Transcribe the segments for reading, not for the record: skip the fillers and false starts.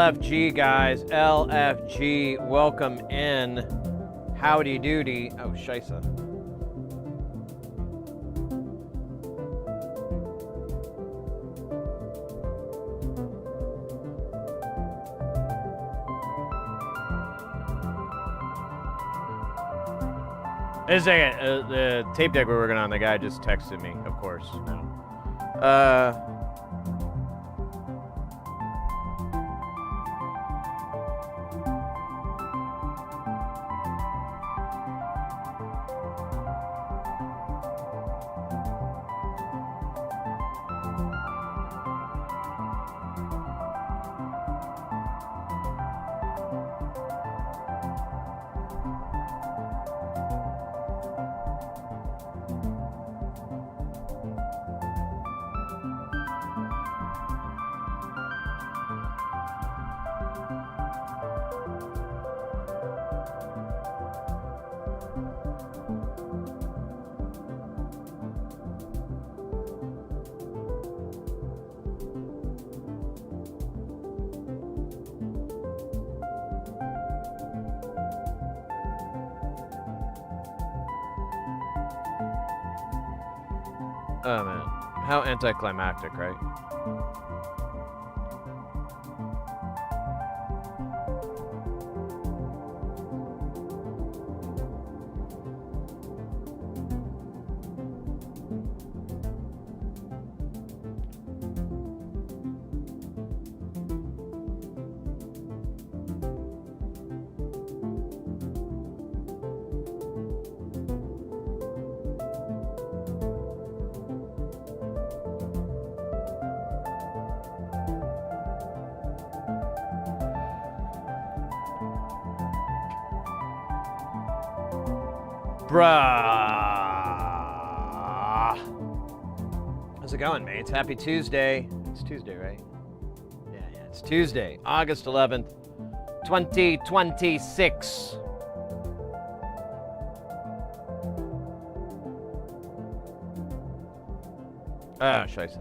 LFG, guys. LFG, welcome in. Howdy doody. Oh, scheisse. Wait a second, the tape deck we're working on, the guy just texted me, of course. Oh man, how anticlimactic, right? Bruh. How's it going, mates? Happy Tuesday. It's Tuesday, right? Yeah, it's Tuesday, August 11th, 2026. Ah, scheisse.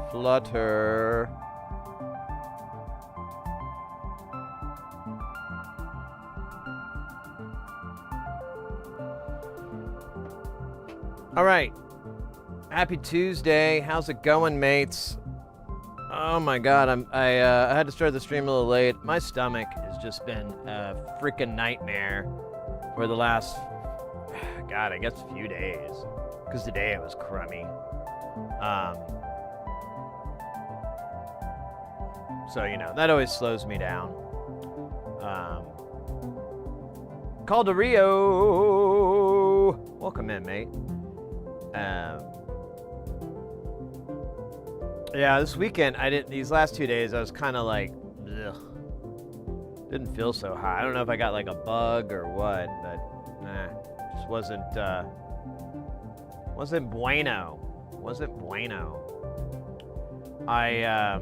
Flutter. All right. Happy Tuesday. How's it going, mates? Oh my God, I had to start the stream a little late. My stomach has just been a freaking nightmare for the last, God, I guess a few days. Because today it was crummy. So, you know, that always slows me down. Call to Rio. Welcome in, mate. Yeah, this weekend, these last 2 days, I was kind of like, ugh. Didn't feel so hot. I don't know if I got like a bug or what, but nah, just wasn't bueno. Wasn't bueno. I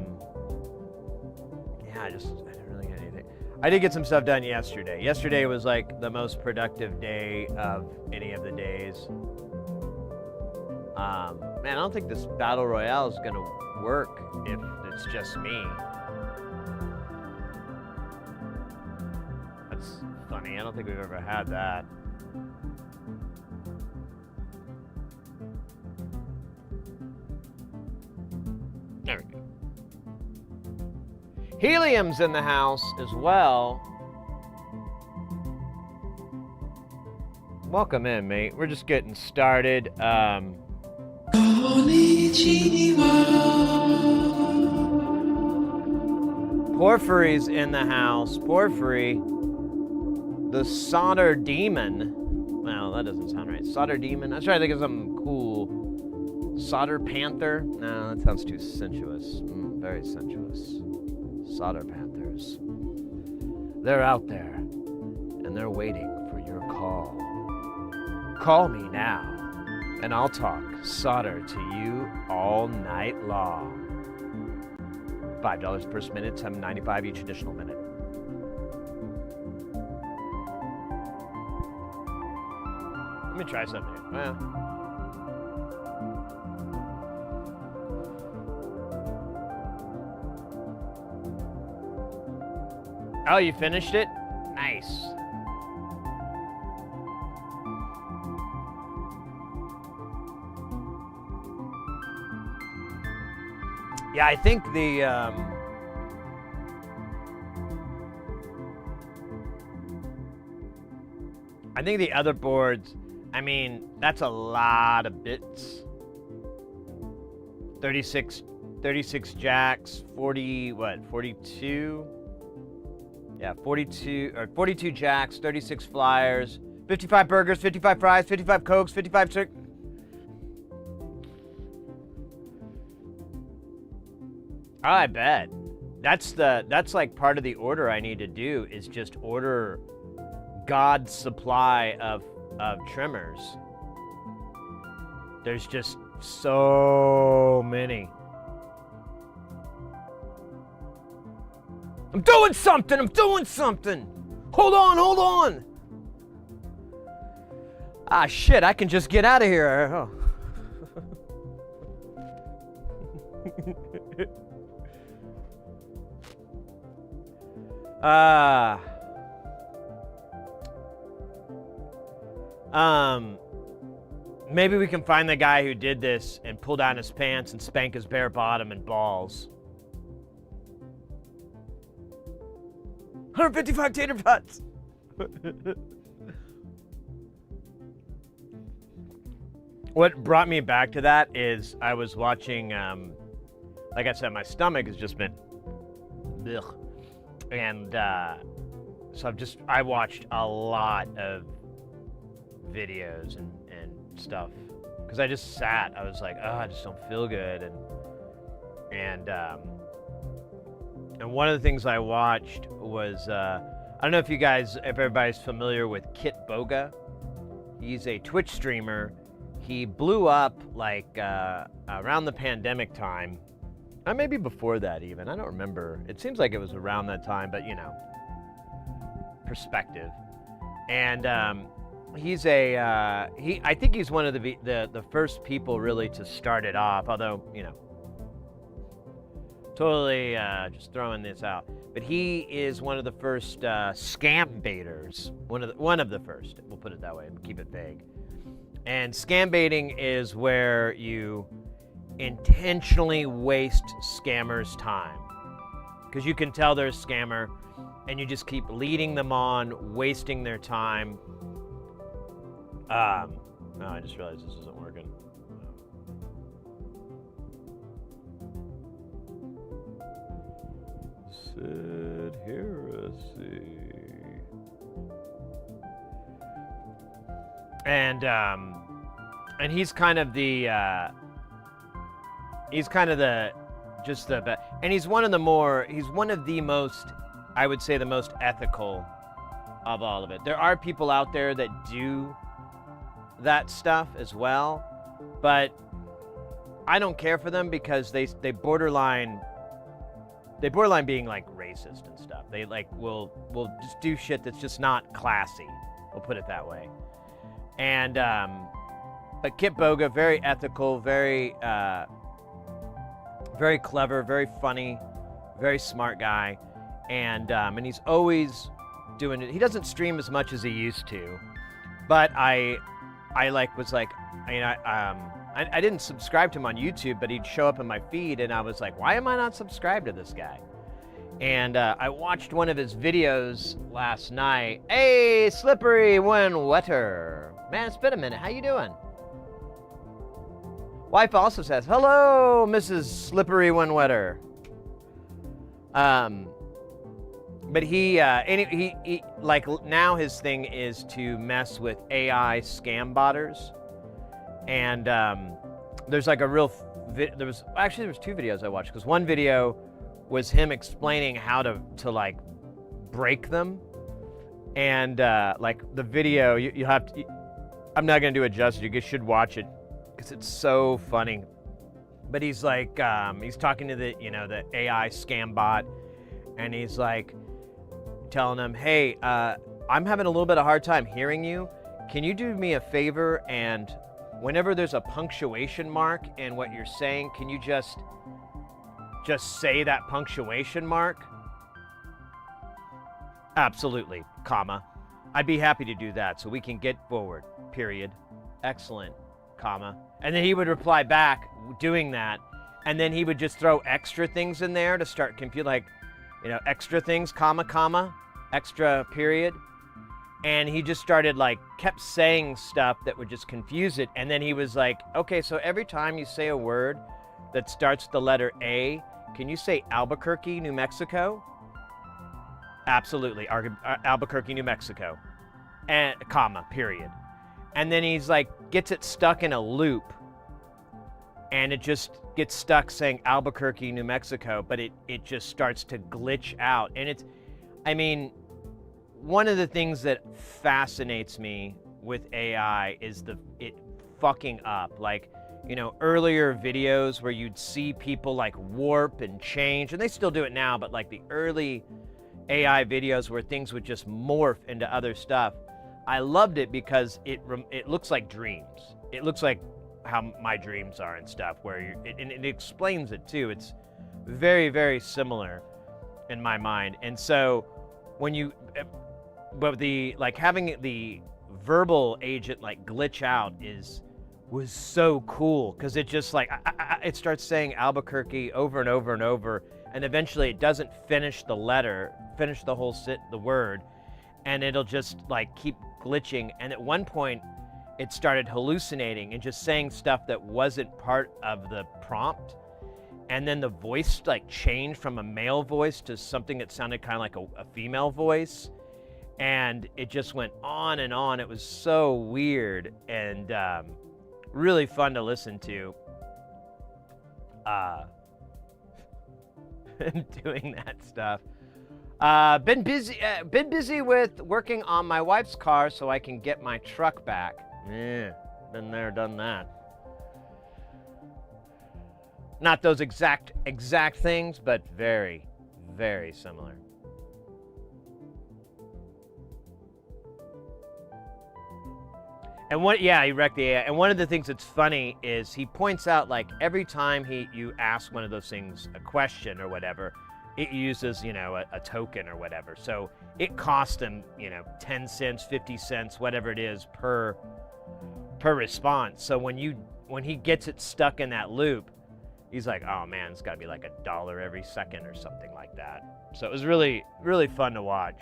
didn't really get anything. I did get some stuff done yesterday. Yesterday was like the most productive day of any of the days. Man, I don't think this battle royale is gonna work if it's just me. That's funny. I don't think we've ever had that. There we go. Helium's in the house as well. Welcome in, mate. We're just getting started. Porphyry's in the house. Porphyry, the solder demon. Well, that doesn't sound right. Solder demon. I was trying to think of something cool. Solder panther. No, that sounds too sensuous. Very sensuous. Solder panthers. They're out there. and they're waiting for your call. Call me now, and I'll talk solder to you all night long. $5 per minute, $7.95 each additional minute. Let me try something. Well. Oh, you finished it? Nice. Yeah, I think the other boards, I mean, that's a lot of bits. 36 jacks, 42? Yeah, 42 jacks, 36 flyers, 55 burgers, 55 fries, 55 cokes, 55 I bet. That's like part of the order I need to do is just order God's supply of trimmers. There's just so many. I'm doing something! Hold on! Ah, shit, I can just get out of here. Oh. Maybe we can find the guy who did this and pull down his pants and spank his bare bottom and balls. 155 tater tots. What brought me back to that is I was watching, like I said, my stomach has just been, ugh. And so I watched a lot of videos and stuff because I just sat. I was like, oh, I just don't feel good, and one of the things I watched was I don't know if everybody's familiar with Kit Boga. He's a Twitch streamer. He blew up like around the pandemic time. Maybe before that even. I don't remember. It seems like it was around that time, but you know, perspective. And he's I think he's one of the first people really to start it off. Although you know, totally just throwing this out. But he is one of the first scam baiters. One of the first. We'll put it that way and keep it vague. And scam baiting is where you intentionally waste scammers' time. Because you can tell they're a scammer and you just keep leading them on, wasting their time. No, I just realized this isn't working. Sid Heresy. And he's kind of the and he's one of the most, I would say, the most ethical of all of it. There are people out there that do that stuff as well, but I don't care for them because they borderline being like racist and stuff. They like will just do shit that's just not classy. We'll put it that way. And but Kit Boga, very ethical, very clever, very funny, very smart guy, and he's always doing it. He doesn't stream as much as he used to, but I didn't subscribe to him on YouTube, but he'd show up in my feed, and I was like, why am I not subscribed to this guy? And I watched one of his videos last night. Hey, Slippery When Wetter. Man, it's been a minute. How you doing? Wife also says, hello, Mrs. Slippery When Wetter. But he like now his thing is to mess with AI scam botters. And there's like a real, there was two videos I watched, because one video was him explaining how to like break them. And like the video, you have to. I'm not gonna do it justice. You should watch it because it's so funny. But he's like, he's talking to the AI scam bot, and he's like telling him, "Hey, I'm having a little bit of hard time hearing you. Can you do me a favor and whenever there's a punctuation mark in what you're saying, can you just say that punctuation mark?" Absolutely, comma. I'd be happy to do that so we can get forward, period. Excellent, comma. And then he would reply back doing that, and then he would just throw extra things in there to start confusing, like, extra things, comma, extra period. And he just started kept saying stuff that would just confuse it. And then he was like, okay, so every time you say a word that starts with the letter A, can you say Albuquerque, New Mexico? Absolutely, Albuquerque, New Mexico, and comma, period. And then he's gets it stuck in a loop, and it just gets stuck saying Albuquerque, New Mexico, but it just starts to glitch out. And one of the things that fascinates me with AI is it fucking up. Earlier videos where you'd see people warp and change, and they still do it now, but the early AI videos where things would just morph into other stuff. I loved it because it looks like dreams. It looks like how my dreams are and stuff, where it explains it too. It's very, very similar in my mind. And so when but having the verbal agent glitch out was so cool, because it just it starts saying Albuquerque over and over and over, and eventually it doesn't finish the whole the word, and it'll just keep glitching. And at one point it started hallucinating and just saying stuff that wasn't part of the prompt, and then the voice changed from a male voice to something that sounded kind of like a female voice, and it just went on and on. It was so weird and really fun to listen to. Doing that stuff. Been busy with working on my wife's car so I can get my truck back. Yeah, been there, done that. Not those exact things, but very, very similar. And he wrecked the AI. And one of the things that's funny is he points out every time you ask one of those things a question or whatever, it uses a token or whatever. So it costs him 10 cents, 50 cents, whatever it is per response. So when he gets it stuck in that loop, he's like, oh man, it's got to be $1 every second or something like that. So it was really, really fun to watch.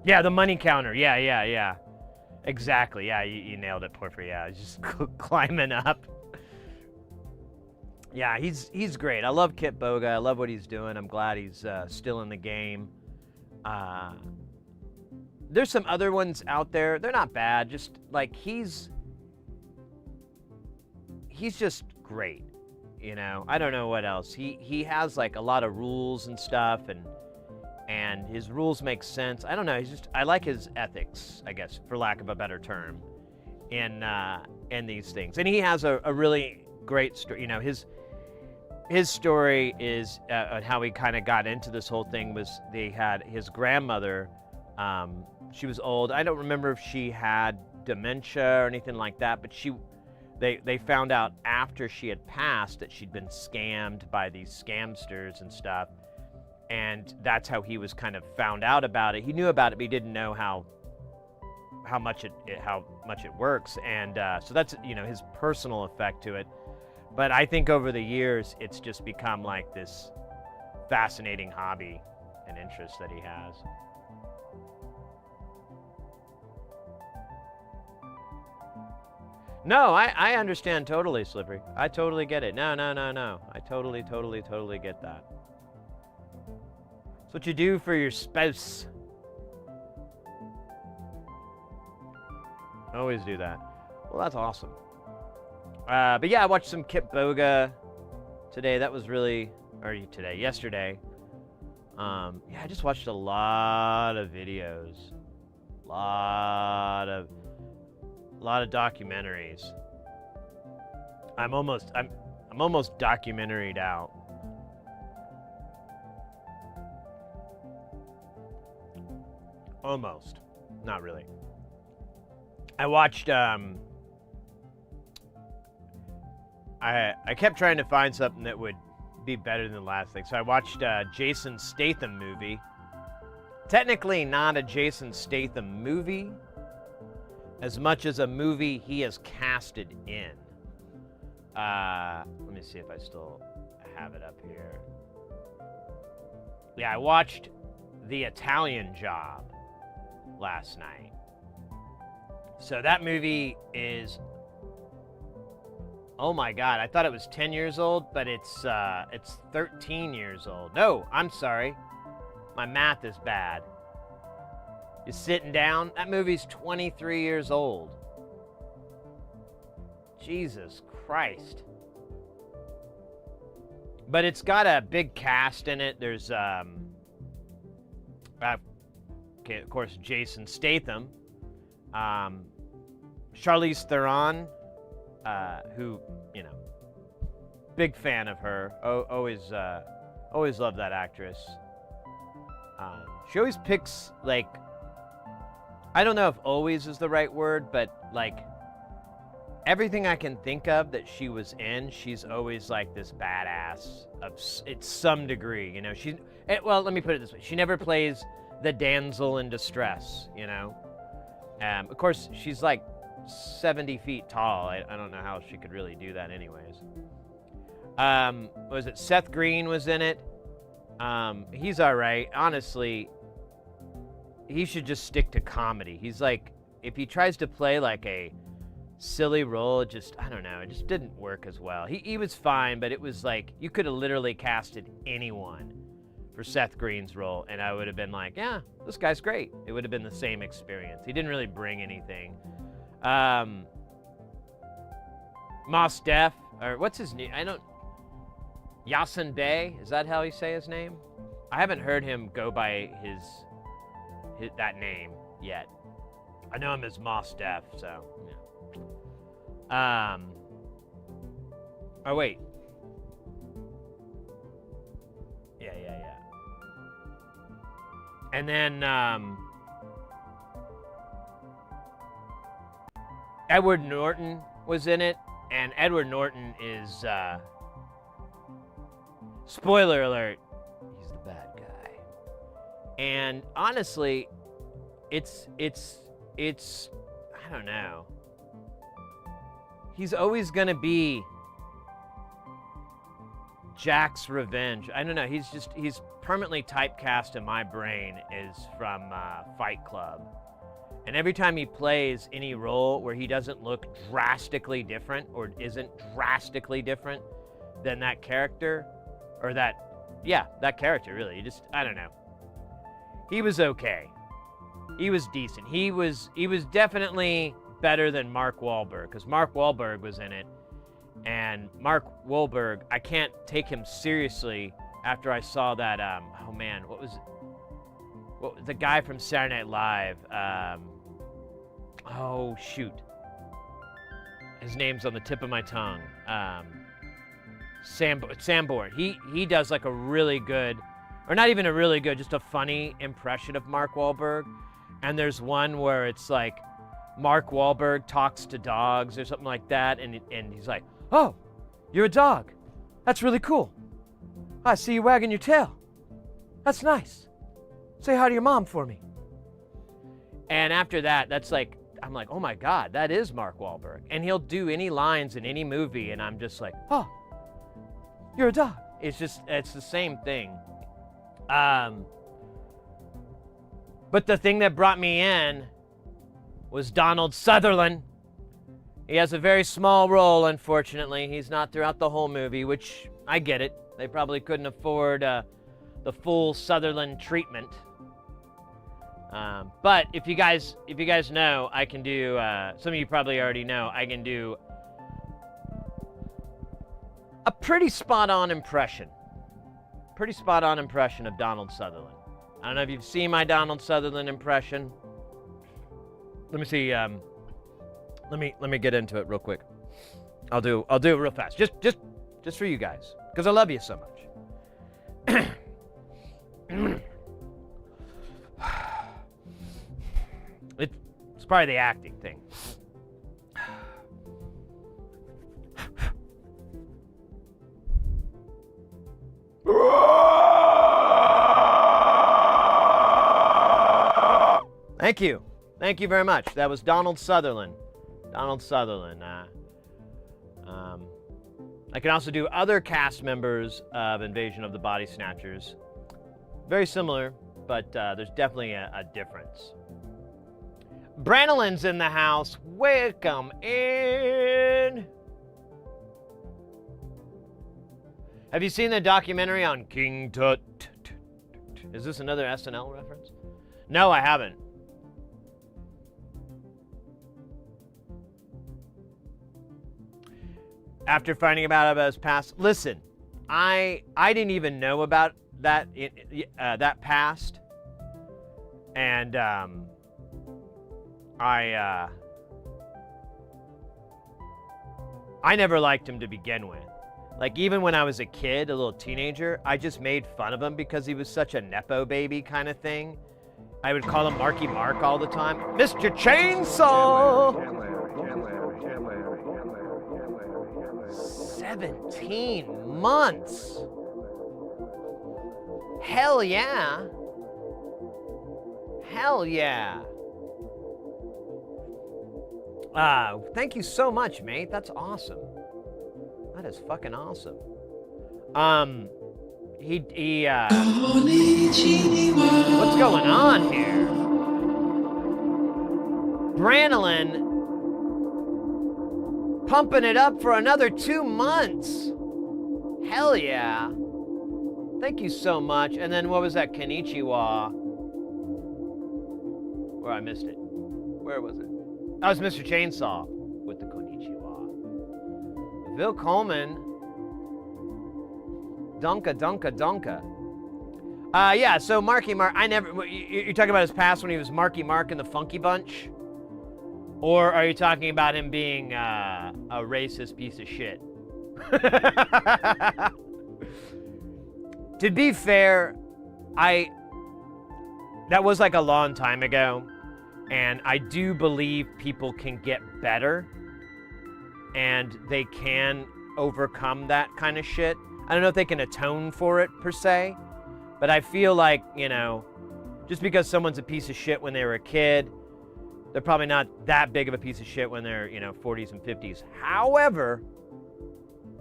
Yeah, the money counter. Yeah. Exactly. Yeah, you nailed it, Porphyry. Yeah, just climbing up. Yeah, he's great. I love Kit Boga. I love what he's doing. I'm glad he's still in the game. There's some other ones out there. They're not bad. Just he's just great. I don't know what else. He has a lot of rules and stuff, and his rules make sense. I don't know. I like his ethics, I guess, for lack of a better term, in these things. And he has a really great story. His story is how he kind of got into this whole thing was they had his grandmother. She was old. I don't remember if she had dementia or anything like that, but they found out after she had passed that she'd been scammed by these scamsters and stuff. And that's how he was kind of found out about it. He knew about it, but he didn't know how much it works. And so that's his personal effect to it. But I think over the years, it's just become this fascinating hobby and interest that he has. No, I understand totally, Slippery. I totally get it. No. I totally get that. It's what you do for your spouse. Always do that. Well, that's awesome. But yeah, I watched some Kit Boga today. That was really, yesterday. Yeah, I just watched a lot of videos, lot of documentaries. I'm almost documentaried out. Almost, not really. I watched. I kept trying to find something that would be better than the last thing. So I watched Jason Statham movie. Technically not a Jason Statham movie, as much as a movie he has casted in. Let me see if I still have it up here. Yeah, I watched The Italian Job last night. So that movie is, oh my God, I thought it was 10 years old, but it's 13 years old. No, I'm sorry. My math is bad. You're sitting down. That movie's 23 years old. Jesus Christ. But it's got a big cast in it. There's, okay, of course, Jason Statham. Charlize Theron, who, you know, big fan of her. Always loved that actress. She always picks, like, I don't know if always is the right word, but like everything I can think of that she was in, she's always like this badass of it's some degree, you know. Well, let me put it this way: she never plays the damsel in distress, you know. Of course, she's like 70 feet tall. I don't know how she could really do that, anyways. Was it Seth Green was in it? He's all right, honestly. He should just stick to comedy. He's like, if he tries to play like a silly role, it just, I don't know, it just didn't work as well. He was fine, but it was like, you could have literally casted anyone for Seth Green's role, and I would have been like, yeah, this guy's great. It would have been the same experience. He didn't really bring anything. Mos Def, or what's his name? Yasin Bey, is that how you say his name? I haven't heard him go by that name yet. I know him as Mos Def, so yeah. Oh wait. Yeah. And then Edward Norton was in it, and Edward Norton is spoiler alert, he's the bad guy. And honestly, it's I don't know. He's always gonna be Jack's revenge. I don't know. He's permanently typecast in my brain is from Fight Club. And every time he plays any role where he doesn't look drastically different or isn't drastically different than that character, or that character really. I don't know. He was okay. He was decent. He was definitely better than Mark Wahlberg, because Mark Wahlberg was in it. And Mark Wahlberg, I can't take him seriously after I saw that, oh man, what was the guy from Saturday Night Live? Oh shoot. His name's on the tip of my tongue. Sanborn. He does like a really good, or not even a really good, just a funny impression of Mark Wahlberg. And there's one where it's like Mark Wahlberg talks to dogs or something like that, and he's like, "Oh, you're a dog. That's really cool. I see you wagging your tail. That's nice. Say hi to your mom for me." And after that, I'm like, oh my God, that is Mark Wahlberg. And he'll do any lines in any movie, and I'm just like, "Oh, you're a dog." It's the same thing. But the thing that brought me in was Donald Sutherland. He has a very small role, unfortunately. He's not throughout the whole movie, which I get it. They probably couldn't afford the full Sutherland treatment. But if you guys know, I can do, some of you probably already know, I can do a pretty spot-on impression. pretty spot on impression of Donald Sutherland. I don't know if you've seen my Donald Sutherland impression. Let me see. Let me get into it real quick. I'll do it real fast. Just for you guys, because I love you so much. It's probably the acting thing. Thank you. Thank you very much. That was Donald Sutherland. Donald Sutherland. I can also do other cast members of Invasion of the Body Snatchers. Very similar, but there's definitely a difference. Branilin's in the house. Welcome in. Have you seen the documentary on King Tut? Is this another SNL reference? No, I haven't. After finding out about his past, listen, I didn't even know about that that past, and I never liked him to begin with. Like, even when I was a kid, a little teenager, I just made fun of him because he was such a Nepo baby kind of thing. I would call him Marky Mark all the time. Mr. Chainsaw! 17 months! Hell yeah! Hell yeah! Thank you so much, mate. That's awesome. That is fucking awesome. What's going on here? Branilin pumping it up for another 2 months. Hell yeah. Thank you so much. And then what was that? Konnichiwa. Where I missed it. Where was it? That was Mr. Chainsaw with the Konnichiwa. Bill Coleman. Dunka, dunka, dunka. Yeah, so Marky Mark, you're talking about his past when he was Marky Mark in the Funky Bunch? Or are you talking about him being a racist piece of shit? To be fair, that was like a long time ago, and I do believe people can get better, and they can overcome that kind of shit. I don't know if they can atone for it, per se, but I feel like, you know, just because someone's a piece of shit when they were a kid, they're probably not that big of a piece of shit when they're, 40s and 50s. However,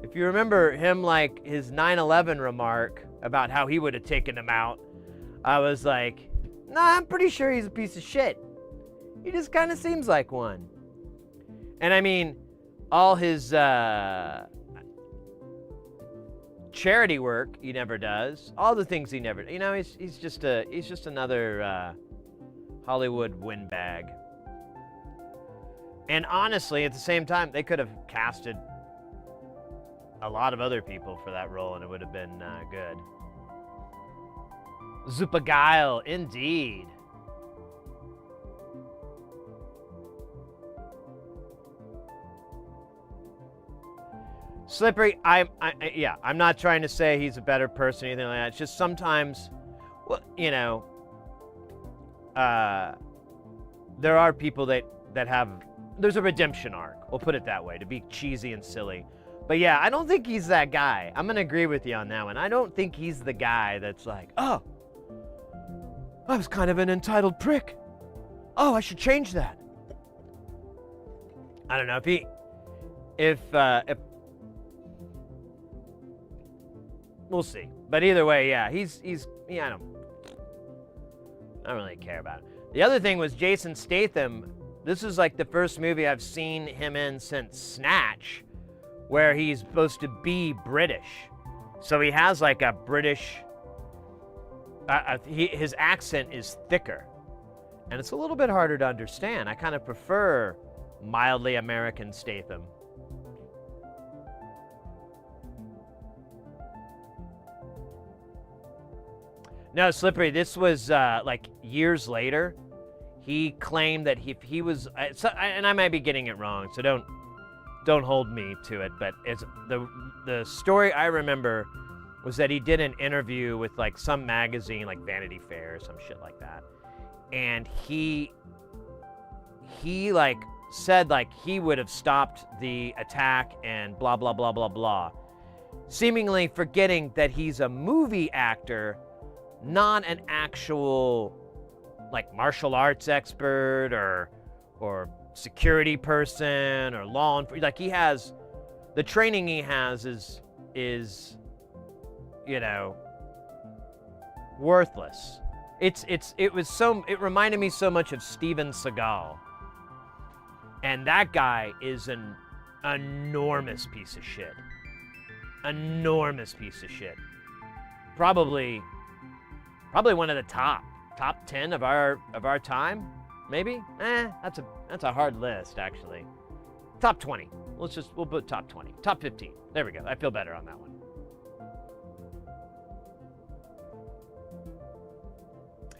if you remember him, like, his 9/11 remark about how he would have taken him out, I was like, nah, I'm pretty sure he's a piece of shit. He just kind of seems like one. And I mean, all his charity work he never does, all the things he never, he's just another Hollywood windbag. And honestly, at the same time, they could have casted a lot of other people for that role, and it would have been good. Zupagile, indeed. Slippery, I'm not trying to say he's a better person or anything like that. It's just sometimes, well, there are people that have, there's a redemption arc, we'll put it that way, to be cheesy and silly. But yeah, I don't think he's that guy. I'm gonna agree with you on that one. I don't think he's the guy that's like, oh, I was kind of an entitled prick. Oh, I should change that. I don't know if we'll see. But either way, yeah, he's I don't really care about it. The other thing was Jason Statham. This is like the first movie I've seen him in since Snatch, where he's supposed to be British. So he has like a British, his accent is thicker. And it's a little bit harder to understand. I kind of prefer mildly American Statham. No, Slippery, this was like years later. He claimed that he was, and I might be getting it wrong, so don't hold me to it, but it's the story I remember was that he did an interview with like some magazine, like Vanity Fair or some shit like that. And he like said like he would have stopped the attack and blah, blah, blah, blah, blah. Seemingly forgetting that he's a movie actor, not an actual like martial arts expert or security person or law enforcement. Like he has, the training he has is you know, worthless. It reminded me so much of Steven Seagal. And that guy is an enormous piece of shit. Enormous piece of shit. Probably one of the top 10 of our time, maybe? That's a hard list actually. Top 20. We'll put top 20. Top 15. There we go. I feel better on that one.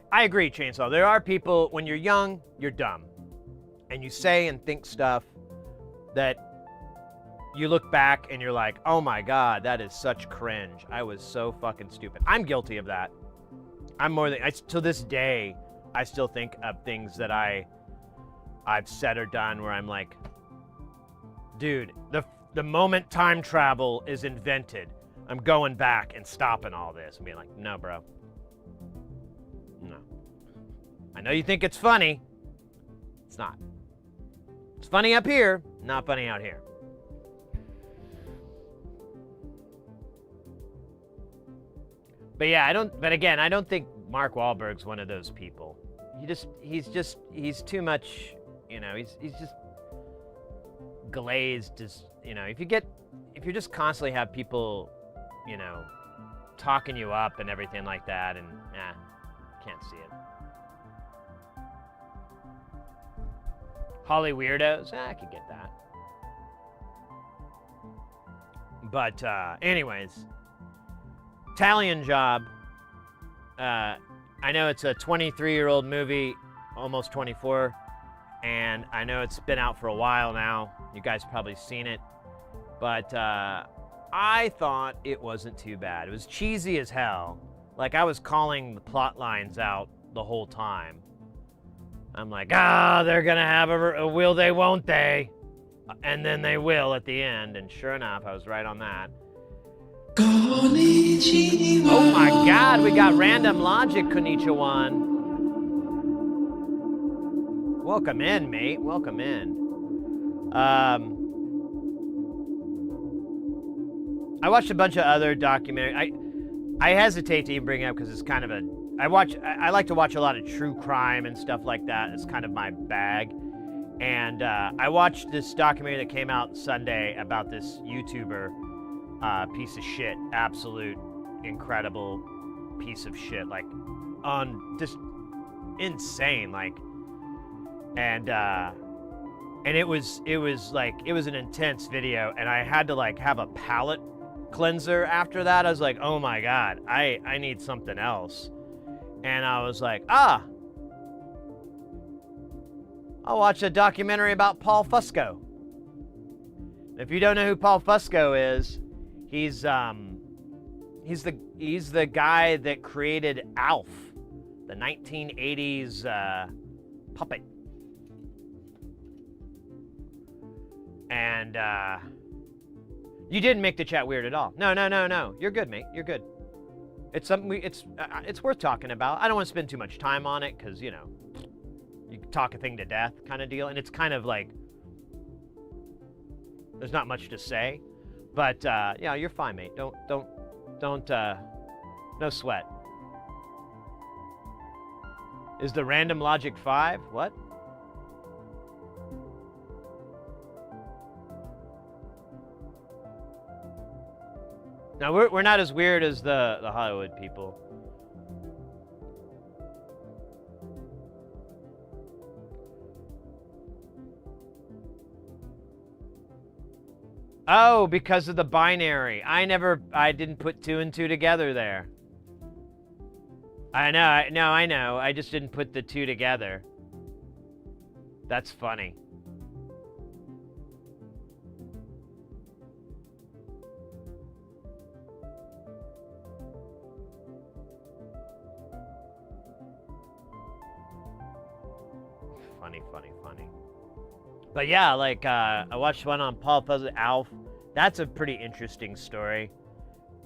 I agree, Chainsaw. There are people, when you're young, you're dumb. And you say and think stuff that you look back and you're like, oh my God, that is such cringe. I was so fucking stupid. I'm guilty of that. To this day, I still think of things that I've said or done where I'm like, dude, the moment time travel is invented, I'm going back and stopping all this and being like, no, bro. No. I know you think it's funny. It's not. It's funny up here, not funny out here. But yeah, I don't think Mark Wahlberg's one of those people. He's too much, you know, he's just glazed, you know, if you just constantly have people, you know, talking you up and everything like that, and can't see it. Holly weirdos, I could get that. But anyways, Italian Job. I know it's a 23-year-old movie, almost 24, and I know it's been out for a while now. You guys probably seen it, but I thought it wasn't too bad. It was cheesy as hell. Like, I was calling the plot lines out the whole time. I'm like, they're gonna have a will they, won't they? And then they will at the end, and sure enough, I was right on that. Oh my God, we got Random Logic, Konnichiwa. Welcome in, mate. Welcome in. I watched a bunch of other documentaries. I hesitate to even bring it up because it's kind of I like to watch a lot of true crime and stuff like that. It's kind of my bag. And I watched this documentary that came out Sunday about this YouTuber, piece of shit, absolute incredible piece of shit, like just insane, like, and it was an intense video, and I had to like have a palate cleanser after that. I was like, oh my God, I need something else. And I was like, I'll watch a documentary about Paul Fusco. If you don't know who Paul Fusco is, he's the guy that created Alf, the 1980s puppet. And you didn't make the chat weird at all. No. You're good, mate. You're good. It's something it's worth talking about. I don't want to spend too much time on it because, you know, you talk a thing to death kind of deal, and it's kind of like there's not much to say. But yeah, you're fine, mate. Don't no sweat. Is the Random Logic 5? What? Now we're not as weird as the Hollywood people. Oh, because of the binary. I didn't put 2 and 2 together there. I know. I just didn't put the two together. That's funny. Funny. But yeah, like, I watched one on Paul Fuzzle Alf. That's a pretty interesting story.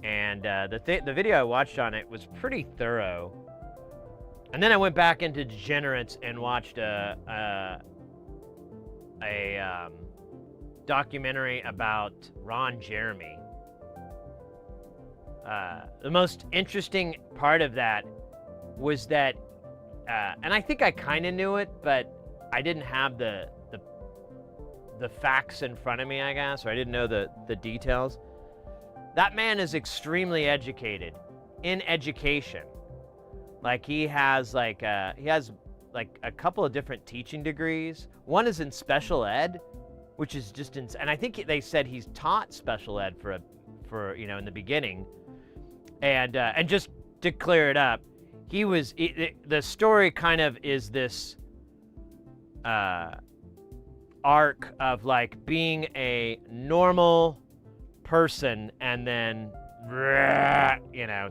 And the video I watched on it was pretty thorough. And then I went back into Degenerates and watched a documentary about Ron Jeremy. The most interesting part of that was that, and I think I kind of knew it, but I didn't have the facts in front of me, I guess, or I didn't know the details. That man is extremely educated in education. Like he has like a couple of different teaching degrees. One is in special ed, which is just and I think they said he's taught special ed for in the beginning. And just to clear it up, the story kind of is this arc of like being a normal person and then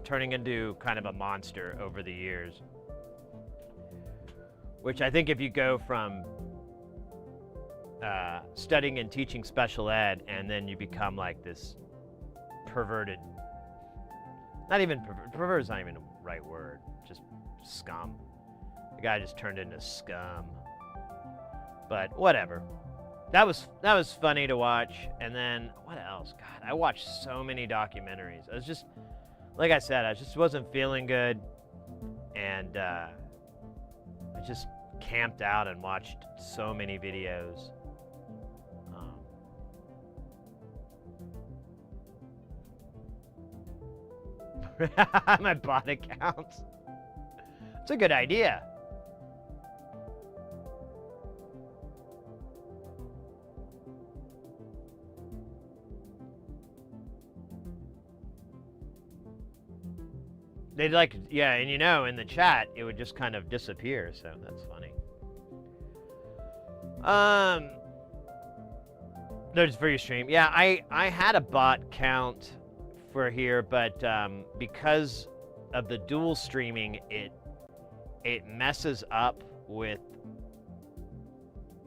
turning into kind of a monster over the years. Which I think if you go from studying and teaching special ed and then you become like this perverted, not even pervert is not even the right word, just scum. The guy just turned into scum. But whatever. That was funny to watch. And then what else? God, I watched so many documentaries. I was just, like I said, I just wasn't feeling good, and I just camped out and watched so many videos. My bot accounts. It's a good idea. They'd like, yeah, and in the chat, it would just kind of disappear, so that's funny. There's for your stream. Yeah, I had a bot count for here, but because of the dual streaming, it messes up with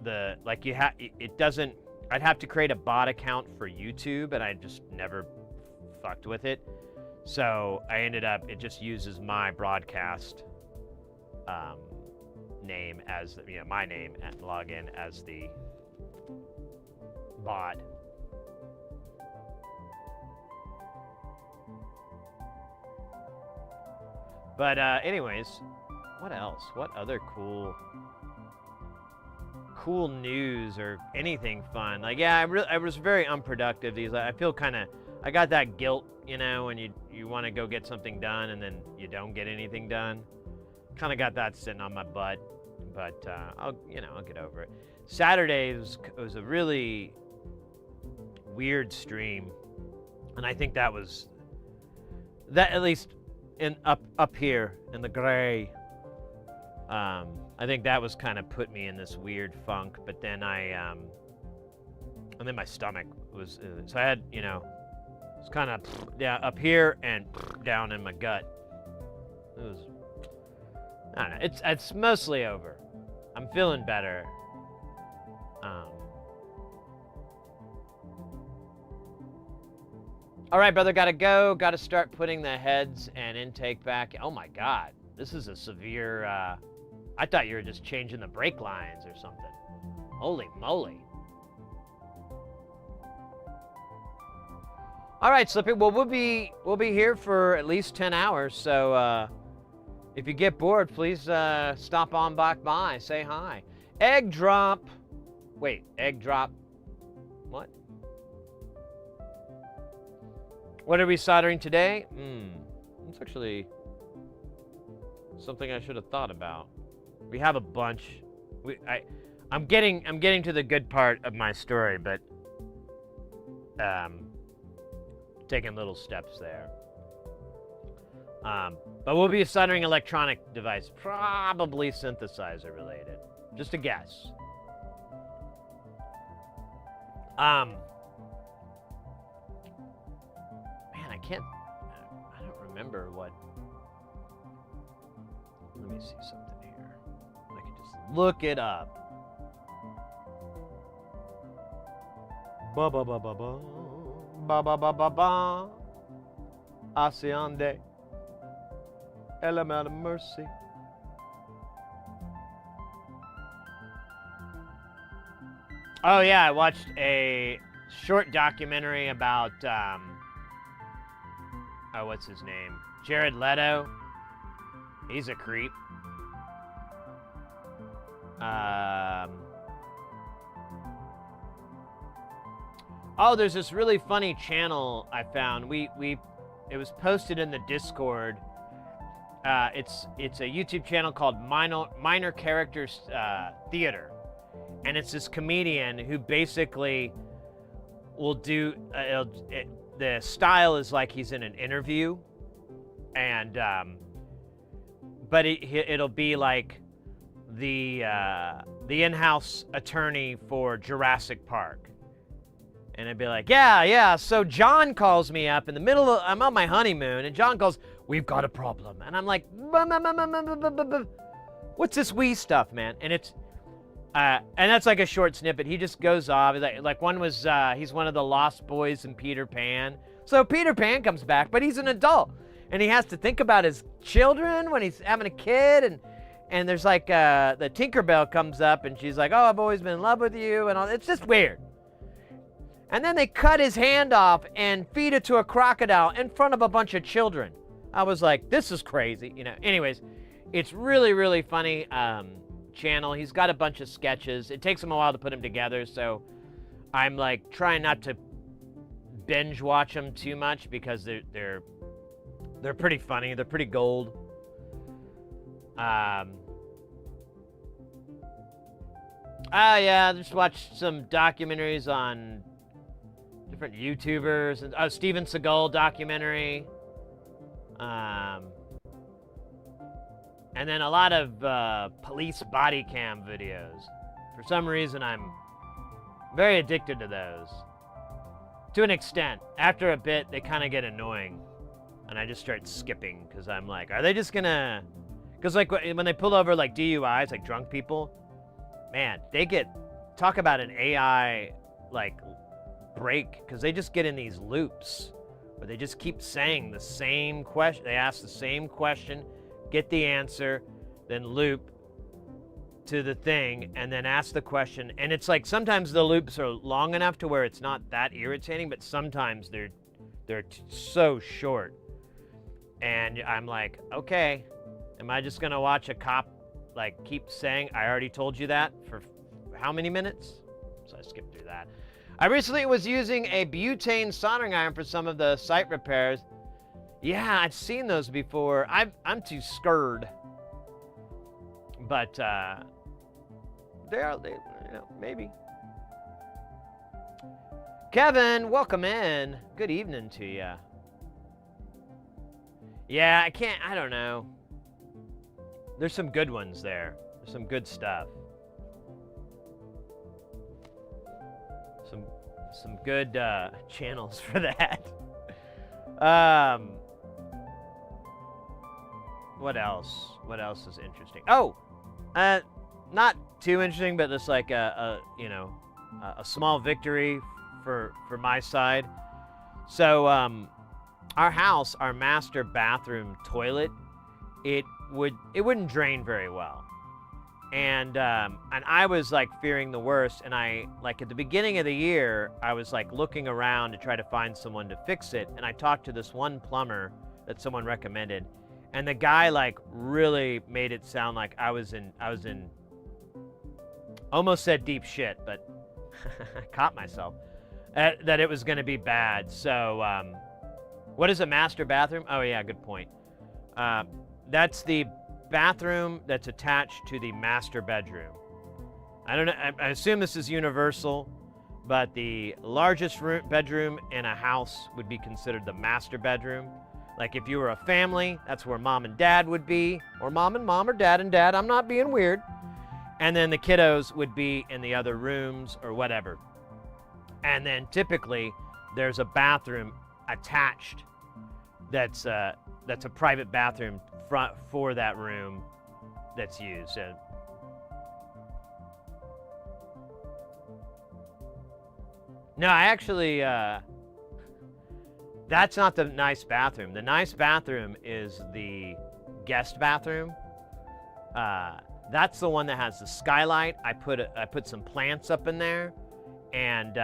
the, like, it doesn't, I'd have to create a bot account for YouTube, and I just never fucked with it. So I ended up, it just uses my broadcast name as, my name and login as the bot. But anyways, what else? What other cool news or anything fun? Like, yeah, I was very unproductive. I feel kind of, I got that guilt, when you want to go get something done and then you don't get anything done. Kind of got that sitting on my butt, but I'll get over it. Saturday was a really weird stream, and I think that was that, at least up here in the gray. I think that was kind of put me in this weird funk, but then and then my stomach was, so I had, it's kind of up here and down in my gut. It was, I don't know, it's mostly over. I'm feeling better. All right, brother, gotta go. Gotta start putting the heads and intake back. Oh my God, this is a severe, I thought you were just changing the brake lines or something. Holy moly. All right, Slippy. Well, we'll be here for at least 10 hours. So if you get bored, please stop on back by, say hi. Egg drop. Wait, egg drop. What? What are we soldering today? It's actually something I should have thought about. We have a bunch. I'm getting to the good part of my story, but taking little steps there. But we'll be soldering electronic device, probably synthesizer related. Just a guess. Man, I don't remember what. Let me see something here. I can just look it up. Ba ba ba ba ba ba ba ba ba ba. Haciende. Element of mercy. Oh yeah, I watched a short documentary about what's his name? Jared Leto. He's a creep. Oh, there's this really funny channel I found. It was posted in the Discord. It's a YouTube channel called Minor Characters Theater, and it's this comedian who basically will do. The style is like he's in an interview, and but it'll be like the in-house attorney for Jurassic Park. And it'd be like, yeah, so John calls me up in the middle of, I'm on my honeymoon, and John goes, we've got a problem. And I'm like, what's this we stuff, man? And it's, and that's like a short snippet. He just goes off. Like one was, he's one of the lost boys in Peter Pan. So Peter Pan comes back, but he's an adult. And he has to think about his children when he's having a kid. And there's like, the Tinkerbell comes up, and she's like, oh, I've always been in love with you. And all. It's just weird. And then they cut his hand off and feed it to a crocodile in front of a bunch of children. I was like, this is crazy, you know. Anyways, it's really, really funny channel. He's got a bunch of sketches. It takes him a while to put them together, so I'm like trying not to binge watch them too much because they're pretty funny. They're pretty gold. Yeah, just watched some documentaries on different YouTubers, and Steven Seagal documentary, and then a lot of police body cam videos. For some reason, I'm very addicted to those. To an extent. After a bit, they kind of get annoying, and I just start skipping because I'm like, are they just gonna? Because like when they pull over like DUIs, like drunk people, man, they talk about an AI like break, because they just get in these loops where they just keep saying the same question. They ask the same question, get the answer, then loop to the thing, and then ask the question. And it's like sometimes the loops are long enough to where it's not that irritating, but sometimes they're so short. And I'm like, okay, am I just gonna watch a cop like keep saying, I already told you that for how many minutes? So I skipped through that. I recently was using a butane soldering iron for some of the site repairs. Yeah, I've seen those before. I'm too scared. But they you know, maybe. Kevin, welcome in. Good evening to you. Yeah, I don't know. There's some good ones there. There's some good stuff. Some good channels for that. What else? What else is interesting? Oh, not too interesting, but just like a small victory for my side. So our house, our master bathroom toilet, it wouldn't drain very well. And I was like fearing the worst, and I like at the beginning of the year I was like looking around to try to find someone to fix it, and I talked to this one plumber that someone recommended, and the guy like really made it sound like I was in almost said deep shit, but I caught myself that it was going to be bad. So what is a master bathroom? Oh yeah, good point. That's the bathroom that's attached to the master bedroom. I don't know, I assume this is universal, but the largest bedroom in a house would be considered the master bedroom. Like if you were a family, that's where mom and dad would be, or mom and mom, or dad and dad. I'm not being weird. And then the kiddos would be in the other rooms or whatever. And then typically there's a bathroom attached that's a private bathroom for that room that's used. No, I actually, that's not the nice bathroom. The nice bathroom is the guest bathroom. That's the one that has the skylight. I put some plants up in there, and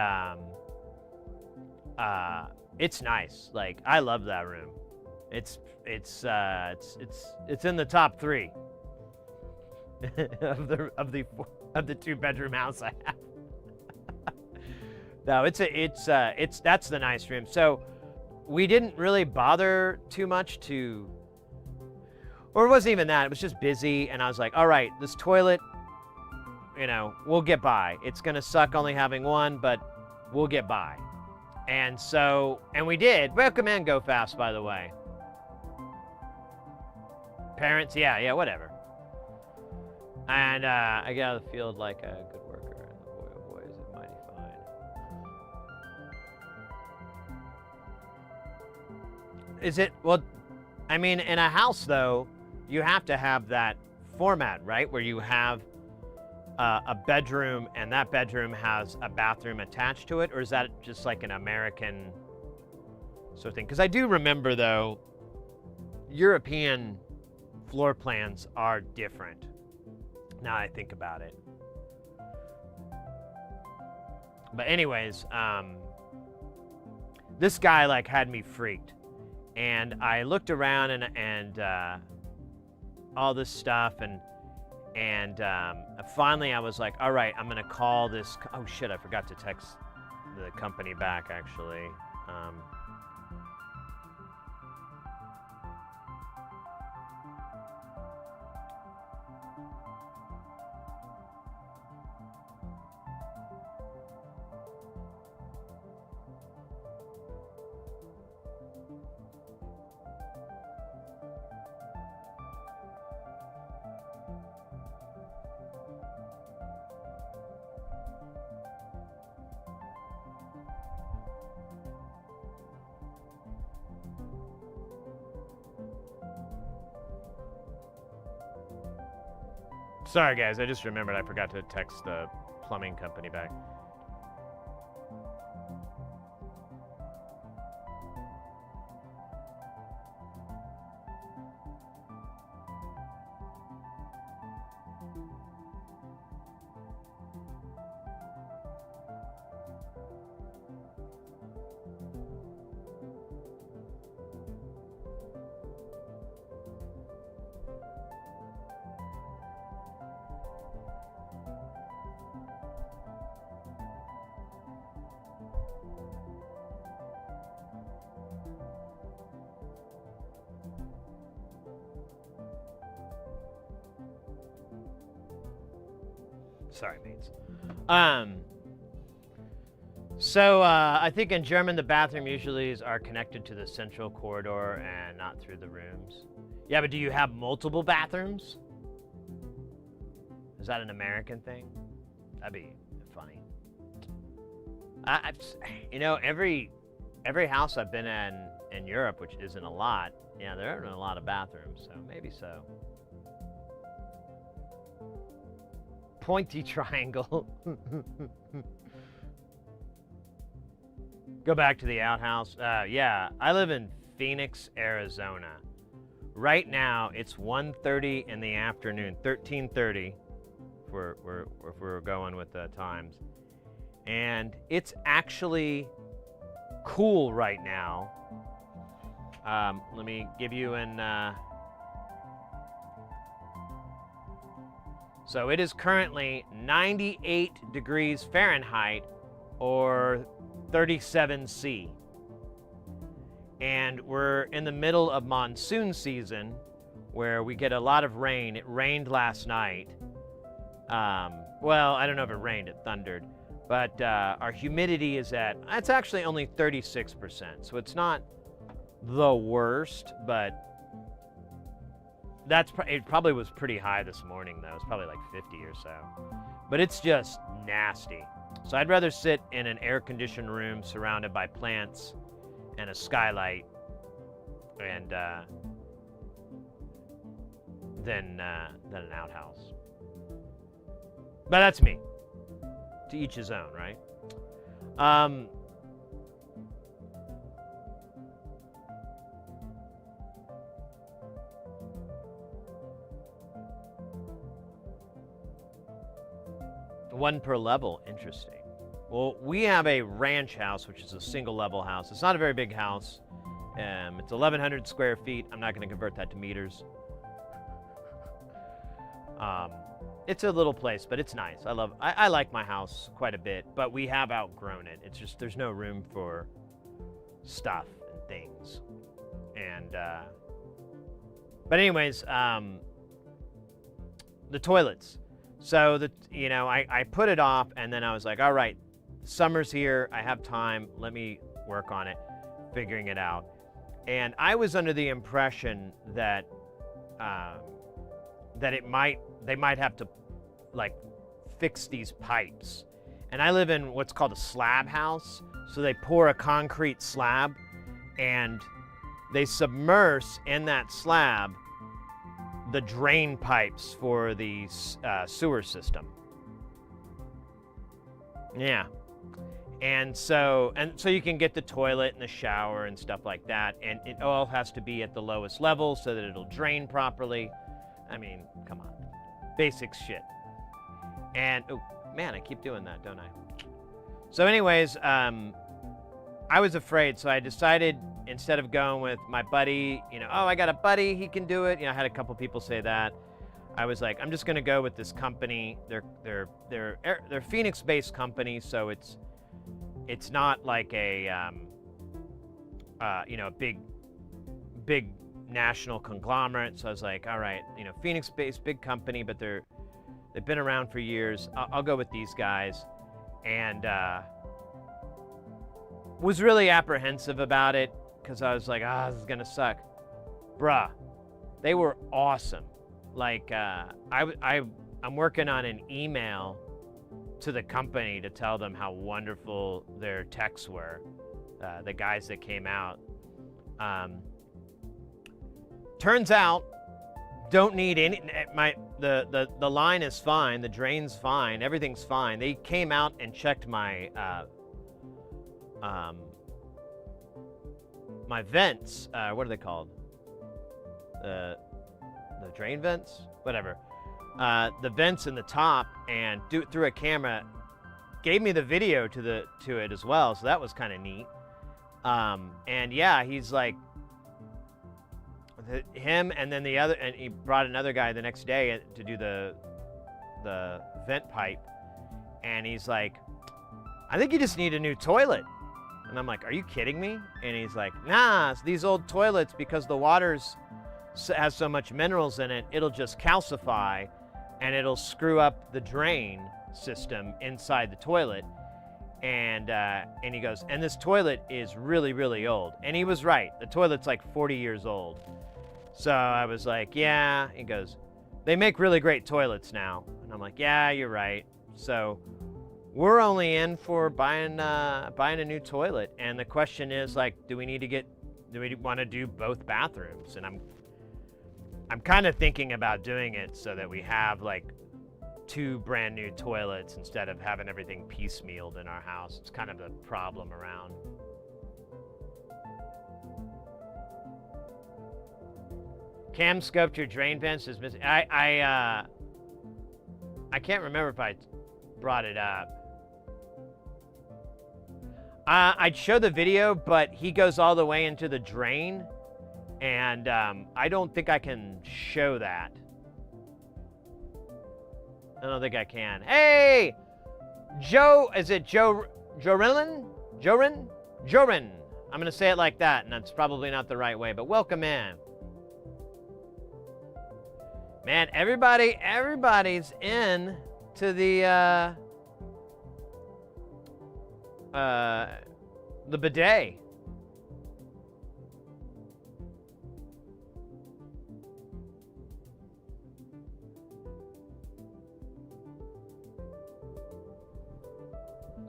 it's nice. Like, I love that room. It's in the top 3 of the 2-bedroom house I have. No, that's the nice room. So we didn't really bother too much or it wasn't even that. It was just busy, and I was like, all right, this toilet, we'll get by. It's gonna suck only having one, but we'll get by. And we did. Welcome and go fast, by the way. Parents, yeah, whatever. And I get out of the field like a good worker, and boy, oh boy, is it mighty fine. Is it? Well, I mean, in a house, though, you have to have that format, right? Where you have a bedroom, and that bedroom has a bathroom attached to it, or is that just like an American sort of thing? Because I do remember, though, European floor plans are different. Now I think about it. But anyways, this guy like had me freaked, and I looked around and all this stuff, and finally I was like, all right, I'm gonna call this. Oh shit, I forgot to text the company back actually. Sorry, guys. I just remembered I forgot to text the plumbing company back. Sorry, mates. I think in German the bathroom usually are connected to the central corridor and not through the rooms. Yeah, but do you have multiple bathrooms? Is that an American thing? That'd be funny. Every house I've been in Europe, which isn't a lot, yeah, there aren't a lot of bathrooms, so maybe so. Pointy triangle. Go back to the outhouse. Yeah, I live in Phoenix, Arizona. Right now, it's 1:30 in the afternoon, 13:30, if we're going with the times. And it's actually cool right now. Let me give you an... So it is currently 98 degrees Fahrenheit or 37 C. And we're in the middle of monsoon season where we get a lot of rain. It rained last night. Well, I don't know if it rained, it thundered. But our humidity is it's actually only 36%. So it's not the worst, but it probably was pretty high this morning though. It's probably like 50 or so. But it's just nasty. So I'd rather sit in an air-conditioned room surrounded by plants and a skylight and than an outhouse. But that's me. To each his own, right? One per level, interesting. Well, we have a ranch house, which is a single level house. It's not a very big house. It's 1,100 square feet. I'm not going to convert that to meters. It's a little place, but it's nice. I like my house quite a bit, but we have outgrown it. It's just, there's no room for stuff and things. And, but anyways, the toilets. So I put it off, and then I was like, all right, summer's here. I have time. Let me work on it, figuring it out. And I was under the impression that they might have to like fix these pipes. And I live in what's called a slab house. So they pour a concrete slab and they submerge in that slab the drain pipes for the sewer system. Yeah. And so you can get the toilet and the shower and stuff like that. And it all has to be at the lowest level so that it'll drain properly. I mean, come on. Basic shit. And, oh, man, I keep doing that, don't I? So anyways, I was afraid. So I decided, instead of going with my buddy, oh, I got a buddy, he can do it. I had a couple people say that. I was like, I'm just going to go with this company. They're Phoenix-based company, so it's not like a big national conglomerate. So I was like, all right, Phoenix-based big company, but they've been around for years. I'll go with these guys, and was really apprehensive about it because I was like, this is gonna suck, bruh. They were awesome. Like I'm working on an email to the company to tell them how wonderful their techs were, the guys that came out. Turns out, don't need any. The line is fine, the drain's fine, everything's fine. They came out and checked my my vents. What are they called? The drain vents, whatever. The vents in the top, and through a camera, gave me the video to it as well. So that was kind of neat. And yeah, he's like, him and then the other, and he brought another guy the next day to do the vent pipe, and he's like, I think you just need a new toilet. And I'm like, are you kidding me? And he's like, nah, it's these old toilets, because the water's has so much minerals in it, it'll just calcify and it'll screw up the drain system inside the toilet. And he goes, and this toilet is really, really old. And he was right. The toilet's like 40 years old. So I was like, yeah. He goes, they make really great toilets now. And I'm like, yeah, you're right. So we're only in for buying a new toilet. And the question is, like, do we want to do both bathrooms? And I'm kind of thinking about doing it so that we have like 2 brand new toilets instead of having everything piecemealed in our house. It's kind of the problem around. Cam sculpture drain vents is missing. I can't remember if I brought it up. I'd show the video, but he goes all the way into the drain, and I don't think I can show that. I don't think I can. Hey, Joe, is it Jorin? I'm gonna say it like that, and that's probably not the right way, but welcome in. Man, everybody's in to the bidet.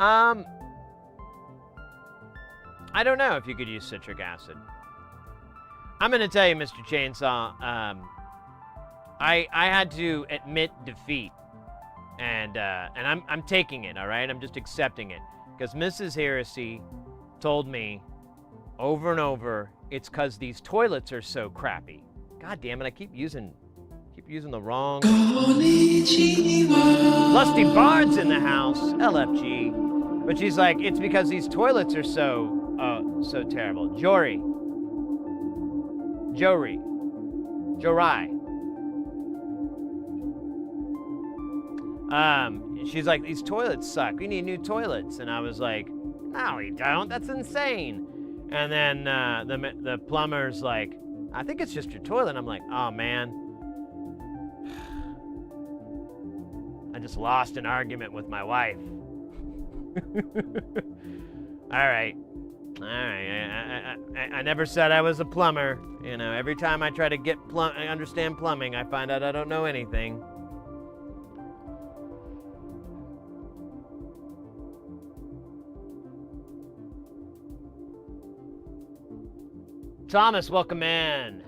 I don't know if you could use citric acid. I'm gonna tell you, Mr. Chainsaw, I had to admit defeat, and I'm taking it, all right? I'm just accepting it, because Mrs. Heresy told me over and over, it's because these toilets are so crappy. God damn it, I keep using the wrong... Lusty Bard's in the house, LFG. But she's like, it's because these toilets are so terrible. Jory. She's like, these toilets suck. We need new toilets. And I was like, no, we don't. That's insane. And then the plumber's like, I think it's just your toilet. I'm like, oh, man. I just lost an argument with my wife. All right. I never said I was a plumber. You know, every time I try to understand plumbing, I find out I don't know anything. Thomas, welcome in.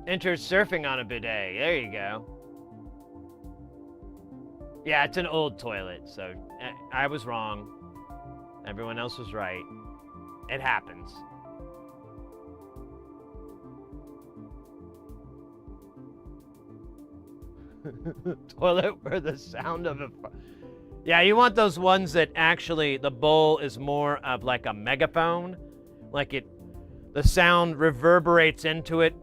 Enter surfing on a bidet. There you go. Yeah, it's an old toilet, so I was wrong. Everyone else was right. It happens. Toilet for the sound of a... Yeah, you want those ones that actually the bowl is more of like a megaphone. Like the sound reverberates into it,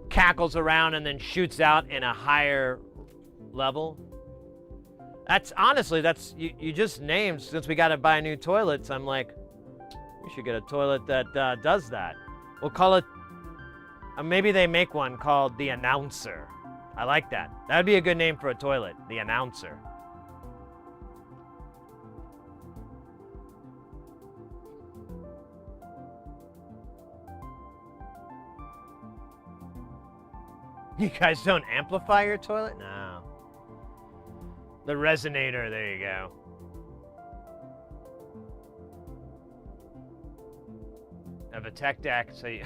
cackles around, and then shoots out in a higher level. That's honestly, you just named, since we got to buy new toilets, I'm like, we should get a toilet that does that. We'll call it, maybe they make one called the Announcer. I like that. That would be a good name for a toilet, the Announcer. You guys don't amplify your toilet? No. The resonator, there you go. Of a tech deck, so you...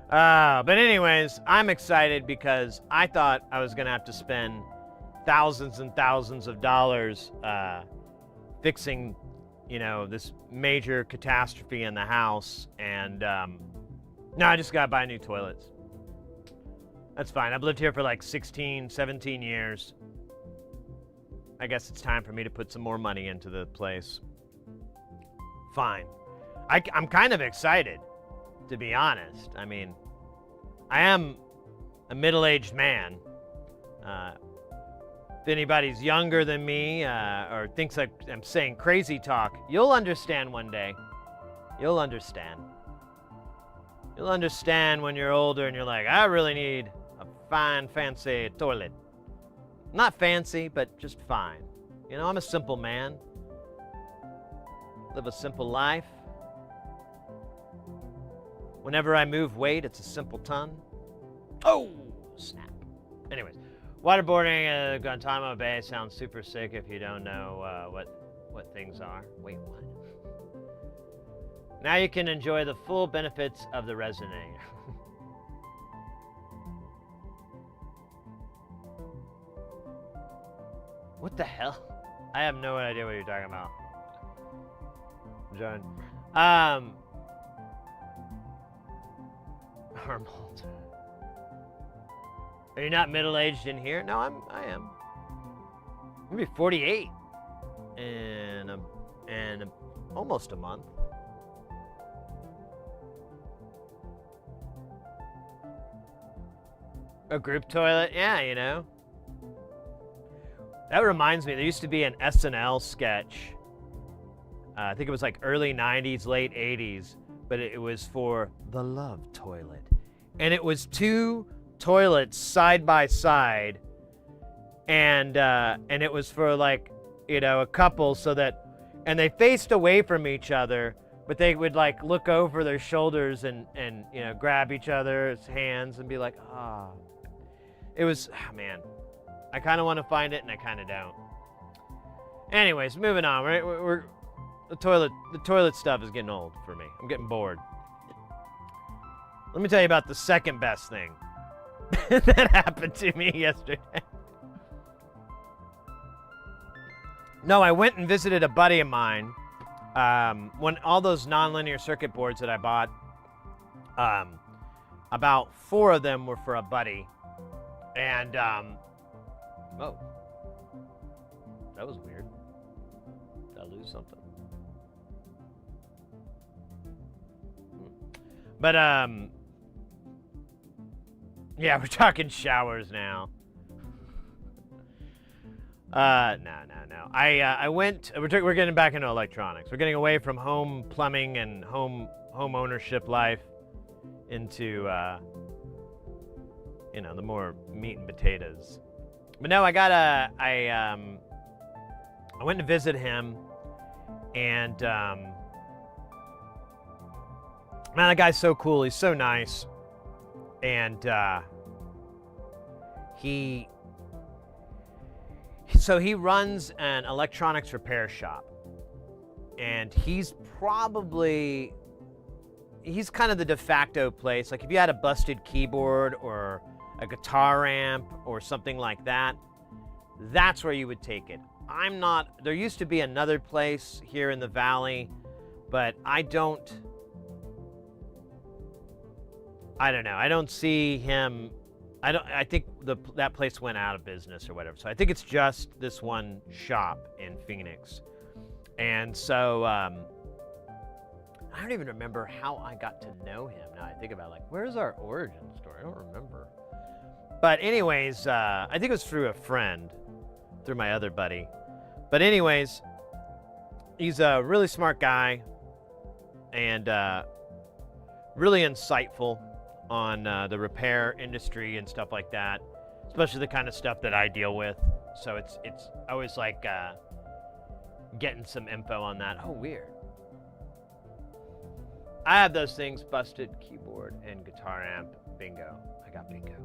But anyways, I'm excited because I thought I was gonna have to spend thousands and thousands of dollars fixing, you know, this major catastrophe in the house, and no, I just gotta buy new toilets. That's fine. I've lived here for like 16, 17 years. I guess it's time for me to put some more money into the place. Fine. I'm kind of excited, to be honest. I mean, I am a middle-aged man. If anybody's younger than me or thinks I'm saying crazy talk, you'll understand one day. You'll understand. You'll understand when you're older and you're like, I really need a fine, fancy toilet. Not fancy, but just fine. You know, I'm a simple man. Live a simple life. Whenever I move weight, it's a simple ton. Oh, snap. Anyways, waterboarding at Guantanamo Bay sounds super sick if you don't know what things are. Wait, what? Now you can enjoy the full benefits of the resonator. What the hell? I have no idea what you're talking about, John. Arnold. Are you not middle-aged in here? No, I am. I'm gonna be 48 in almost a month. A group toilet? Yeah, you know. That reminds me, there used to be an SNL sketch. I think it was like early 90s, late 80s, but it was for the love toilet. And it was two toilets side by side, and it was for like, you know, a couple, so that, and they faced away from each other but they would like look over their shoulders and you know, grab each other's hands and be like, ah. It was, man, I kind of want to find it and I kind of don't. Anyways, moving on. We're the toilet stuff is getting old for me. I'm getting bored. Let me tell you about the second best thing that happened to me yesterday. No, I went and visited a buddy of mine. When all those nonlinear circuit boards that I bought, about 4 of them were for a buddy. And, oh, that was weird. Did I lose something? But, yeah, we're talking showers now. No. I went, we're getting back into electronics. We're getting away from home plumbing and home ownership life into, you know, the more meat and potatoes. But no, I went to visit him, and man, that guy's so cool. He's so nice, and he runs an electronics repair shop, and he's kind of the de facto place. Like if you had a busted keyboard or a guitar amp or something like that, that's where you would take it. There used to be another place here in the valley, but I don't know. I don't see him. I think that place went out of business or whatever. So I think it's just this one shop in Phoenix. And so I don't even remember how I got to know him. Now I think about it, like, where's our origin story? I don't remember. But anyways, I think it was through a friend, through my other buddy. But anyways, he's a really smart guy and really insightful on the repair industry and stuff like that, especially the kind of stuff that I deal with. So it's always like getting some info on that. Oh, weird. I have those things: busted keyboard and guitar amp. Bingo. I got bingo.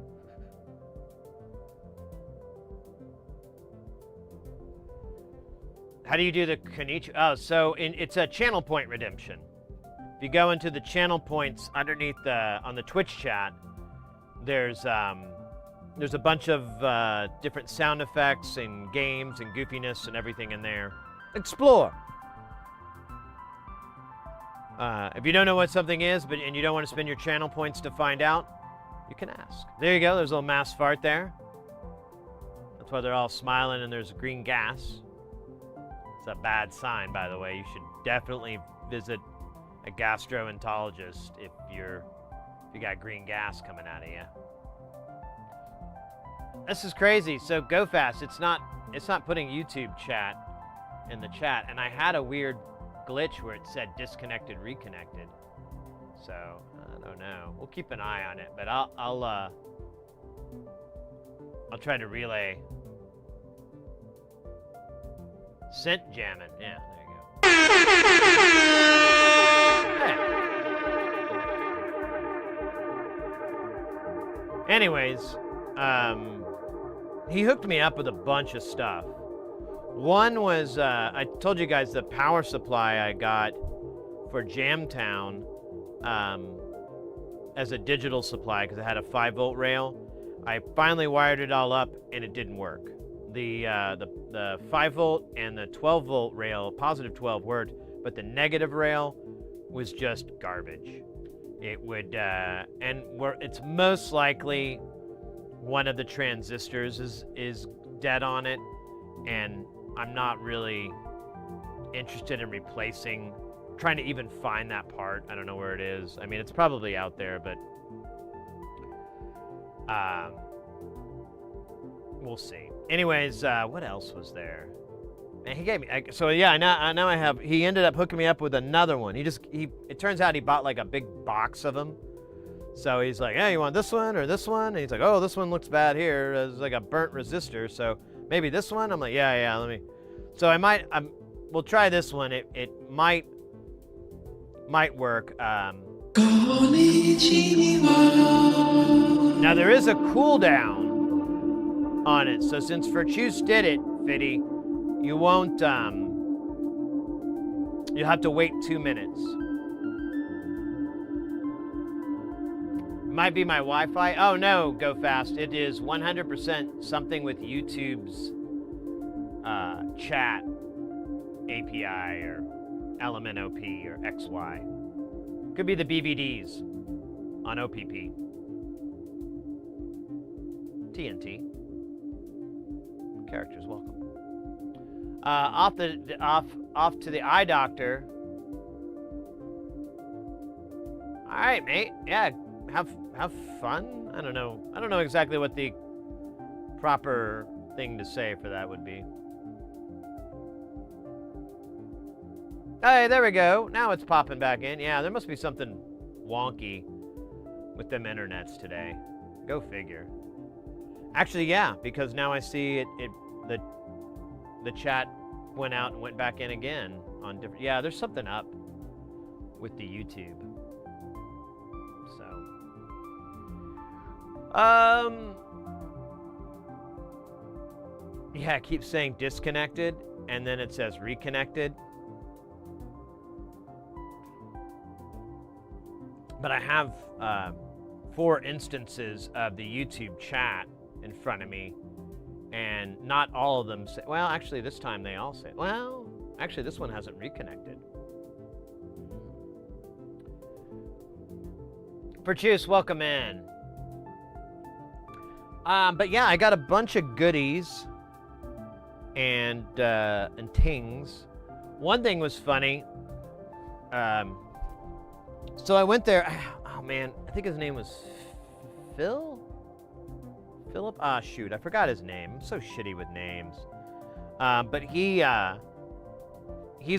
How do you do the Konichi? Oh, so it's a channel point redemption. If you go into the channel points underneath on the Twitch chat, there's a bunch of different sound effects and games and goofiness and everything in there. Explore. If you don't know what something is, and you don't want to spend your channel points to find out, you can ask. There you go. There's a little mass fart there. That's why they're all smiling and there's green gas. It's a bad sign, by the way. You should definitely visit a gastroenterologist if you got green gas coming out of you. This is crazy. So go fast. It's not putting YouTube chat in the chat, and I had a weird glitch where it said disconnected, reconnected. So I don't know. We'll keep an eye on it, but I'll try to relay. Scent jamming. Yeah, there you go. Hey. Anyways, he hooked me up with a bunch of stuff. One was, I told you guys the power supply I got for Jamtown as a digital supply because it had a 5-volt rail. I finally wired it all up and it didn't work. The 5-volt and the 12-volt rail, positive 12 worked, but the negative rail was just garbage. It would, it's most likely one of the transistors is dead on it, and I'm not really interested in trying to even find that part. I don't know where it is. I mean, it's probably out there, but we'll see. Anyways, what else was there? Man, he gave me, so yeah, now I have, he ended up hooking me up with another one. It turns out he bought like a big box of them. So he's like, hey, you want this one or this one? And he's like, oh, this one looks bad here. It's like a burnt resistor. So maybe this one? I'm like, yeah, let me. So we'll try this one. It might might work. Now there is a cooldown on it, so since Verchus did it, Fiddy, you won't, you'll have to wait 2 minutes. Might be my Wi-Fi. Oh no, Go Fast. It is 100% something with YouTube's chat API or element OP or XY. Could be the BVDs on OPP. TNT. Characters, welcome. Off to the eye doctor. All right, mate. Yeah, have fun. I don't know exactly what the proper thing to say for that would be. Hey, there we go. Now it's popping back in. Yeah, there must be something wonky with them internets today. Go figure. Actually, yeah, because now I see the chat went out and went back in again on different. Yeah, there's something up with the YouTube. So, yeah, it keeps saying disconnected, and then it says reconnected. But I have 4 instances of the YouTube chat in front of me, and not all of them say, well, actually this time they all say, well, actually this one hasn't reconnected. Verchus, welcome in. But yeah, I got a bunch of goodies and tings. One thing was funny. So I went there. Oh man, I think his name was Philip? Ah, shoot, I forgot his name. I'm so shitty with names. But he's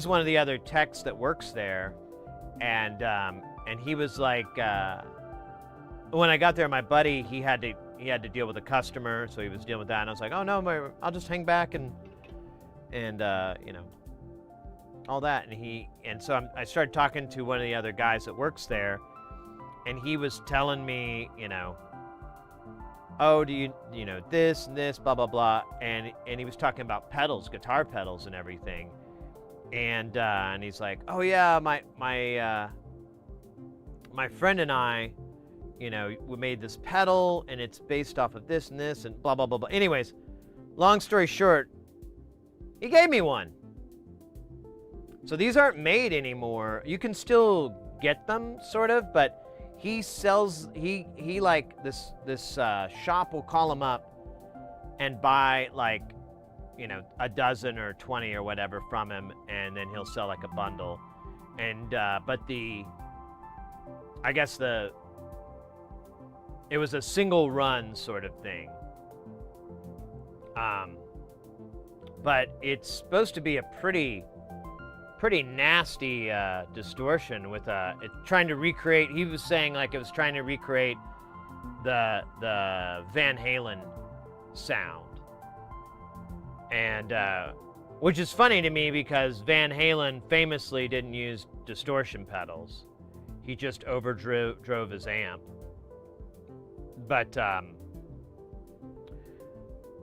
one of the other techs that works there, and he was like, when I got there, my buddy he had to deal with a customer, so he was dealing with that, and I was like, oh no, I'll just hang back and you know, all that, and so I started talking to one of the other guys that works there, and he was telling me, you know, oh, do you know this and this, blah blah blah, and he was talking about pedals, guitar pedals, and everything, and he's like, oh yeah, my friend and I, you know, we made this pedal, and it's based off of this and this, and blah blah blah blah. Anyways, long story short, he gave me one. So these aren't made anymore. You can still get them, sort of, but he sells, he like, this shop will call him up and buy, like, you know, a dozen or 20 or whatever from him, and then he'll sell, like, a bundle. And, but I guess it was a single run sort of thing. But it's supposed to be a pretty nasty distortion with it's trying to recreate. He was saying like it was trying to recreate the Van Halen sound, and which is funny to me because Van Halen famously didn't use distortion pedals. He just overdrove his amp. But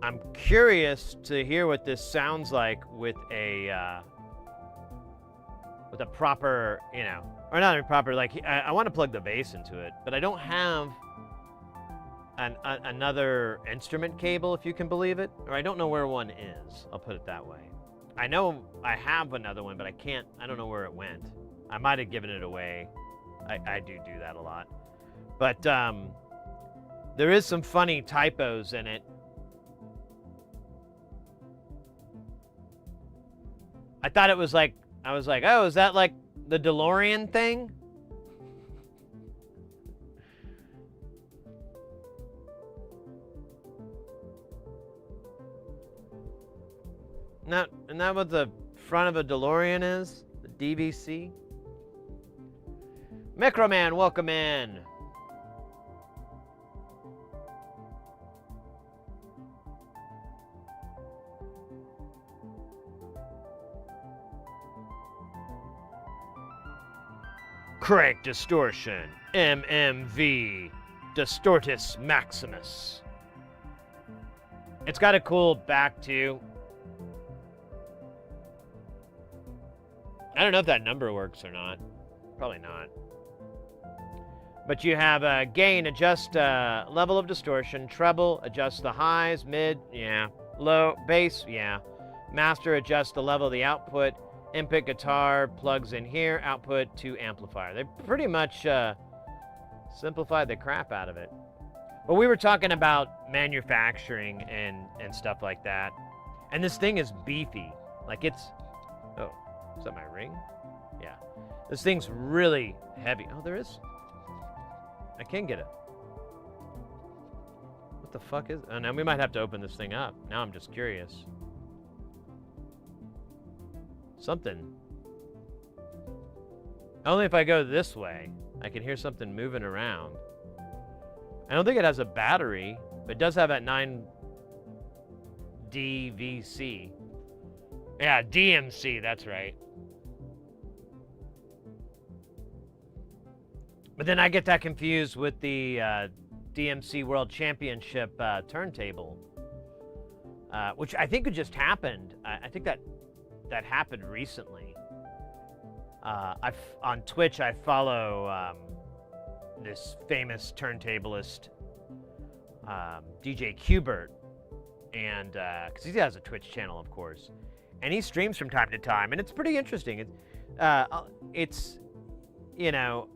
I'm curious to hear what this sounds like with a proper, you know, or not a proper, like, I want to plug the bass into it, but I don't have another instrument cable, if you can believe it, or I don't know where one is. I'll put it that way. I know I have another one, but I don't know where it went. I might have given it away. I do that a lot. But there is some funny typos in it. I thought it was like, I was like, oh, is that like the DeLorean thing? Isn't that what the front of a DeLorean is? The DVC? Microman, welcome in. Crank distortion, MMV, Distortus Maximus. It's got a cool back too. I don't know if that number works or not. Probably not. But you have gain, adjust level of distortion, treble, adjust the highs, mid, yeah, low, bass, yeah. Master, adjust the level of the output. Input guitar plugs in here, output to amplifier. They pretty much simplified the crap out of it. But we were talking about manufacturing and stuff like that. And this thing is beefy. Like it's, oh, is that my ring? Yeah. This thing's really heavy. Oh, there is. I can get it. What the fuck is, oh, now we might have to open this thing up. Now I'm just curious. Something. Only if I go this way, I can hear something moving around. I don't think it has a battery, but it does have that 9DVC. Yeah, DMC, that's right. But then I get that confused with the DMC World Championship turntable, which I think it just happened. I think that happened recently. On Twitch, I follow this famous turntablist, DJ Qbert, and because he has a Twitch channel, of course, and he streams from time to time, and it's pretty interesting. It's you know,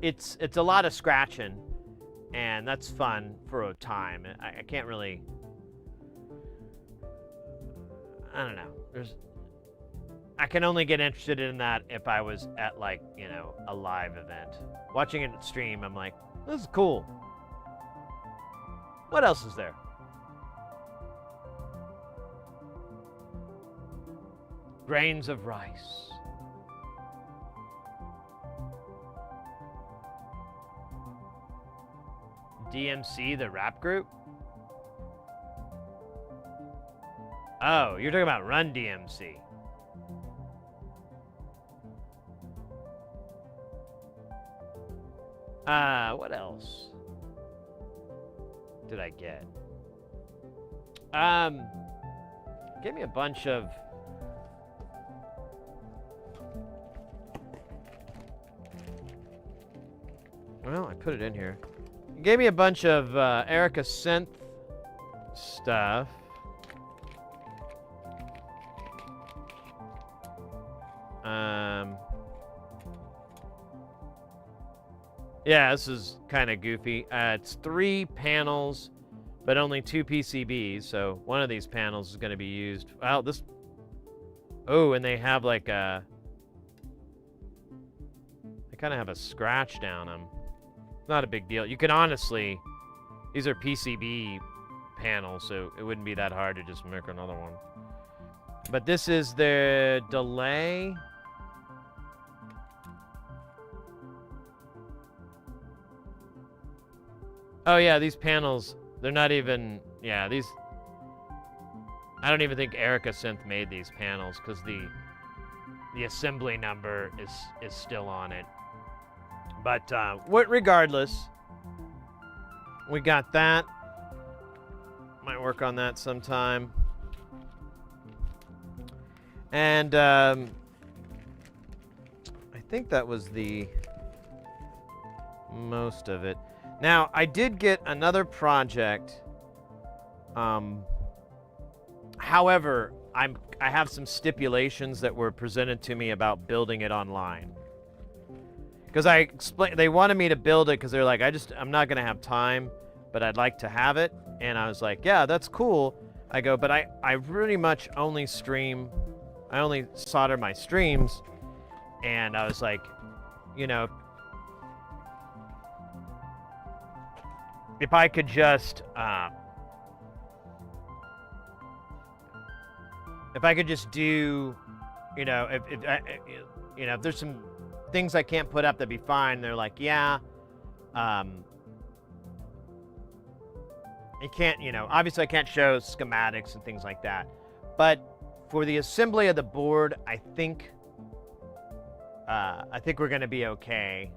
it's a lot of scratching, and that's fun for a time. I can't really, I don't know. I can only get interested in that if I was at, like, you know, a live event. Watching it stream, I'm like, this is cool. What else is there? Grains of rice. DMC, the rap group? Oh, you're talking about Run DMC. What else did I get? Gave me a bunch of... Well, I put it in here. It gave me a bunch of Erica synth stuff. Yeah, this is kind of goofy. It's 3 panels, but only 2 PCBs, so one of these panels is going to be used. Well, this... Oh, and they have like a... They kind of have a scratch down them. Not a big deal. You can honestly... These are PCB panels, so it wouldn't be that hard to just make another one. But this is the delay... Oh yeah, these panels, they're not even, yeah, these, I don't even think Erica Synth made these panels because the assembly number is still on it. But regardless, we got that. Might work on that sometime. And I think that was the most of it. Now, I did get another project. However, I have some stipulations that were presented to me about building it online. Because I explained, they wanted me to build it because they're like, I'm not gonna have time, but I'd like to have it. And I was like, yeah, that's cool. I go, but I pretty much only stream, I only solder my streams. And I was like, you know, if I could just, do, you know, if there's some things I can't put up, that'd be fine. They're like, yeah, you can't, you know, obviously I can't show schematics and things like that. But for the assembly of the board, I think I think we're going to be okay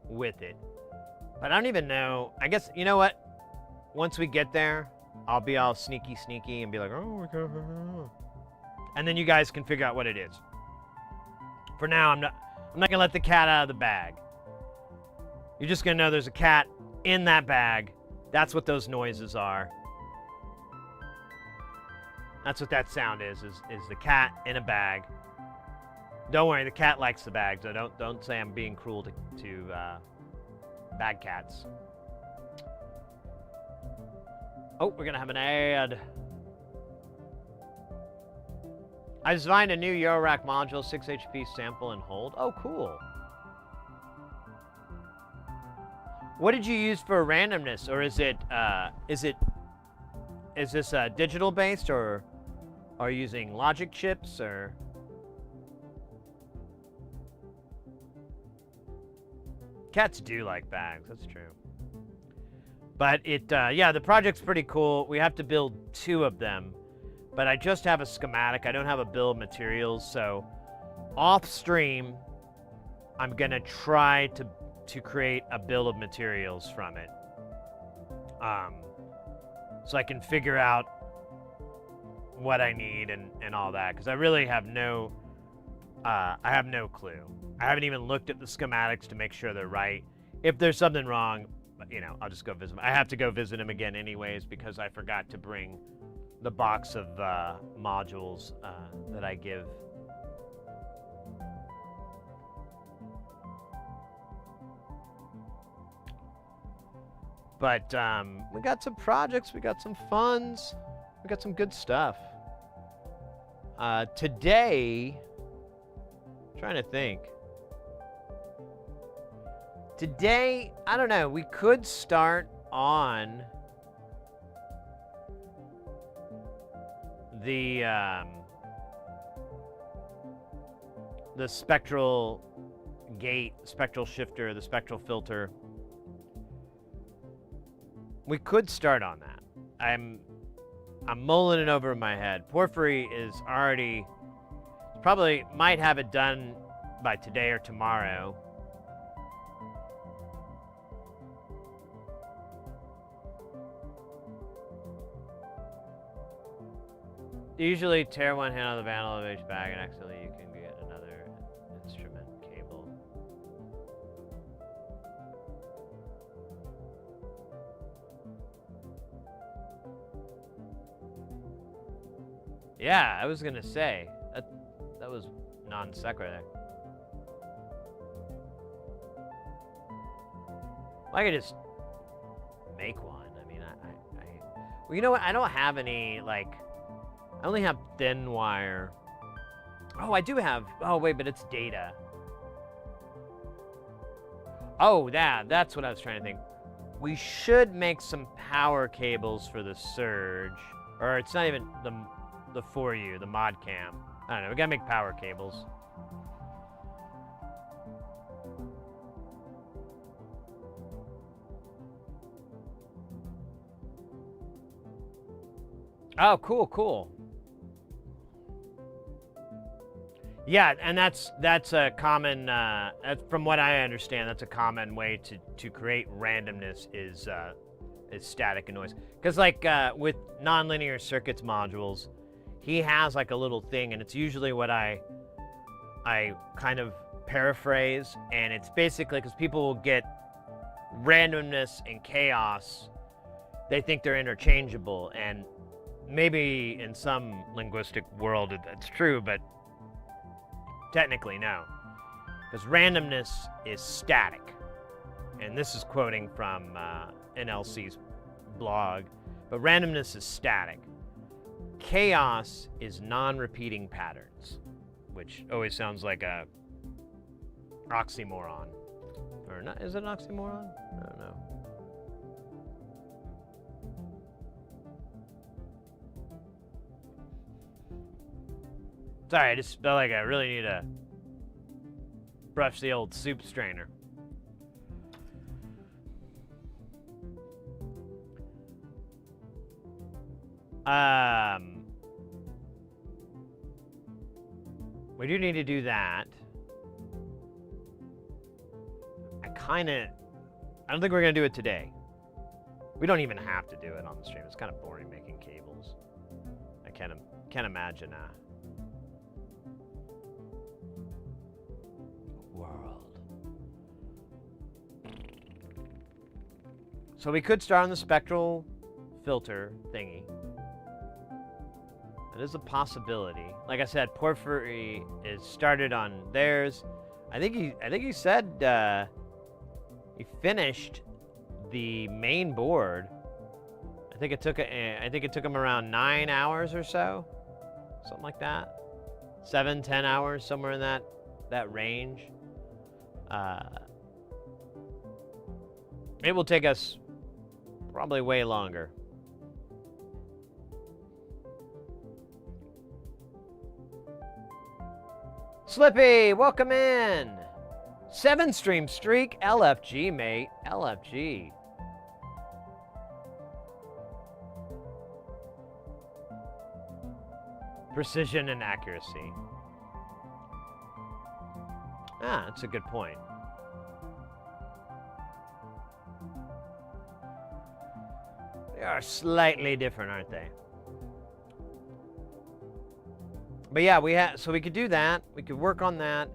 with it. But I don't even know. I guess, you know what? Once we get there, I'll be all sneaky and be like, oh, and then you guys can figure out what it is. For now, I'm not gonna let the cat out of the bag. You're just gonna know there's a cat in that bag. That's what those noises are. That's what that sound is the cat in a bag. Don't worry, the cat likes the bag, so don't say I'm being cruel to bag cats. Oh, we're gonna have an ad. I designed a new eurorack module, 6 HP sample and hold. Oh, cool. What did you use for randomness, or is this digital based, or are you using logic chips, or? Cats do like bags, that's true. But yeah, the project's pretty cool. We have to build 2 of them, but I just have a schematic. I don't have a bill of materials, so off stream, I'm gonna try to create a bill of materials from it, so I can figure out what I need and all that, because I really have no clue. I haven't even looked at the schematics to make sure they're right. If there's something wrong, you know, I'll just go visit him. I have to go visit him again anyways, because I forgot to bring the box of modules that I give. But we got some projects, we got some funds, we got some good stuff. Today, I'm trying to think. Today, I don't know, we could start on the spectral gate, spectral shifter, the spectral filter. We could start on that. I'm mulling it over in my head. Porphyry is already, probably might have it done by today or tomorrow. Usually tear one handle of the vandal of each bag and accidentally you can get another instrument cable. Yeah, I was gonna say, that was non-sequitur. I could just make one. I mean, well, you know what? I don't have any, like, I only have thin wire. Oh, I do have, oh wait, but it's data. Oh, that's what I was trying to think. We should make some power cables for the Surge. Or it's not even the 4U, the mod cam. I don't know, we gotta make power cables. Oh, cool. Yeah, and that's a common, from what I understand, that's a common way to create randomness is static and noise. Because like with nonlinear circuits modules, he has like a little thing, and it's usually what I kind of paraphrase, and it's basically because people will get randomness and chaos, they think they're interchangeable, and maybe in some linguistic world that's true, but technically no, because randomness is static, and this is quoting from NLC's blog, but randomness is static. Chaos is non-repeating patterns, which always sounds like a oxymoron. Or not, is it an oxymoron? I don't know. Sorry, I just felt like I really need to brush the old soup strainer. We do need to do that. I don't think we're going to do it today. We don't even have to do it on the stream. It's kind of boring making cables. I can't imagine world. So we could start on the spectral filter thingy. That is a possibility. Like I said, Porphyry is started on theirs. I think he said he finished the main board. I think it took him around 9 hours or so, something like that. 7-10 hours, somewhere in that range. It will take us probably way longer. Slippy, welcome in. 7-stream streak, LFG, mate. LFG. Precision and accuracy. Ah, that's a good point. They are slightly different, aren't they? But yeah, so we could do that. We could work on that.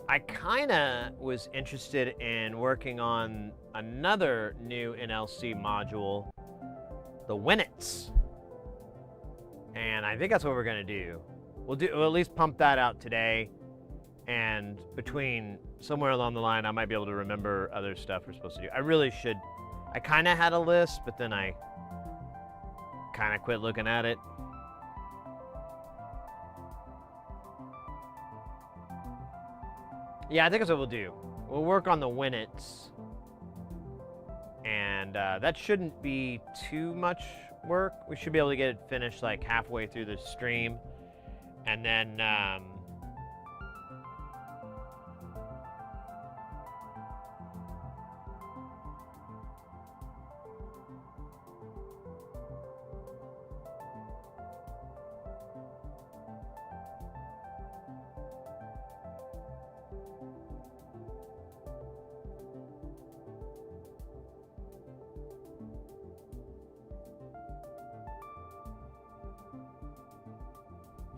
I kind of was interested in working on another new NLC module, the Winnets. And I think that's what we're gonna do. We'll at least pump that out today. And between somewhere along the line, I might be able to remember other stuff we're supposed to do. I really should. I kind of had a list, but then I kind of quit looking at it. Yeah, I think that's what we'll do. We'll work on the Winnets. And that shouldn't be too much work. We should be able to get it finished like halfway through the stream. And then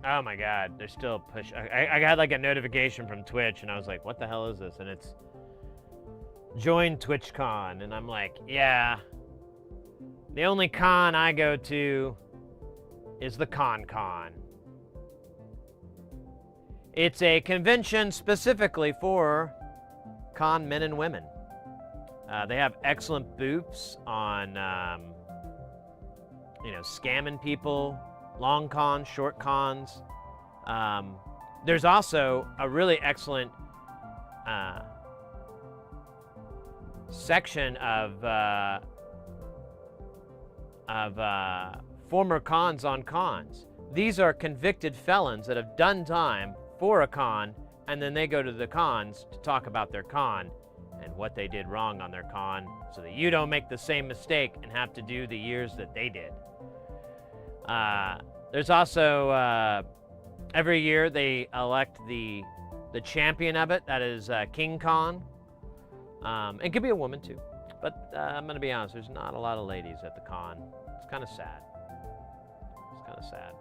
oh my God, they're still pushing. I got like a notification from Twitch and I was like, what the hell is this? And it's join TwitchCon. And I'm like, yeah, the only con I go to is the Con. It's a convention specifically for con men and women. They have excellent booths on, scamming people. Long cons, short cons. There's also a really excellent section of former cons on cons. These are convicted felons that have done time for a con, and then they go to the cons to talk about their con and what they did wrong on their con, so that you don't make the same mistake and have to do the years that they did. There's also, every year they elect the champion of it, that is King Con. It could be a woman too, but I'm gonna be honest, there's not a lot of ladies at the con. It's kind of sad. It's kind of sad.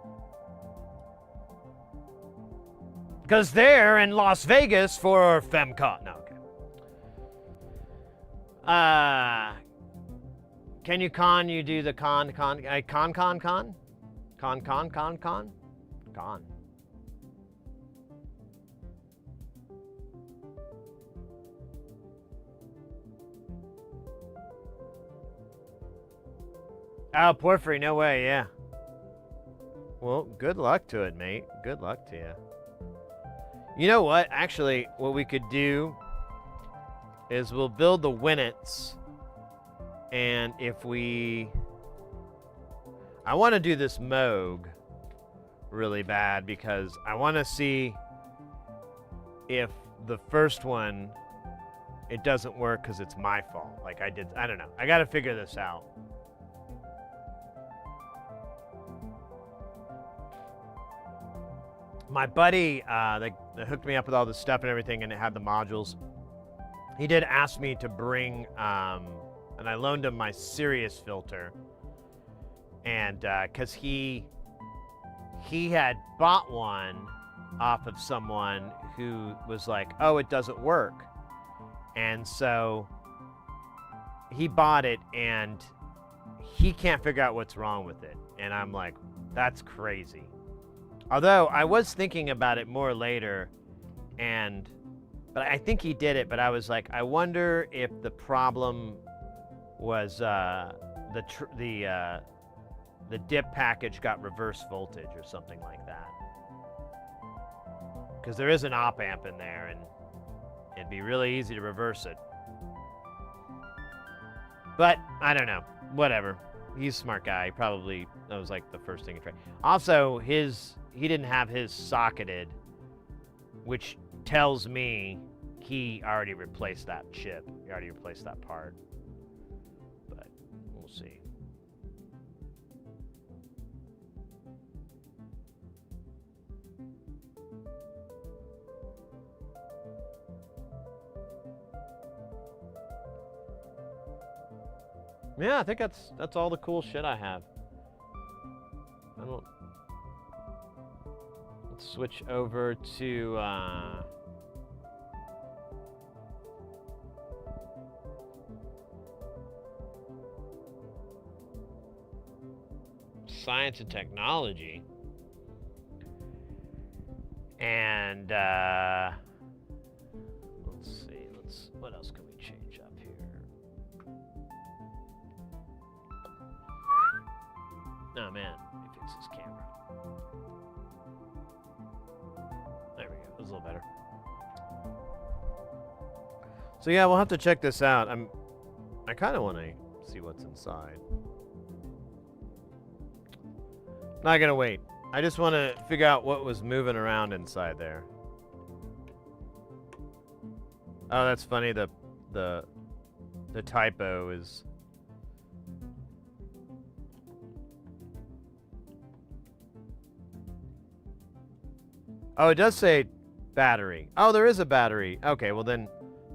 Because they're in Las Vegas for FemCon. No, okay. Can you do the con? Con. Oh, Porphyry, no way, yeah. Well, good luck to it, mate. Good luck to you. You know what? Actually, what we could do is we'll build the Winnets, and if we... I want to do this Moog really bad because I want to see if the first one, it doesn't work because it's my fault. Like I don't know. I got to figure this out. my buddy, they hooked me up with all this stuff and everything, and it had the modules. He did ask me to bring, and I loaned him my Sirius filter, and because he had bought one off of someone who was like, oh, it doesn't work, and so he bought it, and he can't figure out what's wrong with it, and I'm like, that's crazy. Although I was thinking about it more later, but I think he did it, but I was like, I wonder if the problem was the dip package got reverse voltage or something like that. Because there is an op amp in there, and it'd be really easy to reverse it. But I don't know. Whatever. He's a smart guy. Probably that was like the first thing he tried. Also, he didn't have his socketed, which tells me he already replaced that chip. He already replaced that part. But we'll see. Yeah, I think that's all the cool shit I have. Let's switch over to science and technology. And let's see, what else can we change up here? Oh man, let me fix this camera. There we go, it was a little better. So yeah, we'll have to check this out. I kind of want to see what's inside. Not gonna wait. I just want to figure out what was moving around inside there. Oh, that's funny. The typo is. Oh, it does say battery. Oh, there is a battery. Okay, well then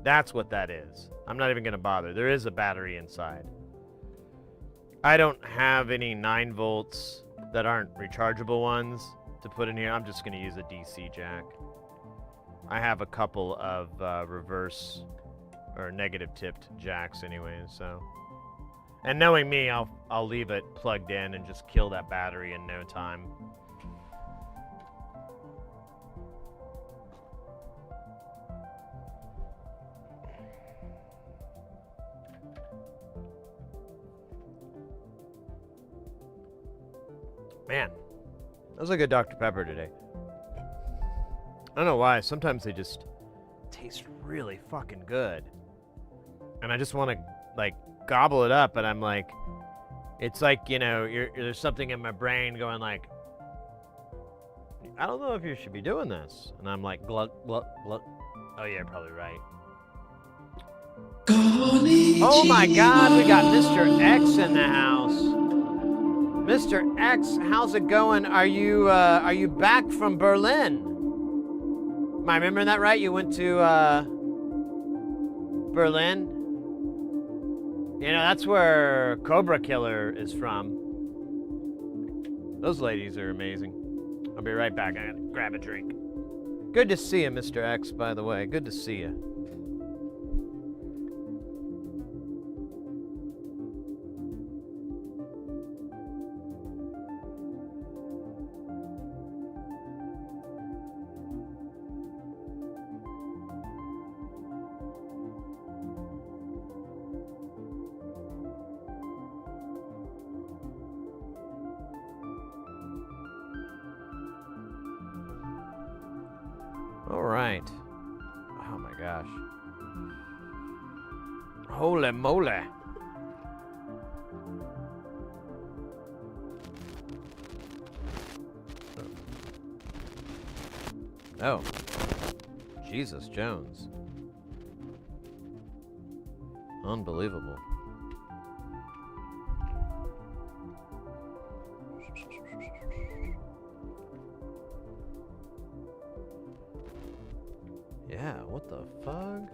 that's what that is. I'm not even gonna bother. There is a battery inside. I don't have any 9 volts that aren't rechargeable ones to put in here. I'm just gonna use a DC jack. I have a couple of reverse or negative tipped jacks anyway, so. And knowing me, I'll leave it plugged in and just kill that battery in no time. Man, that was a good Dr. Pepper today. I don't know why. Sometimes they just taste really fucking good. And I just want to, like, gobble it up, and I'm like, it's like, you know, there's something in my brain going like, I don't know if you should be doing this. And I'm like, glut, glut, glut. Oh, yeah, you're probably right. Oh my god, we got Mr. X in the house. Mr. X, how's it going? Are you back from Berlin? Am I remembering that right? You went to Berlin? You know, that's where Cobra Killer is from. Those ladies are amazing. I'll be right back. I gotta grab a drink. Good to see you, Mr. X, by the way. Good to see you. All right. Oh my gosh. Holy moly. Oh. Jesus Jones. Unbelievable. what the fuck?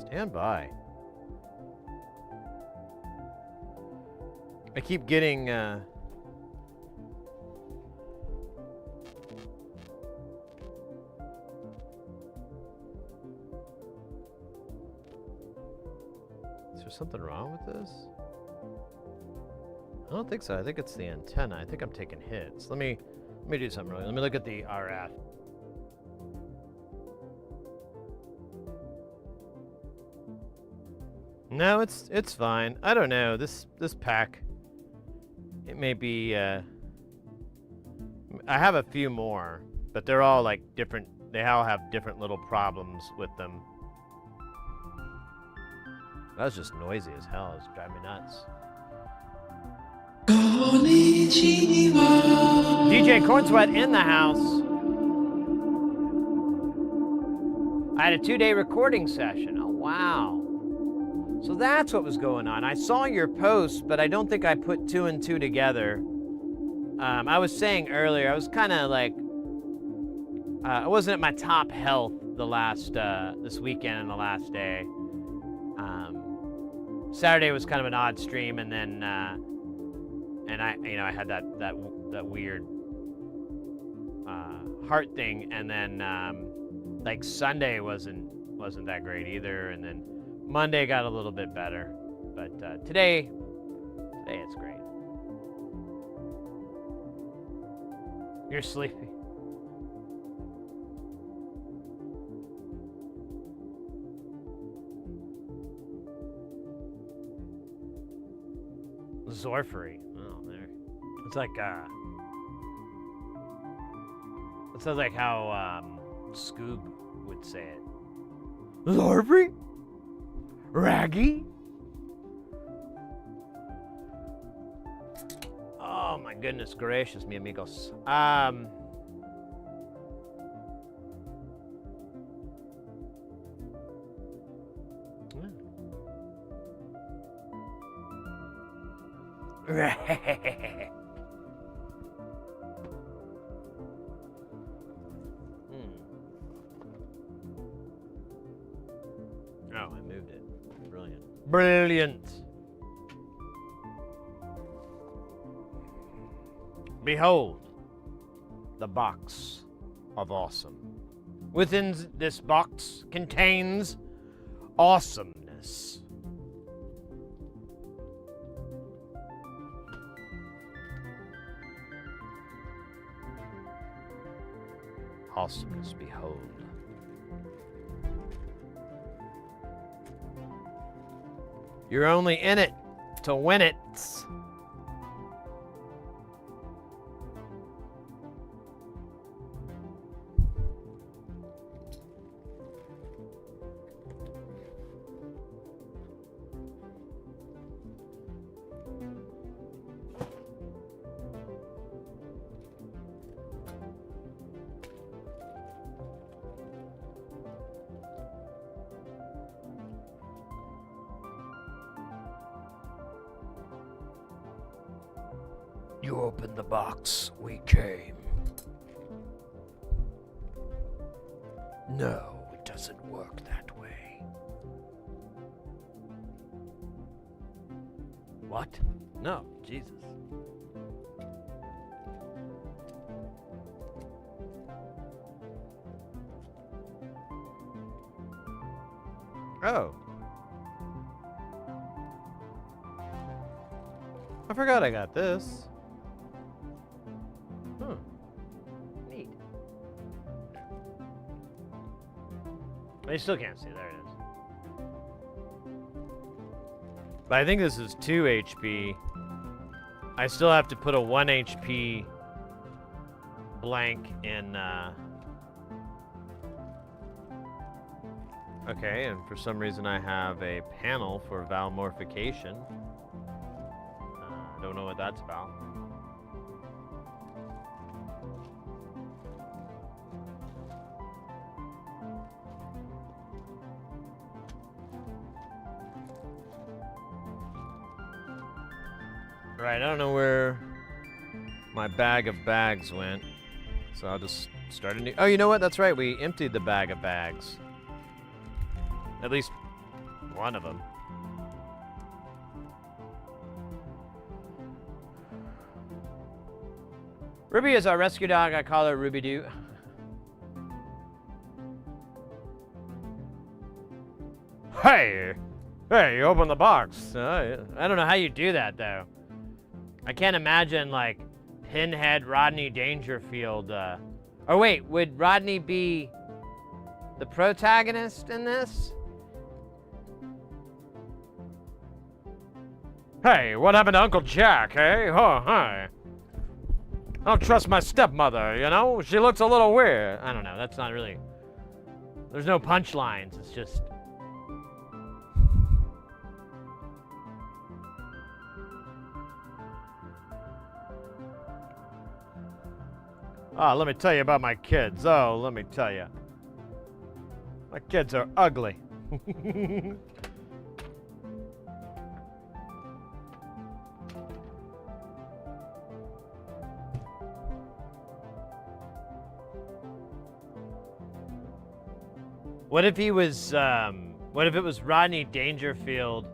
Stand by. I keep getting, Is there something wrong with this? I don't think so. I think it's the antenna. I think I'm taking hits. Let me do something really. Let me look at the RF. No, it's fine. I don't know. This pack, it may be I have a few more, but they're all like different. They all have different little problems with them. That was just noisy as hell. It's driving me nuts. DJ Cornsweat in the house. I had a 2-day recording session. Oh, wow. So that's what was going on. I saw your post, but I don't think I put 2 and 2 together. I was saying earlier, I was kind of like, I wasn't at my top health the last, this weekend and the last day. Saturday was kind of an odd stream, and then, and I had that weird heart thing, and then like Sunday wasn't that great either, and then Monday got a little bit better, but today it's great. You're sleepy. Zorfery. Oh, there. It's like it sounds like how Scoob would say it. Zorfery? Raggy? Oh my goodness gracious, mi amigos. Oh, I moved it. Brilliant. Brilliant. Behold, the box of awesome. Within this box contains awesomeness. Awesomeness, behold. You're only in it to win it. You opened the box, we came. No, it doesn't work that way. What? No, Jesus. Oh. I forgot I got this. Neat. I still can't see. There it is. But I think this is 2 HP. I still have to put a 1 HP blank in. Okay, and for some reason I have a panel for valmorphication. Don't know what that's about. Right, I don't know where my bag of bags went. So I'll just start a new... Oh, you know what? That's right. We emptied the bag of bags. At least one of them. Ruby is our rescue dog. I call her Ruby Doo. Hey! Hey, you open the box. I don't know how you do that, though. I can't imagine, like, Pinhead Rodney Dangerfield. Oh, wait, would Rodney be the protagonist in this? Hey, what happened to Uncle Jack, eh? Oh, hi. I don't trust my stepmother, you know? She looks a little weird. I don't know, that's not really... There's no punchlines, it's just... Ah, let me tell you about my kids. Oh, let me tell you. My kids are ugly. What if he was, what if it was Rodney Dangerfield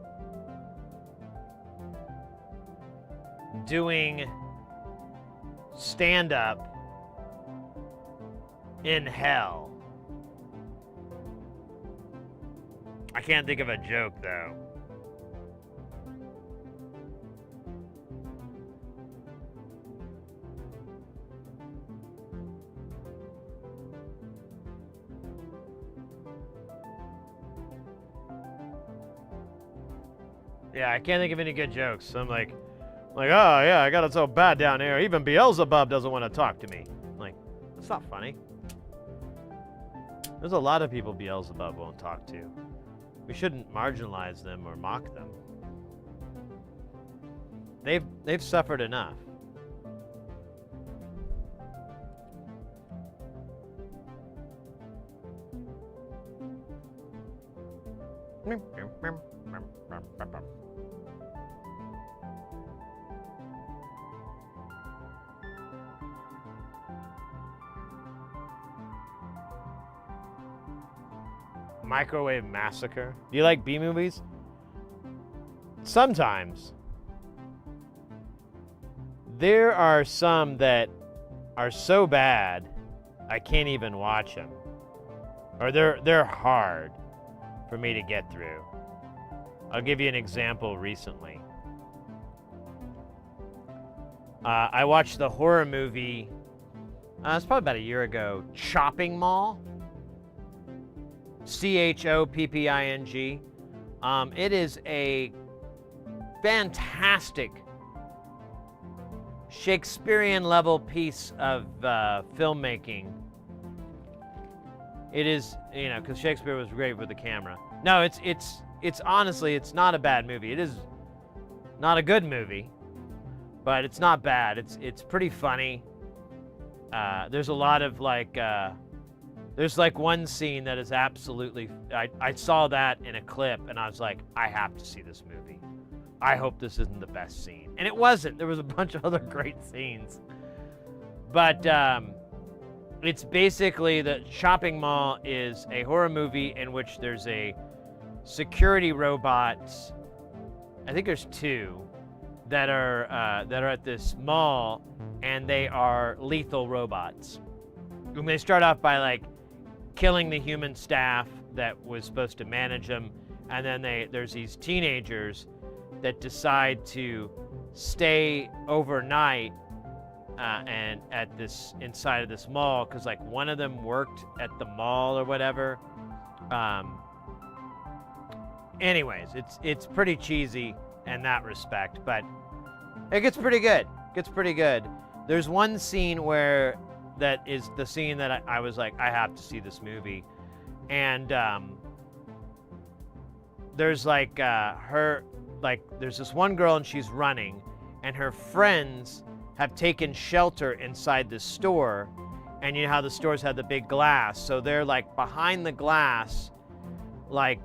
doing stand-up in hell? I can't think of a joke, though. Yeah, I can't think of any good jokes. I'm like, oh yeah, I got it so bad down here. Even Beelzebub doesn't want to talk to me. Like, that's not funny. There's a lot of people Beelzebub won't talk to. We shouldn't marginalize them or mock them. They've suffered enough. Microwave Massacre. Do you like B-movies? Sometimes. There are some that are so bad, I can't even watch them. Or they're hard for me to get through. I'll give you an example recently. I watched the horror movie, it's probably about a year ago, Chopping Mall. Chopping. It is a fantastic Shakespearean level piece of filmmaking. It is, you know, because Shakespeare was great with the camera. No, it's honestly, it's not a bad movie. It is not a good movie, but it's not bad. It's pretty funny. There's a lot of like, there's like one scene that is absolutely, I saw that in a clip and I was like, I have to see this movie. I hope this isn't the best scene. And it wasn't. There was a bunch of other great scenes. But it's basically, the Chopping Mall is a horror movie in which there's a security robot, I think there's two, that are at this mall, and they are lethal robots. And they start off by like killing the human staff that was supposed to manage them, and then there's these teenagers that decide to stay overnight and at this inside of this mall, because like one of them worked at the mall or whatever. Anyways, it's pretty cheesy in that respect, but it gets pretty good. There's one scene where that is the scene that I was like, I have to see this movie. And there's like there's this one girl and she's running, and her friends have taken shelter inside the store. And you know how the stores have the big glass, so they're like behind the glass, like,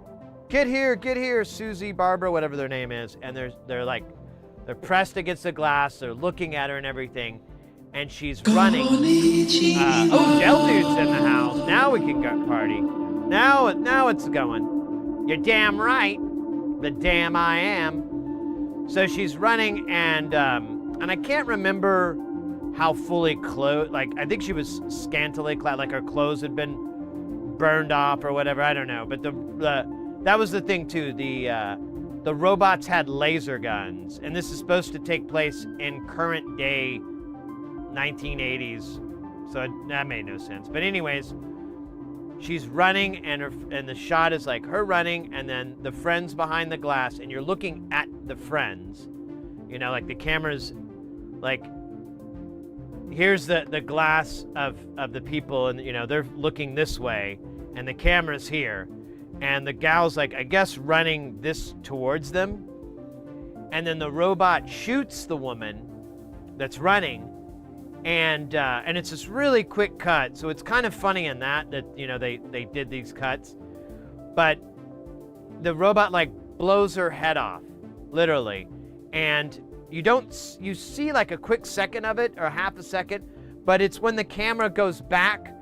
get here, Susie, Barbara, whatever their name is. And they're pressed against the glass, they're looking at her and everything. and she's running. Oh, Gel Dude's in the house. Now we can go party. Now it's going. You're damn right. The damn I am. So she's running, and I can't remember how fully clothed. Like, I think she was scantily clad, like her clothes had been burned off or whatever. I don't know. But that was the thing too. The robots had laser guns, and this is supposed to take place in current day 1980s. So that made no sense. But anyways, she's running, and the shot is like her running, and then the friends behind the glass, and you're looking at the friends. You know, like the camera's like, here's the glass of the people, and you know, they're looking this way, and the camera's here, and the gal's like, I guess, running this towards them, and then the robot shoots the woman that's running, and it's this really quick cut, so it's kind of funny in that you know, they did these cuts, but the robot like blows her head off, literally, and you see like a quick second of it, or half a second, but it's when the camera goes back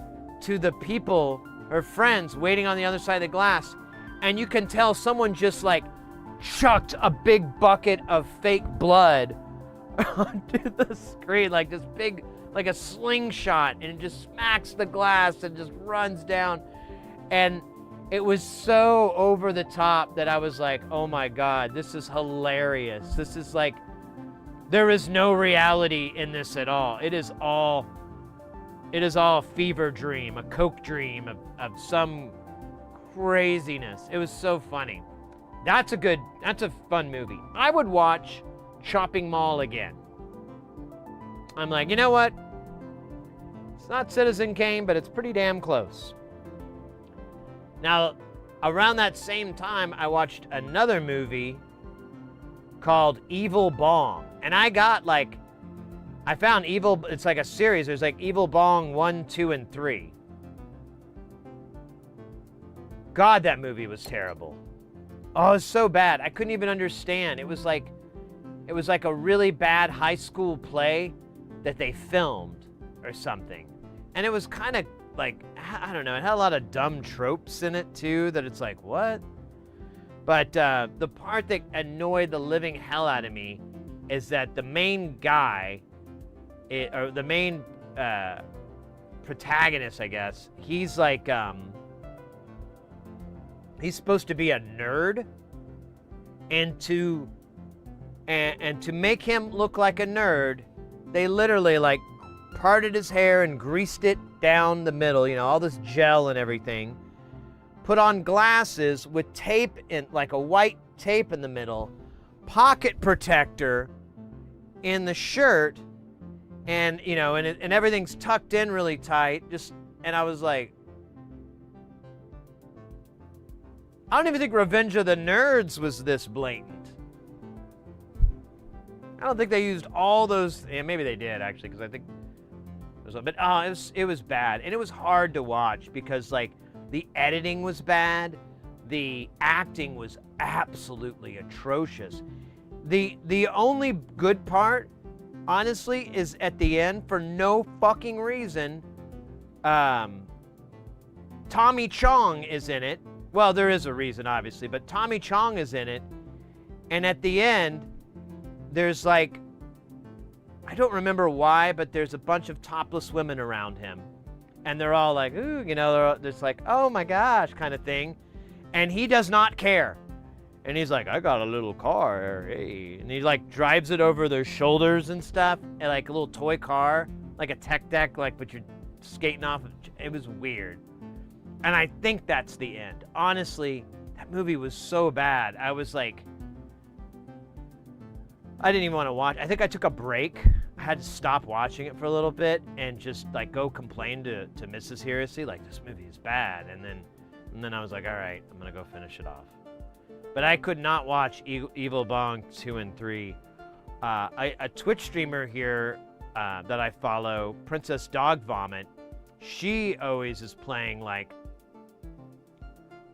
to the people, her friends, waiting on the other side of the glass, and you can tell someone just like chucked a big bucket of fake blood onto the screen, like this big, like a slingshot, and it just smacks the glass and just runs down. And it was so over the top that I was like, oh my God, this is hilarious. This is like, there is no reality in this at all. It is all a fever dream, a coke dream of some craziness. It was so funny. That's a fun movie. I would watch Chopping Mall again. I'm like, you know what? It's not Citizen Kane, but it's pretty damn close. Now, around that same time, I watched another movie called Evil Bong. And I found it's like a series. There's like Evil Bong 1, 2, and 3. God, that movie was terrible. Oh, it was so bad. I couldn't even understand. It was like a really bad high school play that they filmed or something. And it was kind of like, I don't know, it had a lot of dumb tropes in it too, that it's like, what? But the part that annoyed the living hell out of me is that the main guy, or the main protagonist, I guess, he's like, he's supposed to be a nerd, and to make him look like a nerd, they literally like parted his hair and greased it down the middle, you know, all this gel and everything, put on glasses with tape in, like a white tape in the middle, pocket protector in the shirt, and you know, and everything's tucked in really tight, and I was like, I don't even think Revenge of the Nerds was this blatant. I don't think they used all those. Yeah, maybe they did actually, because I think it was bad, and it was hard to watch because like the editing was bad, the acting was absolutely atrocious. The only good part, honestly, is at the end, for no fucking reason. Tommy Chong is in it. Well, there is a reason, obviously, but Tommy Chong is in it, and at the end, there's like, I don't remember why, but there's a bunch of topless women around him, and they're all like, ooh, you know, they're just like, oh my gosh, kind of thing, and he does not care, and he's like, I got a little car, hey, and he like drives it over their shoulders and stuff, and like a little toy car, like a tech deck, like, but you're skating off. It was weird. And I think that's the end. Honestly, that movie was so bad. I was like, I didn't even want to watch. I think I took a break. I had to stop watching it for a little bit and just like go complain to Mrs. Heresy, like, this movie is bad. And then I was like, all right, I'm gonna go finish it off. But I could not watch Evil Bong 2 and 3. A Twitch streamer here that I follow, Princess Dog Vomit, she always is playing like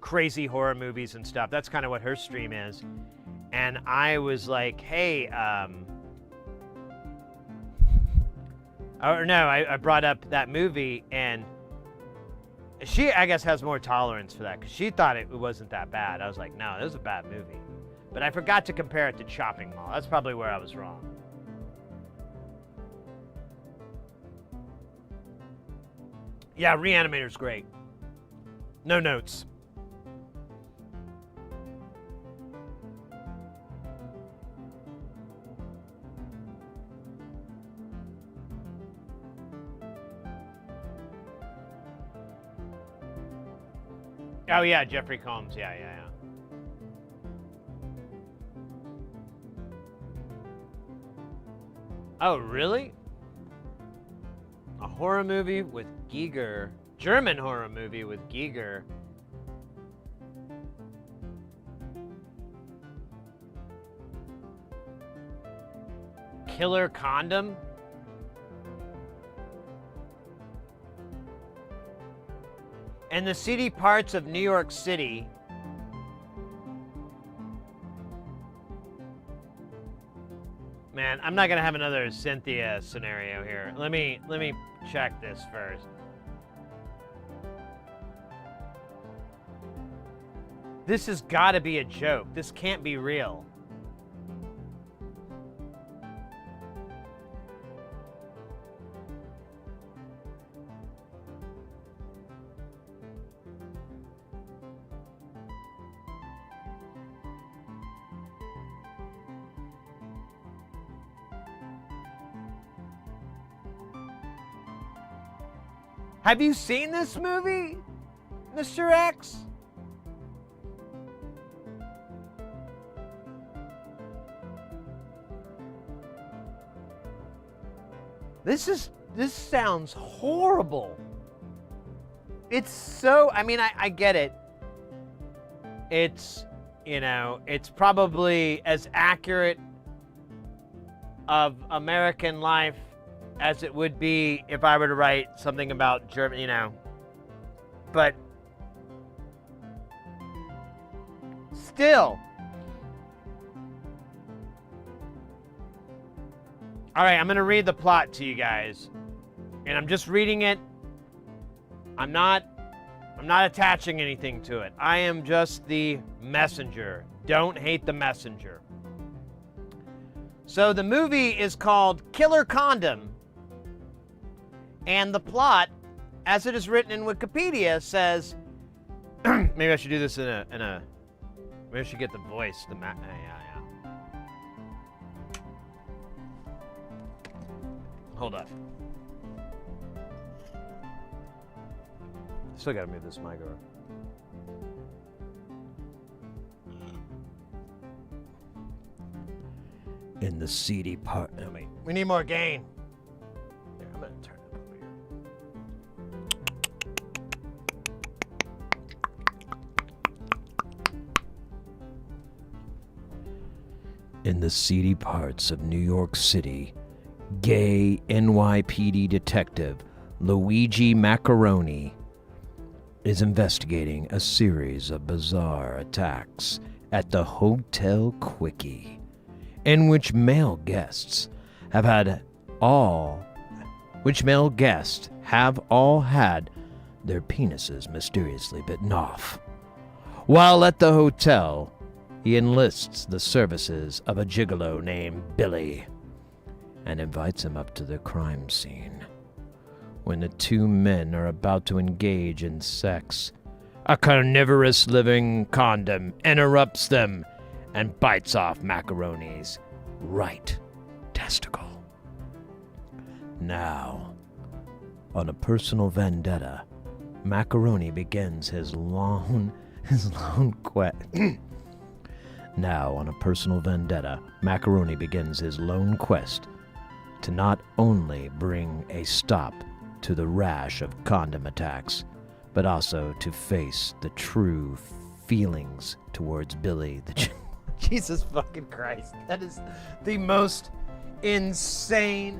crazy horror movies and stuff. That's kind of what her stream is. And I was like, hey, I Or no, I brought up that movie, and she, I guess, has more tolerance for that because she thought it wasn't that bad. I was like, no, this is a bad movie. But I forgot to compare it to Chopping Mall. That's probably where I was wrong. Yeah, Reanimator's great. No notes. Oh yeah, Jeffrey Combs. Yeah. Oh, really? A horror movie with Giger. German horror movie with Giger. Killer Condom? And the seedy parts of New York City. Man, I'm not gonna have another Cynthia scenario here. Let me check this first. This has gotta be a joke. This can't be real. Have you seen this movie, Mr. X? This sounds horrible. It's so, I mean, I get it. It's, you know, it's probably as accurate of American life as it would be if I were to write something about Germany, you know. But still. All right, I'm going to read the plot to you guys. And I'm just reading it. I'm not attaching anything to it. I am just the messenger. Don't hate the messenger. So the movie is called Killer Condom. And the plot, as it is written in Wikipedia, says, maybe I should do this in a, maybe I should get the voice, yeah. Hold up. Still gotta move this mic over. In the seedy part, I mean, we need more gain. Here, I'm gonna turn it over here. In the seedy parts of New York City, gay NYPD detective Luigi Macaroni is investigating a series of bizarre attacks at the Hotel Quickie, in which male guests have all had their penises mysteriously bitten off. While at the hotel, he enlists the services of a gigolo named Billy and invites him up to the crime scene. When the two men are about to engage in sex, a carnivorous living condom interrupts them and bites off Macaroni's right testicle. Now, on a personal vendetta, Macaroni begins his lone quest to not only bring a stop to the rash of condom attacks, but also to face the true feelings towards Billy the Jesus fucking Christ. That is the most insane.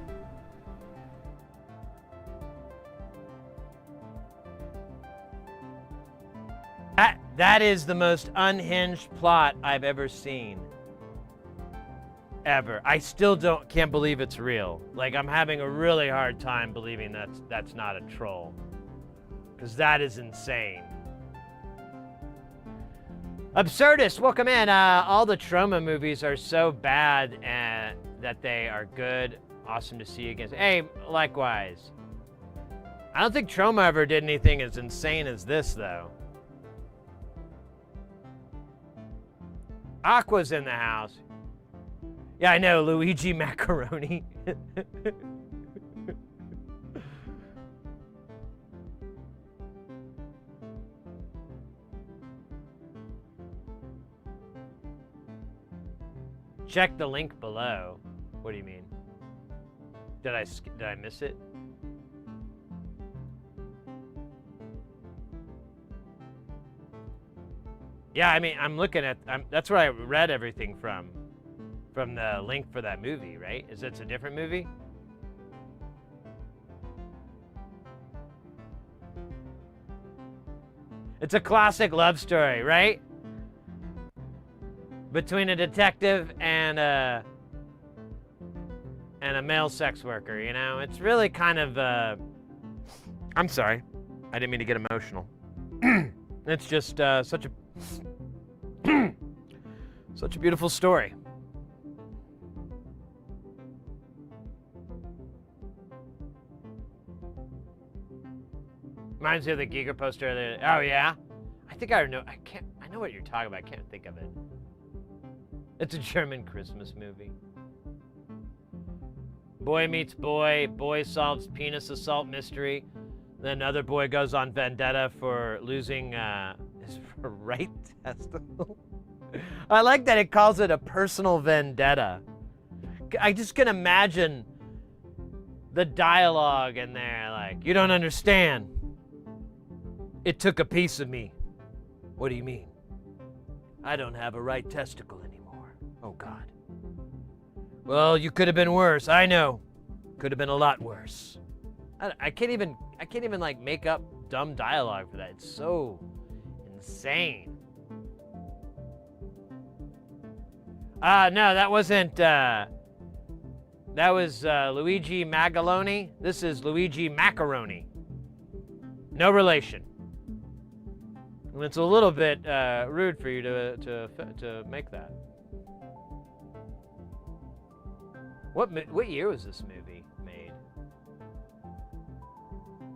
That is the most unhinged plot I've ever seen. ever. I still can't believe it's real. Like, I'm having a really hard time believing that's not a troll. Because that is insane. Absurdist, welcome in. All the Troma movies are so bad that they are good. Awesome to see you again. Hey, likewise. I don't think Troma ever did anything as insane as this, though. Aqua's in the house. Yeah, I know, Luigi Macaroni. Check the link below. What do you mean? Did I miss it? Yeah, I mean, I'm looking at. That's where I read everything from the link for that movie, right? Is it a different movie? It's a classic love story, right? Between a detective and a male sex worker, you know? It's really kind of, I'm sorry. I didn't mean to get emotional. It's just such a such a beautiful story. Reminds me of the Giger poster. Oh yeah, I think I know. I know what you're talking about. I can't think of it. It's a German Christmas movie. Boy meets boy. Boy solves penis assault mystery. Then another boy goes on vendetta for losing his right testicle. I like that it calls it a personal vendetta. I just can imagine the dialogue in there, like, you don't understand. It took a piece of me. What do you mean? I don't have a right testicle anymore. Oh, God. Well, you could have been worse. I know. Could have been a lot worse. I can't even like make up dumb dialogue for that. It's so insane. No, that wasn't, that was Luigi Magaloni. This is Luigi Macaroni. No relation. And it's a little bit rude for you to make that. What year was this movie made?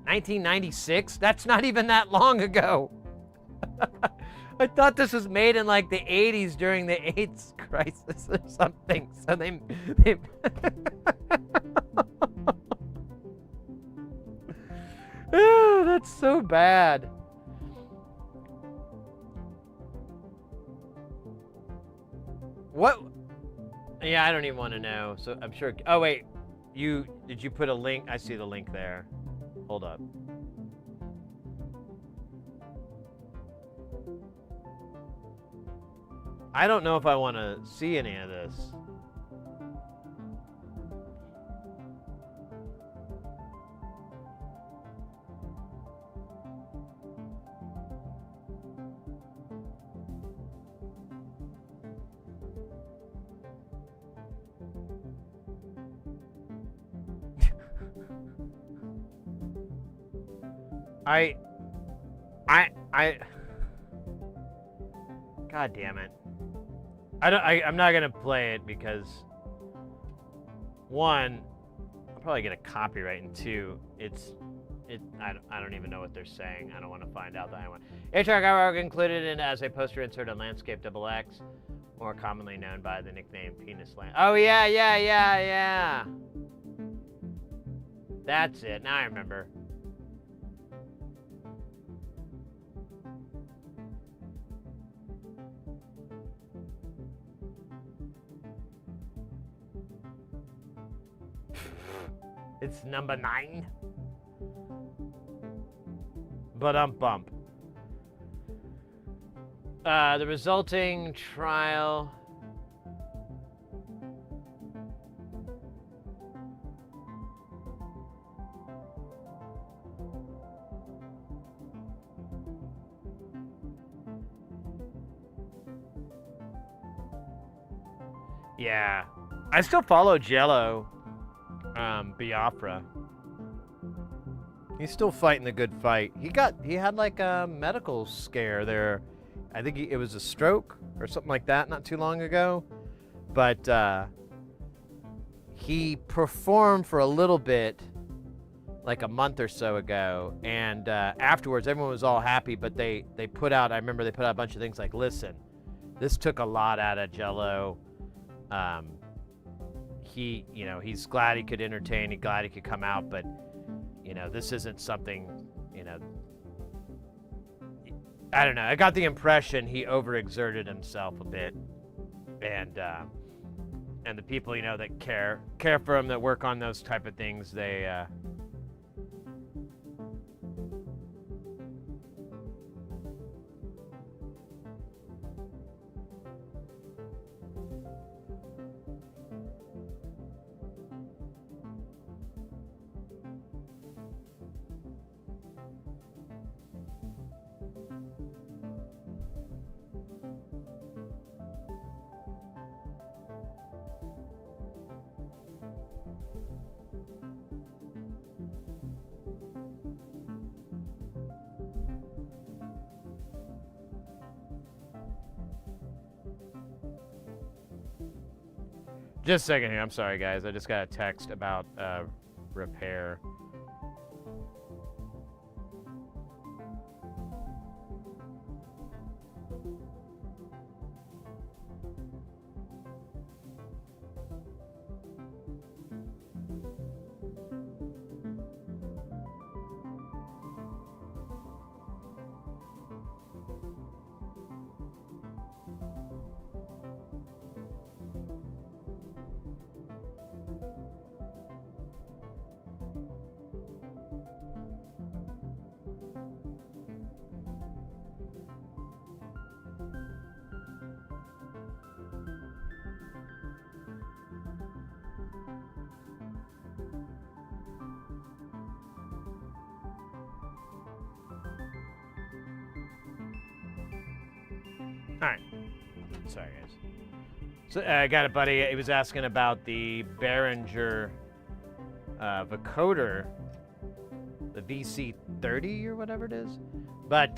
1996? That's not even that long ago. I thought this was made in like the 80s during the AIDS crisis or something. So they oh, that's so bad. What? Yeah, I don't even want to know. So I'm sure. Oh wait, did you put a link? I see the link there. Hold up. I don't know if I want to see any of this. God damn it. I'm not gonna play it because one, I'll probably get a copyright, and two, I don't even know what they're saying. I don't want to find out that I want. HRG included in as a poster insert on Landscape XX, more commonly known by the nickname Penis Land. Oh yeah. That's it. Now I remember. It's number 9. Bump. The resulting trial. Yeah. I still follow Jello Biafra. He's still fighting the good fight. He had like a medical scare there. I think it was a stroke or something like that not too long ago. But he performed for a little bit, like a month or so ago, and afterwards everyone was all happy, but I remember they put out a bunch of things like, listen, this took a lot out of Jello. He's glad he could entertain, he's glad he could come out, but this isn't something, I don't know. I got the impression he overexerted himself a bit, and the people that care for him, that work on those type of things, they Just a second here. I'm sorry, guys. I just got a text about repair. All right. Sorry, guys. So I got a buddy. He was asking about the Behringer vocoder, the VC30 or whatever it is. But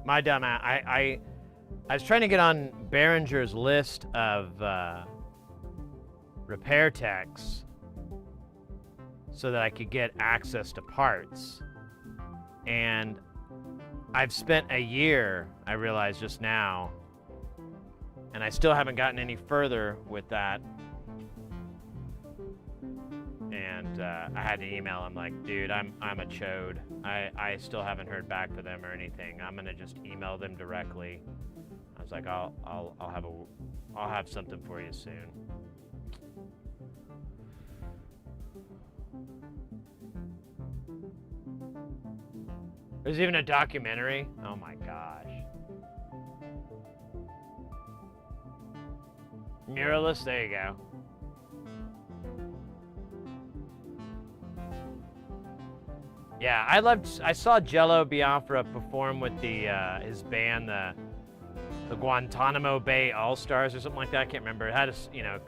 my dumb ass, I was trying to get on Behringer's list of repair techs so that I could get access to parts, and I've spent a year, I realized just now, and I still haven't gotten any further with that. And I had to email him like, dude, I'm a chode. I still haven't heard back from them or anything. I'm gonna just email them directly. I was like, I'll have something for you soon. There's even a documentary. Oh my gosh. Muralist, there you go. Yeah, I saw Jello Biafra perform with his band, the Guantanamo Bay All Stars or something like that. I can't remember. It had a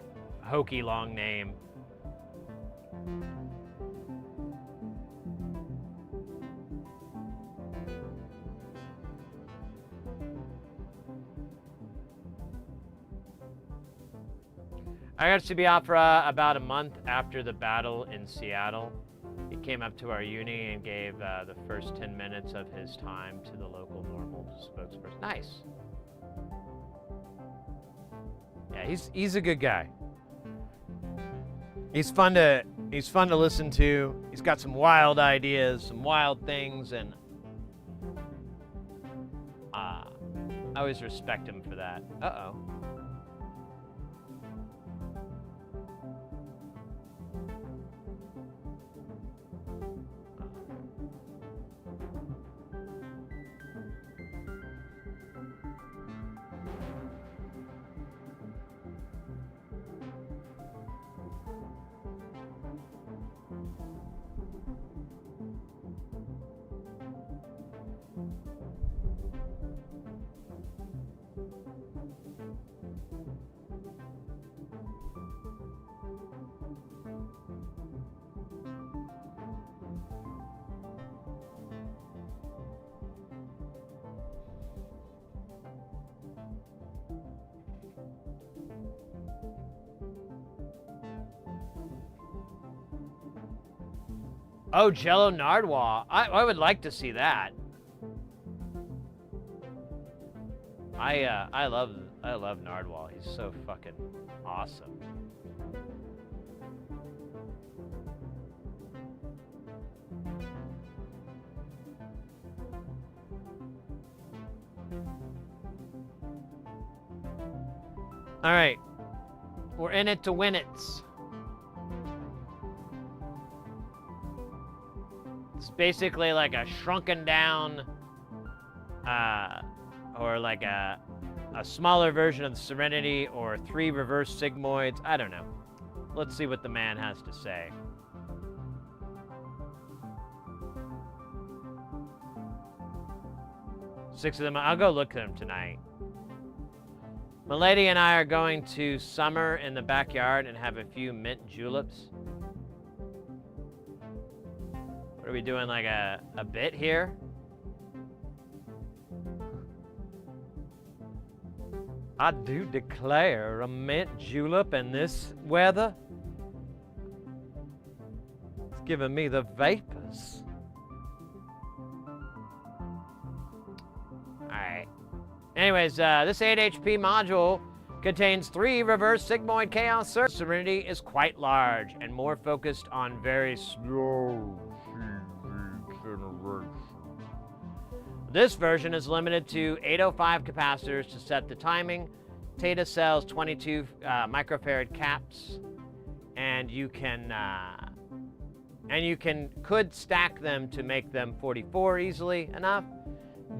hokey long name. I got to Biafra about a month after the battle in Seattle. He came up to our uni and gave the first 10 minutes of his time to the local normal spokesperson. Nice. Yeah, he's a good guy. He's fun to listen to. He's got some wild ideas, some wild things, and I always respect him for that. Uh-oh. Oh, Jello Nardwuar. I would like to see that. I love Nardwuar. He's so fucking awesome. All right, we're in it to win it. It's basically like a shrunken down, or like a smaller version of the Serenity, or 3 reverse sigmoids. I don't know. Let's see what the man has to say. Six of them. I'll go look at them tonight. Milady and I are going to summer in the backyard and have a few mint juleps. What are we doing, like a bit here? I do declare a mint julep in this weather. It's giving me the vapors. Alright. Anyways, this 8 HP module contains 3 reverse sigmoid chaos circuits. Serenity is quite large and more focused on very slow generation. This version is limited to 805 capacitors to set the timing. Tata cells 22 microfarad caps, and you could stack them to make them 44 easily enough.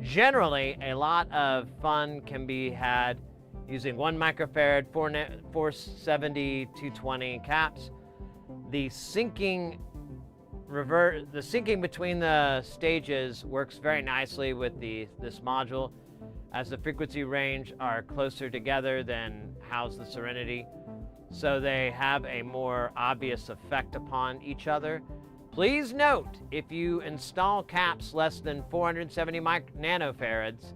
Generally, a lot of fun can be had using 1 microfarad 470 220 caps. The syncing between the stages works very nicely with this module, as the frequency range are closer together than house the Serenity, so they have a more obvious effect upon each other. Please note, if you install caps less than 470 nanofarads,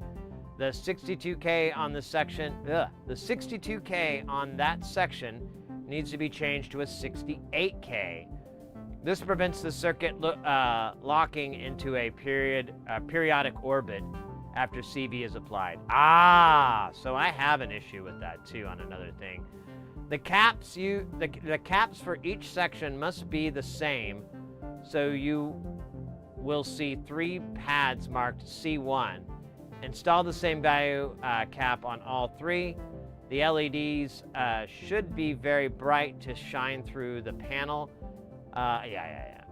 the 62K on the 62K on that section needs to be changed to a 68K. This prevents the circuit locking into a periodic orbit after CV is applied. So I have an issue with that too on another thing. The caps for each section must be the same, so you will see 3 pads marked C1. Install the same value cap on all 3. The LEDs should be very bright to shine through the panel. Yeah.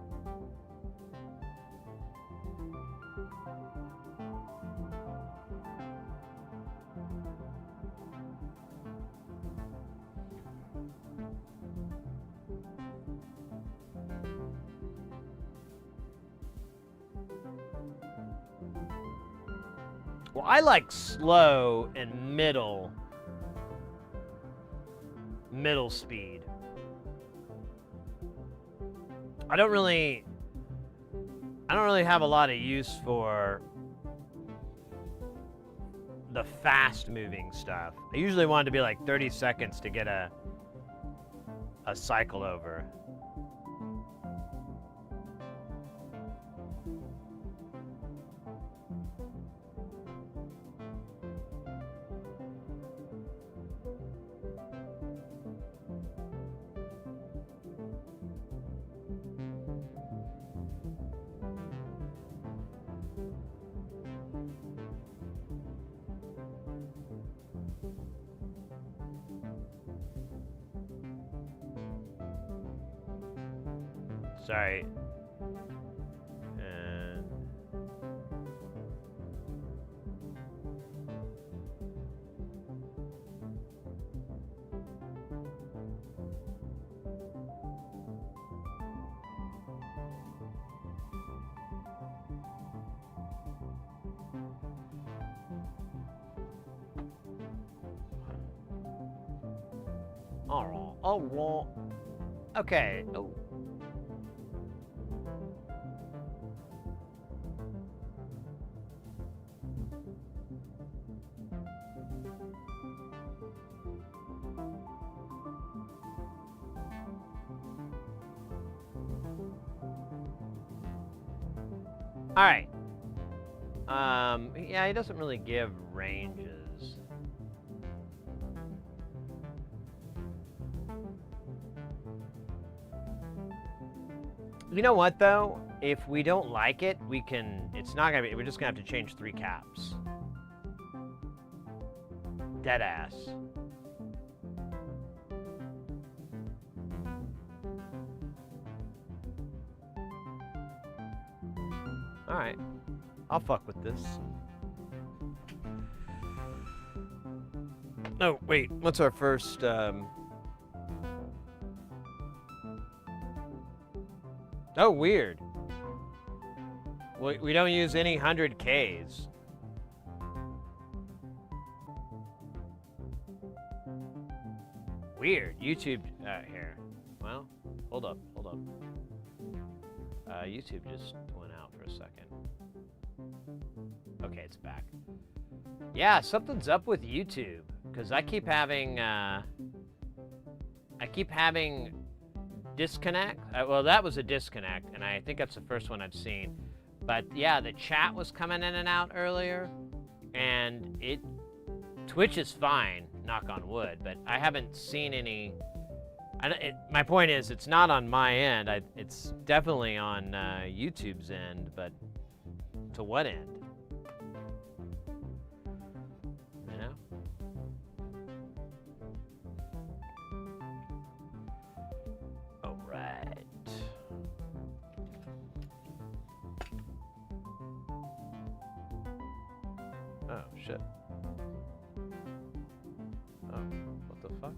Well, I like slow and middle speed. I don't really have a lot of use for the fast moving stuff. I usually want it to be like 30 seconds to get a cycle over. Sorry. All right. Okay. Oh. All right. Yeah, he doesn't really give ranges. You know what though? If we don't like it, we can. It's not gonna be. We're just gonna have to change 3 caps. Dead ass. All right. I'll fuck with this. Oh, wait. What's our first, Oh, weird. We don't use any 100Ks. Weird. YouTube, here. Well, hold up. YouTube just went out for a second. Okay, it's back. Yeah, something's up with YouTube, because I keep having disconnect. Well, that was a disconnect, and I think that's the first one I've seen. But yeah, the chat was coming in and out earlier, and Twitch is fine, knock on wood, but I haven't seen any. My point is, it's not on my end. It's definitely on YouTube's end, but to what end? You know? All right. Oh, shit. Oh, what the fuck?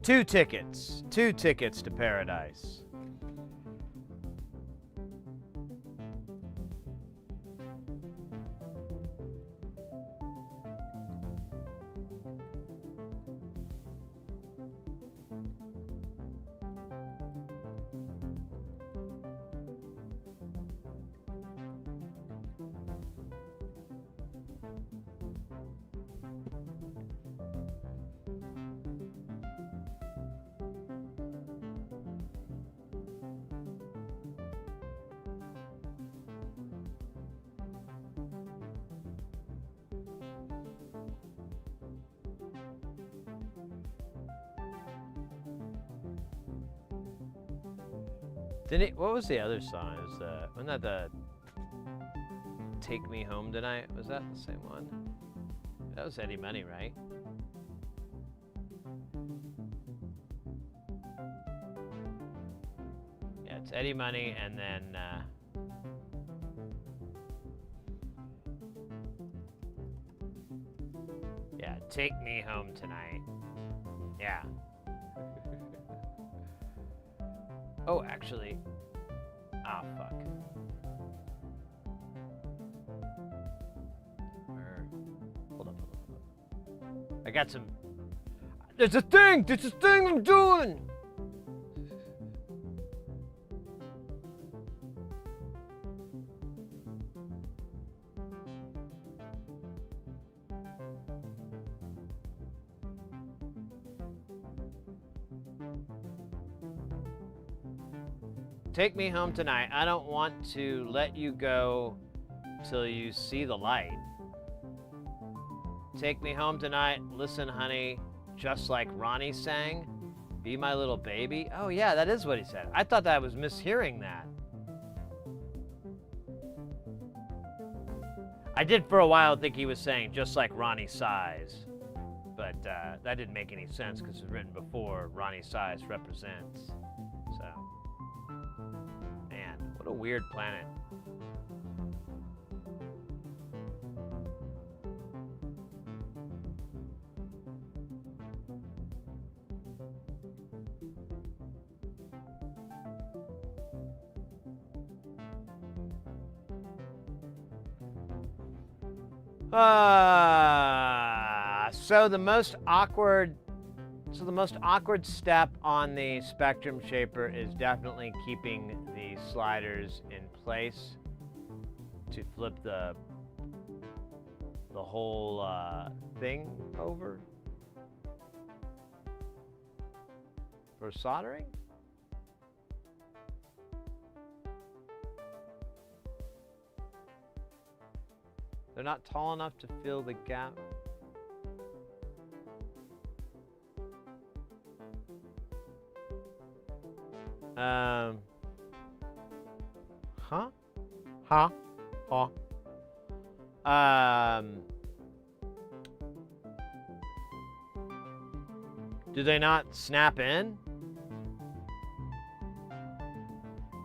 Two tickets to paradise. What was the other song? It was wasn't that the Take Me Home Tonight? Was that the same one? That was Eddie Money, right? Yeah, it's Eddie Money, and then yeah, Take Me Home Tonight. Yeah. Oh, actually. Ah, fuck. Hold up. I got some. There's a thing I'm doing! Take me home tonight. I don't want to let you go till you see the light. Take me home tonight. Listen, honey, just like Ronnie sang. Be my little baby. Oh, yeah, that is what he said. I thought that I was mishearing that. I did for a while think he was saying just like Ronnie Size. But that didn't make any sense because it was written before Ronnie Size represents. So. Man, what a weird planet. So the most awkward step on the spectrum shaper is definitely keeping the sliders in place to flip the whole thing over for soldering. They're not tall enough to fill the gap. Do they not snap in?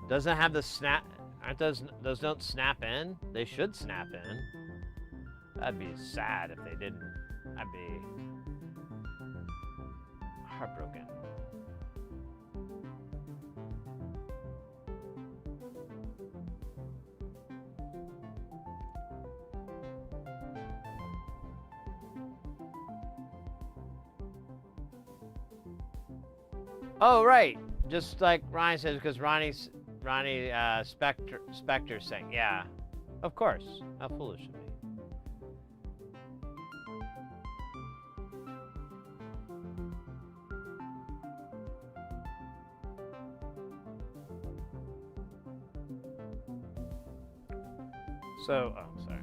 Doesn't have the snap, aren't those don't snap in? They should snap in. That'd be sad if they didn't. I'd be heartbroken. Oh, right. Just like Ronnie says, because Ronnie Spectre saying, yeah, of course. How foolish of me. So, oh, sorry.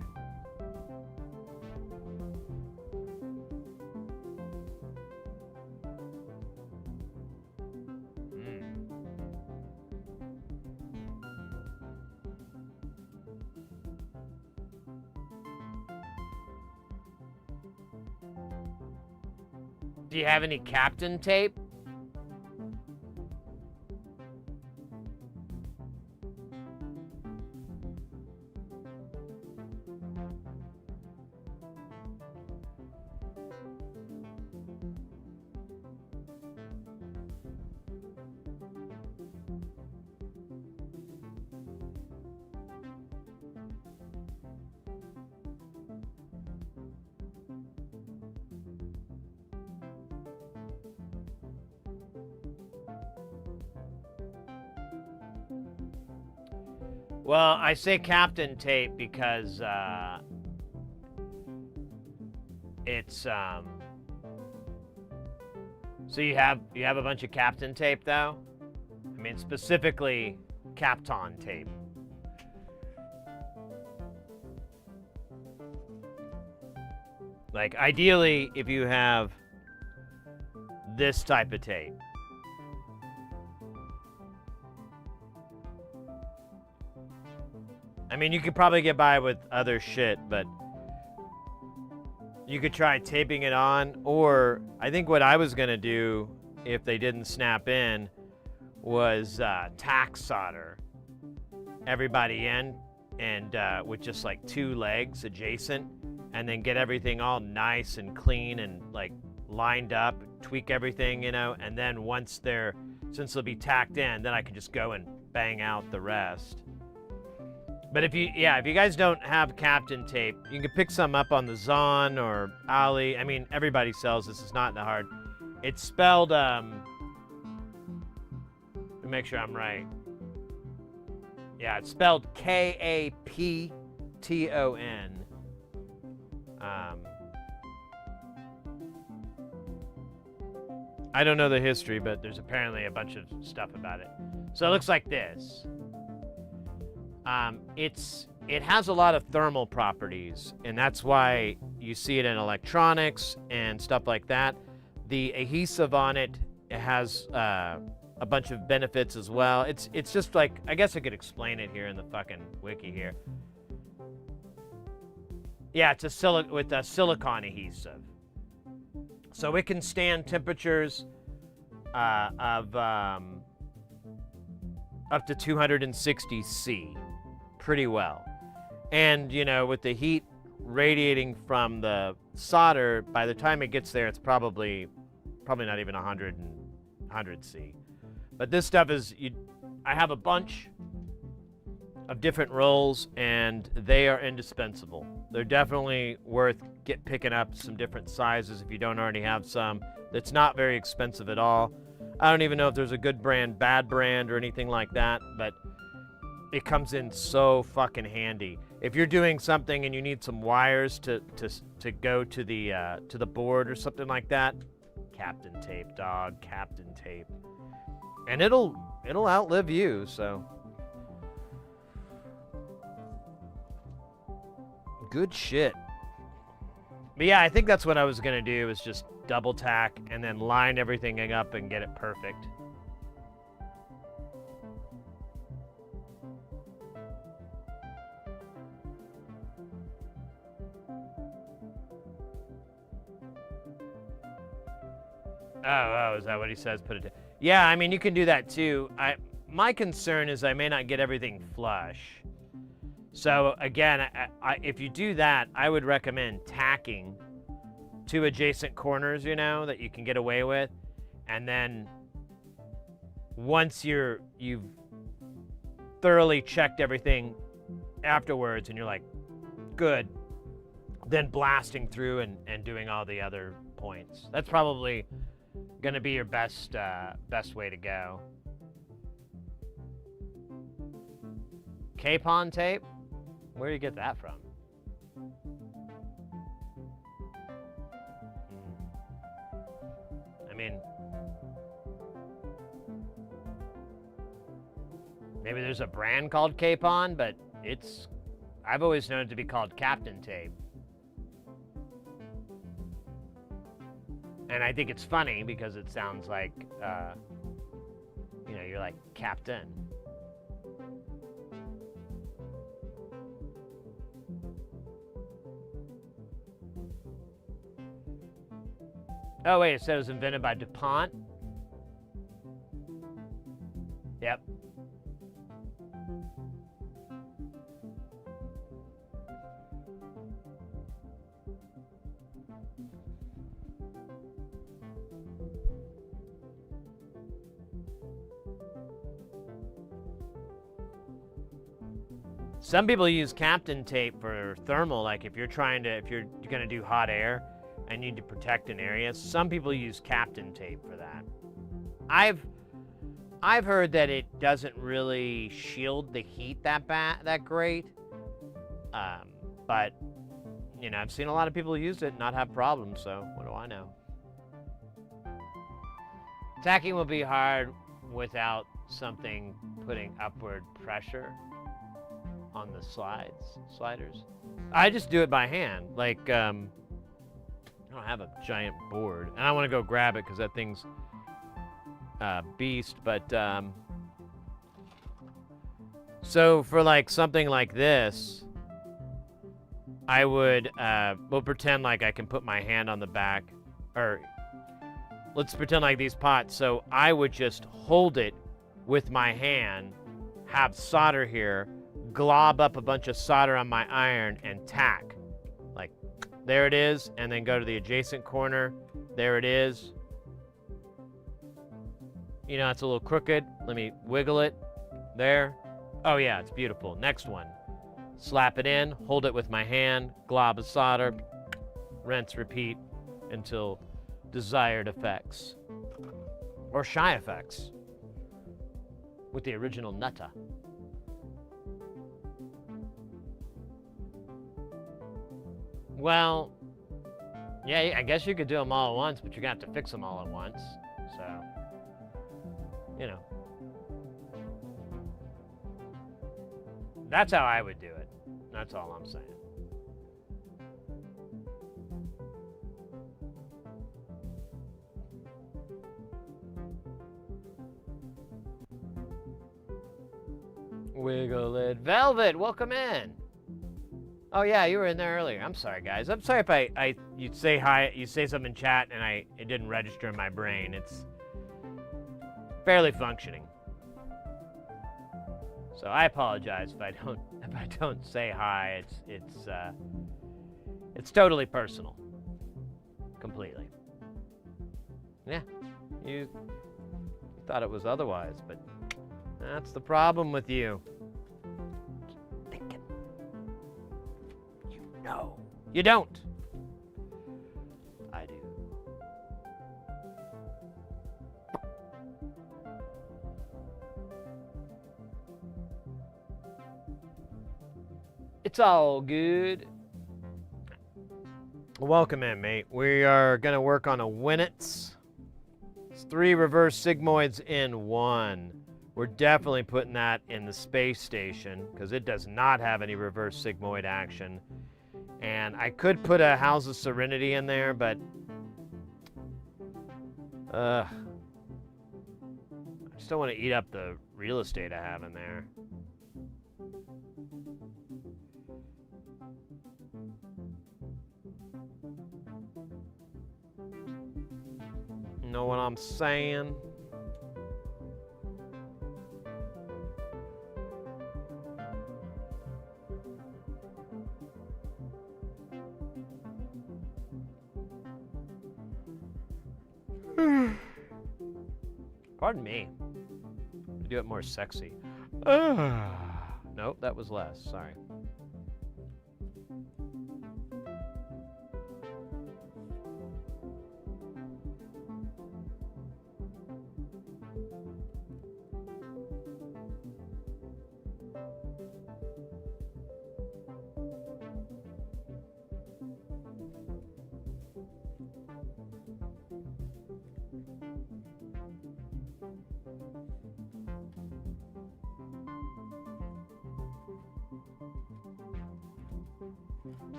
Do you have any Captain tape? Well, I say Captain tape because it's so you have a bunch of Captain tape though. I mean specifically Kapton tape. Like ideally, if you have this type of tape. I mean, you could probably get by with other shit, but you could try taping it on, or I think what I was gonna do if they didn't snap in was tack solder everybody in, and with just like 2 legs adjacent, and then get everything all nice and clean and like lined up, tweak everything, you know, and then since they'll be tacked in, then I can just go and bang out the rest. But if you guys don't have Captain tape, you can pick some up on the Zon or Ali. I mean, everybody sells this. It's not that hard. It's spelled, let me make sure I'm right. Yeah, it's spelled Kapton. I don't know the history, but there's apparently a bunch of stuff about it. So it looks like this. It has a lot of thermal properties, and that's why you see it in electronics and stuff like that. The adhesive on it has a bunch of benefits as well. It's just like, I guess I could explain it here in the fucking wiki here. Yeah, it's with a silicone adhesive. So it can stand temperatures of up to 260 C. Pretty well. And, you know, with the heat radiating from the solder, by the time it gets there, it's probably not even 100 C. But this stuff is, I have a bunch, of different rolls, and they are indispensable. They're definitely worth picking up some different sizes if you don't already have some. It's not very expensive at all. I don't even know if there's a good brand, bad brand, or anything like that, but it comes in so fucking handy. If you're doing something and you need some wires to go to the board or something like that, Captain Tape, dog, Captain Tape. And it'll outlive you, so. Good shit. But yeah, I think that's what I was gonna do, is just double tack and then line everything up and get it perfect. Oh, is that what he says? Put it. Yeah, I mean, you can do that too. My concern is I may not get everything flush. So again, if you do that, I would recommend tacking two adjacent corners, you know, that you can get away with, and then once you've thoroughly checked everything afterwards, and you're like, good, then blasting through and doing all the other points. That's probably gonna be your best way to go. Capon tape? Where do you get that from? I mean, maybe there's a brand called Capon, but I've always known it to be called Captain Tape. And I think it's funny because it sounds like, you know, you're like Captain. Oh, wait, it said it was invented by DuPont? Yep. Some people use Captain Tape for thermal, like if you're gonna do hot air and need to protect an area. Some people use Captain Tape for that. I've heard that it doesn't really shield the heat that great. But you know, I've seen a lot of people use it and not have problems, so what do I know? Tacking will be hard without something putting upward pressure on the sliders. I just do it by hand. Like, I don't have a giant board, and I want to go grab it because that thing's beast. But so for like something like this, I would we'll pretend like I can put my hand on the back, or let's pretend like these pots. So I would just hold it with my hand, have solder here, glob up a bunch of solder on my iron, and tack. Like, there it is, and then go to the adjacent corner. There it is. You know, it's a little crooked. Let me wiggle it. There. Oh yeah, it's beautiful. Next one. Slap it in, hold it with my hand, glob of solder, rinse, repeat until desired effects. Or shy effects. With the original Nutta. Well, yeah, I guess you could do them all at once, but you're gonna have to fix them all at once. So, you know. That's how I would do it. That's all I'm saying. Wiggle it. Velvet, welcome in. Oh yeah, you were in there earlier. I'm sorry, guys. I'm sorry if you say hi, you say something in chat, and it didn't register in my brain. It's fairly functioning. So I apologize if I don't say hi. It's totally personal. Completely. Yeah. You thought it was otherwise, but that's the problem with you. No, you don't. I do. It's all good. Welcome in, mate. We are going to work on a Winnets. It's 3 reverse sigmoids in 1. We're definitely putting that in the space station because it does not have any reverse sigmoid action. And I could put a House of Serenity in there, but I just don't want to eat up the real estate I have in there. Know what I'm saying? Pardon me. Do it more sexy. Nope, that was less. Sorry.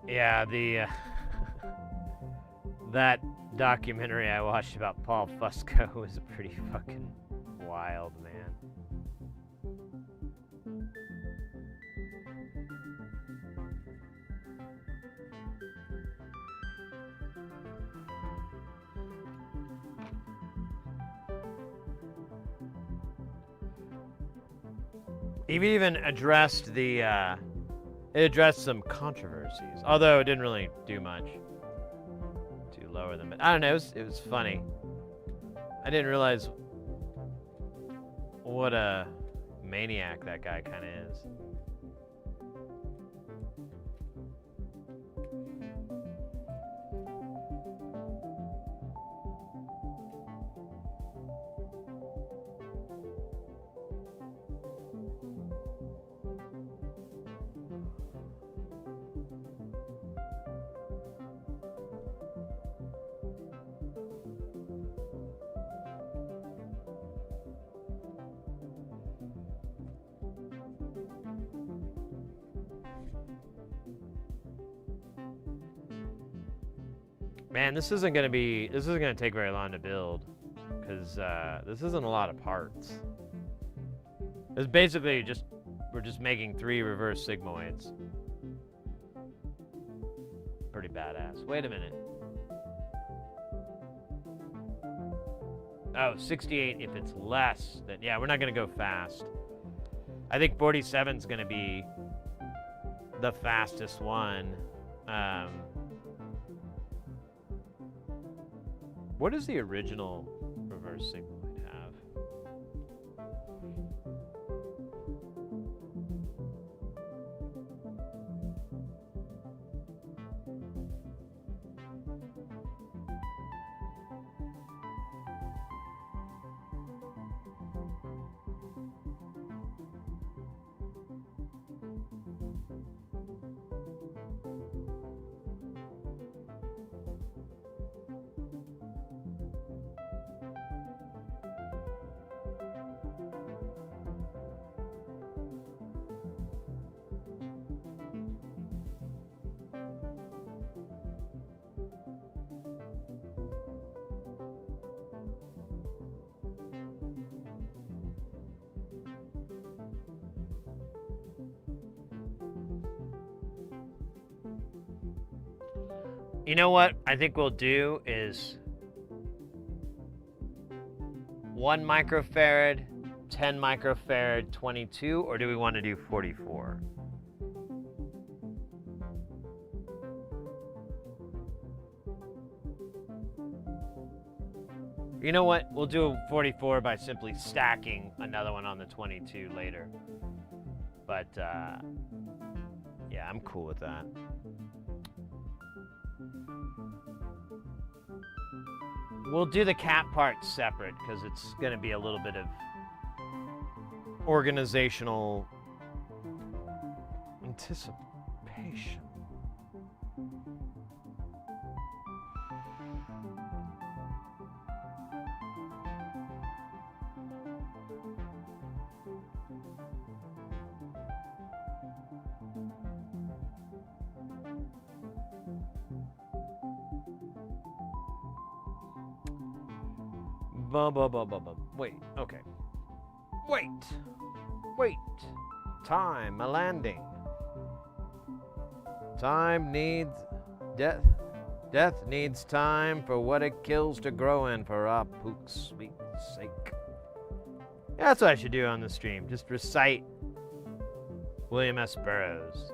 Yeah, the that documentary I watched about Paul Fusco was pretty fucking wild, man. It even addressed the it addressed some controversies, although it didn't really do much to lower them. But I don't know, it was funny. I didn't realize what a maniac that guy kind of is. Man, this isn't gonna take very long to build, because this isn't a lot of parts. It's basically we're just making 3 reverse sigmoids. Pretty badass. Wait a minute. Oh, 68 if it's less, then yeah, we're not gonna go fast. I think 47's gonna be the fastest one. What does the original reverse sigmoid have? You know what I think we'll do is 1 microfarad, 10 microfarad, 22, or do we want to do 44? You know what? We'll do a 44 by simply stacking another one on the 22 later. But, yeah, I'm cool with that. We'll do the cap part separate because it's going to be a little bit of organizational anticipation. Wait, okay. Wait. Time, a landing. Time needs death. Death needs time for what it kills to grow in for our pook's sweet sake. Yeah, that's what I should do on the stream. Just recite William S. Burroughs.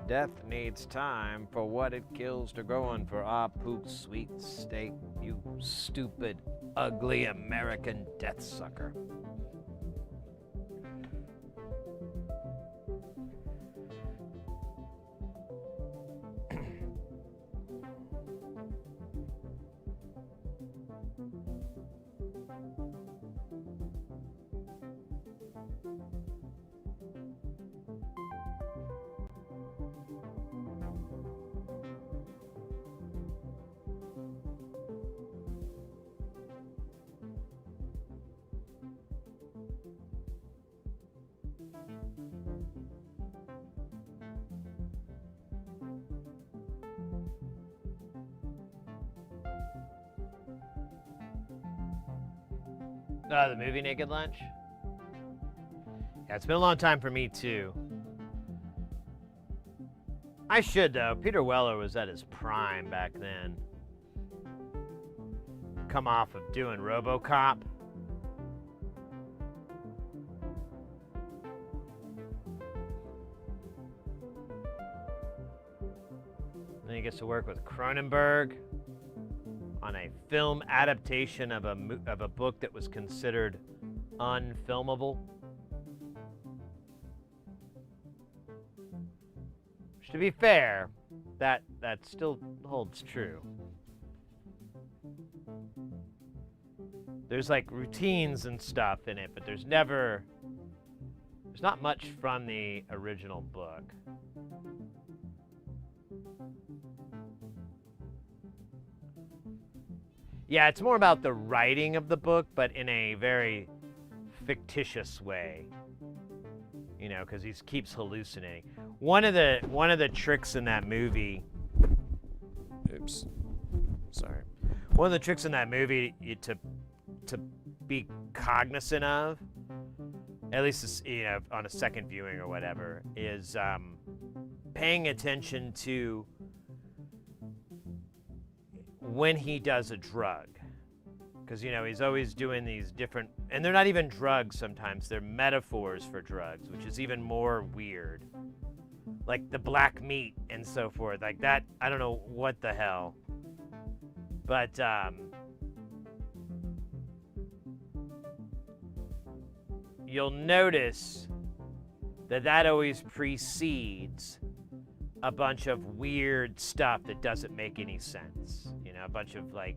Death needs time for what it kills to grow in for our pook's sweet steak, you stupid, ugly American death sucker. The movie Naked Lunch? Yeah, it's been a long time for me, too. I should, though. Peter Weller was at his prime back then. Come off of doing RoboCop. Then he gets to work with Cronenberg on a film adaptation of a book that was considered unfilmable. Which, to be fair, that still holds true. There's like routines and stuff in it, but there's not much from the original book. Yeah, it's more about the writing of the book, but in a very fictitious way. You know, because he keeps hallucinating. One of the tricks in that movie. Oops, sorry. One of the tricks in that movie to be cognizant of, at least on a second viewing or whatever, is paying attention to when he does a drug. Because, he's always doing these different, and they're not even drugs sometimes, they're metaphors for drugs, which is even more weird. Like the black meat and so forth, like that, I don't know what the hell. But, you'll notice that always precedes a bunch of weird stuff that doesn't make any sense. A bunch of like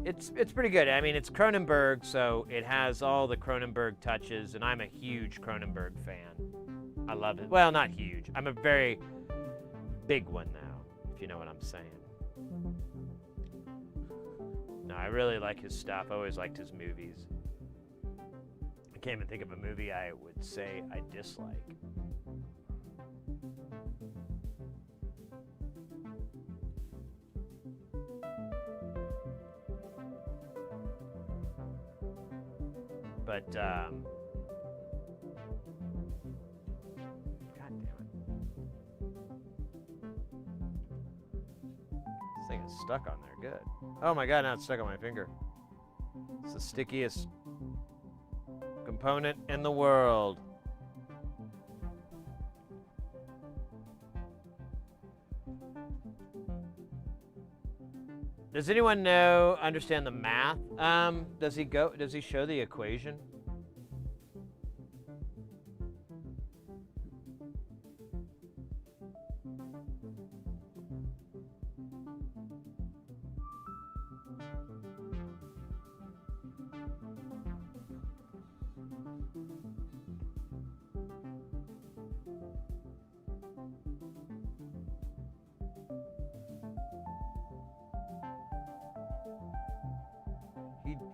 it's pretty good. I mean, it's Cronenberg, so it has all the Cronenberg touches, and I'm a huge Cronenberg fan. I love it. Well, not huge. I'm a very big one now, if you know what I'm saying. No, I really like his stuff. I always liked his movies. I can't even think of a movie I would say I dislike. But, God damn it. This thing is stuck on there, good. Oh my God, now it's stuck on my finger. It's the stickiest component in the world. Does anyone understand the math? Does he show the equation?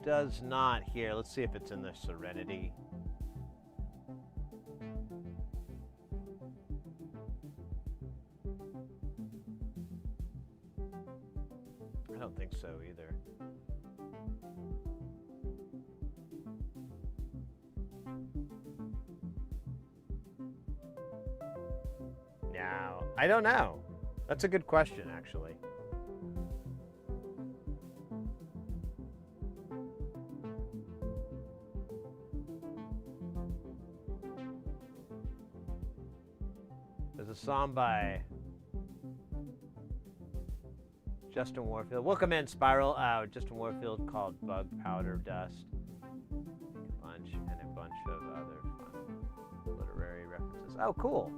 Does not here. Let's see if it's in the Serenity. I don't think so either. No, I don't know. That's a good question, actually. A song by Justin Warfield. Welcome in, Spiral. Justin Warfield called Bug Powder Dust. A bunch and a bunch of other fun literary references. Oh, cool.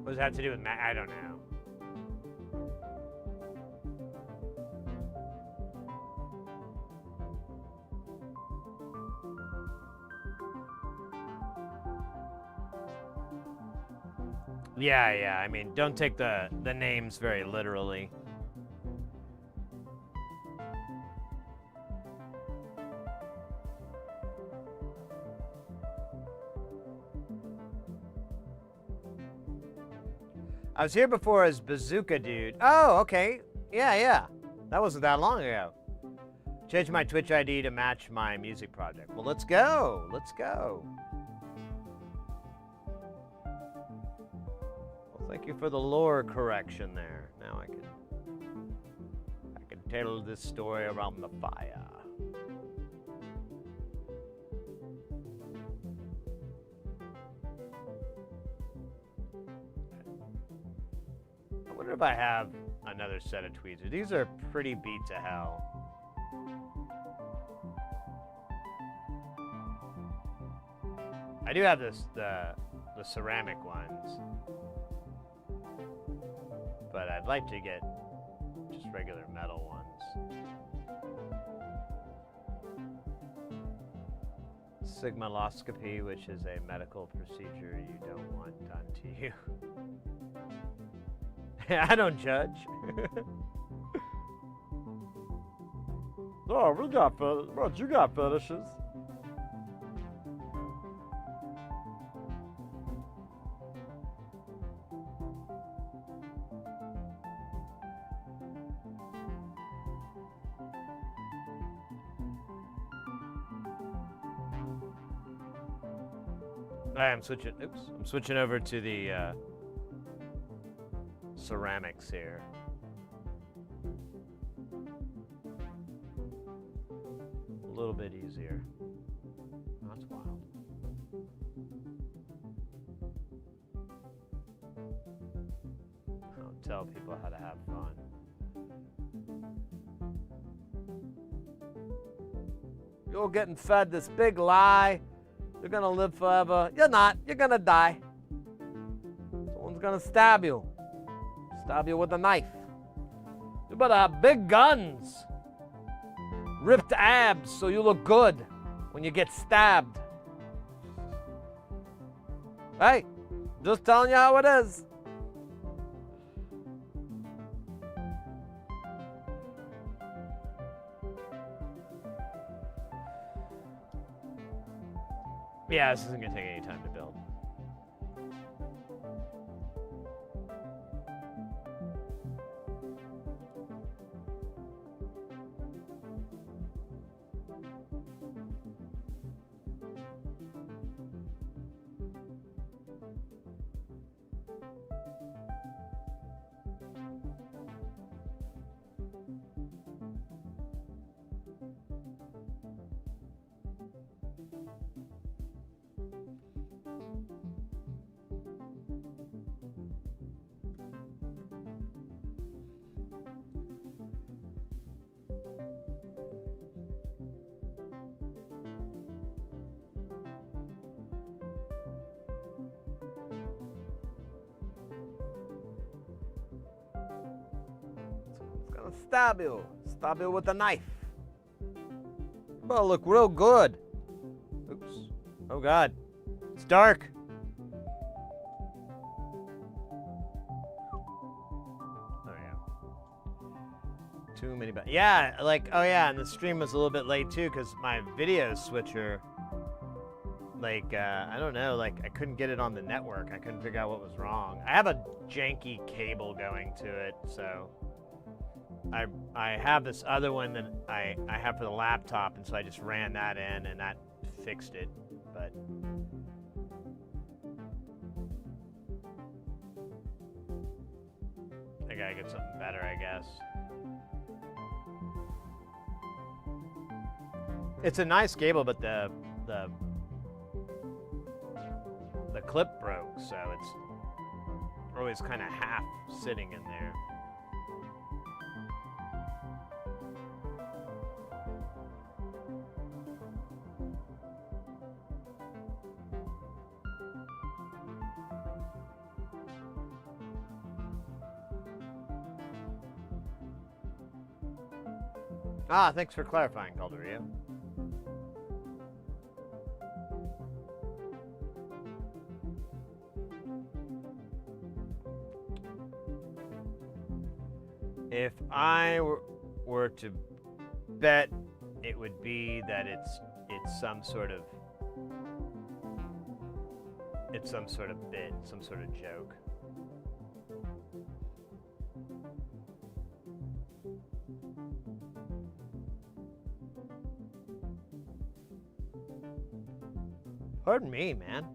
What does that have to do with I don't know. Yeah. I mean, don't take the names very literally. I was here before as Bazooka Dude. Oh, okay. Yeah. That wasn't that long ago. Changed my Twitch ID to match my music project. Well, let's go. Well, thank you for the lore correction there. Now I can tell this story around the fire. I wonder if I have another set of tweezers. These are pretty beat to hell. I do have the ceramic ones, but I'd like to get just regular metal ones. Sigmoidoscopy, which is a medical procedure you don't want done to you. I don't judge. Oh, we got what you got fetishes? I'm switching over to the ceramics here. A little bit easier. That's wild. I'll tell people how to have fun. You're getting fed this big lie. You're gonna live forever. You're not. You're gonna die. Someone's gonna stab you. Stab you with a knife. You better have big guns. Ripped abs so you look good when you get stabbed. Hey, just telling you how it is. Yeah, this isn't gonna take any time to build. Stab you with a knife. Well, look real good. Oops. Oh God, it's dark. Oh yeah. Too many. Yeah, like oh yeah, and the stream was a little bit late too because my video switcher. Like I don't know, like I couldn't get it on the network. I couldn't figure out what was wrong. I have a janky cable going to it, so. I have this other one that I have for the laptop, and so I just ran that in, and that fixed it, but... I gotta get something better, I guess. It's a nice cable, but the clip broke, so it's always kind of half sitting in there. Ah, thanks for clarifying, Calderia. If I were to bet, it would be that it's some sort of bit, some sort of joke. Pardon me, man.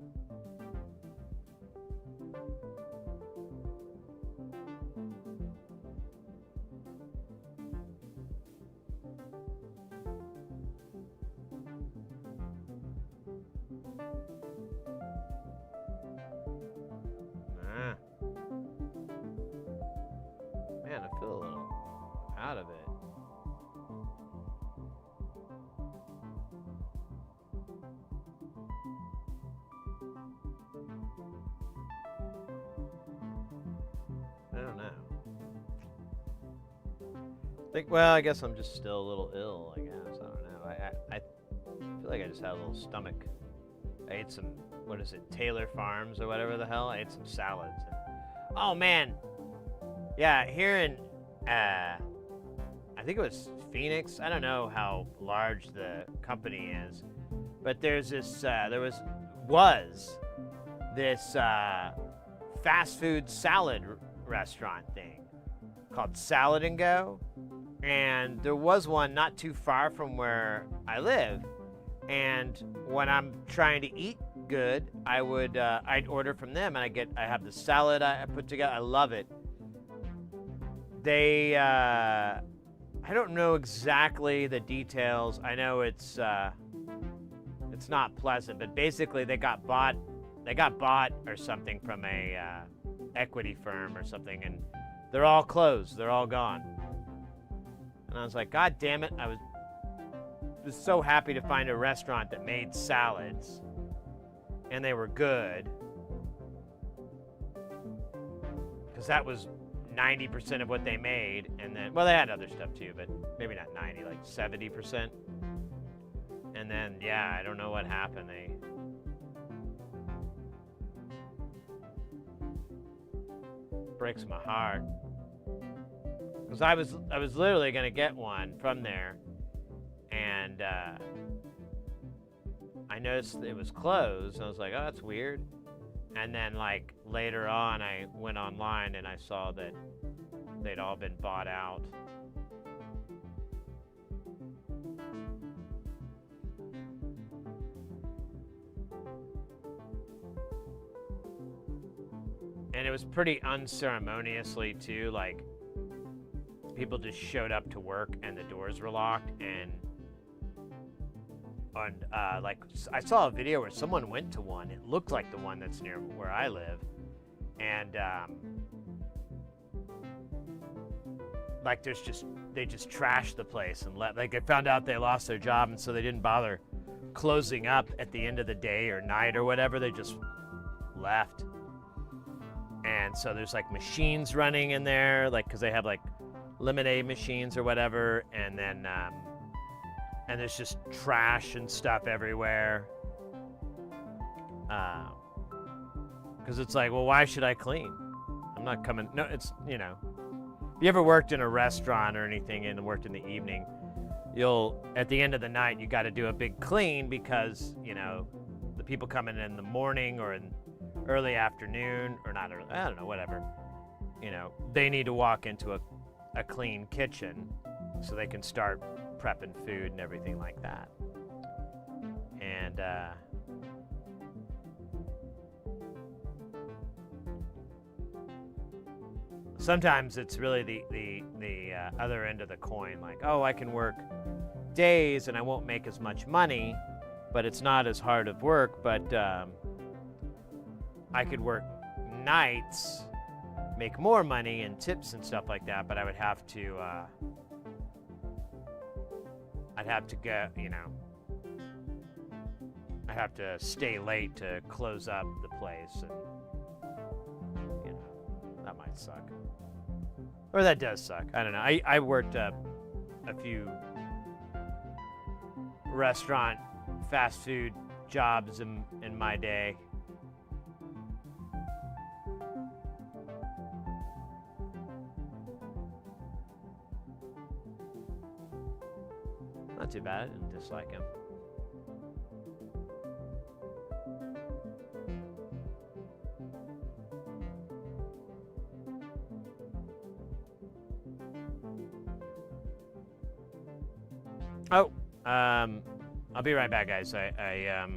Man, I feel a little out of it. I don't know. Well, I guess I'm just still a little ill, I guess. I don't know. I feel like I just had a little stomach. I ate some, what is it, Taylor Farms or whatever the hell? I ate some salads. And, oh, man. Yeah, here in, I think it was Phoenix. I don't know how large the company is. But there's this, was this fast food salad restaurant thing called Salad and Go. And there was one not too far from where I live. And when I'm trying to eat good, I'd order from them, and I have the salad I put together. I love it. They, I don't know exactly the details. I know it's not pleasant, but basically they got bought or something from a equity firm or something, and they're all closed. They're all gone. And I was like, God damn it! I was so happy to find a restaurant that made salads, and they were good, because that was 90% of what they made. And then, well, they had other stuff too, but maybe not 90, like 70%. And then, yeah, I don't know what happened. breaks my heart. Because I was literally gonna get one from there, and I noticed it was closed, and I was like, oh, that's weird. And then like later on, I went online and I saw that they'd all been bought out. And it was pretty unceremoniously too, like people just showed up to work and the doors were locked, and like I saw a video where someone went to one. It looked like the one that's near where I live, and like they just trashed the place and like they found out they lost their job, and so they didn't bother closing up at the end of the day or night or whatever. They just left. And so there's like machines running in there, like because they have like lemonade machines or whatever, and then and there's just trash and stuff everywhere. Because it's like, well, why should I clean? I'm not coming. No, it's, you know, if you ever worked in a restaurant or anything and worked in the evening, you'll, at the end of the night, you got to do a big clean because, you know, the people coming in the morning or in early afternoon, or not early, I don't know, whatever, you know, they need to walk into a clean kitchen so they can start prepping food and everything like that. And sometimes it's really the other end of the coin, like, oh, I can work days and I won't make as much money, but it's not as hard of work, but I could work nights, make more money and tips and stuff like that, but I would have to I'd have to go, you know, I have to stay late to close up the place, and you know, that might suck. Or that does suck. I don't know. I worked a few restaurant fast food jobs in my day. Not too bad. I didn't dislike him. Oh, I'll be right back, guys. I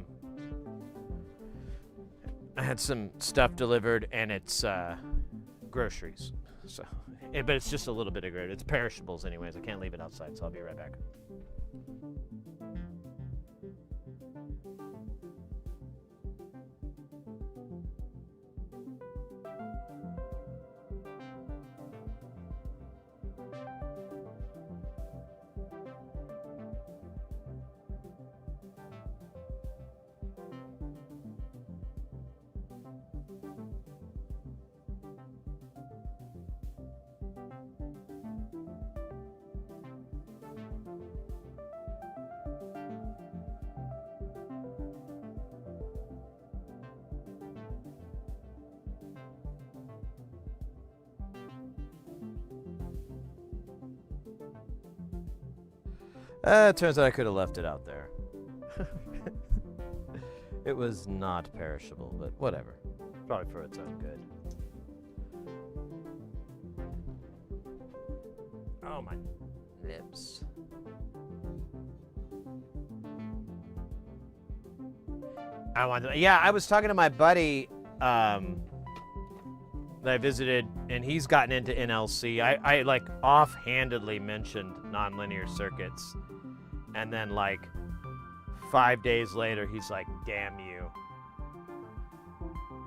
had some stuff delivered, and it's groceries. So, but it's just a little bit of groceries. It's perishables, anyways. I can't leave it outside, so I'll be right back. It turns out I could have left it out there. It was not perishable, but whatever. Probably for its own good. Oh, my lips. I was talking to my buddy that I visited, and he's gotten into NLC. I like offhandedly mentioned nonlinear circuits, and then like 5 days later, he's like, "Damn you!"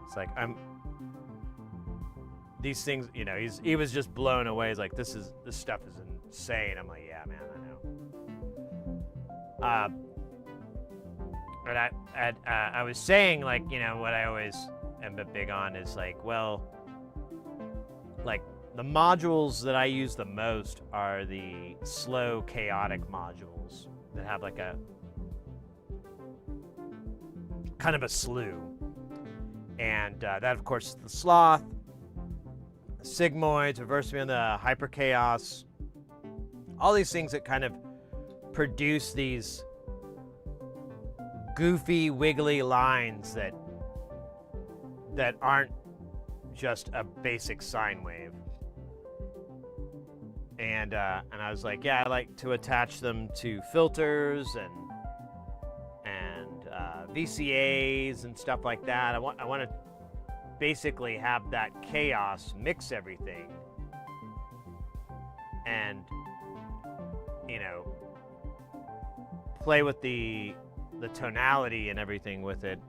It's like these things, you know. He was just blown away. He's like, "This stuff is insane." I'm like, "Yeah, man, I know." But I was saying, like, you know, what I always am a bit big on is like, well, like the modules that I use the most are the slow chaotic modules that have like a kind of a slew, and that of course is the sloth, sigmoids, reverse me on the hyper chaos, all these things that kind of produce these goofy, wiggly lines that aren't just a basic sine wave. And I was like, yeah, I like to attach them to filters and VCAs and stuff like that. I want to basically have that chaos mix everything, and play with the tonality and everything with it,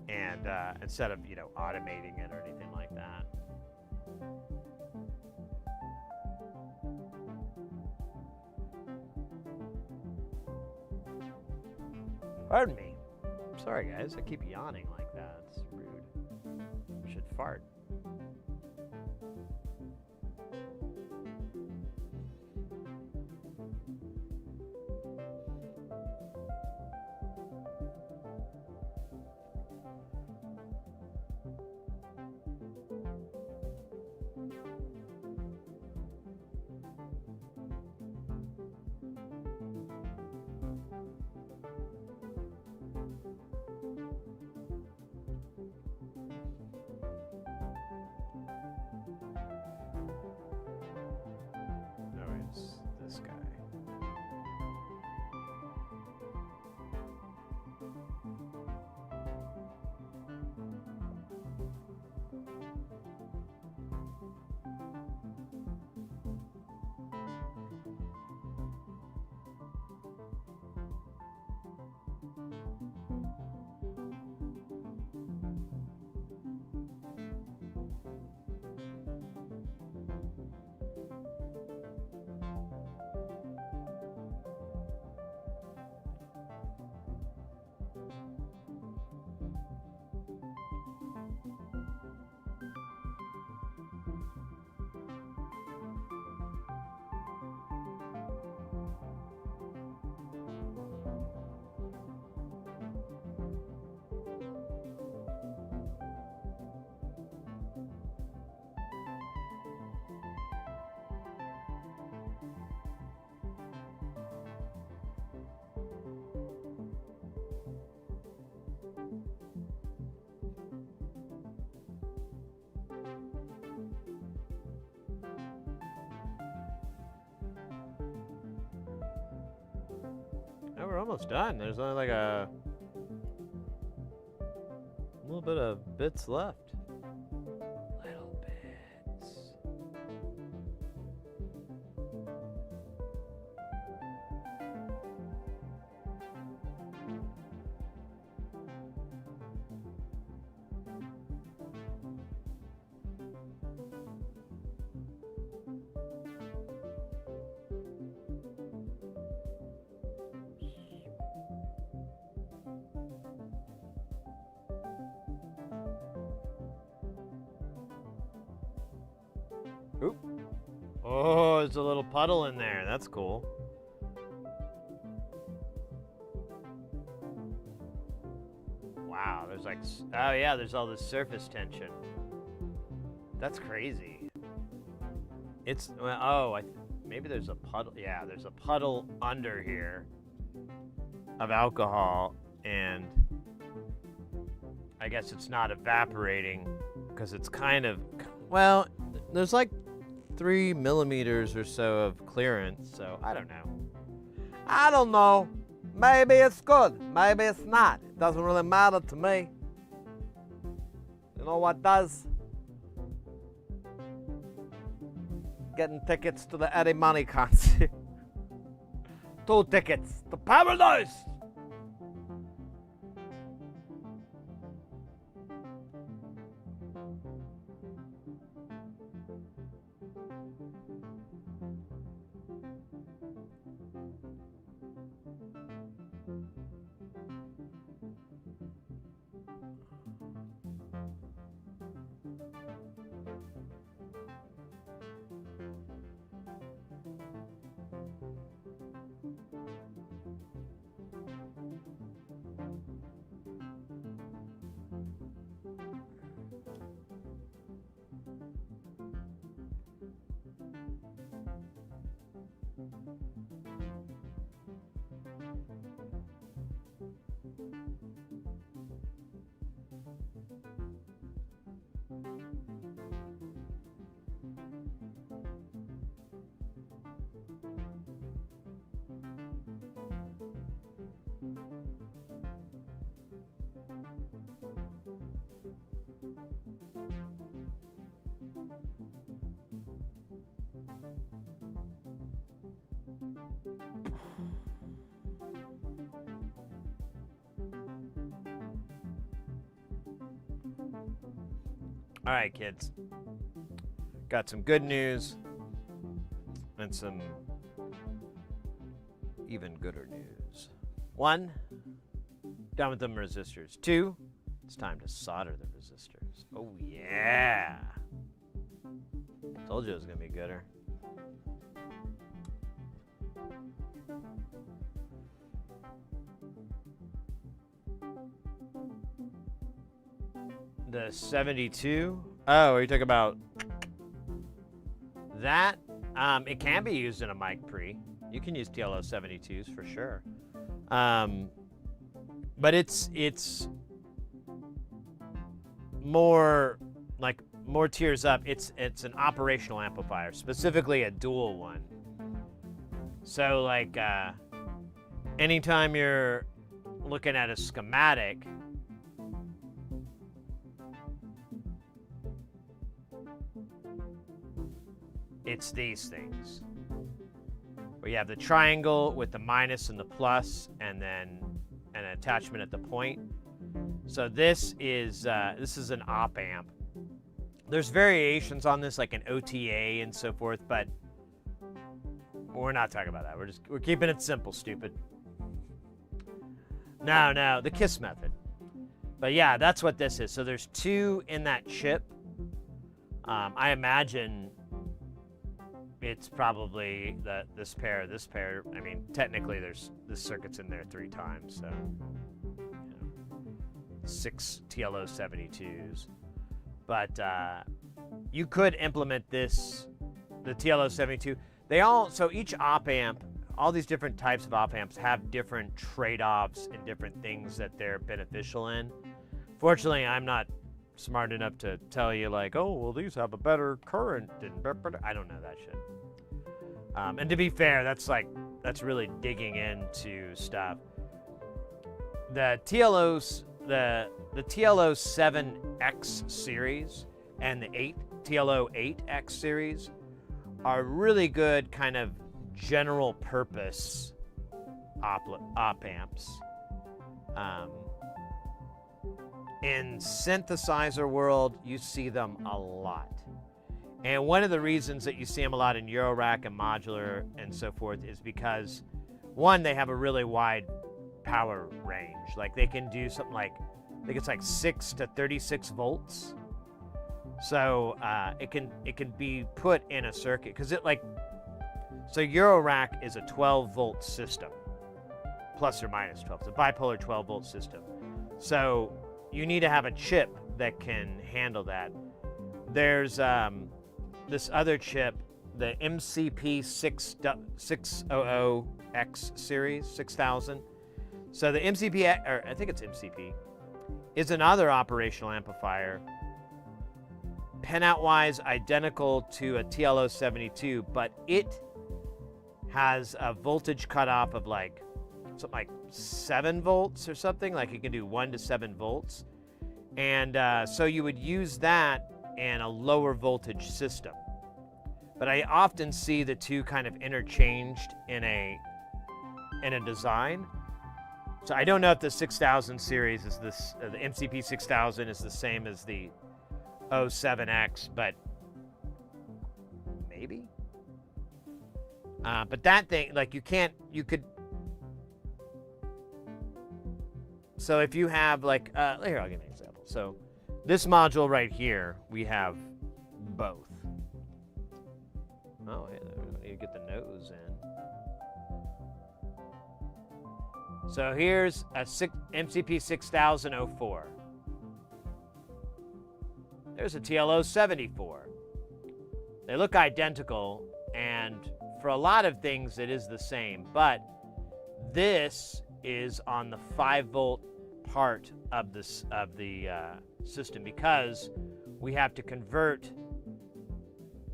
and instead of automating it or anything like that. Pardon me. Sorry guys, I keep yawning like that. It's rude. I should fart. This guy. Oh, we're almost done. There's only like a little bit of bits left. Little bits. Oop. Oh, there's a little puddle in there. That's cool. Wow, there's like, oh yeah, there's all this surface tension. That's crazy. It's, oh, maybe there's a puddle. Yeah, there's a puddle under here of alcohol, and I guess it's not evaporating because it's kind of, well, there's like 3 millimeters or so of clearance, so I don't know. I don't know. Maybe it's good, maybe it's not. It doesn't really matter to me. You know what does? Getting tickets to the Eddie Money concert. 2 tickets to paradise! All right, kids. Got some good news and some even gooder news. 1, done with them resistors. 2, it's time to solder the resistors. Oh, yeah. Told you it was going to be gooder. The 72. Oh, are you talking about that? It can be used in a mic pre. You can use TLO 72s for sure. But it's more like more tiers up. It's an operational amplifier, specifically a dual one. So like anytime you're looking at a schematic, it's these things, where you have the triangle with the minus and the plus, and then an attachment at the point. So this is an op amp. There's variations on this, like an OTA and so forth, but we're not talking about that. We're keeping it simple, stupid. No, the KISS method. But yeah, that's what this is. So there's 2 in that chip. I imagine it's probably this pair. I mean, technically, this circuit's in there 3 times, so 6 TLO 72s. But you could implement this, the TLO 72. So each op amp, all these different types of op amps have different trade-offs and different things that they're beneficial in. Fortunately, I'm not smart enough to tell you like, oh, well, these have a better current. I don't know that shit. And to be fair, that's really digging into stuff. The TLOs, the TLO 7X series and the TLO 8X series are really good kind of general purpose op amps. In synthesizer world, you see them a lot. And one of the reasons that you see them a lot in eurorack and modular and so forth is because, one, they have a really wide power range. Like they can do something like, I think it's like 6 to 36 volts. So it can be put in a circuit because so eurorack is a 12 volt system, plus or minus 12. It's a bipolar 12 volt system. So you need to have a chip that can handle that. There's this other chip, the MCP 600X series, 6000. So the MCP, or I think it's MCP, is another operational amplifier. Pinout-wise, identical to a TLO 72, but it has a voltage cutoff of like something like 7 volts or something. Like it can do 1 to 7 volts. And so you would use that in a lower voltage system. But I often see the two kind of interchanged in a design. So I don't know if the 6000 series is this, the MCP 6000 is the same as the 07X, but maybe. But that thing, like you could. So if you have like, here, I'll give you an example. So this module right here, we have both. Oh, yeah, we need to get the nose in. So here's a MCP 6004. There's a TLO 74. They look identical, and for a lot of things, it is the same. But this is on the 5 volt part of the system because we have to convert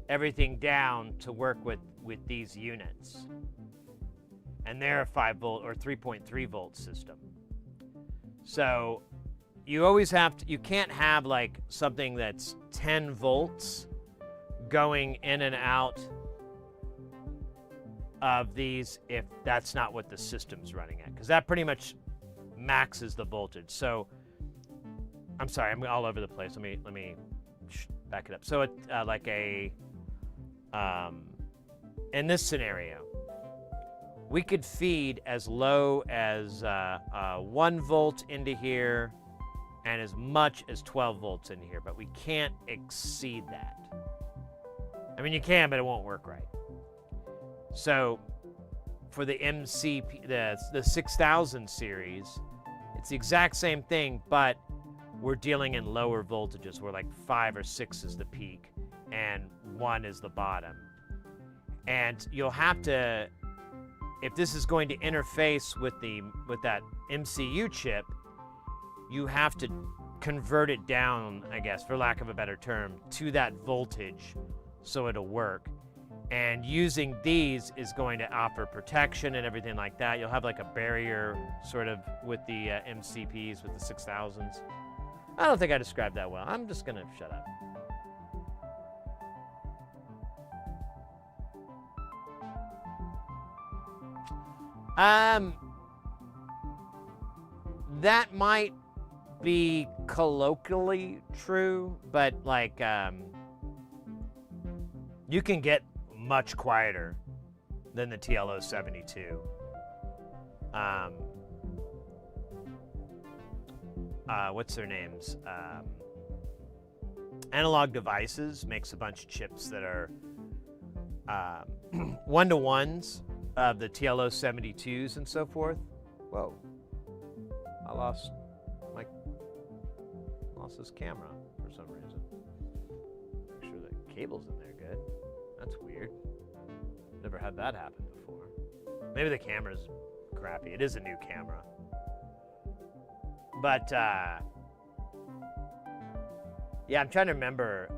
everything down to work with these units. And they're a 5 volt or 3.3 volt system. So you always have to, you can't have like something that's 10 volts going in and out of these if that's not what the system's running at, because that pretty much maxes the voltage. So I'm sorry, I'm all over the place. Let me back it up. So like a, in this scenario, we could feed as low as 1 volt into here and as much as 12 volts into here, but we can't exceed that. I mean, you can, but it won't work right. So for the MCP, the 6000 series, it's the exact same thing, but we're dealing in lower voltages where like 5 or 6 is the peak and 1 is the bottom. And you'll have to, if this is going to interface with that MCU chip, you have to convert it down, I guess, for lack of a better term, to that voltage so it'll work. And using these is going to offer protection and everything like that. You'll have like a barrier sort of with the MCPs, with the 6000s. I don't think I described that well. I'm just going to shut up. That might be colloquially true, but like, you can get much quieter than the TLO-72. What's their names? Analog Devices makes a bunch of chips that are one-to-ones of the TLO-72s and so forth. Whoa. I lost this camera for some reason. Make sure the cable's in there good. That's weird. Never had that happen before. Maybe the camera's crappy. It is a new camera. But, yeah, I'm trying to remember.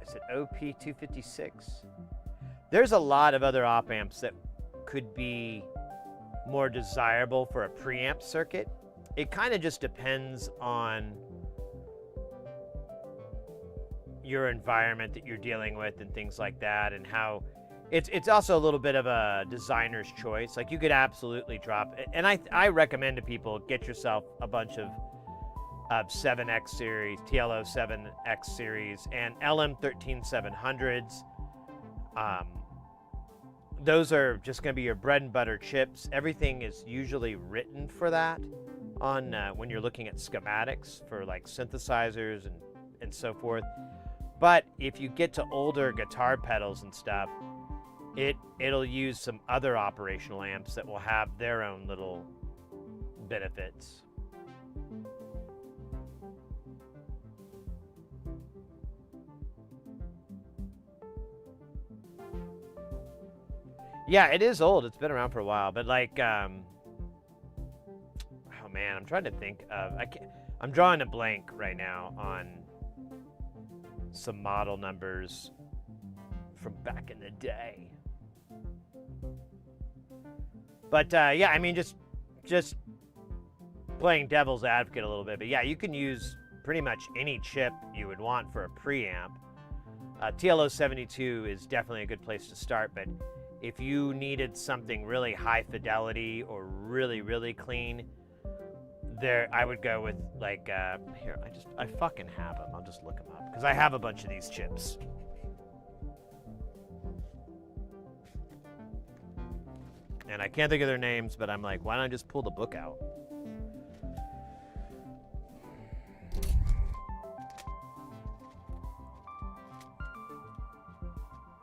Is it OP256? There's a lot of other op amps that could be more desirable for a preamp circuit. It kind of just depends on your environment that you're dealing with and things like that, and how it's also a little bit of a designer's choice. Like, you could absolutely drop it, and I recommend to people, get yourself a bunch of 7X series, TLO 7X series, and LM13700s. Those are just going to be your bread and butter chips. Everything is usually written for that on when you're looking at schematics for like synthesizers and so forth. But if you get to older guitar pedals and stuff, it'll use some other operational amps that will have their own little benefits. Yeah, it is old. It's been around for a while, but like, oh man, I'm trying to think of. I'm drawing a blank right now on some model numbers from back in the day. But yeah, I mean, just playing devil's advocate a little bit. But yeah, you can use pretty much any chip you would want for a preamp. TLO-72 is definitely a good place to start, but if you needed something really high fidelity or really, really clean, I would go with like, here, I fucking have them. I'll just look them up because I have a bunch of these chips. And I can't think of their names, but I'm like, why don't I just pull the book out?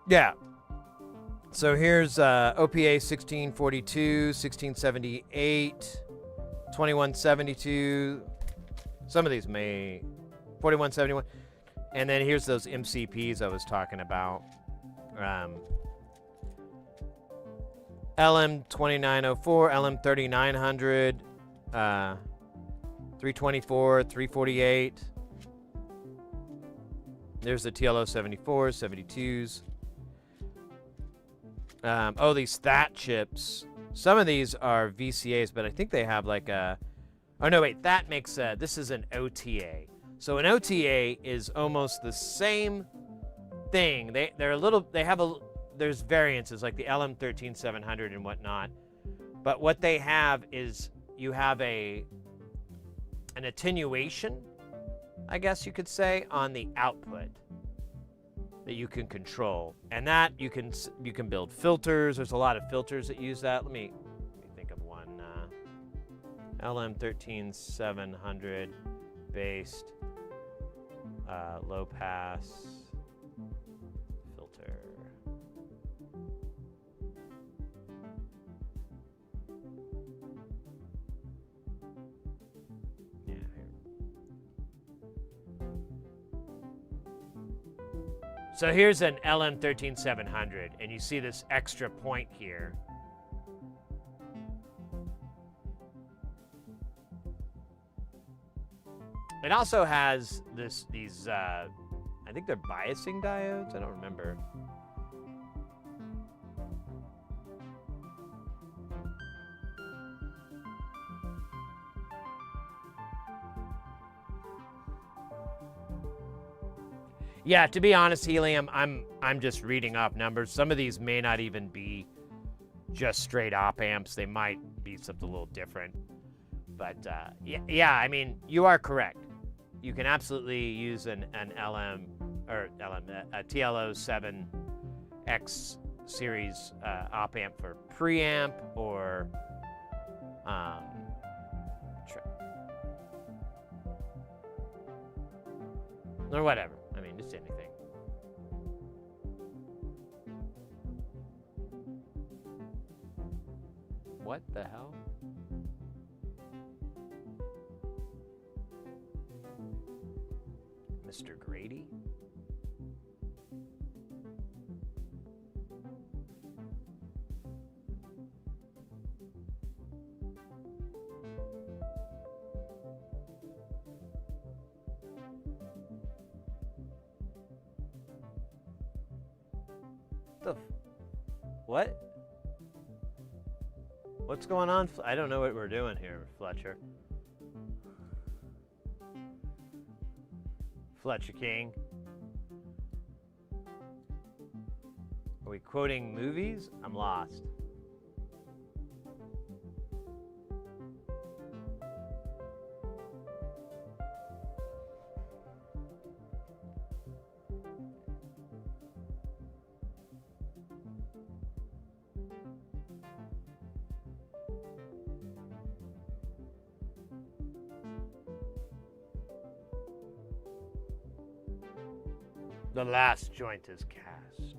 Yeah. So here's OPA 1642, 1678, 2172. Some of these may 4171. And then here's those MCPs I was talking about. LM2904, LM3900, 324, 348. There's the TLO-74s, 72s. Oh, these THAT chips. Some of these are VCAs, but I think they have like a... Oh, no, wait. THAT makes a... This is an OTA. So an OTA is almost the same thing. They're a little... They have a... There's variances, like the LM13700 and whatnot. But what they have is you have an attenuation I guess you could say, on the output that you can control. And that you can build filters. There's a lot of filters that use that. Let me think of one. LM13700 based low pass filter. Yeah, here. So here's an LM13700, and you see this extra point here. It also has these I think they're biasing diodes. I don't remember. Yeah, to be honest, Helium, I'm just reading off numbers. Some of these may not even be just straight op amps. They might be something a little different. But yeah, I mean, you are correct. You can absolutely use a TLO7X series op amp for preamp or whatever. I mean, just anything. What the hell? Mr. Grady? What? What's going on? I don't know what we're doing here, Fletcher. Fletcher King. Are we quoting movies? I'm lost. The last joint is cast.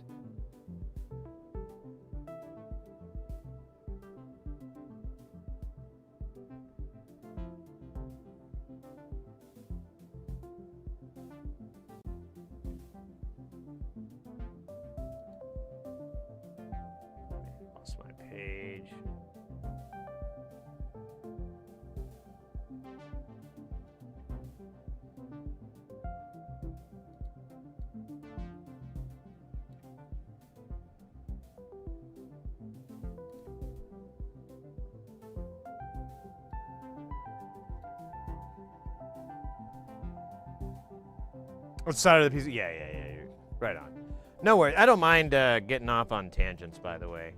Lost my page. What side of the piece? Yeah. Right on. No worries. I don't mind getting off on tangents, by the way.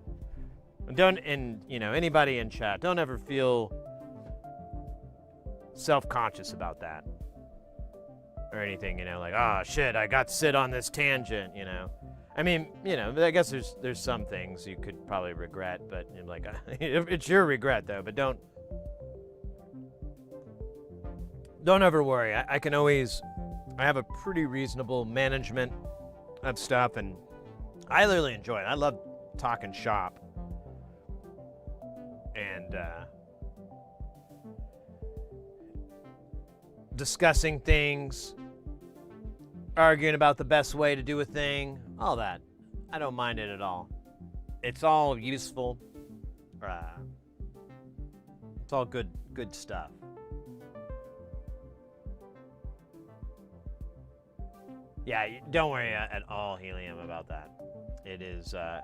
Anybody in chat, don't ever feel self-conscious about that or anything. Like, oh shit, I got sit on this tangent. I mean, I guess there's some things you could probably regret, but like, it's your regret though. But don't ever worry. I can always. I have a pretty reasonable management of stuff, and I literally enjoy it. I love talking shop and discussing things, arguing about the best way to do a thing, all that. I don't mind it at all. It's all useful. It's all good stuff. Yeah, don't worry at all, Helium, about that. It is, I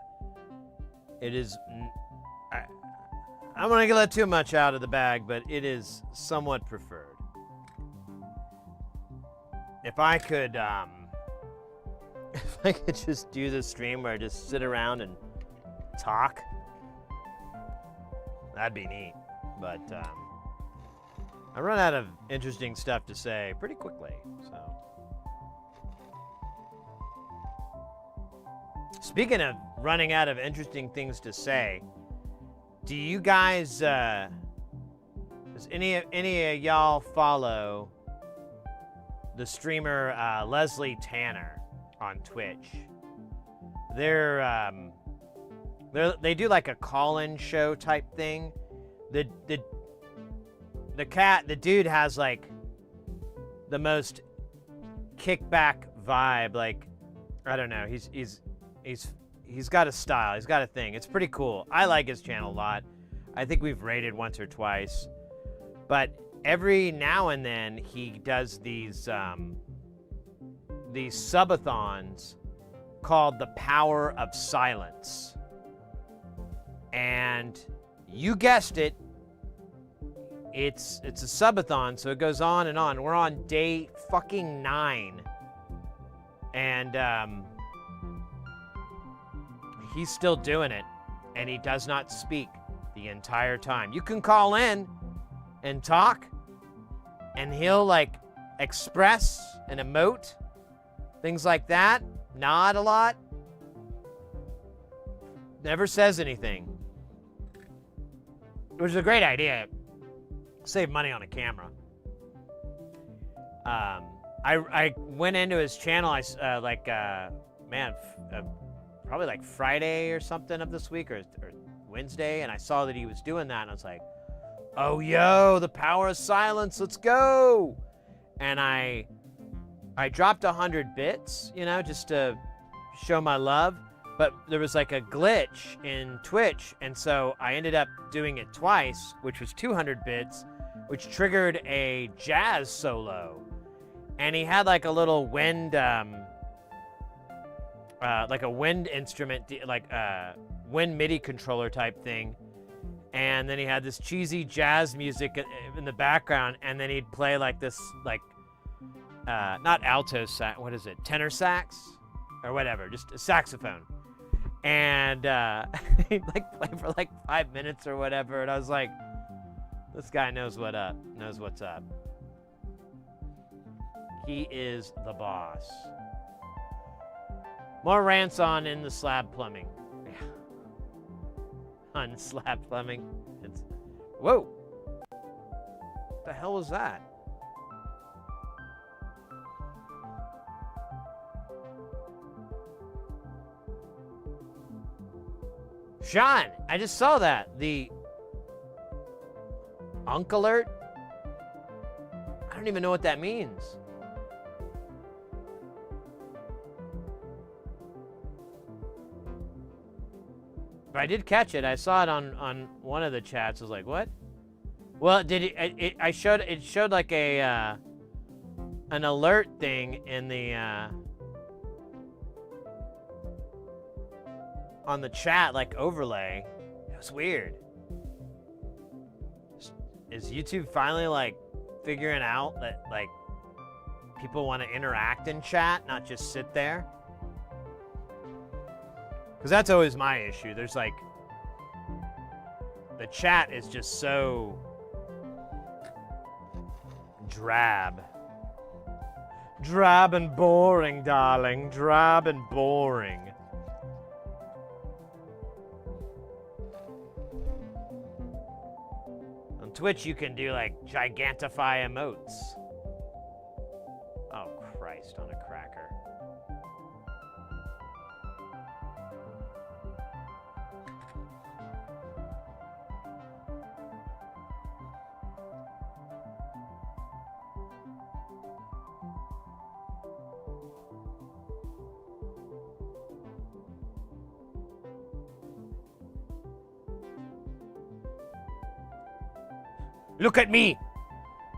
don't want to let too much out of the bag, but it is somewhat preferred. If I could just do this stream where I just sit around and talk, that'd be neat. But I run out of interesting stuff to say pretty quickly, so. Speaking of running out of interesting things to say, do you guys, does any of y'all follow the streamer Leslie Tanner on Twitch? They do like a call-in show type thing. The dude has like the most kickback vibe. Like, I don't know. He's got a style. He's got a thing. It's pretty cool. I like his channel a lot. I think we've raided once or twice. But every now and then he does these subathons called The Power of Silence. And you guessed it, it's a subathon, so it goes on and on. We're on day fucking 9. And he's still doing it, and he does not speak the entire time. You can call in and talk, and he'll like express and emote, things like that, nod a lot, never says anything, which is a great idea. Save money on a camera. I went into his channel, probably like Friday or something of this week, or Wednesday, and I saw that he was doing that, and I was like, oh, yo, the power of silence, let's go. And I dropped 100 bits, you know, just to show my love, but there was like a glitch in Twitch, and so I ended up doing it twice, which was 200 bits, which triggered a jazz solo. And he had like a little wind, like a wind instrument, like wind MIDI controller type thing. And then he had this cheesy jazz music in the background, and then he'd play like this, like, not alto sax, what is it, tenor sax? Or whatever, just a saxophone. And he'd like play for like 5 minutes or whatever, and I was like, this guy knows what's up. He is the boss. More rants on In the Slab Plumbing. On slab plumbing. Whoa! What the hell was that? Sean, I just saw that. The Unk alert? I don't even know what that means. But I did catch it. I saw it on one of the chats. I was like, what? Well, it showed like a an alert thing in the on the chat, like overlay. It was weird. Is YouTube finally like figuring out that like people want to interact in chat, not just sit there? Because that's always my issue. There's like, the chat is just so drab. Drab and boring, darling. Drab and boring. On Twitch, you can do like gigantify emotes. Oh, Christ on a cracker. Look at me!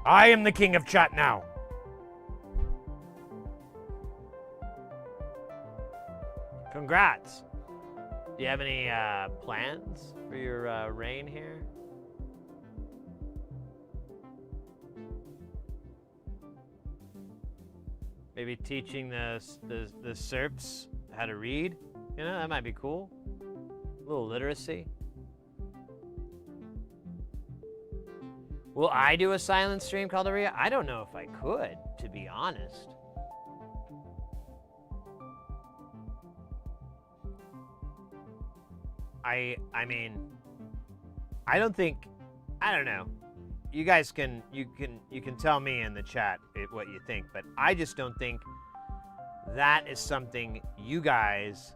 I am the king of chat now. Congrats. Do you have any plans for your reign here? Maybe teaching the serps how to read? You know, that might be cool. A little literacy. Will I do a silent stream, Calderia? I don't know if I could, to be honest. I mean, I don't think, I don't know. You guys can tell me in the chat what you think, but I just don't think that is something you guys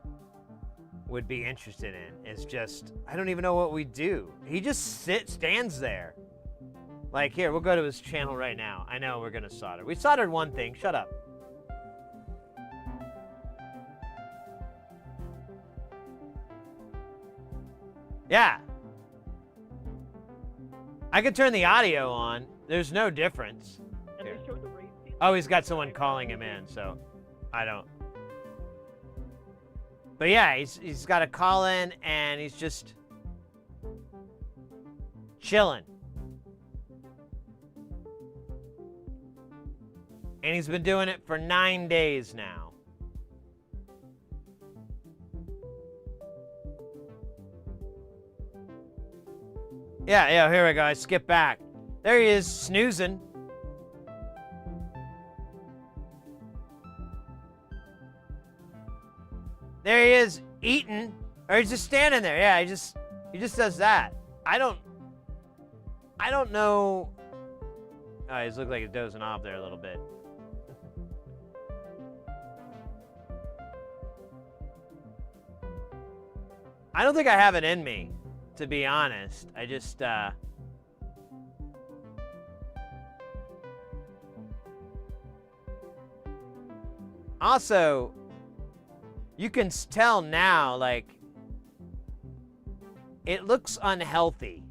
would be interested in. It's just, I don't even know what we do. He just stands there. Like, here, we'll go to his channel right now. I know we're gonna solder. We soldered one thing, shut up. Yeah. I could turn the audio on. There's no difference. Here. Oh, he's got someone calling him in, so I don't. But yeah, he's got a call in and he's just chilling. And he's been doing it for 9 days now. Yeah, here we go. I skip back. There he is, snoozing. There he is, eating. Or he's just standing there. Yeah, he just does that. I don't know. Oh, he's looked like he's dozing off there a little bit. I don't think I have it in me, to be honest. I just, Also, you can tell now, like, it looks unhealthy.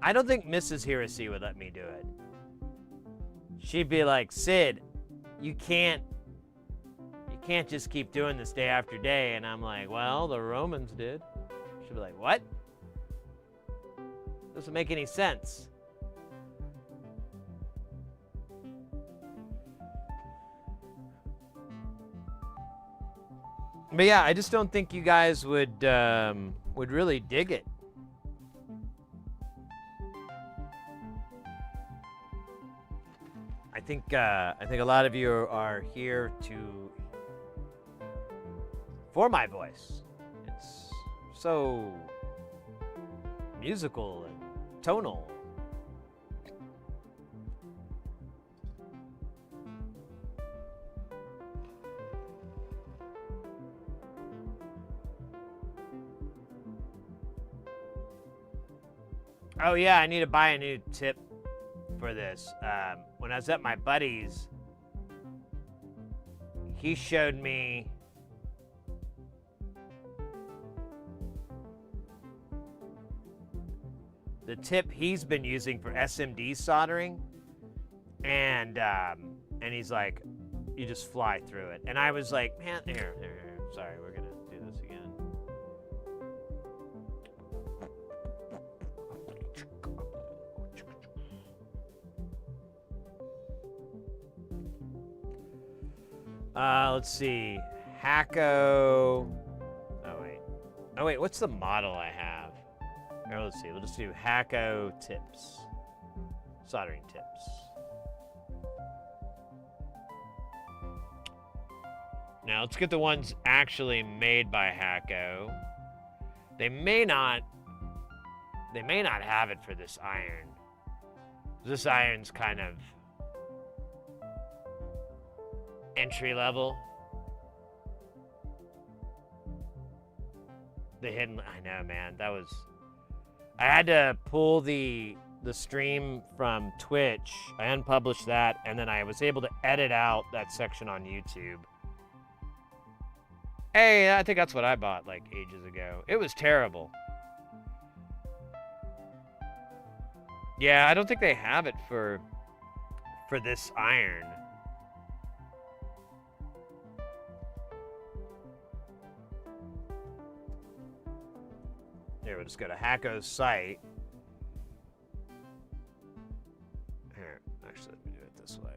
I don't think Mrs. Hirasi would let me do it. She'd be like, Sid, you can't just keep doing this day after day. And I'm like, well, the Romans did. She'd be like, what? Doesn't make any sense. But yeah, I just don't think you guys would really dig it. I think a lot of you are here for my voice. It's so musical and tonal. Oh yeah, I need to buy a new tip for this. When I was at my buddy's, he showed me the tip he's been using for SMD soldering, and he's like, you just fly through it. And I was like, man, here. Sorry, we're gonna do this again. Let's see. Hacko. Oh, wait. What's the model I have? Here, let's see. We'll just do Hacko tips. Soldering tips. Now, let's get the ones actually made by Hacko. They may not have it for this iron. This iron's kind of entry level. The hidden, I know, man. That was, I had to pull the stream from Twitch. I unpublished that, and then I was able to edit out that section on YouTube. Hey, I think that's what I bought like ages ago. It was terrible. Yeah, I don't think they have it for this iron. Here, we'll just go to Hacko's site. Here, actually, let me do it this way.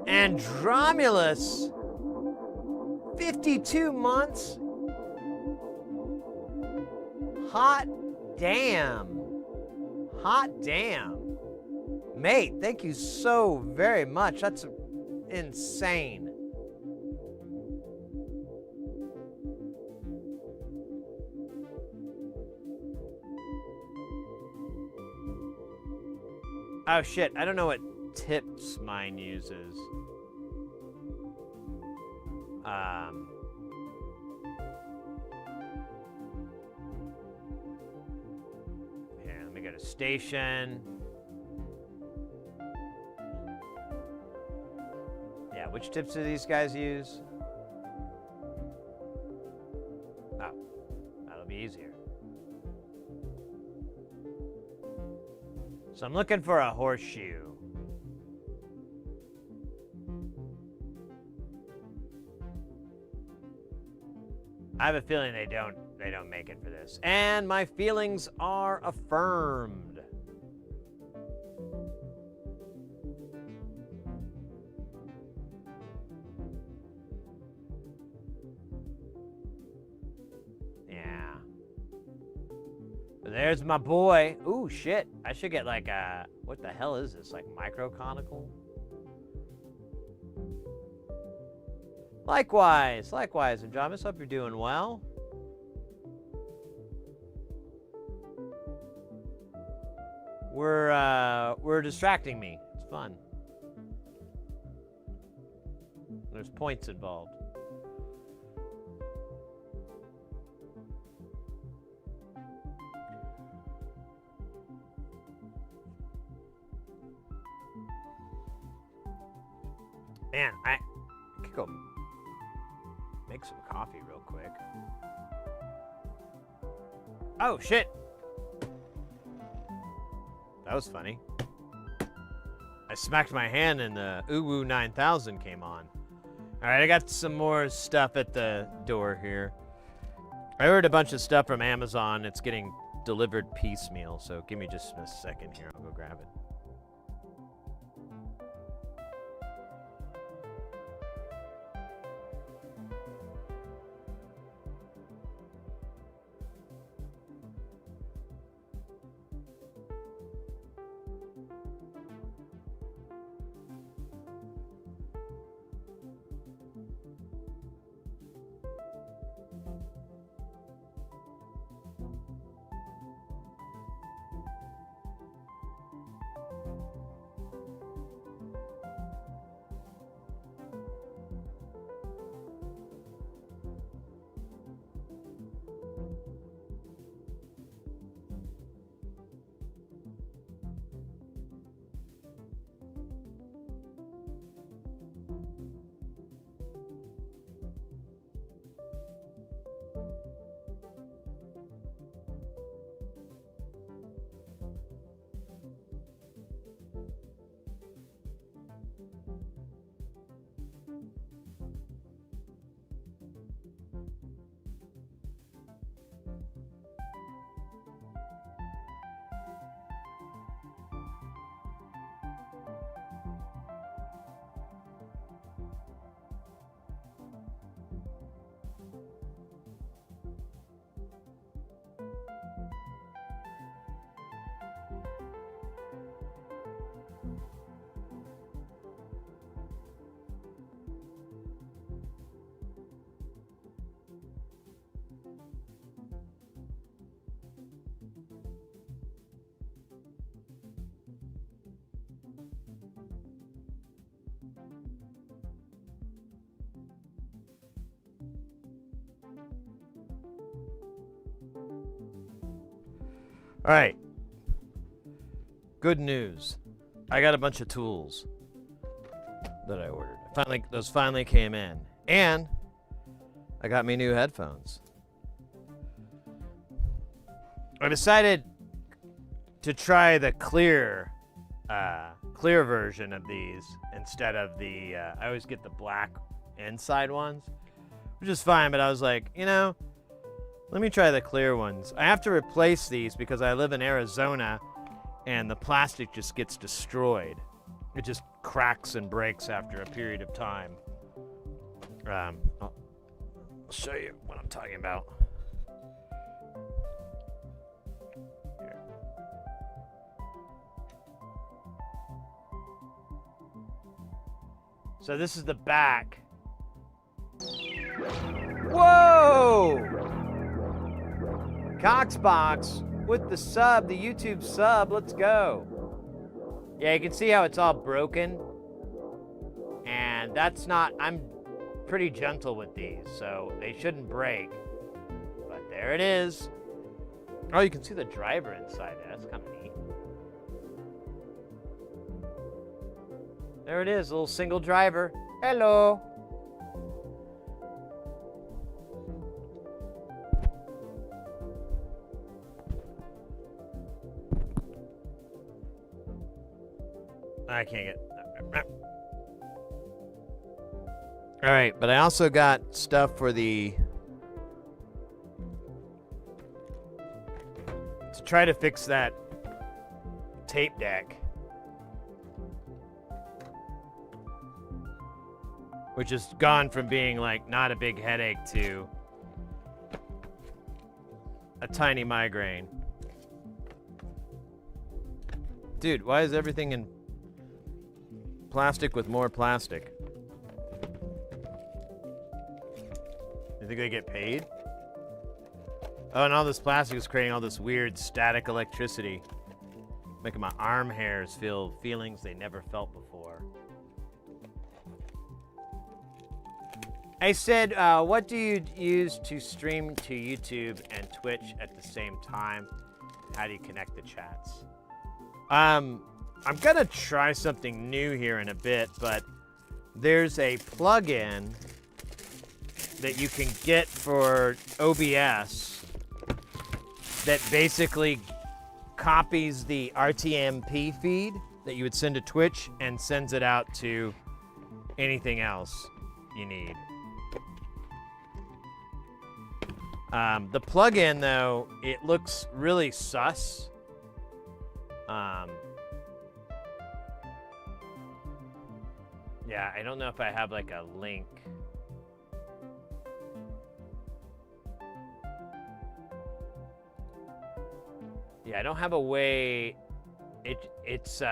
Andromulus? 52 months? Hot damn. Hot damn. Mate, thank you so very much. That's insane. Oh shit, I don't know what tips mine uses. Here, let me go to station. Yeah, which tips do these guys use? Oh, that'll be easier. So I'm looking for a horseshoe. I have a feeling they don't make it for this. And my feelings are affirmed. Yeah. But there's my boy. Ooh, shit. I should get like a, what the hell is this? Like micro-conical? Likewise, Andromus. Hope you're doing well. We're distracting me. It's fun. There's points involved. Man, I could go make some coffee real quick. Oh, shit. That was funny. I smacked my hand and the Uwu 9000 came on. All right, I got some more stuff at the door here. I ordered a bunch of stuff from Amazon. It's getting delivered piecemeal, so give me just a second here. I'll go grab it. All right. Good news. I got a bunch of tools that I ordered. Those finally came in. And I got me new headphones. I decided to try the clear version of these instead of the, I always get the black inside ones, which is fine, but I was like, you know, let me try the clear ones. I have to replace these because I live in Arizona and the plastic just gets destroyed. It just cracks and breaks after a period of time. I'll show you what I'm talking about. Here. So this is the back. Whoa! Coxbox with the sub, the YouTube sub. Let's go. Yeah, you can see how it's all broken. And that's not, I'm pretty gentle with these, so they shouldn't break. But there it is. Oh, you can see the driver inside there. That's kind of neat. There it is, a little single driver. Hello. I can't get... All right, but I also got stuff for the... to try to fix that tape deck. Which has gone from being, like, not a big headache to a tiny migraine. Dude, why is everything in plastic with more plastic? You think they get paid? Oh, and all this plastic is creating all this weird static electricity, making my arm hairs feel feelings they never felt before. Hey Sid, what do you use to stream to YouTube and Twitch at the same time? How do you connect the chats? I'm gonna try something new here in a bit, but there's a plugin that you can get for OBS that basically copies the RTMP feed that you would send to Twitch and sends it out to anything else you need. The plugin, though, it looks really sus. Yeah, I don't know if I have like a link. Yeah, I don't have a way. It's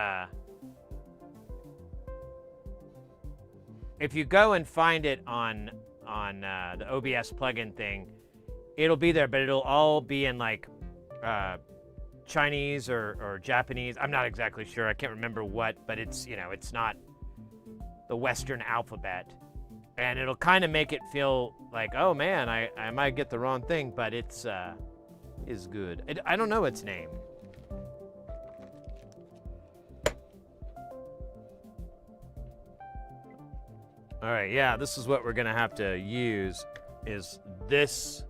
if you go and find it on the OBS plugin thing, it'll be there, but it'll all be in like Chinese or Japanese. I'm not exactly sure. I can't remember what, but it's, you know, it's not the Western alphabet. And it'll kind of make it feel like, oh man, I might get the wrong thing, but it's is good. I don't know its name. All right, yeah, this is what we're gonna have to use, is this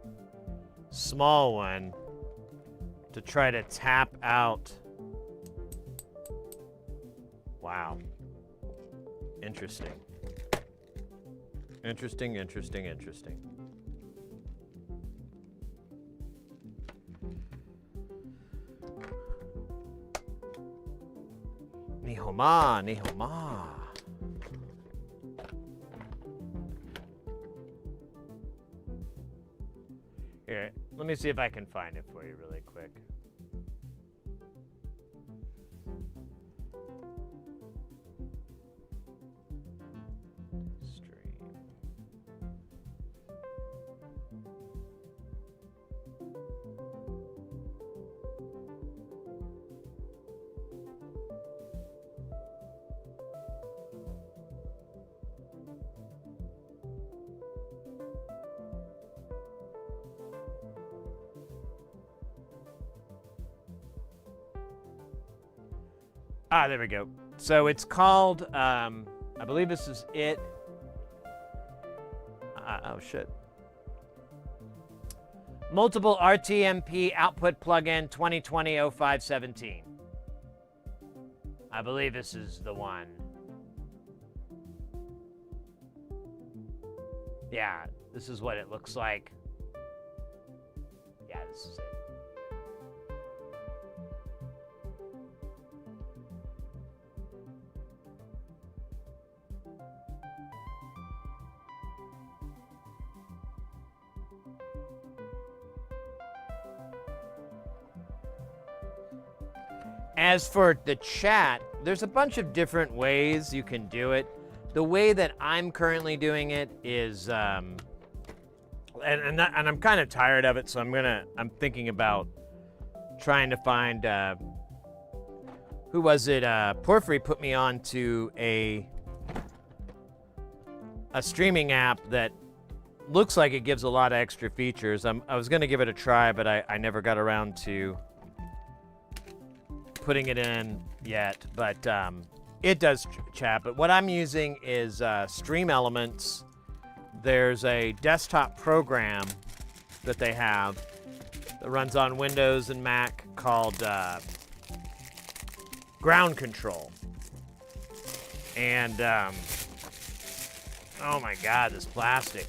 small one to try to tap out. Wow. Interesting. Interesting, interesting, interesting. Nihoma, nihoma. Here, let me see if I can find it for you really quick. Stream. Ah, there we go. So it's called, I believe this is it. Oh, shit. Multiple RTMP output plugin 2020-0517. I believe this is the one. Yeah, this is what it looks like. Yeah, this is it. As for the chat, there's a bunch of different ways you can do it. The way that I'm currently doing it is, and I'm kind of tired of it, so I'm thinking about trying to find, who was it? Porphyry put me on to a streaming app that looks like it gives a lot of extra features. I was gonna give it a try, but I never got around to putting it in yet. But it does chat. But what I'm using is Stream Elements. There's a desktop program that they have that runs on Windows and Mac called Ground Control. And oh my God, this plastic.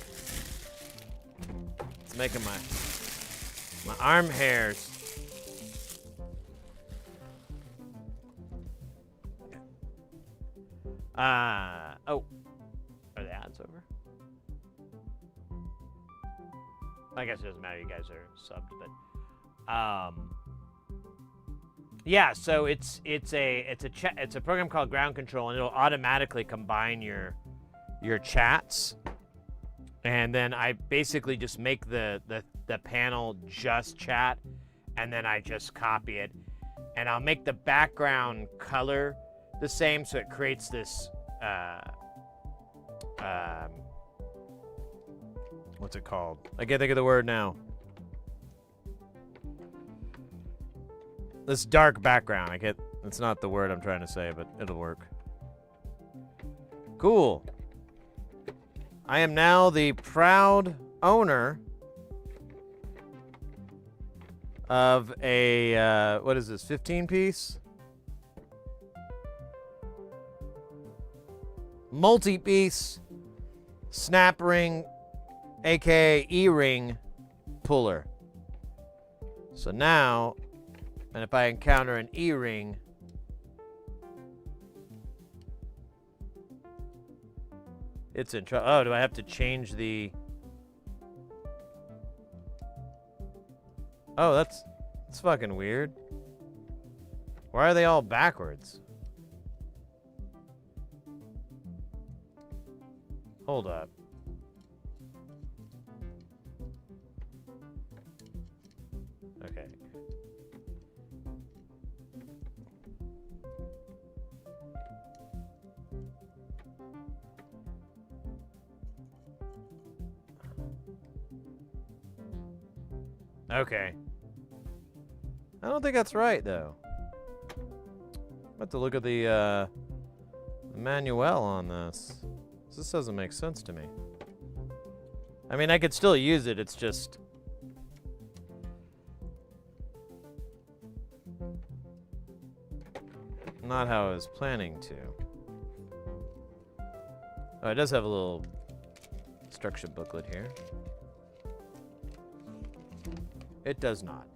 It's making my arm hairs. Oh, are the ads over? I guess it doesn't matter. You guys are subbed, but yeah. So it's a program called Ground Control, and it'll automatically combine your chats, and then I basically just make the panel just chat, and then I just copy it, and I'll make the background color the same, so it creates this what's it called? I can't think of the word now. This dark background. It's not the word I'm trying to say, but it'll work. Cool. I am now the proud owner of a, what is this, 15-piece? Multi-piece snap ring, aka E-ring puller. So now, and if I encounter an E-ring, it's in trouble. Oh, do I have to change the... Oh, that's fucking weird. Why are they all backwards? Hold up. Okay. Okay. I don't think that's right, though. I have to look at the manual on this. This doesn't make sense to me. I mean, I could still use it, it's just... not how I was planning to. Oh, it does have a little instruction booklet here. It does not.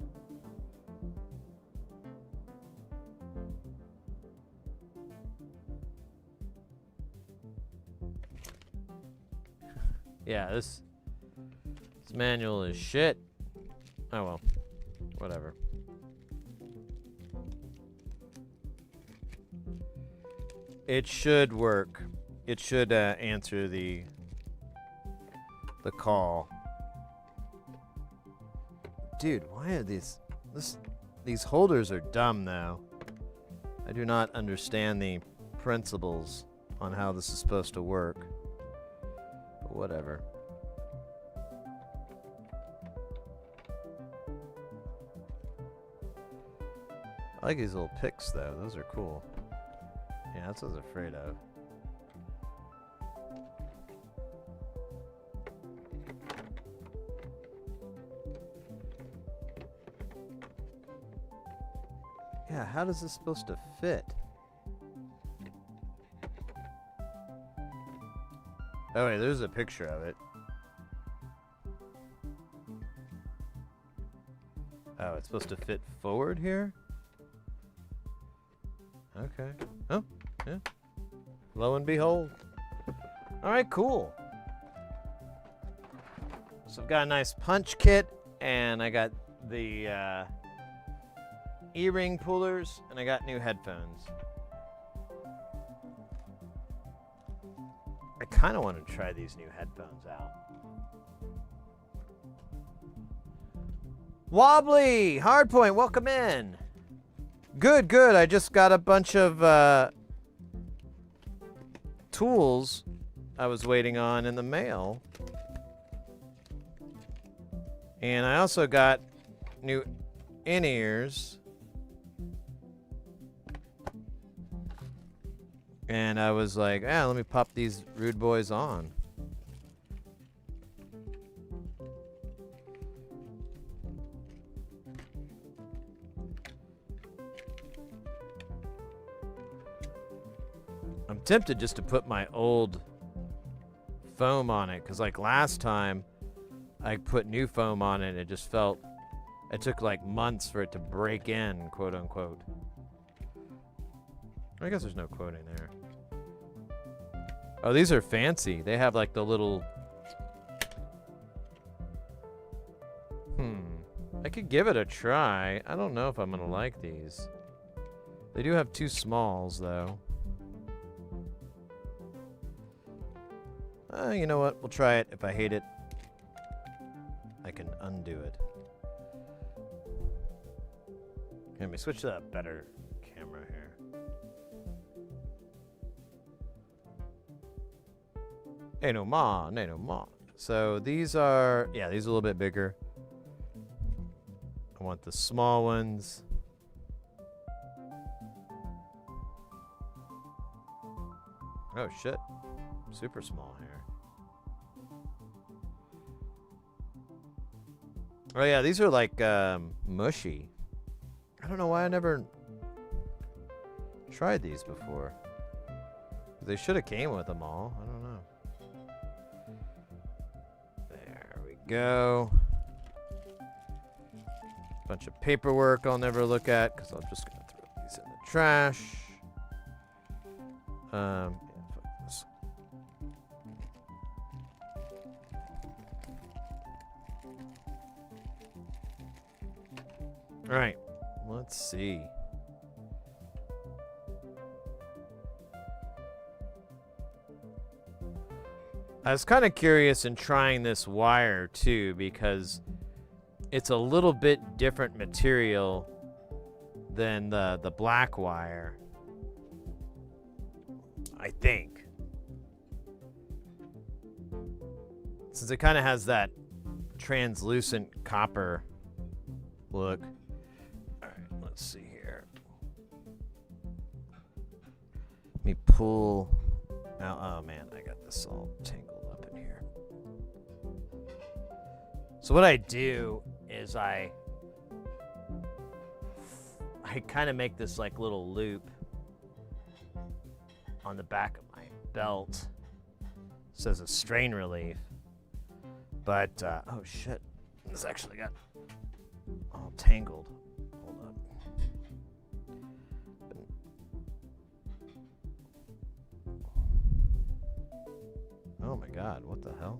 Yeah, this manual is shit. Oh well, whatever. It should work. It should answer the call. Dude, why are these holders are dumb though. I do not understand the principles on how this is supposed to work. But whatever. I like these little picks though. Those are cool. Yeah, that's what I was afraid of. Yeah, how is this supposed to fit? Oh wait, there's a picture of it. Oh, it's supposed to fit forward here? Okay. Oh, yeah. Lo and behold. Alright, cool. So I've got a nice punch kit, and I got the earring pullers, and I got new headphones. I kind of want to try these new headphones out. Wobbly! Hardpoint, welcome in. Good, good. I just got a bunch of tools I was waiting on in the mail. And I also got new in-ears. And I was like, let me pop these rude boys on. I'm tempted just to put my old foam on it, because like last time I put new foam on it, it just felt, it took like months for it to break in, quote unquote. I guess there's no quoting there. Oh, these are fancy. They have like the little... I could give it a try. I don't know if I'm gonna like these. They do have 2 smalls, though. You know what? We'll try it. If I hate it, I can undo it. Let me switch to that better camera here. Hey, no ma, nay no ma. So these are, yeah, these are a little bit bigger. I want the small ones. Oh shit, super small here. Oh yeah, these are like mushy. I don't know why I never tried these before. They should have came with them all. I don't know. There we go. Bunch of paperwork I'll never look at because I'm just gonna throw these in the trash. Yeah, focus. All right, let's see. I was kind of curious in trying this wire too because it's a little bit different material than the black wire, I think. Since it kind of has that translucent copper look. All right, let's see here. Let me pull out. Oh man, I got this all tangled up in here. So what I do is I kind of make this like little loop on the back of my belt. It says a strain relief. But, oh shit, this actually got all tangled. Hold up. Oh my god, what the hell?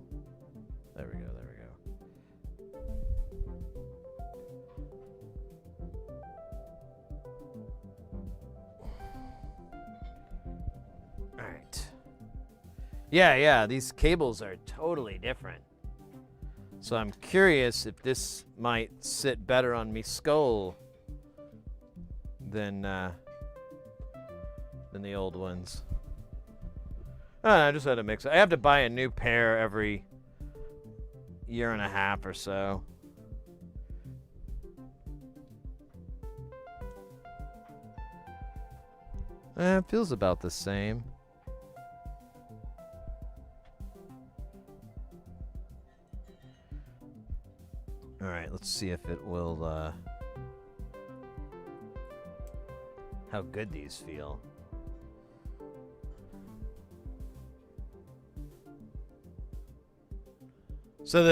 There we go, there we go. Alright. Yeah, these cables are totally different. So I'm curious if this might sit better on me skull than the old ones. I just had to mix it. I have to buy a new pair every year and a half or so. It feels about the same. All right, let's see if it will, how good these feel. So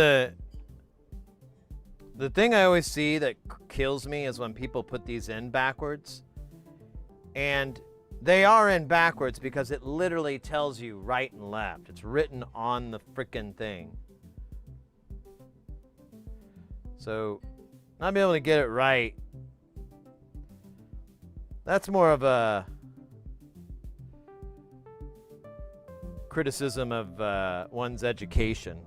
the thing I always see that kills me is when people put these in backwards. And they are in backwards because it literally tells you right and left. It's written on the frickin' thing. So, not being able to get it right That's more of a criticism of one's education.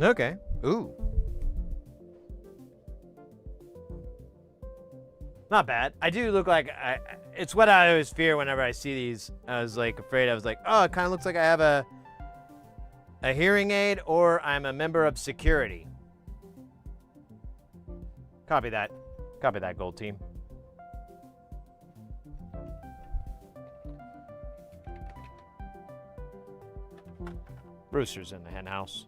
Okay. Ooh. Not bad. I do look like it's what I always fear whenever I see these. I was like afraid. I was like, oh, it kind of looks like I have a hearing aid or I'm a member of security. Copy that. Copy that, gold team. Brewster's in the hen house.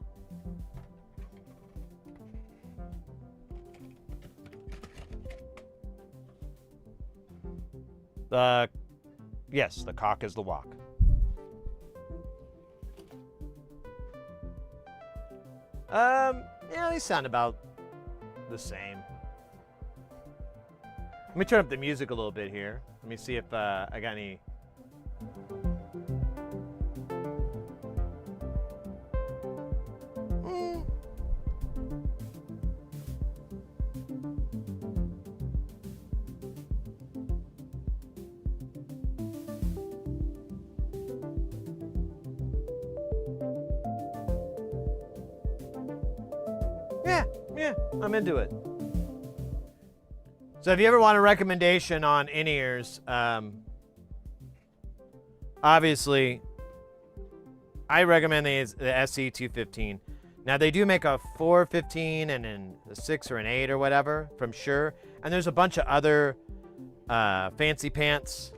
Yes, the cock is the walk. Yeah, they sound about the same. Let me turn up the music a little bit here. Let me see if I got any. Yeah, I'm into it. So if you ever want a recommendation on in-ears, obviously, I recommend the SC215. Now, they do make a 415 and then a 6 or an 8 or whatever from Shure. And there's a bunch of other fancy pants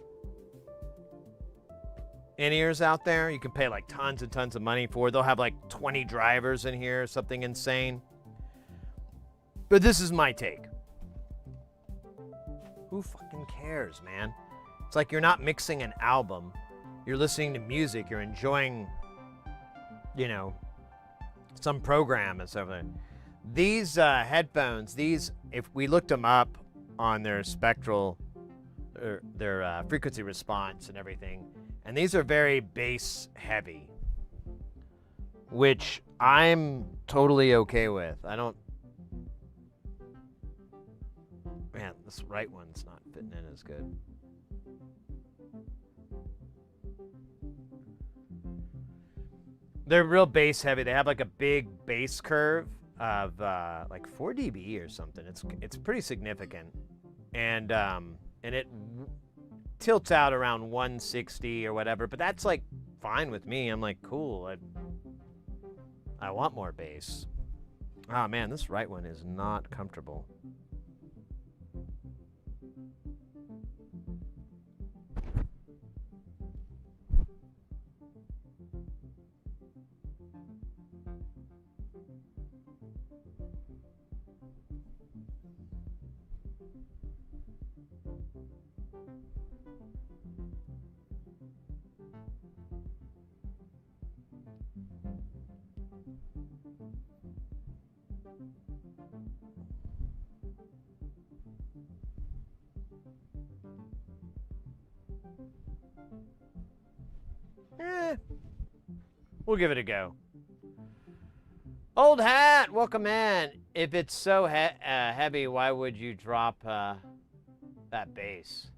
in-ears out there. You can pay like tons and tons of money for. They'll have like 20 drivers in here, something insane. But this is my take. Who fucking cares, man? It's like you're not mixing an album. You're listening to music. You're enjoying, you know, some program and stuff like that. These headphones, if we looked them up on their spectral, their frequency response and everything, and these are very bass heavy, which I'm totally okay with. I don't. Man, this right one's not fitting in as good. They're real bass heavy. They have like a big bass curve of like 4 dB or something. It's pretty significant, and it tilts out around 160 or whatever. But that's like fine with me. I'm like, cool. I want more bass. Oh man, this right one is not comfortable. We'll give it a go. Old Hat, welcome in. If it's so heavy, why would you drop that bass?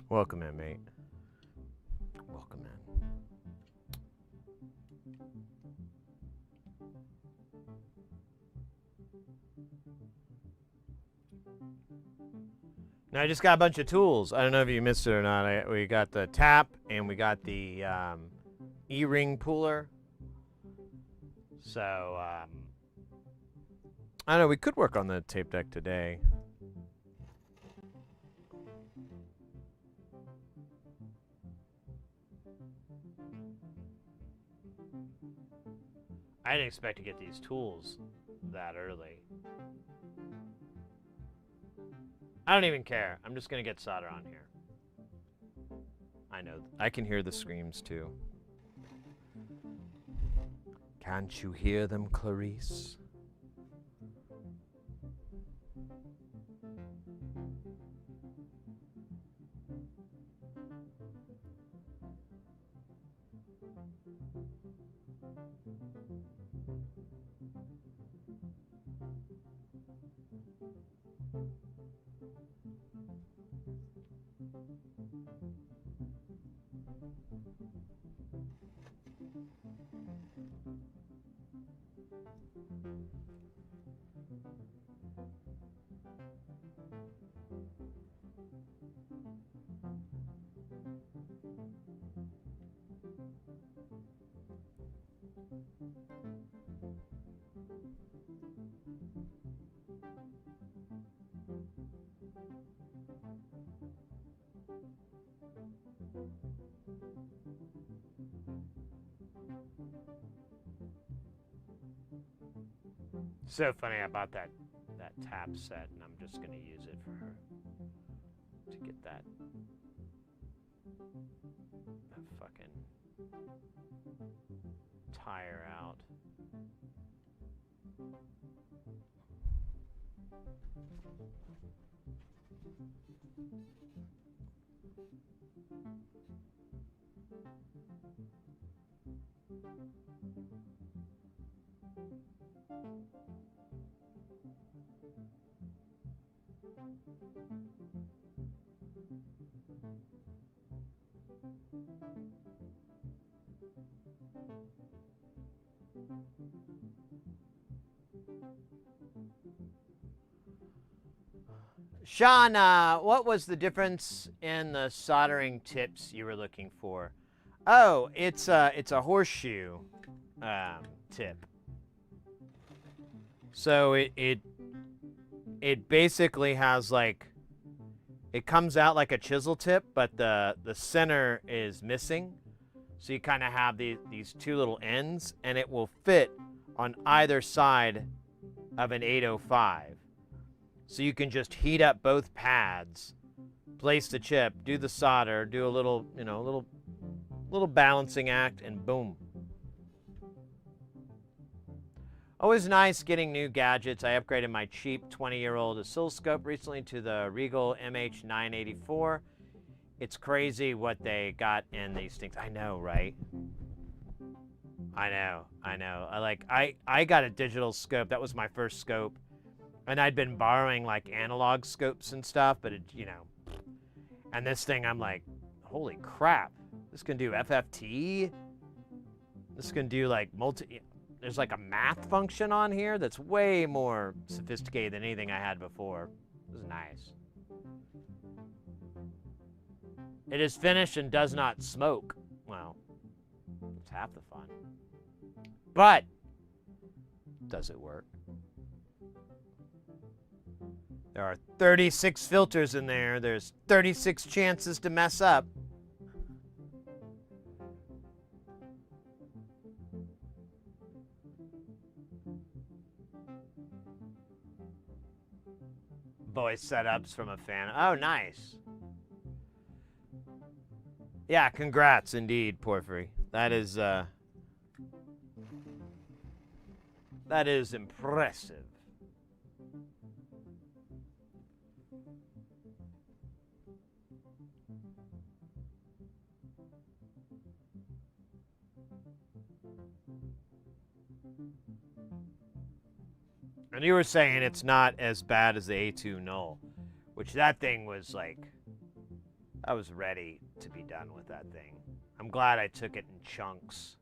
Welcome in, mate. Welcome in. Now I just got a bunch of tools. I don't know if you missed it or not. We got the tap and we got the E-ring puller. So I don't know. We could work on the tape deck today. I didn't expect to get these tools that early. I don't even care. I'm just gonna get solder on here. I know. I can hear the screams too. Can't you hear them, Clarice? So funny, I bought that tap set, and I'm just gonna use it for her to get that fucking tire out. Sean, what was the difference in the soldering tips you were looking for? Oh, it's a horseshoe tip. So it basically has like, it comes out like a chisel tip, but the center is missing. So you kind of have these two little ends, and it will fit on either side of an 805. So you can just heat up both pads, place the chip, do the solder, do a little, you know, little balancing act, and boom. Always nice getting new gadgets. I upgraded my cheap 20-year-old oscilloscope recently to the Regal MH984. It's crazy what they got in these things. I know, right? I know. I got a digital scope. That was my first scope. And I'd been borrowing like analog scopes and stuff, but it, you know. And this thing, I'm like, holy crap. This can do FFT. This can do like there's like a math function on here that's way more sophisticated than anything I had before. This is nice. It is finished and does not smoke. Well, it's half the fun. But, does it work? There are 36 filters in there. There's 36 chances to mess up. Voice setups from a fan. Oh, nice. Yeah, congrats indeed, Porphyry. That is impressive. And you were saying it's not as bad as the A2 Null, which that thing was like, I was ready to be done with that thing. I'm glad I took it in chunks.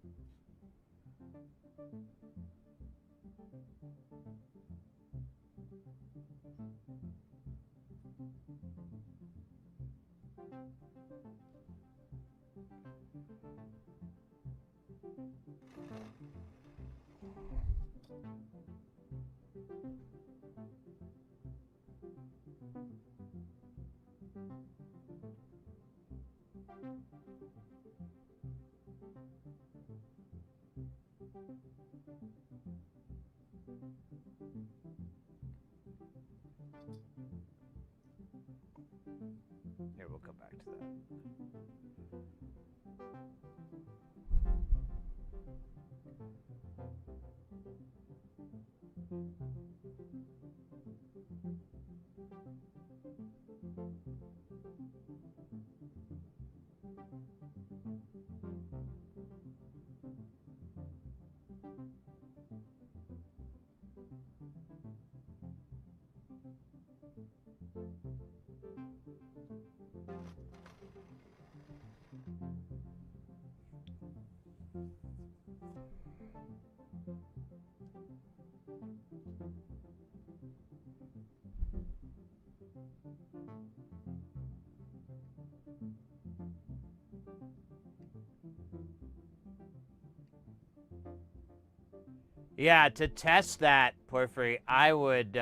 Yeah, to test that, Porphyry, I would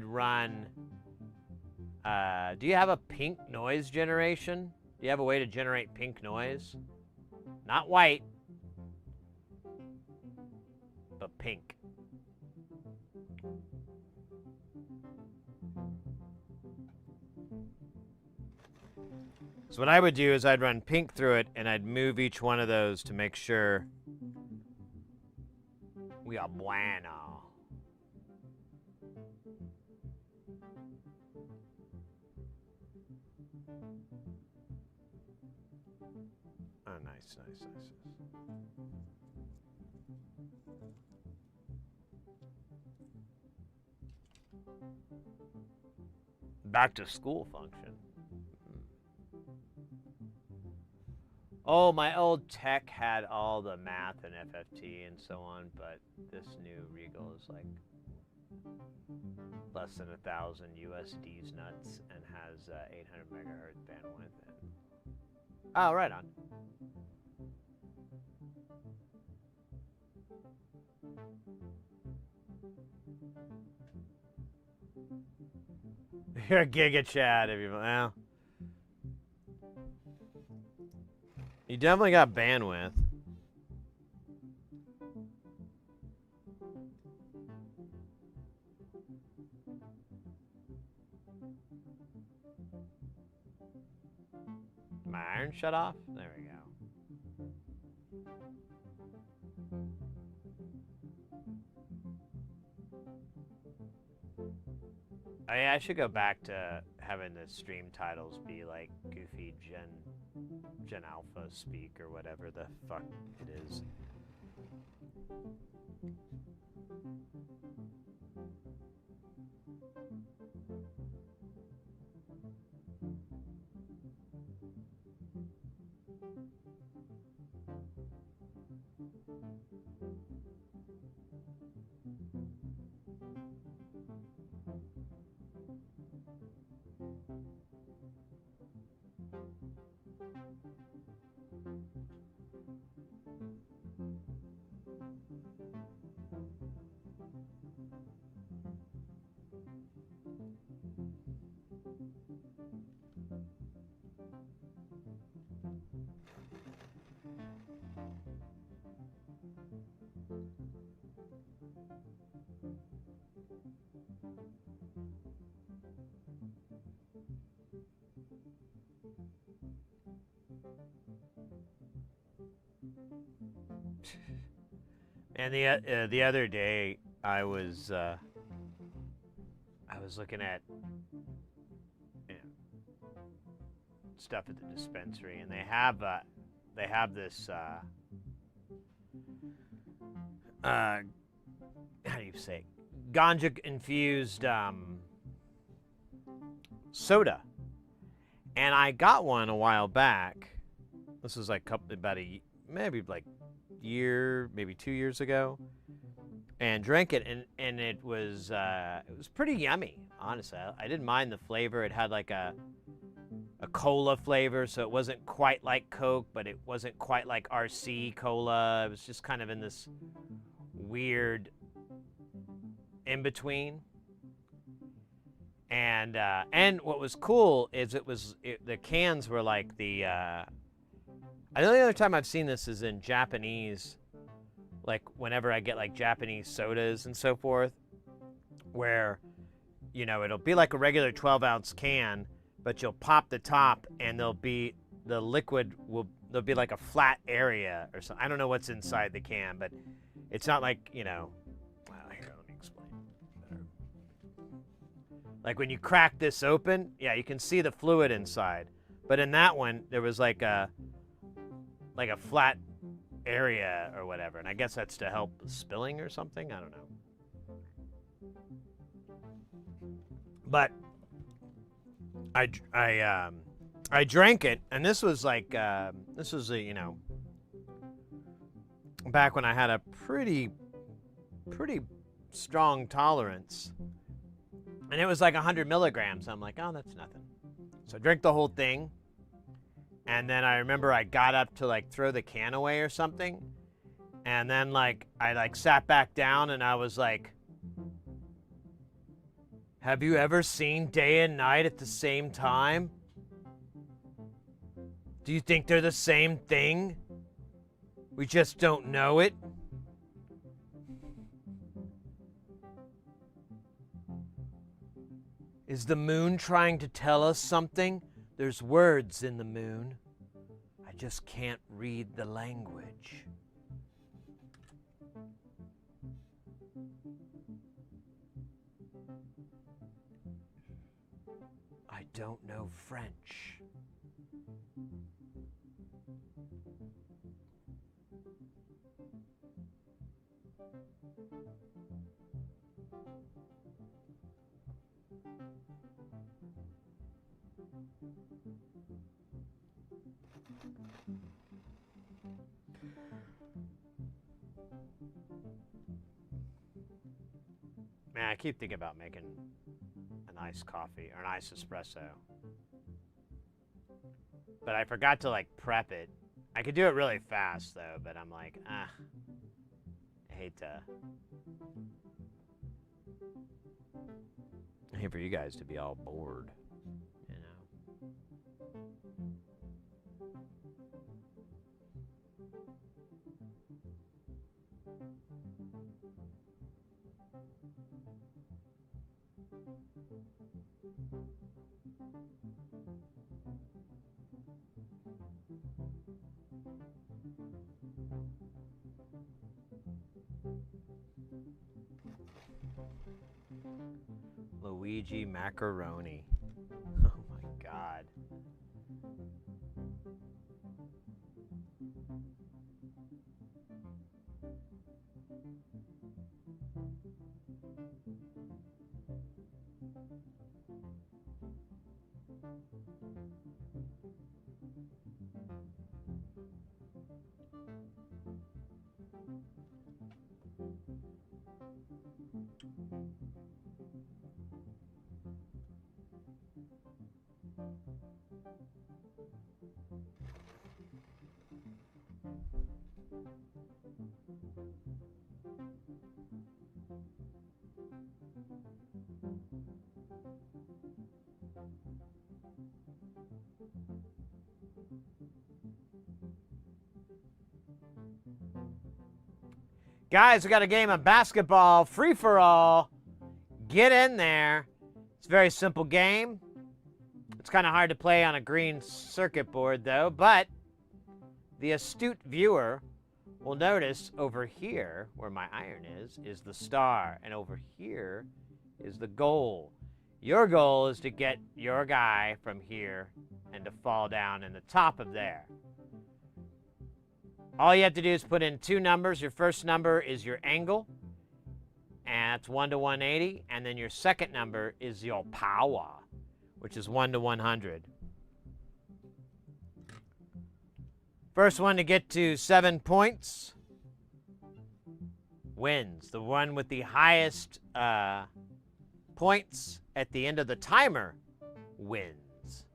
run. Do you have a pink noise generation? Do you have a way to generate pink noise? Not white, but pink. So what I would do is I'd run pink through it, and I'd move each one of those to make sure we are bueno. Oh, nice, nice, nice. Back to school function. Oh, my old tech had all the math and FFT and so on, but this new Regal is like less than 1,000 USD's nuts and has 800 megahertz bandwidth. And... Oh, right on. You're a Giga Chad if you well. You definitely got bandwidth. My iron shut off? There we go. Oh yeah, I should go back to having the stream titles be like Goofy Gen Alpha Speak or whatever the fuck it is. And the other day, I was looking at stuff at the dispensary, and they have this how do you say, ganja infused soda, and I got one a while back. This was like maybe 2 years ago, and drank it, and it was pretty yummy, honestly. I didn't mind the flavor. It had like a cola flavor, so it wasn't quite like Coke, but it wasn't quite like RC cola. It was just kind of in this weird in between. And what was cool is the cans were like the I know the other time I've seen this is in Japanese, like whenever I get like Japanese sodas and so forth, where, it'll be like a regular 12-ounce can, but you'll pop the top and there'll be like a flat area or something. I don't know what's inside the can, but it's not like, here, let me explain better. Like when you crack this open, yeah, you can see the fluid inside. But in that one, there was like a flat area or whatever, and I guess that's to help spilling or something. I don't know. But I drank it, and this was like back when I had a pretty strong tolerance, and it was like 100 milligrams. I'm like, oh, that's nothing. So I drank the whole thing. And then I remember I got up to like throw the can away or something, And then, like, I, like, sat back down and I was like, have you ever seen day and night at the same time? Do you think they're the same thing? We just don't know it? Is the moon trying to tell us something? There's words in the moon. I just can't read the language. I don't know French. Man, I keep thinking about making an iced coffee or an iced espresso. But I forgot to, like, prep it. I could do it really fast, though, but I'm like, I hate for you guys to be all bored, you know? Luigi macaroni. Oh my God. Guys, we got a game of basketball, free-for-all. Get in there. It's a very simple game. It's kind of hard to play on a green circuit board, though, but the astute viewer will notice over here, where my iron is the star, and over here is the goal. Your goal is to get your guy from here and to fall down in the top of there. All you have to do is put in two numbers. Your first number is your angle, and that's 1 to 180. And then your second number is your power, which is 1 to 100. First one to get to 7 points wins. The one with the highest points at the end of the timer wins.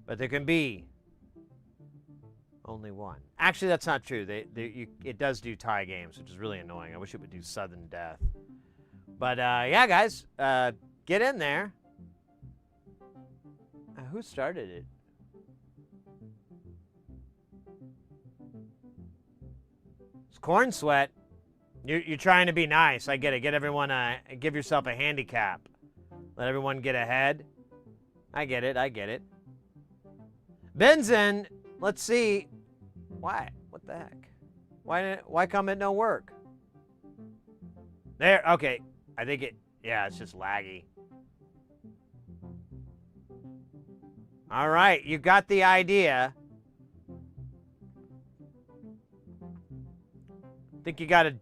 But there can be only one. Actually, that's not true. It does do tie games, which is really annoying. I wish it would do sudden death. But yeah, guys, get in there. Who started it? It's Corn Sweat. You're trying to be nice. I get it. Get everyone give yourself a handicap. Let everyone get ahead. I get it. I get it. Benzin, let's see. Why? What the heck? Why come it no work? There, okay. I think it's just laggy. All right, you got the idea. I think you got to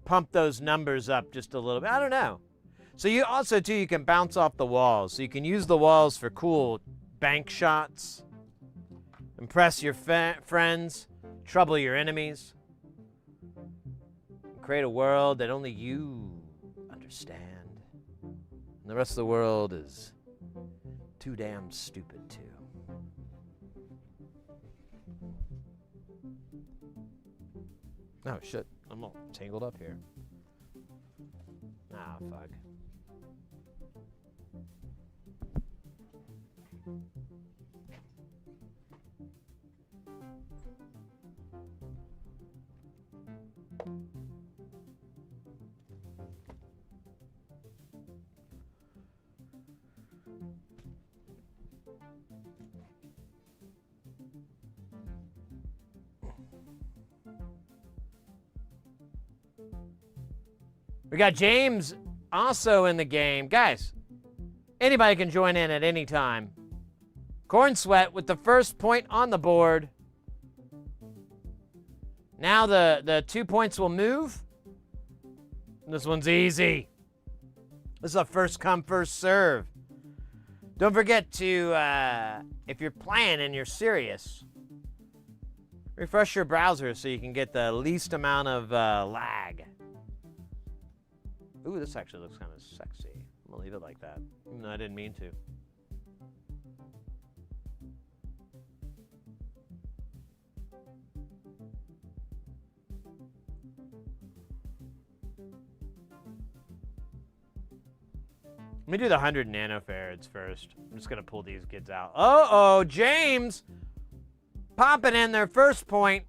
pump those numbers up just a little bit. I don't know. So you also, too, you can bounce off the walls. So you can use the walls for cool bank shots. Impress your friends, trouble your enemies, create a world that only you understand. And the rest of the world is too damn stupid, too. Oh, shit. I'm all tangled up here. Ah, fuck. We got James also in the game. Guys, anybody can join in at any time. Corn Sweat with the first point on the board. Now the 2 points will move. This one's easy. This is a first come, first serve. Don't forget to, if you're playing and you're serious, refresh your browser so you can get the least amount of lag. Ooh, this actually looks kind of sexy. I'm gonna leave it like that, even though I didn't mean to. Let me do the 100 nanofarads first. I'm just gonna pull these kids out. Uh-oh, James! Popping in their first point.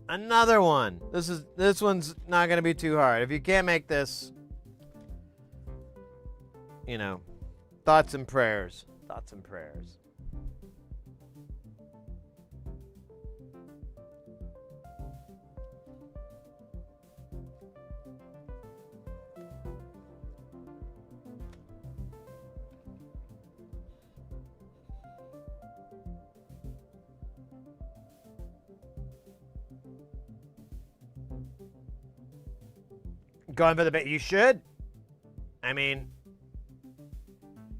Another one. This one's not gonna be too hard. If you can't make this, you know, thoughts and prayers. Thoughts and prayers. Going for the bit. You should. I mean,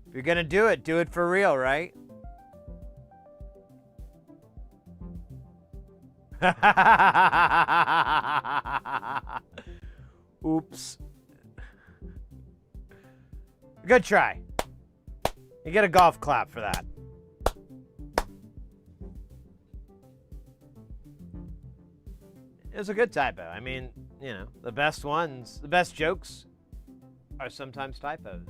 if you're gonna do it for real, right? Oops. Good try. You get a golf clap for that. It was a good typo. I mean, you know, the best ones, the best jokes are sometimes typos.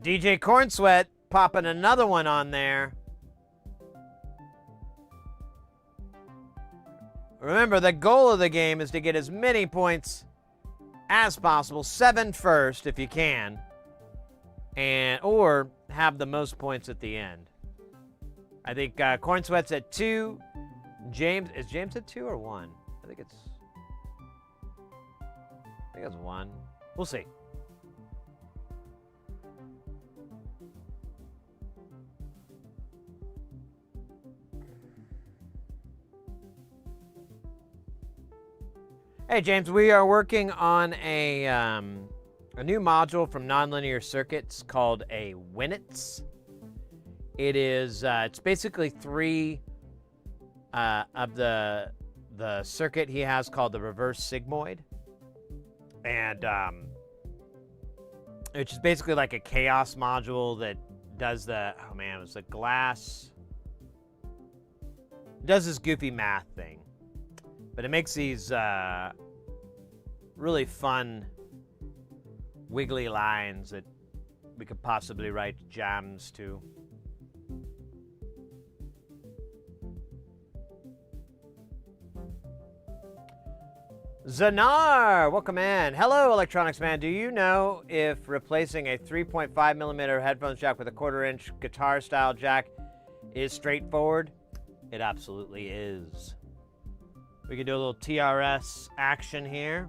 DJ Corn Sweat popping another one on there. Remember, the goal of the game is to get as many points as possible. 7 first, if you can. Or have the most points at the end. I think Corn Sweat's at 2. Is James at 2 or 1? I think it's 1. We'll see. Hey James, we are working on a new module from Nonlinear Circuits called a Winitz. It is it's basically 3 of the circuit he has called the reverse sigmoid, and which is basically like a chaos module that does the it was the glass. It does this goofy math thing. But it makes these really fun, wiggly lines that we could possibly write jams to. Zanar, welcome in. Hello, Electronics Man. Do you know if replacing a 3.5 millimeter headphones jack with a 1/4 inch guitar style jack is straightforward? It absolutely is. We can do a little TRS action here.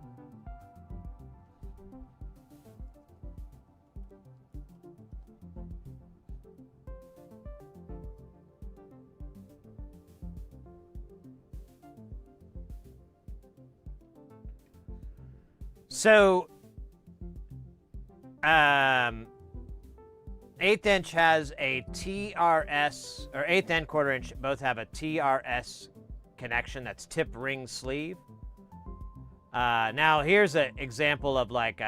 So, eighth inch has a TRS, or eighth and quarter inch both have a TRS connection. That's tip ring sleeve. Now here's an example of like,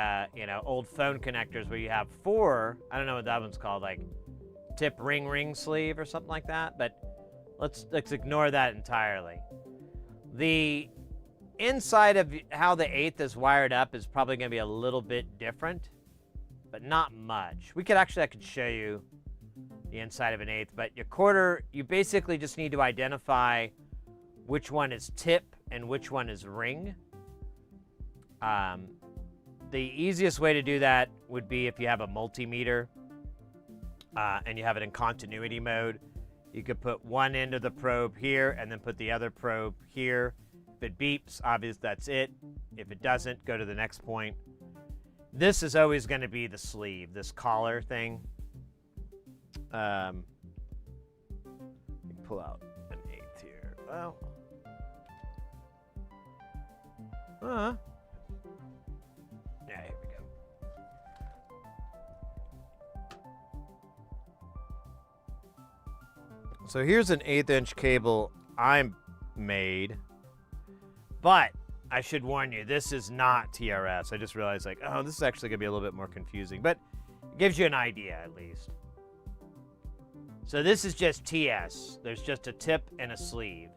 old phone connectors where you have 4, I don't know what that one's called, like tip ring sleeve or something like that, but let's ignore that entirely. The inside of how the eighth is wired up is probably going to be a little bit different, but not much. I could show you the inside of an eighth, but your quarter, you basically just need to identify which one is tip and which one is ring. The easiest way to do that would be if you have a multimeter and you have it in continuity mode. You could put one end of the probe here and then put the other probe here. If it beeps, obviously that's it. If it doesn't, go to the next point. This is always going to be the sleeve, this collar thing. Let me pull out an eighth here. Well, yeah, here we go. So here's an eighth inch cable I made, but I should warn you, this is not TRS. I just realized, like, oh, this is actually going to be a little bit more confusing, but it gives you an idea at least. So this is just TS. There's just a tip and a sleeve.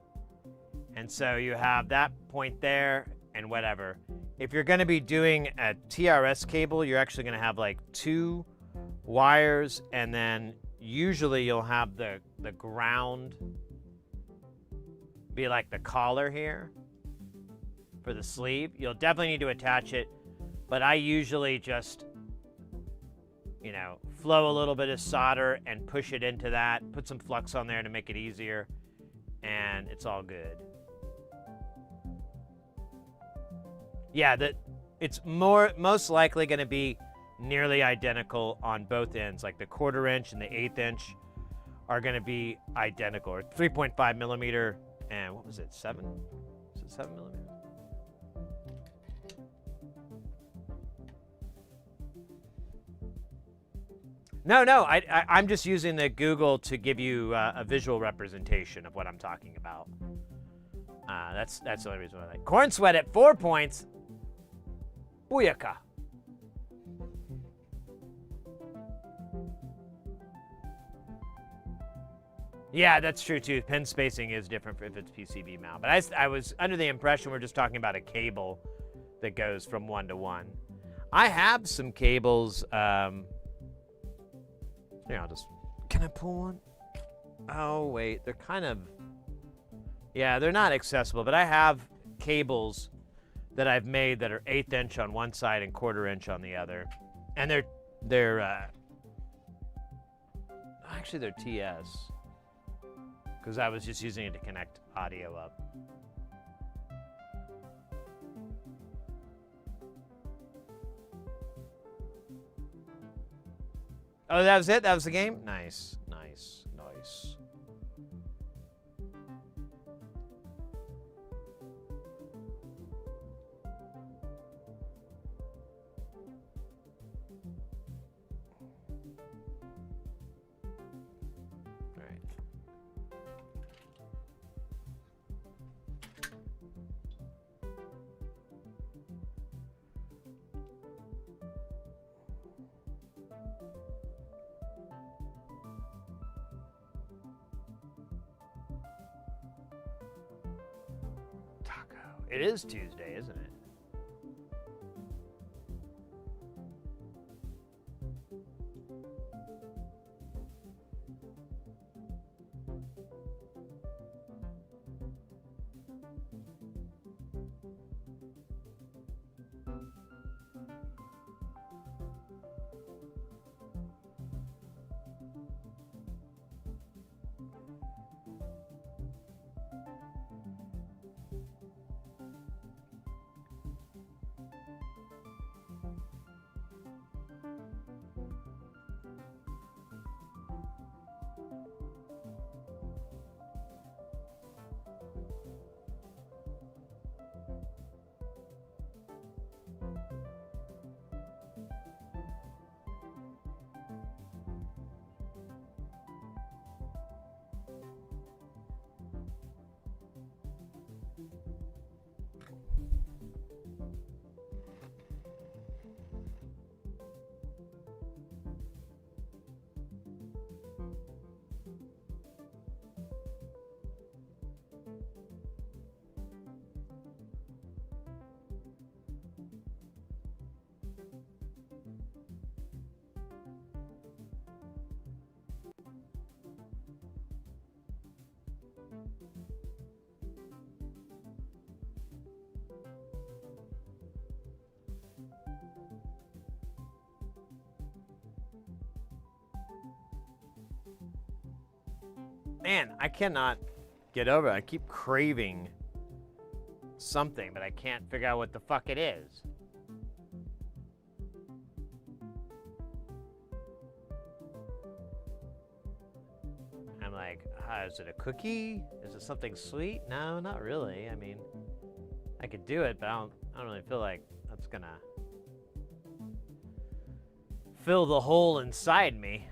And so you have that point there and whatever. If you're going to be doing a TRS cable, you're actually going to have like 2 wires, and then usually you'll have the ground be like the collar here for the sleeve. You'll definitely need to attach it, but I usually just, flow a little bit of solder and push it into that, put some flux on there to make it easier, and it's all good. Yeah, it's most likely going to be nearly identical on both ends. Like the quarter inch and the eighth inch are going to be identical, or 3.5 millimeter, and what was it, 7? Is it 7 millimeters? No, I'm just using the Google to give you a visual representation of what I'm talking about. That's the only reason why I like. Corn Sweat at 4 points. Booyaka. Yeah, that's true too. Pin spacing is different if it's PCB mount. But I was under the impression we're just talking about a cable that goes from 1 to 1. I have some cables. Here, can I pull one? Oh, wait, they're kind of, yeah, they're not accessible, but I have cables that I've made that are eighth inch on one side and quarter inch on the other. And they're actually they're TS, because I was just using it to connect audio up. Oh, that was it? That was the game? Nice. All right. It is Tuesday, isn't it? Man, I cannot get over it. I keep craving something, but I can't figure out what the fuck it is. I'm like, is it a cookie? Is it something sweet? No, not really. I mean, I could do it, but I don't really feel like that's gonna fill the hole inside me.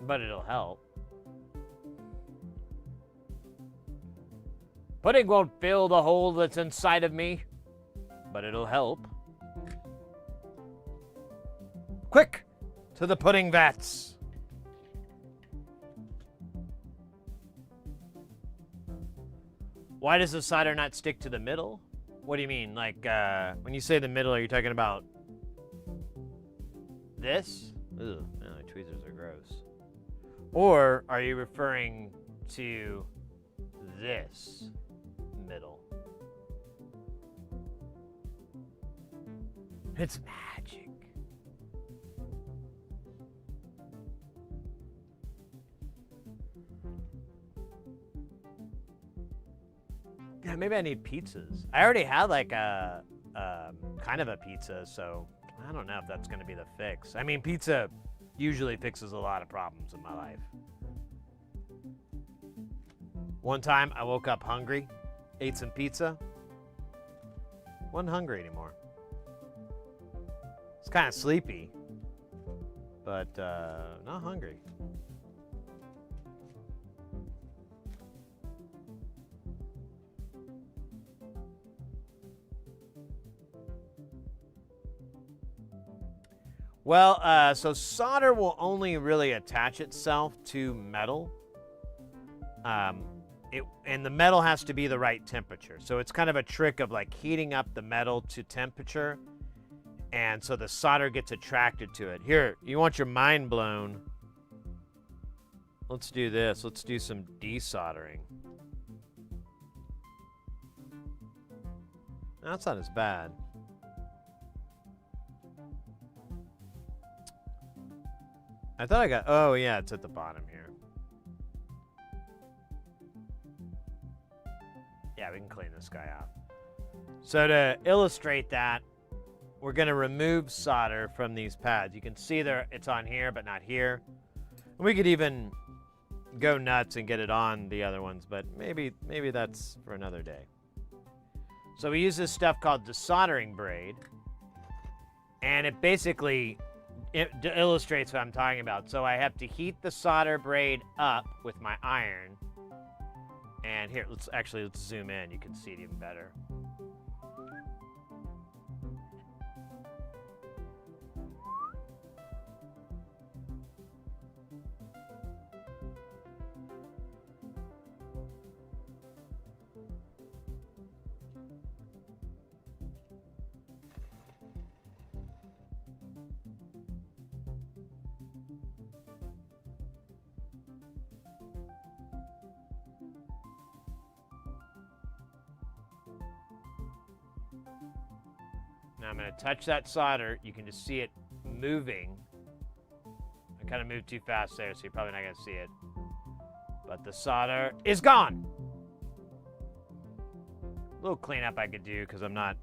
But it'll help. Pudding won't fill the hole that's inside of me, but it'll help. Quick, to the pudding vats. Why does the solder not stick to the middle? What do you mean? Like, when you say the middle, are you talking about this? Ugh, no, tweezers are gross. Or are you referring to this middle? It's magic. Yeah, maybe I need pizzas. I already had like a kind of a pizza, so I don't know if that's going to be the fix. I mean, pizza usually fixes a lot of problems in my life. One time I woke up hungry, ate some pizza, wasn't hungry anymore. It's kind of sleepy, but not hungry. Well, so solder will only really attach itself to metal. And the metal has to be the right temperature. So it's kind of a trick of like heating up the metal to temperature. And so the solder gets attracted to it. Here, you want your mind blown. Let's do this. Let's do some desoldering. That's not as bad. I thought I got, oh yeah, it's at the bottom here. Yeah, we can clean this guy out. So to illustrate that, we're gonna remove solder from these pads. You can see there, it's on here, but not here. And we could even go nuts and get it on the other ones, but maybe that's for another day. So we use this stuff called desoldering braid, and it basically illustrates what I'm talking about. So I have to heat the solder braid up with my iron. And here, let's zoom in. You can see it even better. Now I'm going to touch that solder. You can just see it moving. I kind of moved too fast there, so you're probably not going to see it. But the solder is gone. A little cleanup I could do because I'm not...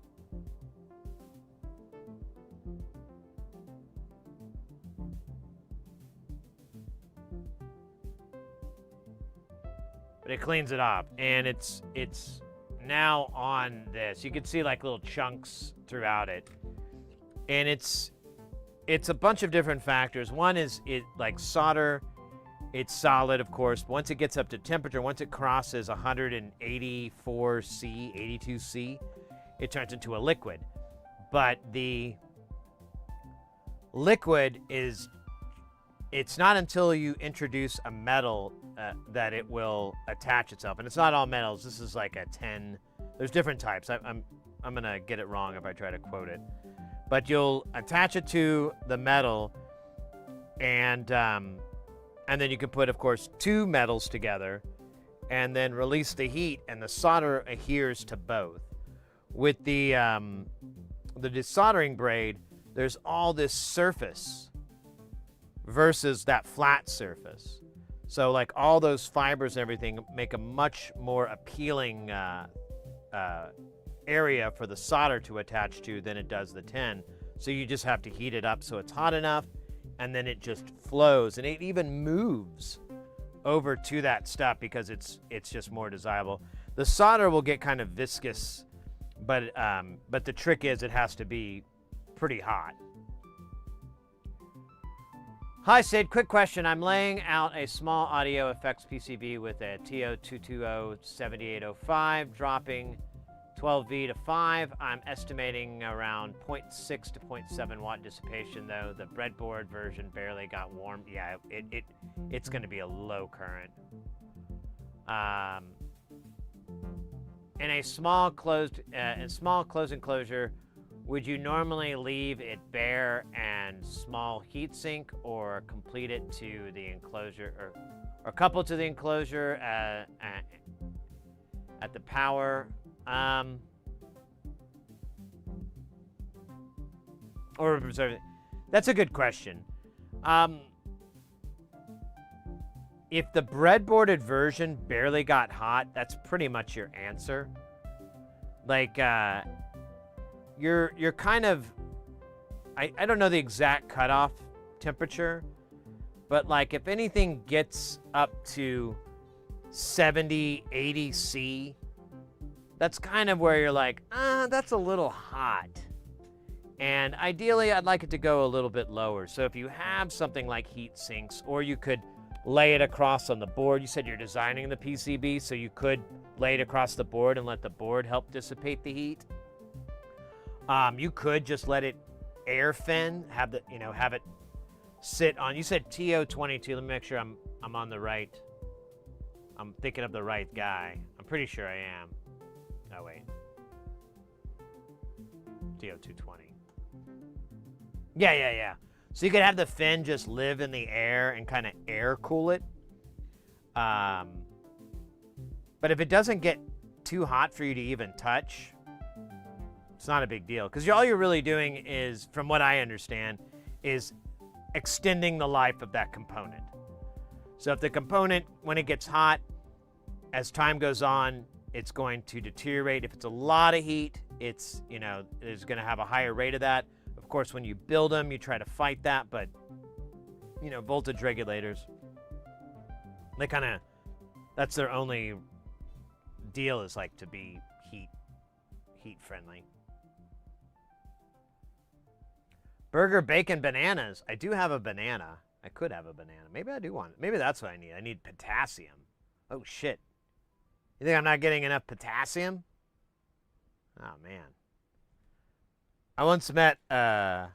But it cleans it off, and it's now on this. You can see like little chunks throughout it, and it's a bunch of different factors. One is it like solder, it's solid, of course. Once it gets up to temperature, once it crosses 184 C, 82 C, it turns into a liquid. But the liquid is, it's not until you introduce a metal that it will attach itself. And it's not all metals. This is like a 10. There's different types. I'm going to get it wrong if I try to quote it. But you'll attach it to the metal, and then you can put, of course, two metals together and then release the heat, and the solder adheres to both. With the desoldering braid, there's all this surface versus that flat surface. So like all those fibers and everything make a much more appealing area for the solder to attach to than it does the tin. So you just have to heat it up so it's hot enough, and then it just flows, and it even moves over to that stuff because it's just more desirable. The solder will get kind of viscous, but the trick is it has to be pretty hot. Hi Sid, quick question. I'm laying out a small audio effects PCB with a TO220-7805, dropping 12V to 5. I'm estimating around 0.6 to 0.7 watt dissipation, though the breadboard version barely got warm. Yeah, it's going to be a low current. In a small closed enclosure, would you normally leave it bare and small heatsink, or complete it to the enclosure, or couple to the enclosure at the power? Or preserve it? That's a good question. If the breadboarded version barely got hot, that's pretty much your answer. Like, you're kind of, I don't know the exact cutoff temperature, but like if anything gets up to 70, 80 C, that's kind of where you're like, that's a little hot. And ideally, I'd like it to go a little bit lower. So if you have something like heat sinks, or you could lay it across on the board. You said you're designing the PCB, so you could lay it across the board and let the board help dissipate the heat. You could just let it air fin, have it sit on. You said TO22. Let me make sure I'm on the right. I'm thinking of the right guy. I'm pretty sure I am. Oh wait, TO220. Yeah. So you could have the fin just live in the air and kind of air cool it. But if it doesn't get too hot for you to even touch, it's not a big deal. Because all you're really doing is, from what I understand, is extending the life of that component. So if the component, when it gets hot, as time goes on, it's going to deteriorate. If it's a lot of heat, it's going to have a higher rate of that. Of course, when you build them, you try to fight that, but voltage regulators, that's their only deal, is like to be heat friendly. Burger, bacon, bananas. I do have a banana. I could have a banana. Maybe I do want it. Maybe that's what I need. I need potassium. Oh shit. You think I'm not getting enough potassium? Oh man. I once met an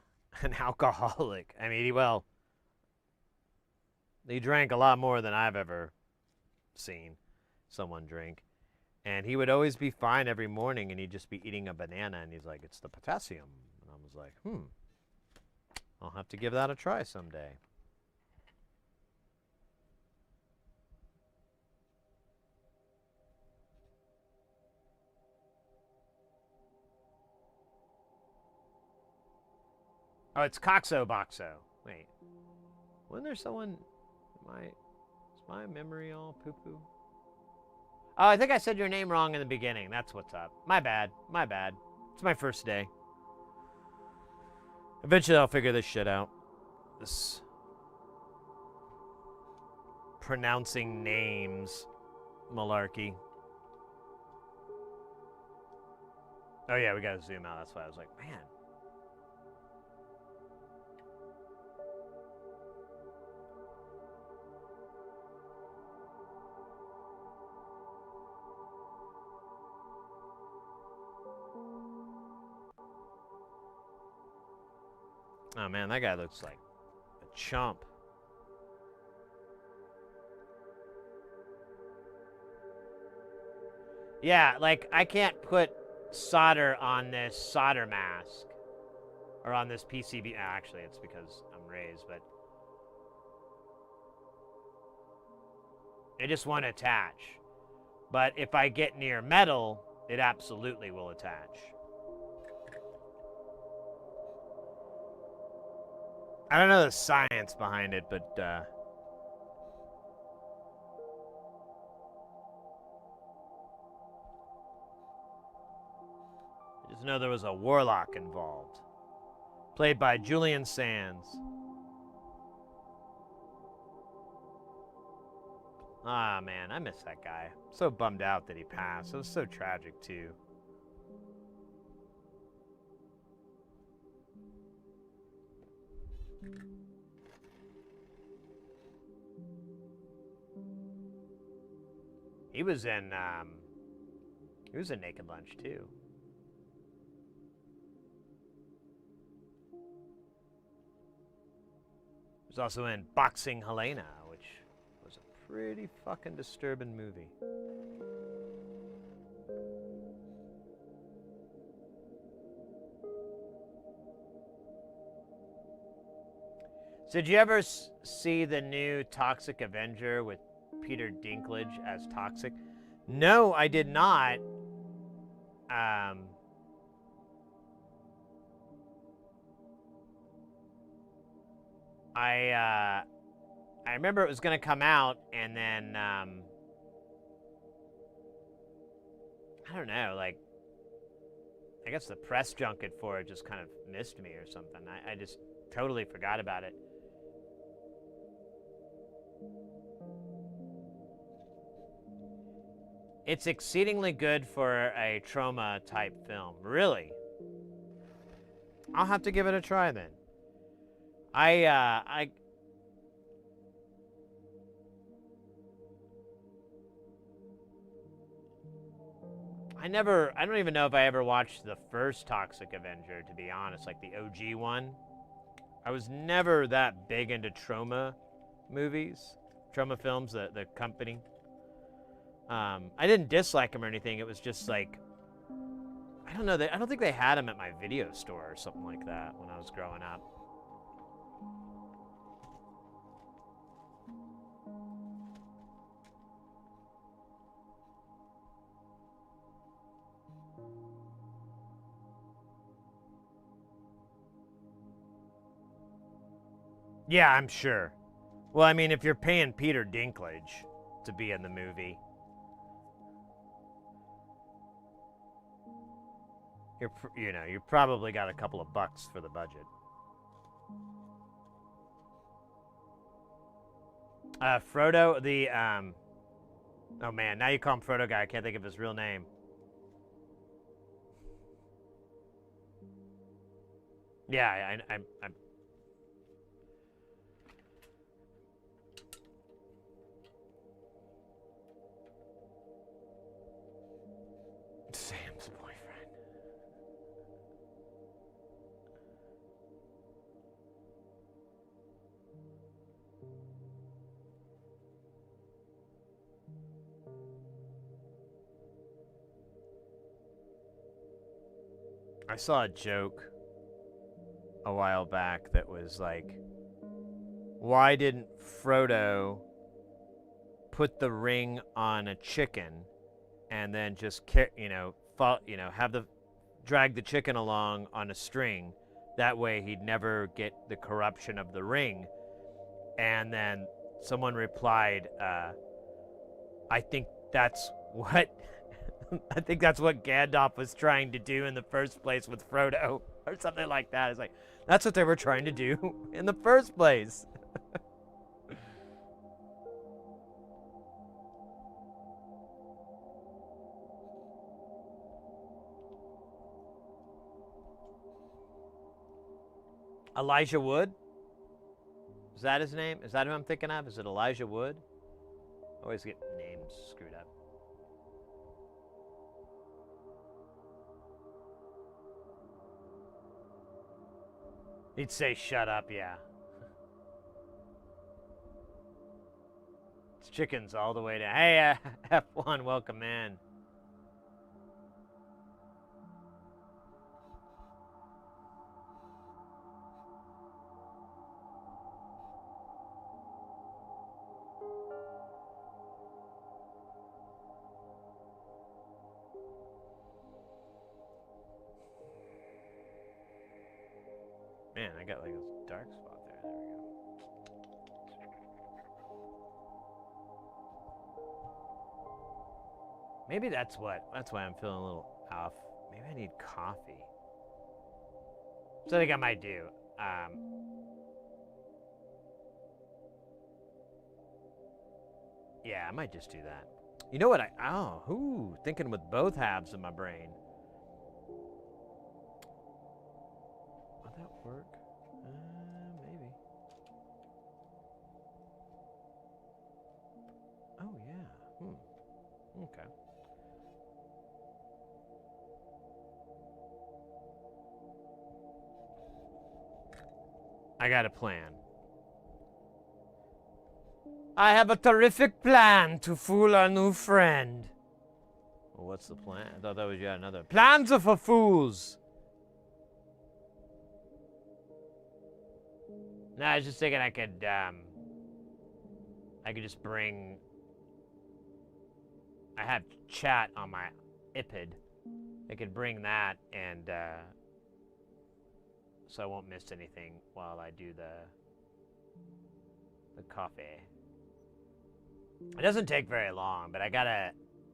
alcoholic. I mean, he drank a lot more than I've ever seen someone drink. And he would always be fine every morning, and he'd just be eating a banana, and he's like, it's the potassium. And I was like, I'll have to give that a try someday. Oh, it's Coxo Boxo. Wait. Wasn't there someone... Is my memory all poo-poo? Oh, I think I said your name wrong in the beginning. That's what's up. My bad. It's my first day. Eventually I'll figure this shit out. This... pronouncing names malarkey. Oh yeah, we gotta zoom out. That's why I was like, man... Oh man, that guy looks like a chump. Yeah, like I can't put solder on this solder mask or on this PCB. Actually, it's because I'm raised, but it just won't attach. But if I get near metal, It absolutely will attach. I don't know the science behind it, but I just know there was a warlock involved, played by Julian Sands. Ah, man, I miss that guy. So bummed out that he passed. It was so tragic, too. He was in Naked Lunch, too. He was also in Boxing Helena, which was a pretty fucking disturbing movie. Did you ever see the new Toxic Avenger with Peter Dinklage as Toxic? No, I did not. I remember it was going to come out, and then I don't know, like, I guess the press junket for it just kind of missed me or something. I just totally forgot about it. It's exceedingly good for a trauma type film. Really? I'll have to give it a try then. I don't even know if I ever watched the first Toxic Avenger, to be honest, like the OG one. I was never that big into trauma movies, trauma films, the company. I didn't dislike them or anything. It was just like, I don't know. I don't think they had them at my video store or something like that when I was growing up. Yeah, I'm sure. Well, I mean, if you're paying Peter Dinklage to be in the movie, you probably got a couple of bucks for the budget. Frodo, oh man, now you call him Frodo guy. I can't think of his real name. Yeah, I'm Sam's boyfriend. I saw a joke a while back that was like, why didn't Frodo put the ring on a chicken and then just drag the chicken along on a string? That way he'd never get the corruption of the ring. And then someone replied, I think that's what Gandalf was trying to do in the first place with Frodo, or something like that. It's like, that's what they were trying to do in the first place. Elijah Wood? Is that his name? Is that who I'm thinking of? Is it Elijah Wood? I always get names screwed up. He'd say, shut up, yeah. It's chickens all the way down. Hey, F1, welcome in. Man, I got like this dark spot there. There we go. Maybe that's why I'm feeling a little off. Maybe I need coffee. So I think I might do. Yeah, I might just do that. You know what thinking with both halves of my brain. Would that work? Maybe. Oh, yeah. Okay. I got a plan. I have a terrific plan to fool our new friend. Well, what's the plan? I thought that was yet another. Plans are for fools. No, I was just thinking I could just bring. I have chat on my iPad. I could bring that and so I won't miss anything while I do the coffee. It doesn't take very long, but I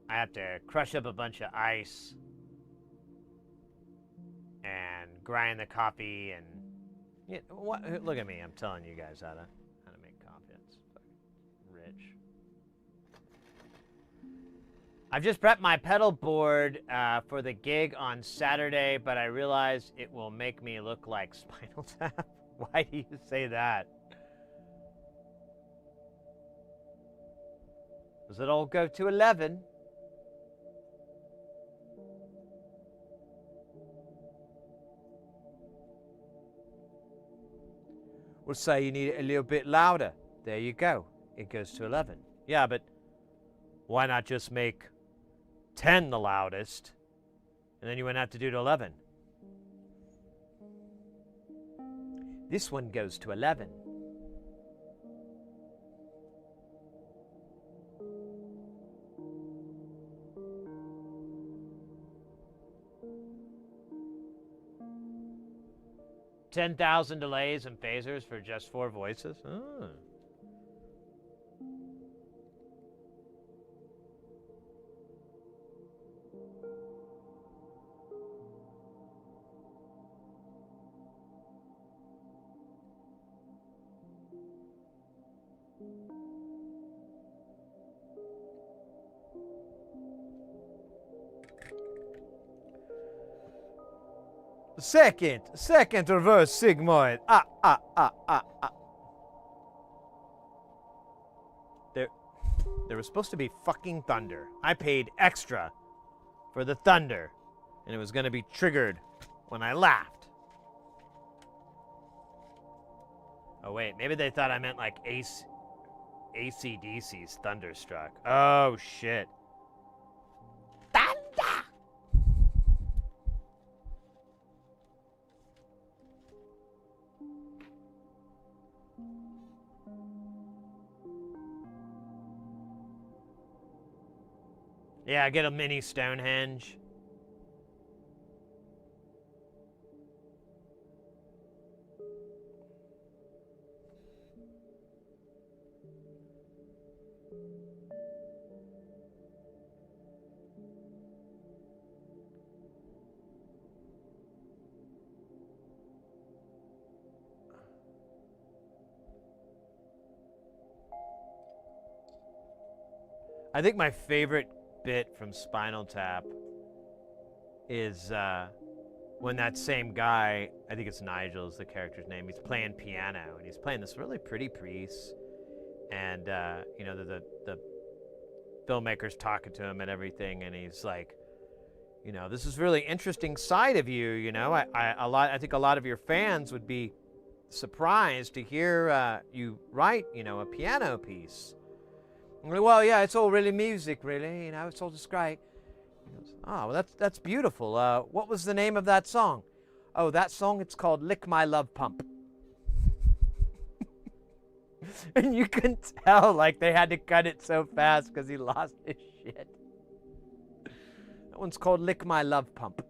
have to crush up a bunch of ice and grind the coffee and look at me, I'm telling you guys how to make coffee. It's fucking rich. I've just prepped my pedal board for the gig on Saturday, but I realized it will make me look like Spinal Tap. Why do you say that? Does it all go to 11? We'll say you need it a little bit louder. There you go. It goes to 11. Yeah, but why not just make 10 the loudest, and then you wouldn't have to do to 11. This one goes to 11. $10,000 delays and phasers for just 4 voices. Oh. Second reverse sigmoid. There was supposed to be fucking thunder. I paid extra for the thunder, and it was going to be triggered when I laughed. Oh wait, maybe they thought I meant like AC/DC's Thunderstruck. Oh shit. Thunder! Yeah, get a mini Stonehenge. I think my favorite bit from Spinal Tap is when that same guy, I think it's Nigel is the character's name, he's playing piano, and he's playing this really pretty piece, and you know, the filmmaker's talking to him and everything, and he's like, you know, this is really interesting side of you, you know, I think a lot of your fans would be surprised to hear you write, you know, a piano piece. Well, yeah, it's all really music, really. You know, it's all just great. He goes, oh, well, that's beautiful. What was the name of that song? Oh, that song, it's called Lick My Love Pump. And you can tell, like, they had to cut it so fast because he lost his shit. That one's called Lick My Love Pump.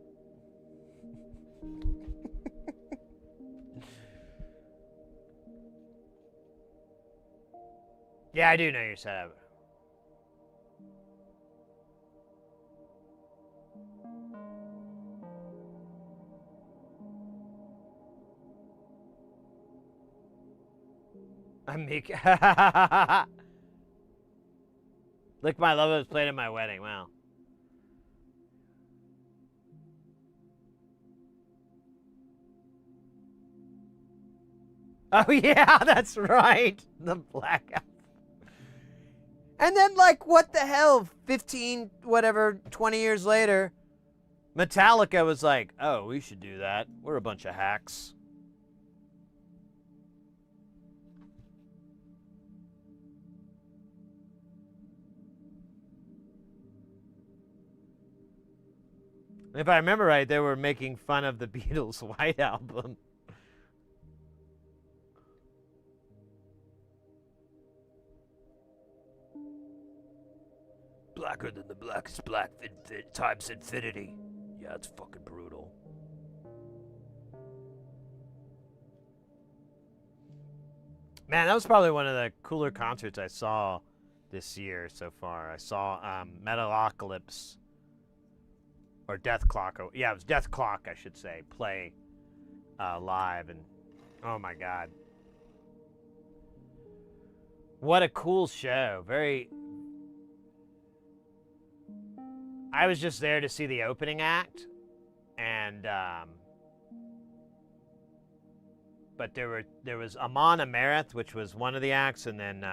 Yeah, I do know your setup. I'm meek. Lick My Love was played at my wedding. Wow. Oh yeah, that's right. The blackout. And then, like, what the hell? 15, whatever, 20 years later, Metallica was like, "Oh, we should do that. We're a bunch of hacks." If I remember right, they were making fun of the Beatles' White Album. Blacker than the blackest black times infinity. Yeah, it's fucking brutal. Man, that was probably one of the cooler concerts I saw this year so far. I saw Metalocalypse or Death Clock. Yeah, it was Death Clock, I should say, play live, and oh my god, what a cool show! I was just there to see the opening act, and but there was Amon Amarth, which was one of the acts, and then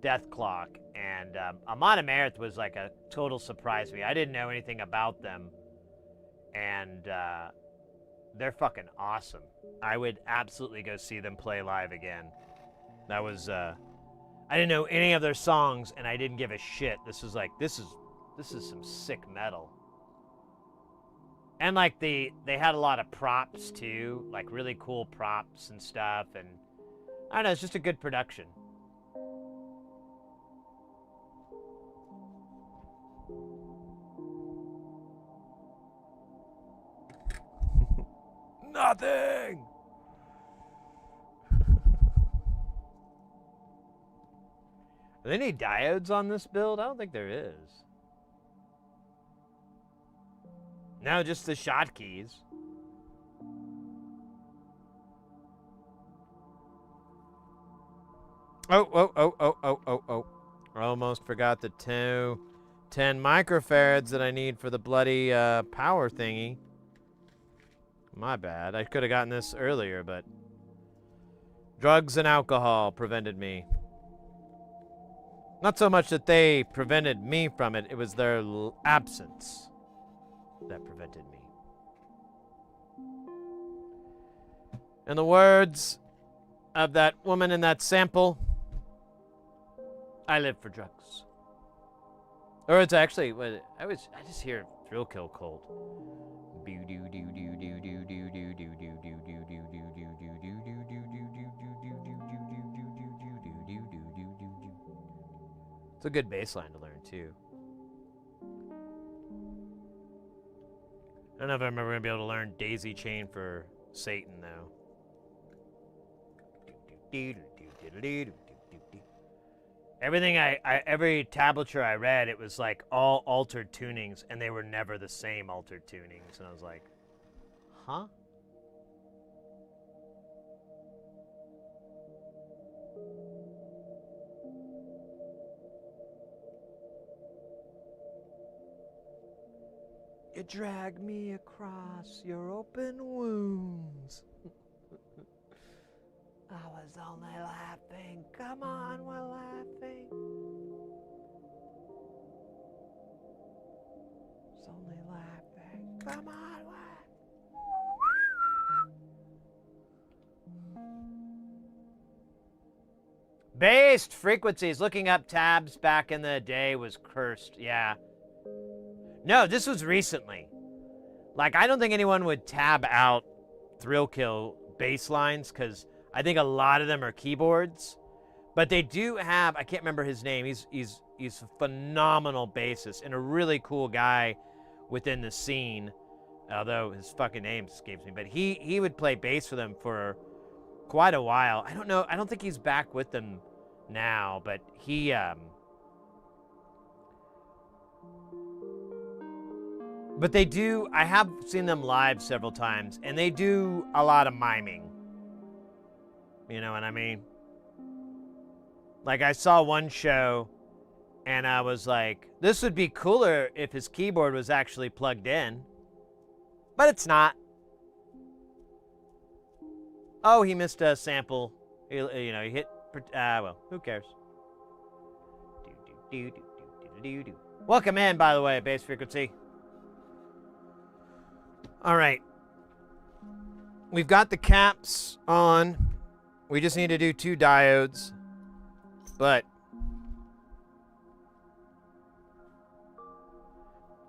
Death Clock. And Amon Amarth was like a total surprise to me. I didn't know anything about them, and they're fucking awesome. I would absolutely go see them play live again. That was I didn't know any of their songs, and I didn't give a shit. This is some sick metal. And like they had a lot of props too, like really cool props and stuff, and I don't know, it's just a good production. Nothing. Are there any diodes on this build? I don't think there is. No, just the shotkeys. Oh. I almost forgot the 10 microfarads that I need for the bloody power thingy. My bad. I could have gotten this earlier, but drugs and alcohol prevented me. Not so much that they prevented me from it, it was their absence that prevented me. In the words of that woman in that sample, I live for drugs. Or it's actually, I just hear Thrill Kill Cold. It's a good bass line to learn too. I don't know if I'm ever going to be able to learn Daisy Chain for Satan, though. Everything every tablature I read, it was like all altered tunings, and they were never the same altered tunings. And I was like, huh? You drag me across your open wounds. I was only laughing. Come on, we're laughing. It's only laughing. Come on, laugh. Based frequencies. Looking up tabs back in the day was cursed. Yeah. No, this was recently. Like, I don't think anyone would tab out Thrill Kill bass lines because I think a lot of them are keyboards. But they do have, I can't remember his name. He's a phenomenal bassist and a really cool guy within the scene. Although his fucking name escapes me. But he would play bass for them for quite a while. I don't know. I don't think he's back with them now, but he but they do, I have seen them live several times, and they do a lot of miming. You know what I mean? Like, I saw one show, and I was like, this would be cooler if his keyboard was actually plugged in. But it's not. Oh, he missed a sample. He hit, well, who cares? Welcome in, by the way, Bass Frequency. All right. We've got the caps on. We just need to do 2 diodes. But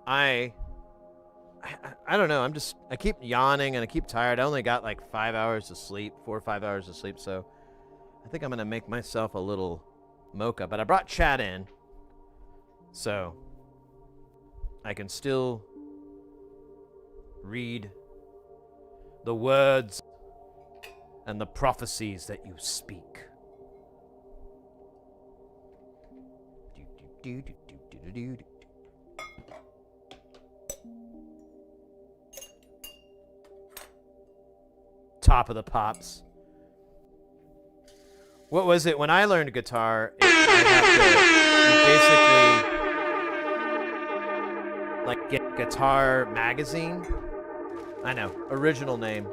I don't know. I keep yawning and I keep tired. I only got like 5 hours of sleep, 4 or 5 hours of sleep. So I think I'm going to make myself a little mocha. But I brought Chad in, so I can still read the words and the prophecies that you speak. Top of the pops. What was it when I learned guitar? I basically like get Guitar Magazine. I know, original name.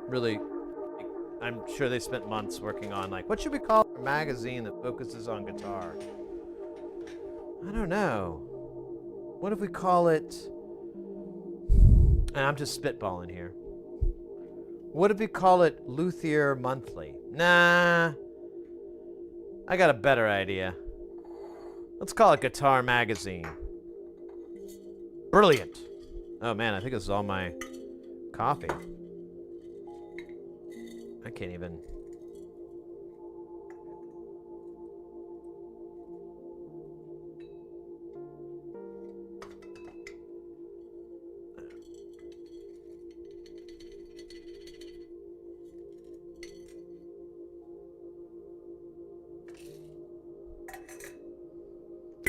Really, I'm sure they spent months working on like, what should we call a magazine that focuses on guitar? I don't know. What if we call it? And I'm just spitballing here. What if we call it Luthier Monthly? Nah. I got a better idea. Let's call it Guitar Magazine. Brilliant. Oh man, I think this is all my coffee. I can't even.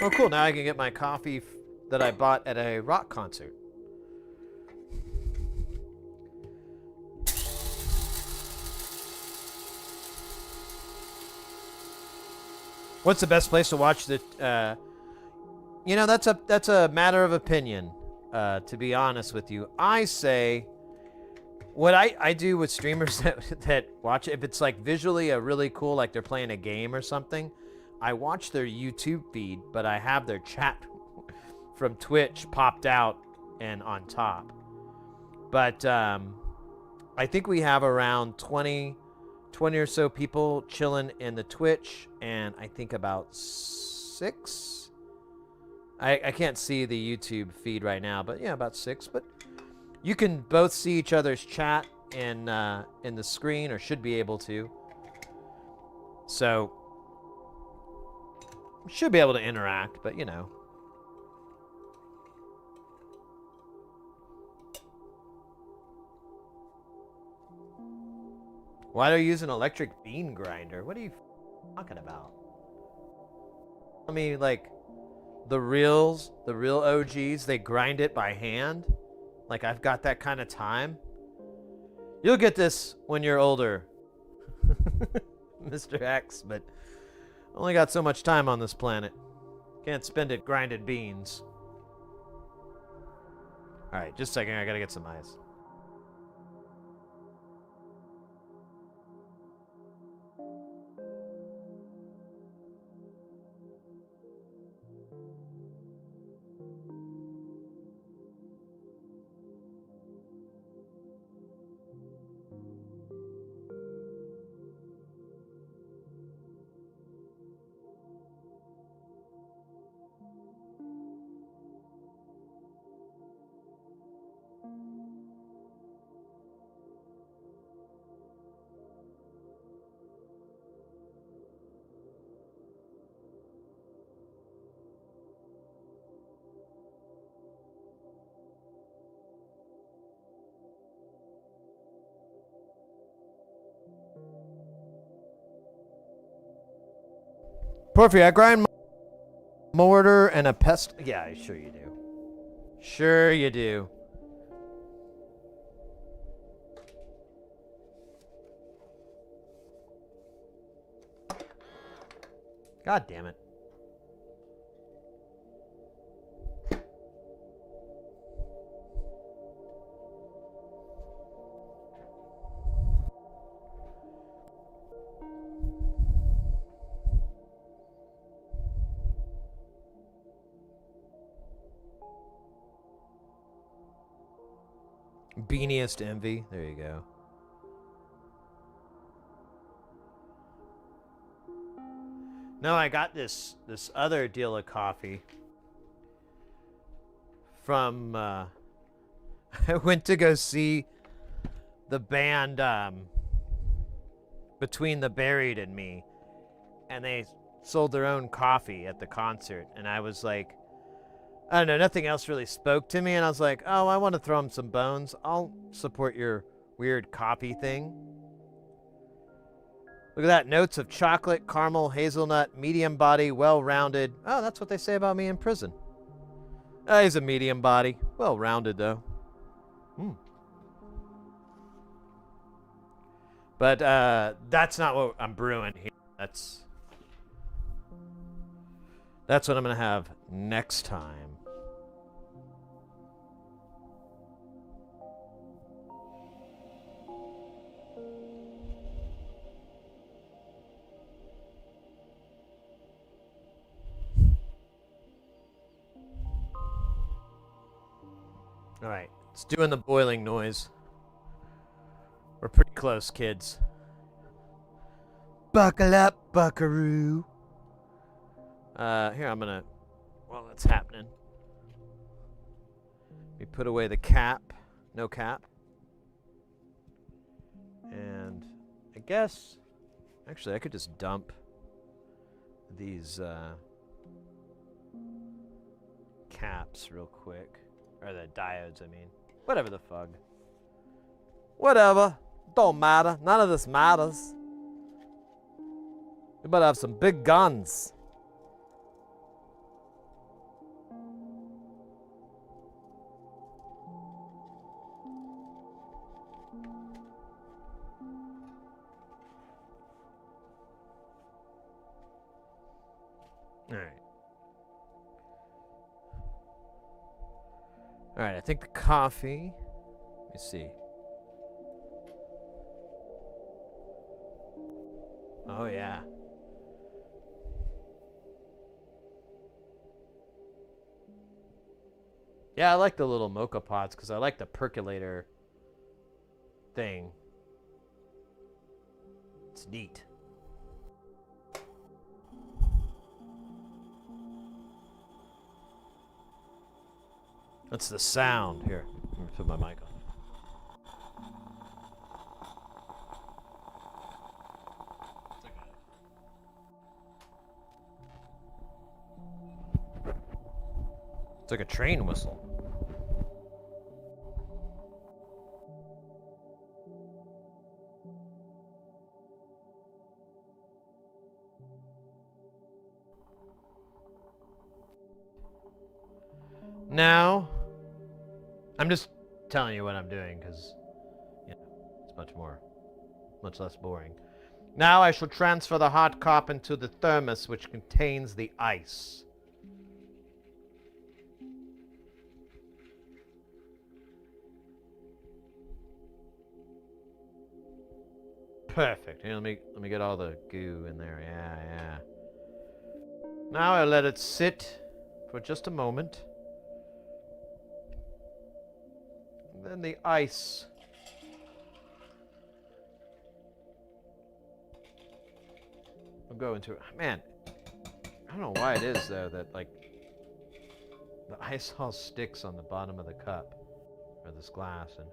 Oh, cool. Now I can get my coffee that I bought at a rock concert. What's the best place to watch the? That's a matter of opinion. To be honest with you, I say what I do with streamers that watch it. If it's like visually a really cool, like they're playing a game or something, I watch their YouTube feed, but I have their chat from Twitch popped out and on top. But I think we have around 20 or so people chilling in the Twitch, and I think about 6. I can't see the YouTube feed right now, but yeah, about 6. But you can both see each other's chat in the screen, or should be able to. So should be able to interact, but you know. Why do you use an electric bean grinder? What are you talking about? I mean, like, the real OGs, they grind it by hand. Like, I've got that kind of time. You'll get this when you're older, Mr. X, but only got so much time on this planet. Can't spend it grinding beans. All right, just a second. I gotta get some ice. Porphy, I grind mortar and a pest. Yeah, sure you do. Sure you do. God damn it. Beaniest envy. There you go. No, I got this other deal of coffee from I went to go see the band Between the Buried and Me, and they sold their own coffee at the concert, and I was like, I don't know, nothing else really spoke to me, and I was like, oh, I want to throw them some bones. I'll support your weird coffee thing. Look at that. Notes of chocolate, caramel, hazelnut, medium body, well-rounded. Oh, that's what they say about me in prison. He's a medium body. Well-rounded, though. But that's not what I'm brewing here. That's what I'm going to have next time. All right, it's doing the boiling noise. We're pretty close, kids. Buckle up, buckaroo. Here, I'm gonna, while that's happening, we put away the cap, no cap. And I guess, actually, I could just dump these caps real quick. Or the diodes, I mean. Whatever the fuck. Whatever. Don't matter. None of this matters. We better have some big guns. All right, I think the coffee. Let me see. Oh, yeah. Yeah, I like the little mocha pots because I like the percolator thing. It's neat. That's the sound. Here, let me put my mic on. It's like a train whistle. Now, I'm just telling you what I'm doing because, you know, it's much less boring. Now I shall transfer the hot cup into the thermos which contains the ice. Perfect. Here, let me get all the goo in there. Yeah. Now I'll let it sit for just a moment. And then the ice. Will go into it. Man, I don't know why it is though that like the ice all sticks on the bottom of the cup or this glass, and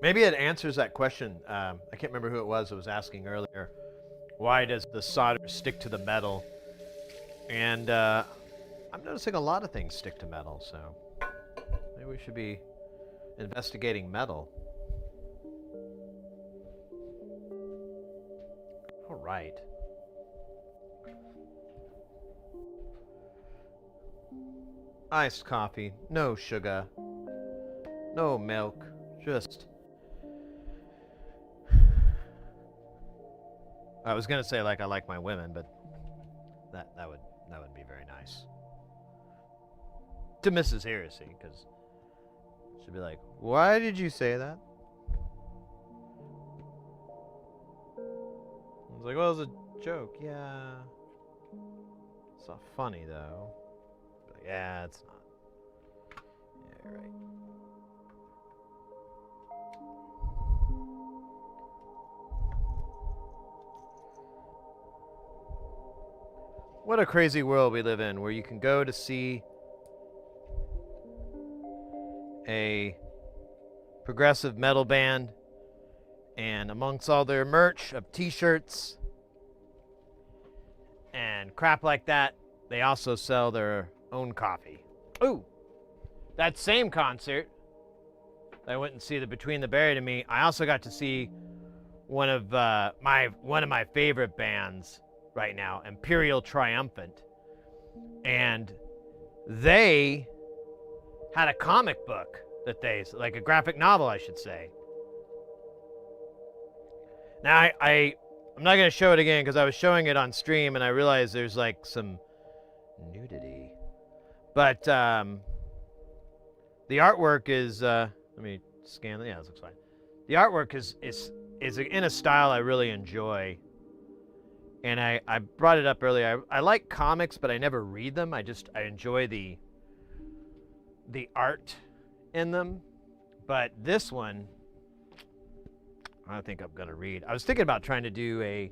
maybe it answers that question. I can't remember who it was that was asking earlier. Why does the solder stick to the metal? And I'm noticing a lot of things stick to metal, so maybe we should be investigating metal. right. Iced coffee, no sugar, no milk, just... I was gonna say like I like my women, but that would be very nice. To Mrs. Heresy, because she'd be like, "Why did you say that?" I was like, "Well, it was a joke." Yeah, it's not funny though. Like, yeah, it's not. Yeah, you're right. What a crazy world we live in, where you can go to see a progressive metal band, and amongst all their merch of t-shirts and crap like that, they also sell their own coffee. Ooh, that same concert I went and see, the Between the Buried and Me, I also got to see one of my favorite bands right now, Imperial Triumphant, and they had a comic book that like a graphic novel, I should say. Now I'm not gonna show it again because I was showing it on stream and I realized there's like some nudity, but the artwork is let me scan. Yeah, this looks fine. The artwork is in a style I really enjoy, and I brought it up earlier. I like comics, but I never read them. I enjoy the art in them. But this one, I think I'm gonna read. I was thinking about trying to do a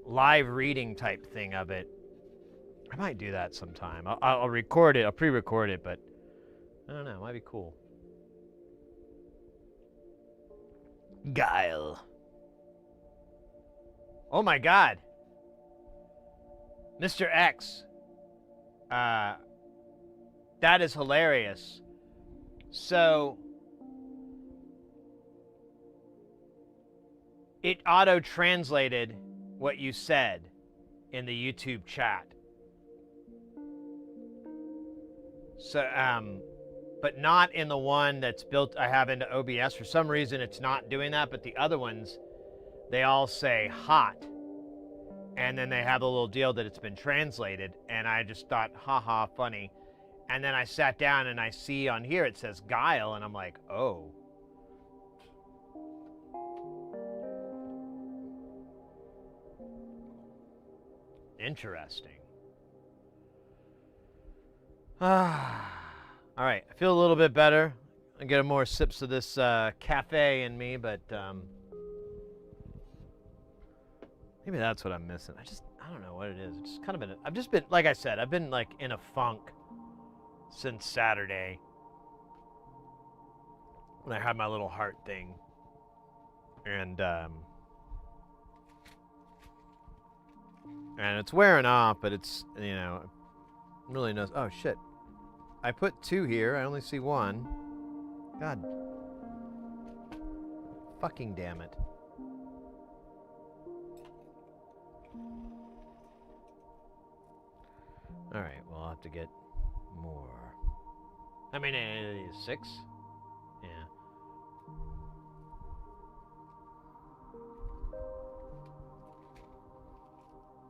live reading type thing of it. I might do that sometime. I'll record it. I'll pre-record it, but I don't know. It might be cool. Guile. Oh my God. Mr. X. That is hilarious. So it auto-translated what you said in the YouTube chat. So, but not in the one that's built, I have into OBS. For some reason, it's not doing that, but the other ones, they all say hot. And then they have a little deal that it's been translated, and I just thought, haha, funny. And then I sat down and I see on here it says Guile, and I'm like, oh. Interesting. All right, I feel a little bit better. I get more sips of this cafe in me, but maybe that's what I'm missing. I don't know what it is. It's just kind of I've just been, like I said, I've been like in a funk since Saturday when I had my little heart thing, and it's wearing off, but it's, you know, really knows. Oh shit, I put 2 here. I only see 1. God fucking damn it. All right, well, I'll have to get more. I mean, 6? Yeah.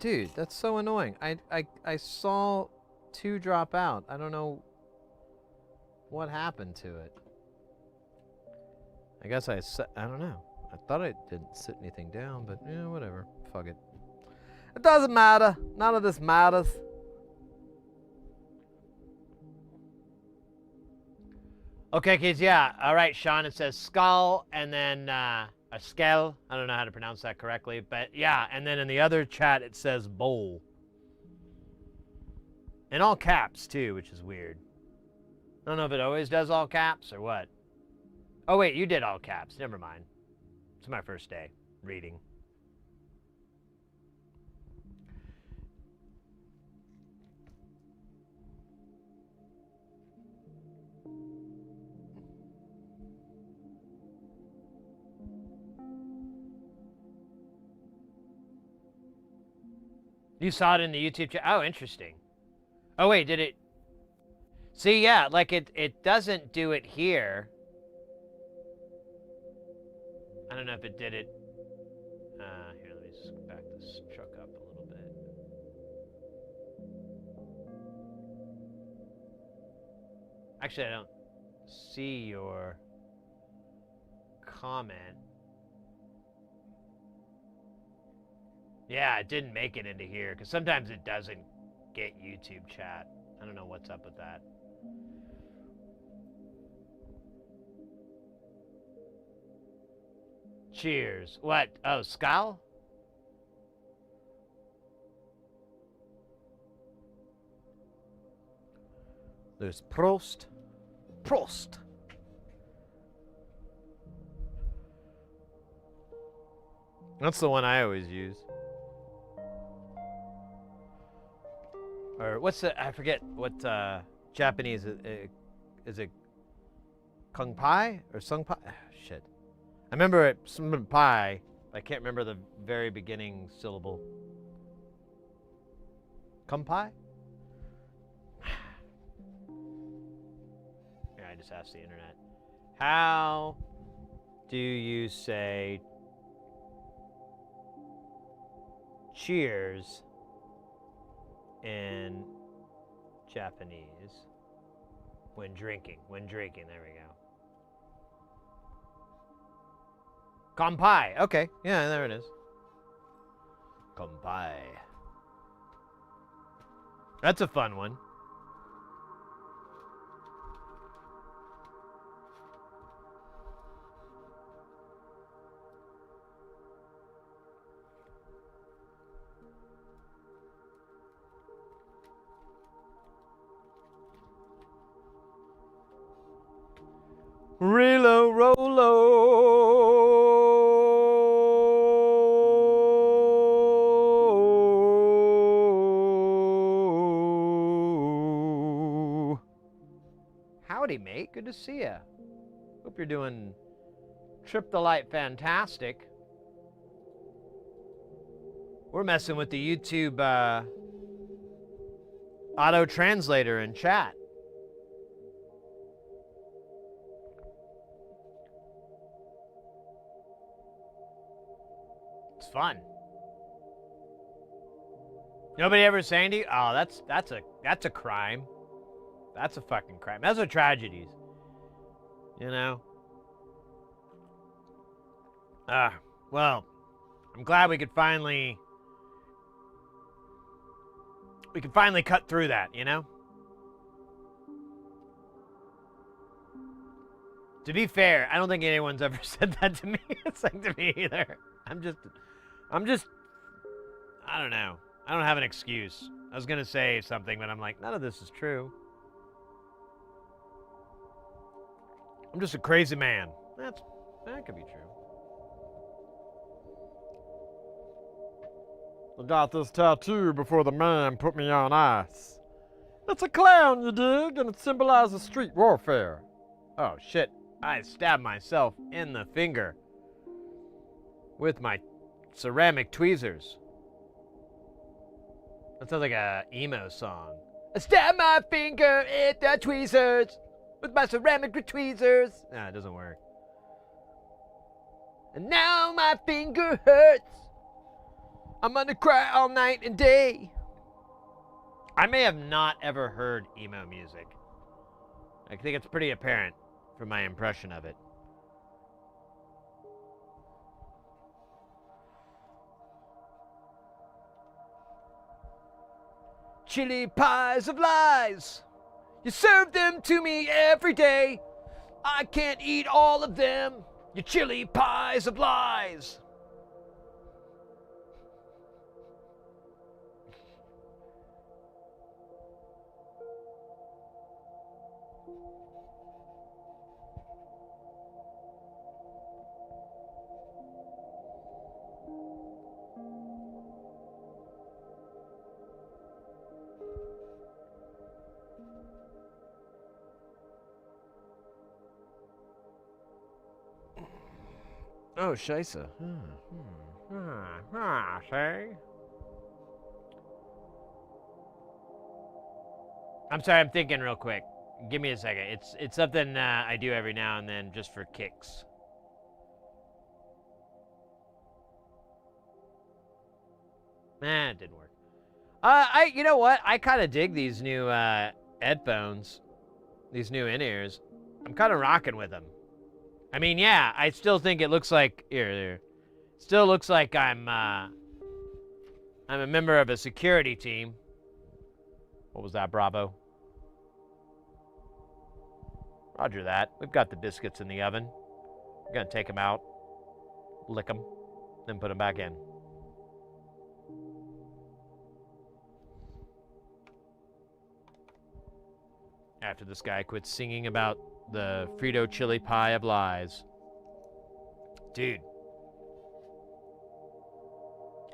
Dude, that's so annoying. I saw 2 drop out. I don't know what happened to it. I guess I don't know. I thought I didn't sit anything down, but yeah, whatever. Fuck it. It doesn't matter. None of this matters. Okay, kids, yeah. All right, Sean, it says skull and then a skull. I don't know how to pronounce that correctly, but yeah. And then in the other chat, it says bowl. In all caps, too, which is weird. I don't know if it always does all caps or what. Oh, wait, you did all caps. Never mind. It's my first day reading. You saw it in the YouTube chat? Oh, interesting. Oh, wait, did it... See, yeah, like it doesn't do it here. I don't know if it did it... here, let me just back this truck up a little bit. Actually, I don't see your comment. Yeah, it didn't make it into here, because sometimes it doesn't get YouTube chat. I don't know what's up with that. Cheers. What? Oh, Skull? There's Prost. Prost. That's the one I always use. Or what's the... I forget what Japanese... is it Kung Pai? Or Sung Pai? Shit. I remember it... Some Pai. I can't remember the very beginning syllable. Kung Pai? Here, I just asked the internet. How do you say cheers in Japanese when drinking? When drinking, there we go. Kanpai. Okay, yeah, there it is. Kanpai. That's a fun one. Relo Rolo. Howdy, mate. Good to see ya. Hope you're doing Trip the Light fantastic. We're messing with the YouTube auto translator in chat. It's fun. Nobody ever saying to you, "Oh, that's a crime. That's a fucking crime. Those are tragedies." You know? Well, I'm glad we could finally cut through that, you know? To be fair, I don't think anyone's ever said that to me. It's like to me either. I'm just, I don't know. I don't have an excuse. I was gonna say something, but I'm like, none of this is true. I'm just a crazy man. That could be true. I got this tattoo before the man put me on ice. It's a clown, you dig, and it symbolizes street warfare. Oh shit, I stabbed myself in the finger with my ceramic tweezers. That sounds like a emo song. I stabbed my finger in the tweezers with my ceramic tweezers. Nah, it doesn't work. And now my finger hurts. I'm gonna cry all night and day. I may have not ever heard emo music. I think it's pretty apparent from my impression of it. Chili pies of lies. You serve them to me every day. I can't eat all of them. You chili pies of lies. Oh, scheisse. Say? I'm sorry, I'm thinking real quick. Give me a second. It's something I do every now and then just for kicks. It didn't work. You know what? I kind of dig these new headphones, these new in-ears. I'm kind of rocking with them. I mean, yeah, I still think it looks like here. Still looks like I'm a member of a security team. What was that, Bravo? Roger that. We've got the biscuits in the oven. We're gonna take them out, lick them, then put them back in. After this guy quits singing about the Frito chili pie of lies. Dude.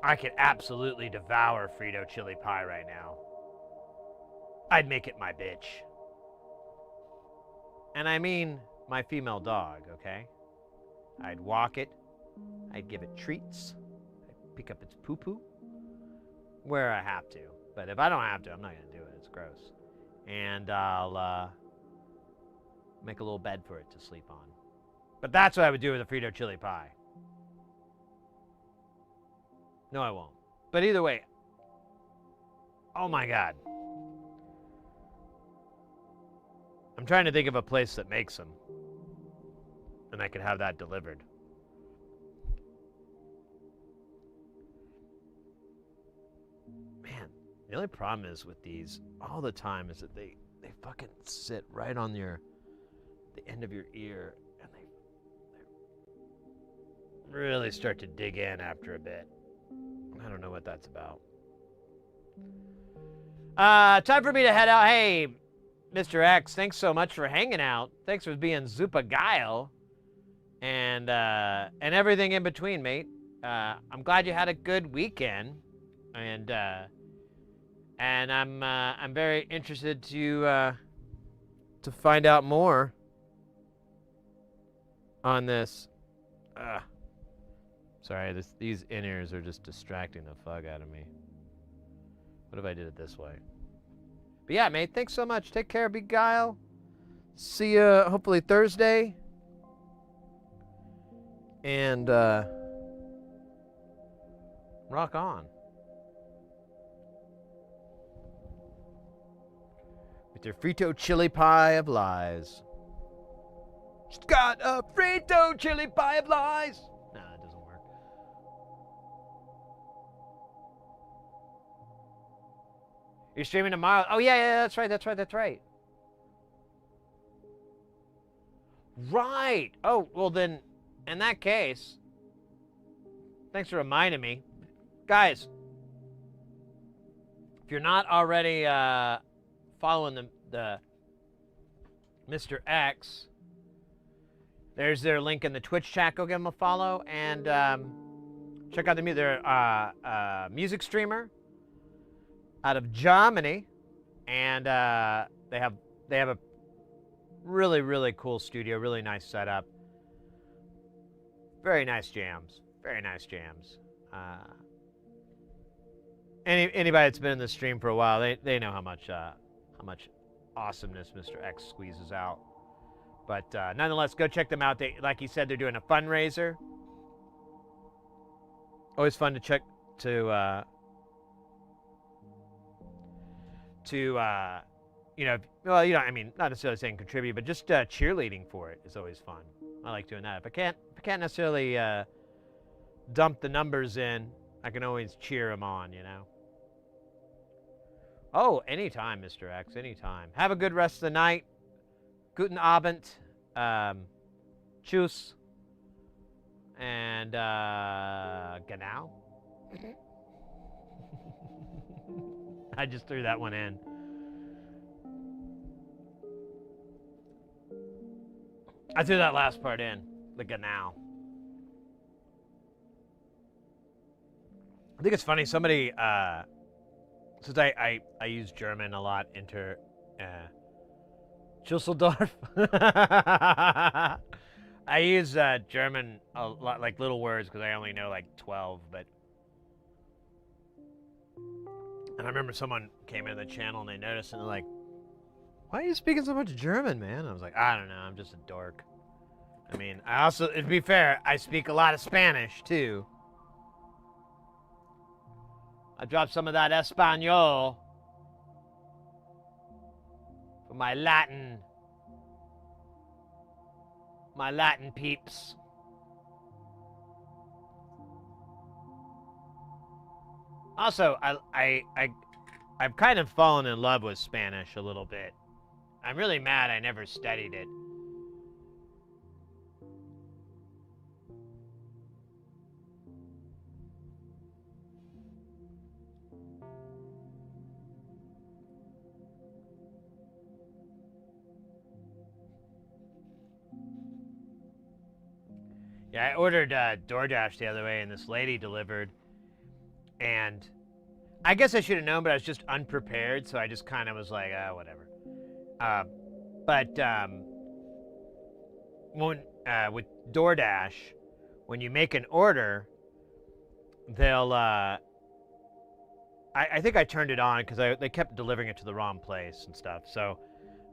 I could absolutely devour Frito chili pie right now. I'd make it my bitch. And I mean my female dog, okay? I'd walk it. I'd give it treats. I'd pick up its poo-poo. Where I have to. But if I don't have to, I'm not going to do it. It's gross. And I'll make a little bed for it to sleep on. But that's what I would do with a Frito chili pie. No, I won't. But either way, oh my God. I'm trying to think of a place that makes them. And I could have that delivered. Man, the only problem is with these all the time is that they fucking sit right on the end of your ear, and they really start to dig in after a bit. I don't know what that's about. Time for me to head out. Hey, Mr. X, thanks so much for hanging out. Thanks for being Zupa Guile and everything in between, mate. I'm glad you had a good weekend, and I'm very interested to find out more on this. Sorry, these in-ears are just distracting the fuck out of me. What if I did it this way? But yeah, mate, thanks so much. Take care, Big Guile. See you hopefully Thursday. And rock on. With your Frito chili pie of lies. She's got a Frito chili pie of lies. No, it doesn't work. You're streaming tomorrow? Oh, yeah, that's right. Right. Oh, well then, in that case, thanks for reminding me. Guys, if you're not already following the Mr. X, there's their link in the Twitch chat. Go give them a follow and check out their music streamer out of Germany, and they have a really, really cool studio, really nice setup, very nice jams. Anybody that's been in the stream for a while, they know how much awesomeness Mr. X squeezes out. But nonetheless, go check them out. Like he said, they're doing a fundraiser. Always fun to check I mean, not necessarily saying contribute, but just cheerleading for it is always fun. I like doing that. If I can't necessarily dump the numbers in, I can always cheer them on, you know. Oh, anytime, Mr. X, anytime. Have a good rest of the night. Guten Abend. Tschüss. And genau. I just threw that one in. I threw that last part in. The genau. I think it's funny, somebody, since I use German a lot, Düsseldorf. I use German a lot, like little words, because I only know like 12, but. And I remember someone came in the channel and they noticed, and they're like, why are you speaking so much German, man? I was like, I don't know, I'm just a dork. I mean, I also, to be fair, I speak a lot of Spanish, too. I dropped some of that Espanol for my Latin peeps. Also, I've kind of fallen in love with Spanish a little bit. I'm really mad I never studied it. Yeah, I ordered DoorDash the other way, and this lady delivered. And I guess I should have known, but I was just unprepared, so I just kind of was like, whatever. But when with DoorDash, when you make an order, they'll I think I turned it on because they kept delivering it to the wrong place and stuff. So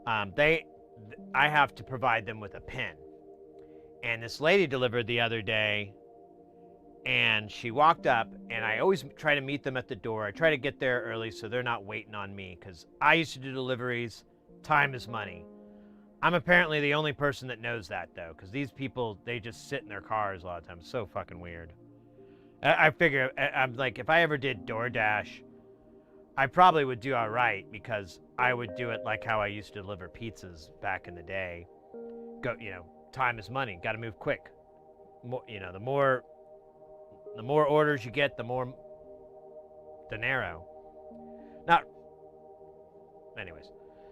I have to provide them with a PIN. And this lady delivered the other day, and she walked up, and I always try to meet them at the door. I try to get there early so they're not waiting on me, because I used to do deliveries. Time is money. I'm apparently the only person that knows that, though, because these people, they just sit in their cars a lot of times. It's so fucking weird. I figure, I'm like, if I ever did DoorDash, I probably would do all right, because I would do it like how I used to deliver pizzas back in the day. Time is money. Got to move quick. The more orders you get, the more dinero. Not. Anyways.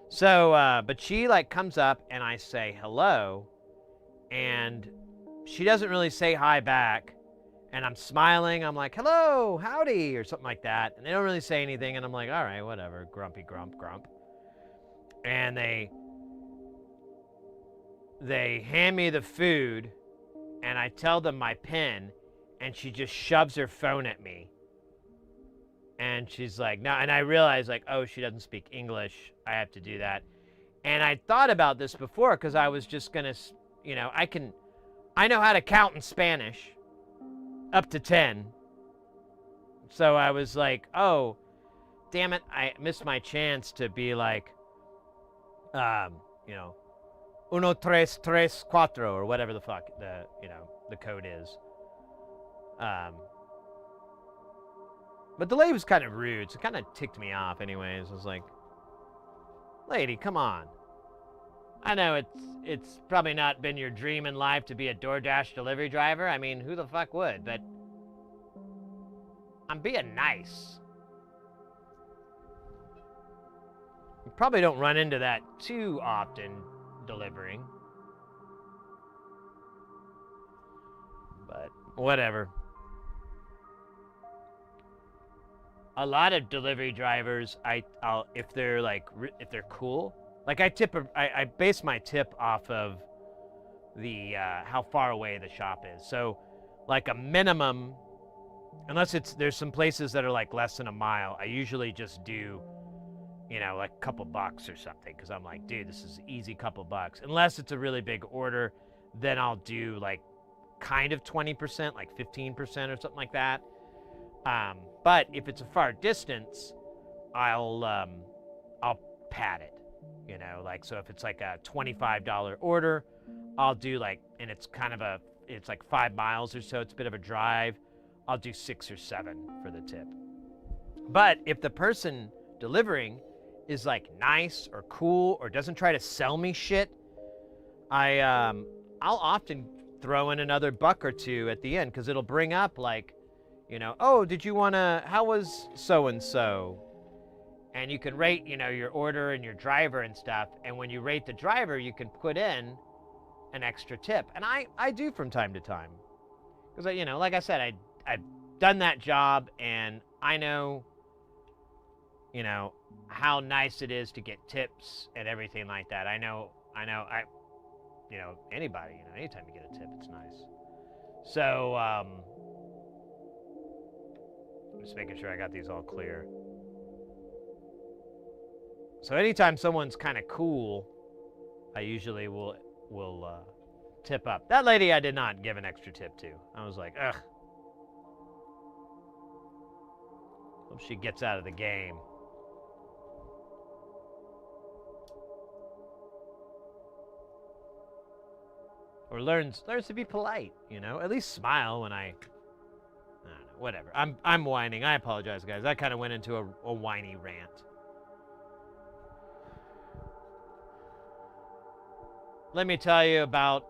So, but she like comes up and I say hello, and she doesn't really say hi back. And I'm smiling. I'm like, hello, howdy, or something like that. And they don't really say anything. And I'm like, all right, whatever. Grumpy grump. And they hand me the food, and I tell them my PIN, and she just shoves her phone at me. And she's like, no, and I realize, like, oh, she doesn't speak English. I have to do that. And I thought about this before, because I was just going to, I know how to count in Spanish up to 10. So I was like, oh, damn it, I missed my chance to be like, uno, tres, tres, cuatro, or whatever the fuck the code is. But the lady was kind of rude, so it kind of ticked me off anyways. I was like, lady, come on. I know it's probably not been your dream in life to be a DoorDash delivery driver. I mean, who the fuck would? But I'm being nice. You probably don't run into that too often delivering. But whatever. A lot of delivery drivers, I'll if they're cool, like I base my tip off of the how far away the shop is. So like a minimum, unless there's some places that are like less than a mile, I usually just do like a couple bucks or something, because I'm like, dude, this is easy couple bucks. Unless it's a really big order, then I'll do like kind of 20%, like 15% or something like that. But if it's a far distance, I'll pad it, like, so if it's like a $25 order, I'll do like, and it's like 5 miles or so, it's a bit of a drive, I'll do 6 or 7 for the tip. But if the person delivering is like nice or cool or doesn't try to sell me shit, I'll often throw in another buck or two at the end, because it'll bring up like, oh, how was so-and-so? And you can rate, your order and your driver and stuff. And when you rate the driver, you can put in an extra tip. And I do from time to time. Because, like I said, I've done that job, and I know, how nice it is to get tips and everything like that. Anybody, anytime you get a tip, it's nice. So, I'm just making sure I got these all clear. So anytime someone's kind of cool, I usually will tip up. That lady I did not give an extra tip to. I was like, ugh. Hope she gets out of the game. Or learns to be polite, you know? At least smile when I don't know, whatever. I'm whining. I apologize, guys. I kind of went into a whiny rant. Let me tell you about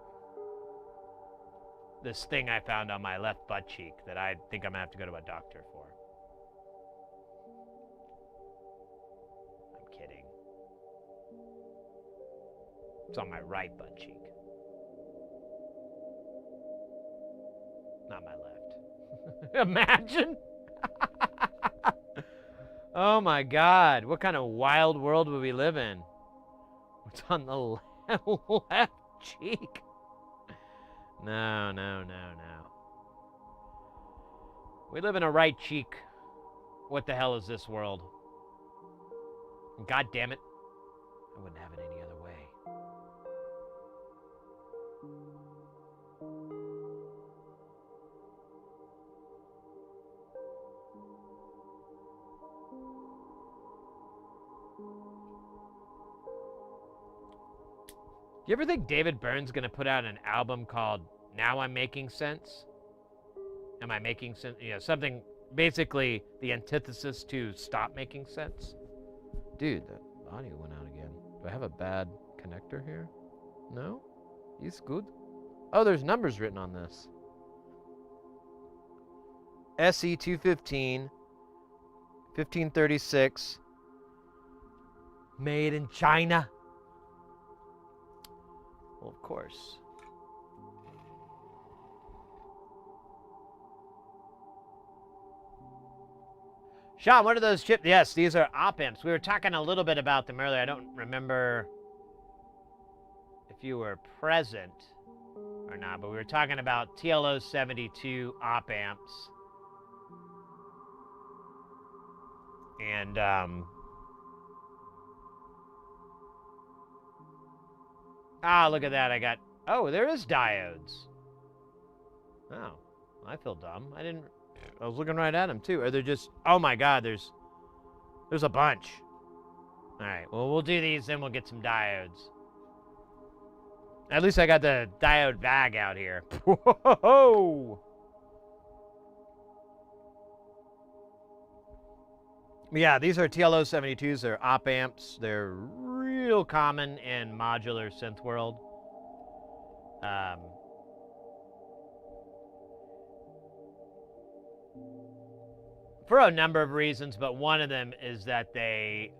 this thing I found on my left butt cheek that I think I'm gonna have to go to a doctor for. I'm kidding. It's on my right butt cheek. Not my left. Imagine. Oh my God. What kind of wild world would we live in? What's on the left cheek? No. We live in a right cheek. What the hell is this world? God damn it. I wouldn't have it any other way. Do you ever think David Byrne's gonna put out an album called Now I'm Making Sense? Am I making sense? You know, something, basically the antithesis to Stop Making Sense. Dude, that audio went out again. Do I have a bad connector here? No? It's good? Oh, there's numbers written on this. SE215, 1536, made in China. Well, of course. Sean, what are those chips? Yes, these are op amps. We were talking a little bit about them earlier. I don't remember if you were present or not, but we were talking about TLO 72 op amps. And look at that. I got, there is diodes. Oh, I feel dumb. I was looking right at them too. Are there just, oh my God, there's a bunch. All right, well, we'll do these, then we'll get some diodes. At least I got the diode bag out here. Whoa! Yeah, these are TLO 72s. They're op amps. They're real common in modular synth world. For a number of reasons, but one of them is that they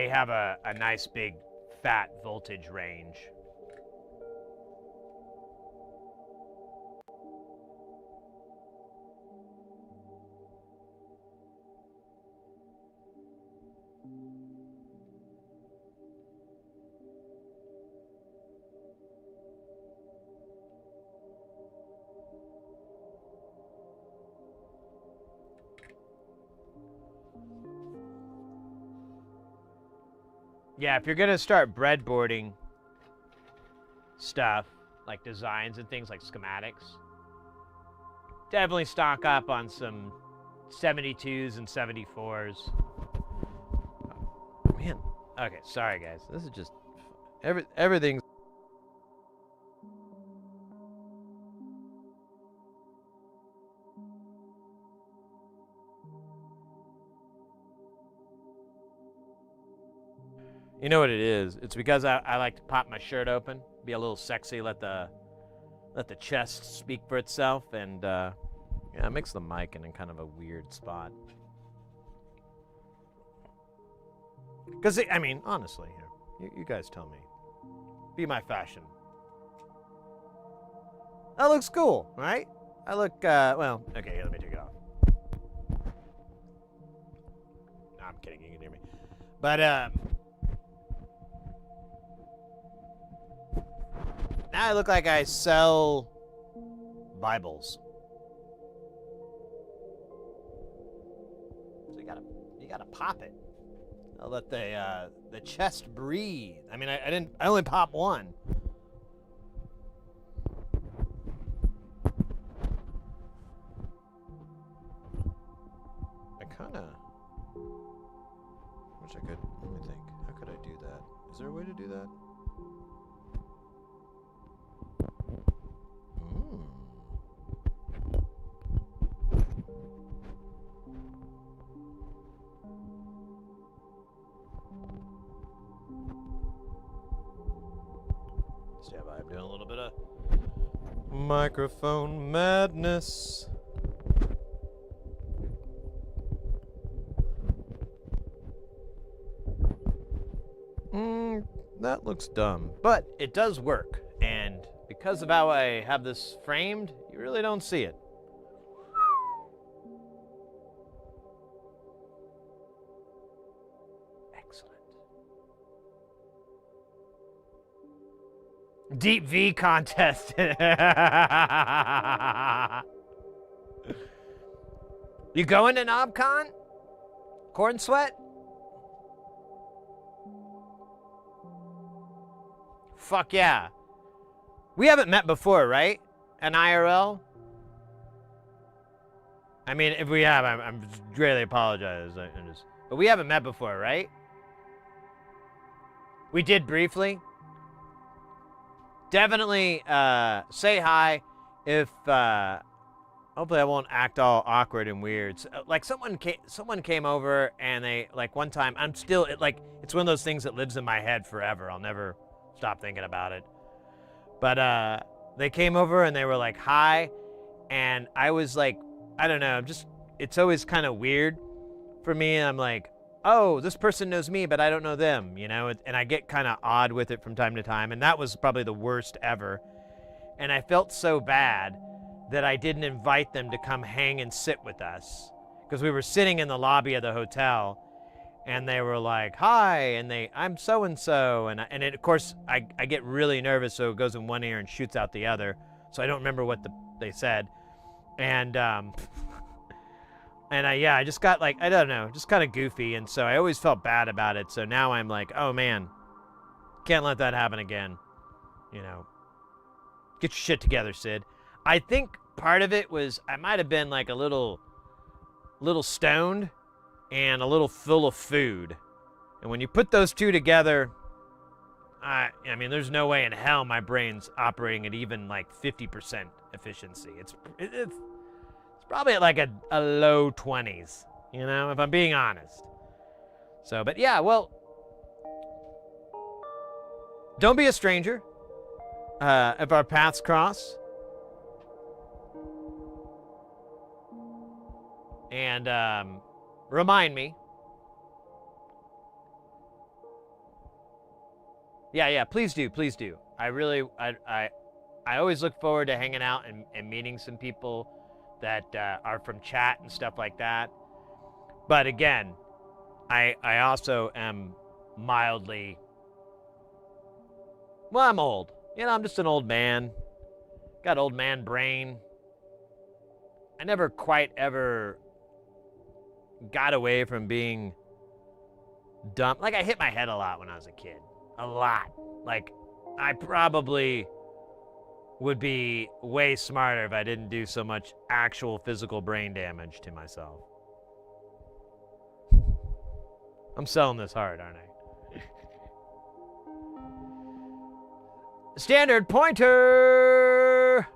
have a nice big fat voltage range. Yeah, if you're going to start breadboarding stuff, like designs and things like schematics, definitely stock up on some 72s and 74s. Oh, man. Okay, sorry, guys. This is just... everything's... You know what it is? It's because I like to pop my shirt open, be a little sexy, let the chest speak for itself, and yeah, it makes the mic in kind of a weird spot. Because, I mean, honestly, here, you guys tell me. Be my fashion. That looks cool, right? I look, well, okay, let me take it off. No, I'm kidding, you can hear me. But, now I look like I sell Bibles. You gotta pop it. I'll let the chest breathe. I mean, I only popped one. I kinda wish I could, let me think, how could I do that? Is there a way to do that? Stand by, I'm doing a little bit of microphone madness. That looks dumb, but it does work. And because of how I have this framed, you really don't see it. Excellent. Deep V contest. You going to KnobCon? Corn Sweat? Fuck yeah. We haven't met before, right? An IRL? I mean, if we have, I'm greatly apologize. But we haven't met before, right? We did briefly. Definitely say hi if hopefully I won't act all awkward and weird. So, like someone came over and they, like, one time, I'm still, it's one of those things that lives in my head forever. I'll never stop thinking about it. But they came over and they were like, hi, and I was like, I don't know, it's always kind of weird for me. I'm like, oh, this person knows me, but I don't know them, you know? And I get kind of odd with it from time to time, and that was probably the worst ever. And I felt so bad that I didn't invite them to come hang and sit with us, because we were sitting in the lobby of the hotel, and they were like, hi, and I'm so-and-so, and it, of course, I get really nervous, so it goes in one ear and shoots out the other, so I don't remember what they said. And I just got, like, I don't know, just kind of goofy, and so I always felt bad about it, so now I'm like, oh man, can't let that happen again, you know. Get your shit together, Sid. I think part of it was I might have been like a little stoned and a little full of food. And when you put those two together, I mean, there's no way in hell my brain's operating at even like 50% efficiency. It's probably at like a low 20s, you know, if I'm being honest. So, but yeah, well, don't be a stranger if our paths cross. And remind me. Yeah, please do. I always look forward to hanging out and meeting some people that are from chat and stuff like that. But again, I also am mildly, well, I'm old. You know, I'm just an old man. Got old man brain. I never quite ever got away from being dumb. Like, I hit my head a lot when I was a kid. A lot. Like, I probably would be way smarter if I didn't do so much actual physical brain damage to myself. I'm selling this hard, aren't I? Standard pointer!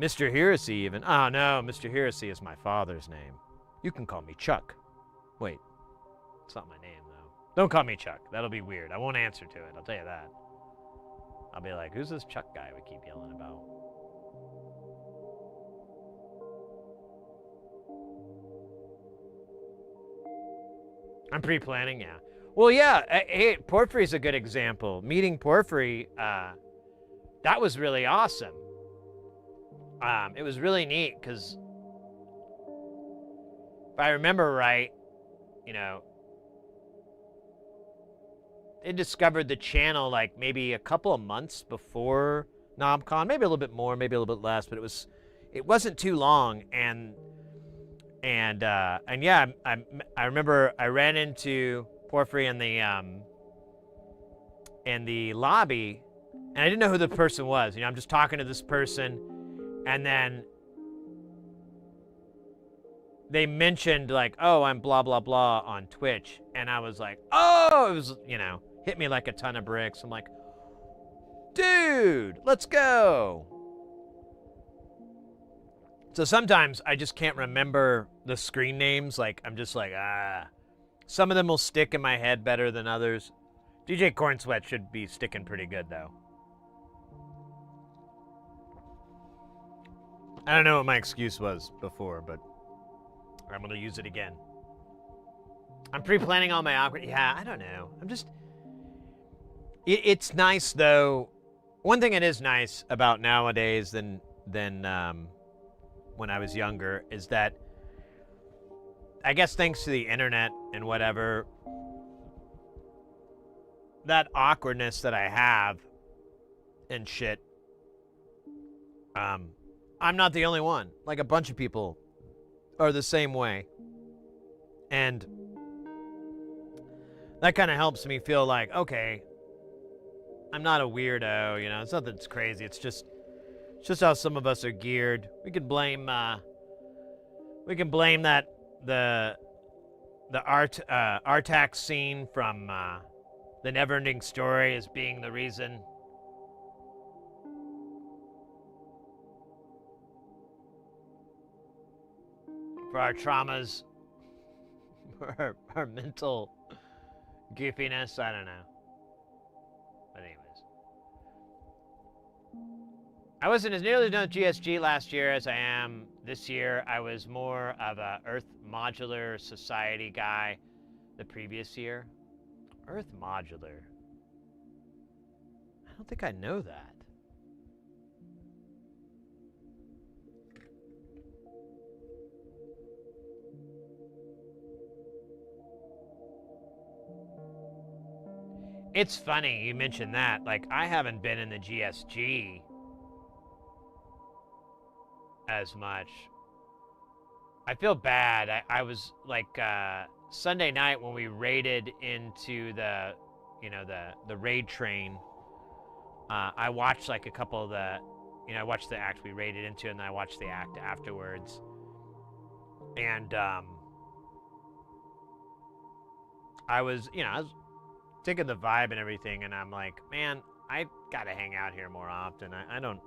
Mr. Heresy, even. Oh, no, Mr. Heresy is my father's name. You can call me Chuck. Wait, it's not my name, though. Don't call me Chuck. That'll be weird. I won't answer to it, I'll tell you that. I'll be like, who's this Chuck guy we keep yelling about? I'm pre-planning, yeah. Well, yeah, hey, Porphyry's a good example. Meeting Porphyry, that was really awesome. It was really neat because if I remember right, you know, they discovered the channel like maybe a couple of months before KnobCon, maybe a little bit more, maybe a little bit less, but it wasn't too long, and And yeah, I remember I ran into Porphyry in the lobby, and I didn't know who the person was. You know, I'm just talking to this person, and then they mentioned like, oh, I'm blah blah blah on Twitch, and I was like, oh, it was, you know, hit me like a ton of bricks. I'm like, dude, let's go. So sometimes I just can't remember the screen names. Like, I'm just like, some of them will stick in my head better than others. DJ Corn Sweat should be sticking pretty good, though. I don't know what my excuse was before, but I'm going to use it again. I'm pre-planning all my awkward... Yeah, I don't know. I'm just... It's nice, though. One thing it is nice about nowadays than when I was younger is that, I guess thanks to the internet and whatever, that awkwardness that I have and shit, I'm not the only one. Like, a bunch of people are the same way. And that kind of helps me feel like, okay, I'm not a weirdo, you know, it's nothing that's crazy. It's just how some of us are geared. We can blame that the Artax scene from the Neverending Story as being the reason. For our traumas, for our mental goofiness, I don't know. But anyways. I wasn't as nearly done with GSG last year as I am this year. I was more of a Earth Modular Society guy the previous year. Earth Modular. I don't think I know that. It's funny you mentioned that. Like, I haven't been in the GSG as much. I feel bad. I was like Sunday night when we raided into the, you know, the raid train. I watched like a couple of the, you know, I watched the act we raided into, and then I watched the act afterwards. And I was, you know, I was digging the vibe and everything, and I'm like, man, I gotta hang out here more often. I don't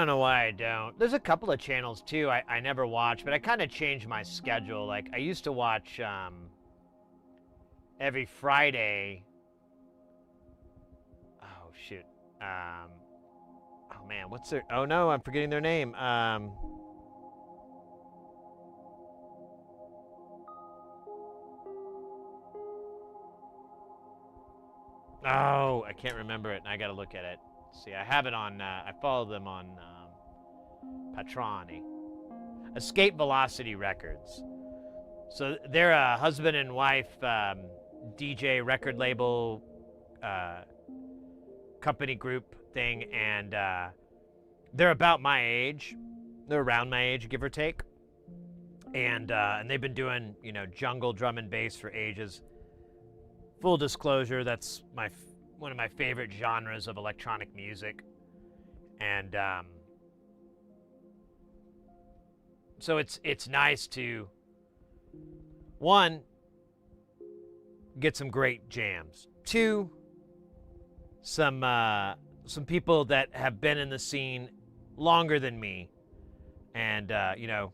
know why I don't. There's a couple of channels too I never watch, but I kind of changed my schedule. Like, I used to watch every Friday. Oh shoot. Oh man, what's their? Oh no, I'm forgetting their name. Oh, I can't remember it, and I gotta look at it. See, I have it on, I follow them on Patroni. Escape Velocity Records. So they're a husband and wife DJ record label company group thing, and they're about my age. They're around my age, give or take. And they've been doing, you know, jungle drum and bass for ages. Full disclosure, that's one of my favorite genres of electronic music. And so it's nice to, one, get some great jams. Two, some people that have been in the scene longer than me, and you know,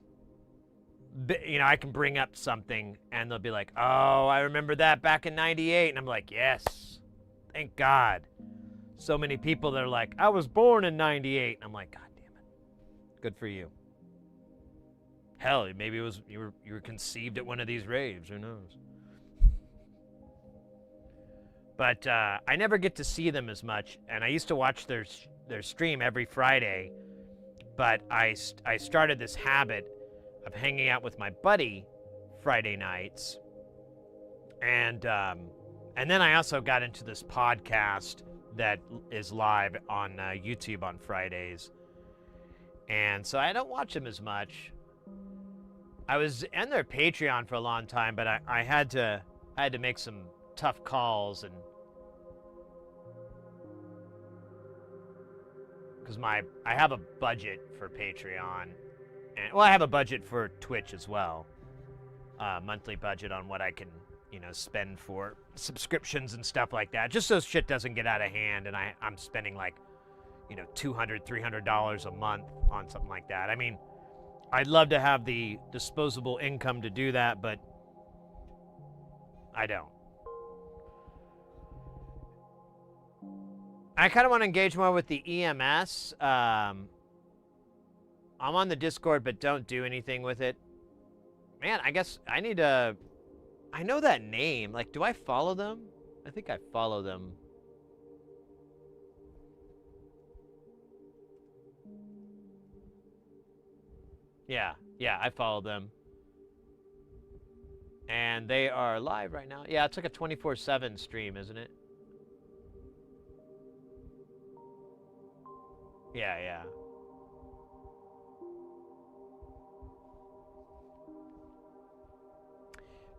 I can bring up something and they'll be like, oh, I remember that back in '98, and I'm like, yes, thank God. So many people that are like, I was born in '98, and I'm like, God damn it, good for you. Hell, maybe it was you were conceived at one of these raves, who knows. But I never get to see them as much, and I used to watch their stream every Friday, but I started this habit of hanging out with my buddy Friday nights, and then I also got into this podcast that is live on YouTube on Fridays, And so I don't watch them as much. I was in their Patreon for a long time, but I had to make some tough calls, and because I have a budget for Patreon, and well, I have a budget for Twitch as well, monthly budget on what I can spend for subscriptions and stuff like that, just so shit doesn't get out of hand, and I'm spending like $200, $300 a month on something like that. I mean, I'd love to have the disposable income to do that, but I don't. I kind of want to engage more with the EMS. I'm on the Discord, but don't do anything with it. Man, I guess I need to... I know that name. Like, do I follow them? I think I follow them. Yeah, I follow them. And they are live right now. Yeah, it's like a 24/7 stream, isn't it? Yeah.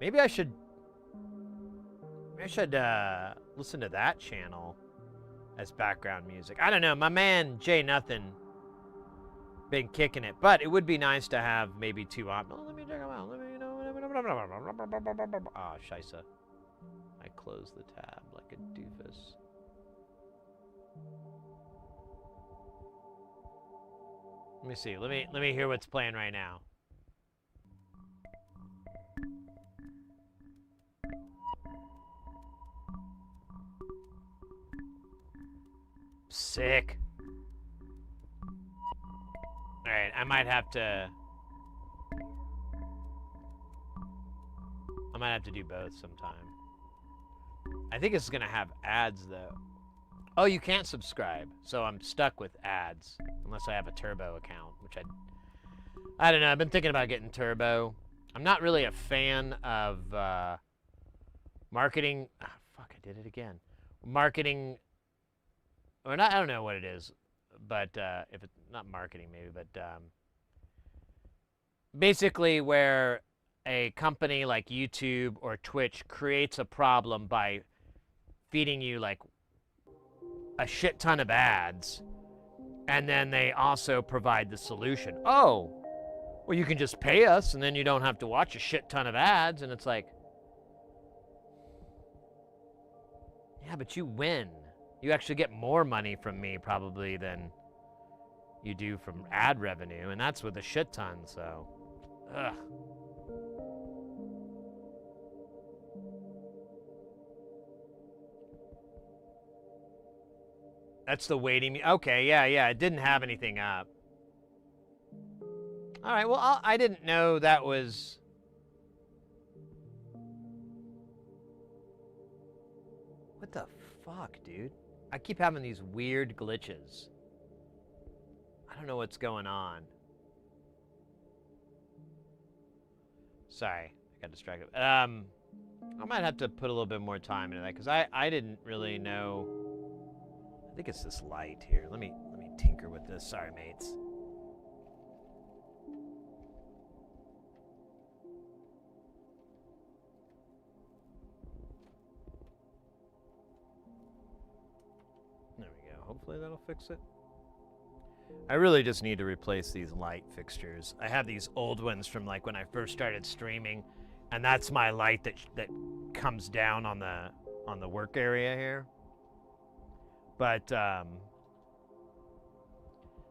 Maybe I should listen to that channel as background music. I don't know. My man Jay Nothing been kicking it, but it would be nice to have maybe two on. Oh, let me check them out. Let me Ah, scheisse. I closed the tab like a doofus. Let me see. Let me hear what's playing right now. Sick. All right, I might have to do both sometime. I think it's gonna have ads though. Oh, you can't subscribe, so I'm stuck with ads unless I have a Turbo account, which I don't know. I've been thinking about getting Turbo. I'm not really a fan of marketing. Ah, fuck, I did it again. Marketing, or not? I don't know what it is, but if it's not marketing, maybe, but basically where a company like YouTube or Twitch creates a problem by feeding you like a shit ton of ads, and then they also provide the solution. Oh, well, you can just pay us, and then you don't have to watch a shit ton of ads, and it's like, yeah, but you win. You actually get more money from me probably than you do from ad revenue, and that's with a shit ton, so, ugh. That's the waiting. Okay, yeah. It didn't have anything up. All right, well, I didn't know that was... What the fuck, dude? I keep having these weird glitches. I don't know what's going on. Sorry, I got distracted. I might have to put a little bit more time into that, because I didn't really know... I think it's this light here. Let me tinker with this. Sorry, mates. There we go. Hopefully that'll fix it. I really just need to replace these light fixtures. I have these old ones from like when I first started streaming, and that's my light that comes down on the work area here. But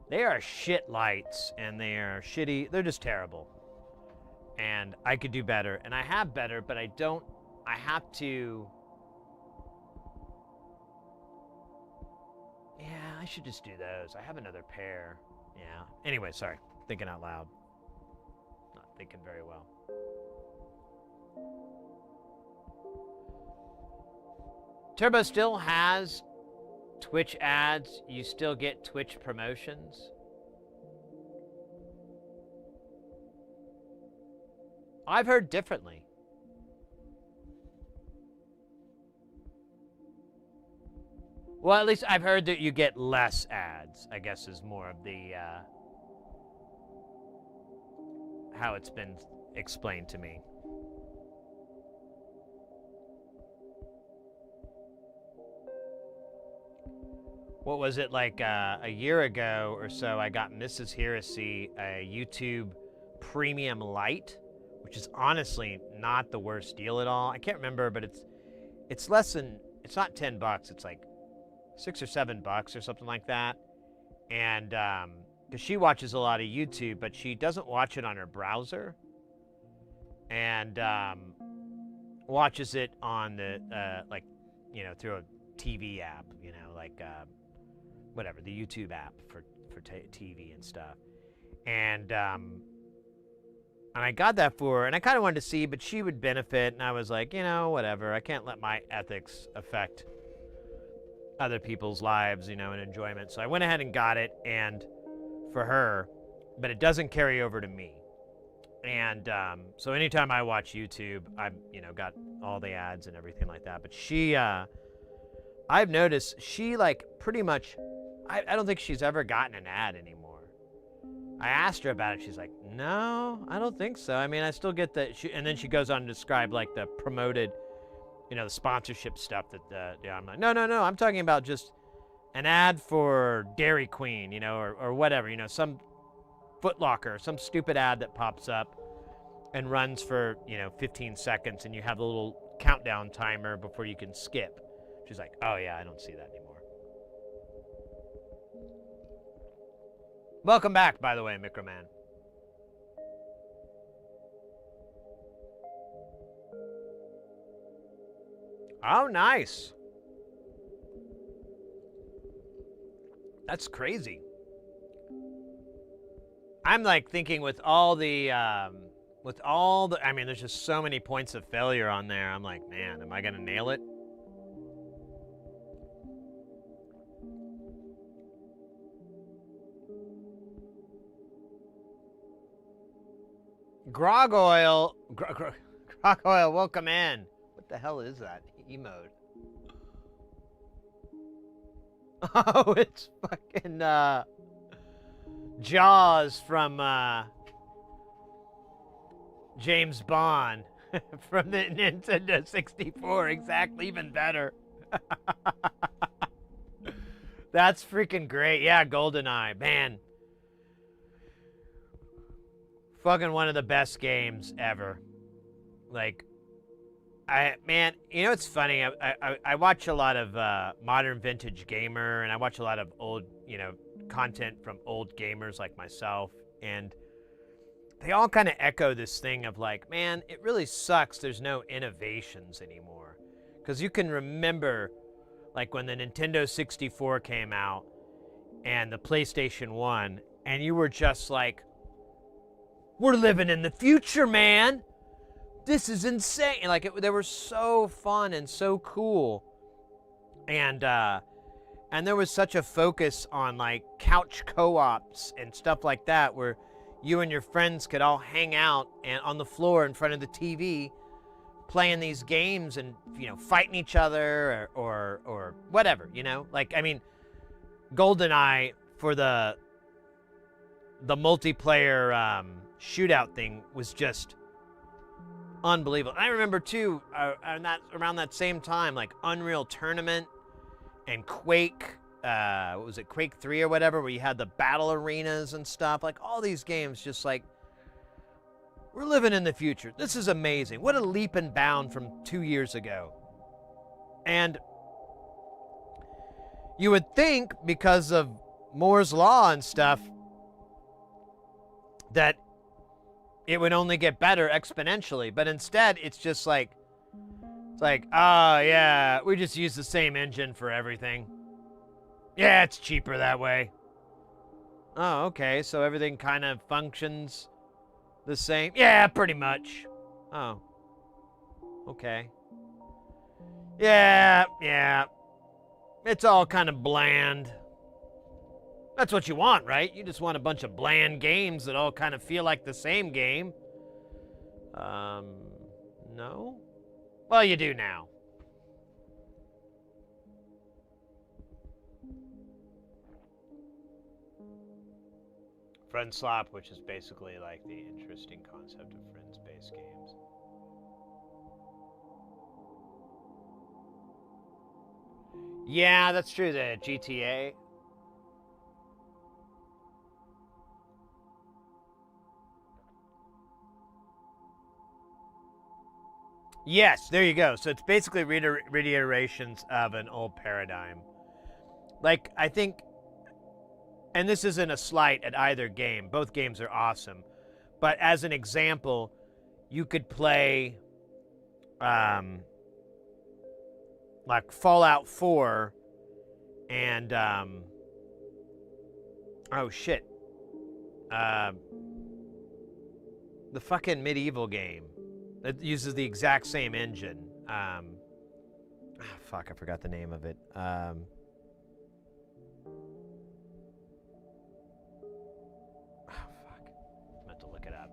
they are shit lights, and they are shitty. They're just terrible. And I could do better, and I have better, but I don't. I have to. Yeah, I should just do those. I have another pair. Yeah. Anyway, sorry. Thinking out loud. Not thinking very well. Turbo still has Twitch ads. You still get Twitch promotions. I've heard differently. Well, at least I've heard that you get less ads, I guess is more of the how it's been explained to me. What was it, like a year ago or so, I got Mrs. Heresy a YouTube Premium Lite, which is honestly not the worst deal at all. I can't remember, but it's less than, it's not $10, it's like $6 or $7 or something like that. And because she watches a lot of YouTube, but she doesn't watch it on her browser, and watches it on the like, you know, through a TV app, you know, like whatever, the YouTube app for TV and stuff. And I got that for her, and I kind of wanted to see, but she would benefit, and I was like, you know, whatever. I can't let my ethics affect other people's lives, you know, and enjoyment. So I went ahead and got it, and for her, but it doesn't carry over to me. And so anytime I watch YouTube, I've, you know, got all the ads and everything like that. But she, I've noticed she, like, pretty much, I don't think she's ever gotten an ad anymore. I asked her about it. She's like, no, I don't think so. I mean, I still get the, and then she goes on to describe, like, the promoted, you know, the sponsorship stuff that, yeah, I'm like, no, I'm talking about just an ad for Dairy Queen, you know, or whatever, you know, some Foot Locker, some stupid ad that pops up and runs for, you know, 15 seconds, and you have a little countdown timer before you can skip. She's like, oh yeah, I don't see that anymore. Welcome back, by the way, Microman. Oh, nice. That's crazy. I'm like thinking with all the, I mean, there's just so many points of failure on there. I'm like, man, am I gonna nail it? Grog Oil, welcome in. What the hell is that emote? Oh, it's fucking Jaws from James Bond from the Nintendo 64. Exactly, even better. That's freaking great. Yeah, GoldenEye, man. Fucking one of the best games ever. Like, man, you know, it's funny. I watch a lot of modern vintage gamer, and I watch a lot of old, you know, content from old gamers like myself, and they all kind of echo this thing of like, man, it really sucks there's no innovations anymore. Because you can remember, like, when the Nintendo 64 came out and the PlayStation 1, and you were just like, we're living in the future, man. This is insane. Like, they were so fun and so cool. And there was such a focus on, like, couch co-ops and stuff like that, where you and your friends could all hang out and on the floor in front of the TV playing these games and, you know, fighting each other or whatever, you know? Like, I mean, GoldenEye for the multiplayer shootout thing was just unbelievable. I remember too, around that same time, like Unreal Tournament and Quake, what was it, Quake 3 or whatever, where you had the battle arenas and stuff. Like, all these games, just like, we're living in the future. This is amazing. What a leap and bound from 2 years ago. And you would think, because of Moore's Law and stuff, that it would only get better exponentially. But instead, it's just like, oh, yeah, we just use the same engine for everything. Yeah, it's cheaper that way. Oh, okay, so everything kind of functions the same? Yeah, pretty much. Oh. Okay. Yeah. It's all kind of bland. That's what you want, right? You just want a bunch of bland games that all kind of feel like the same game. No? Well, you do now. Friend Slap, which is basically like the interesting concept of friends-based games. Yeah, that's true. The GTA. Yes, there you go. So it's basically reiterations of an old paradigm. Like, I think, and this isn't a slight at either game, both games are awesome. But as an example, you could play like Fallout 4 and oh shit. The fucking medieval game that uses the exact same engine. Fuck, I forgot the name of it. Oh, fuck. I meant to look it up.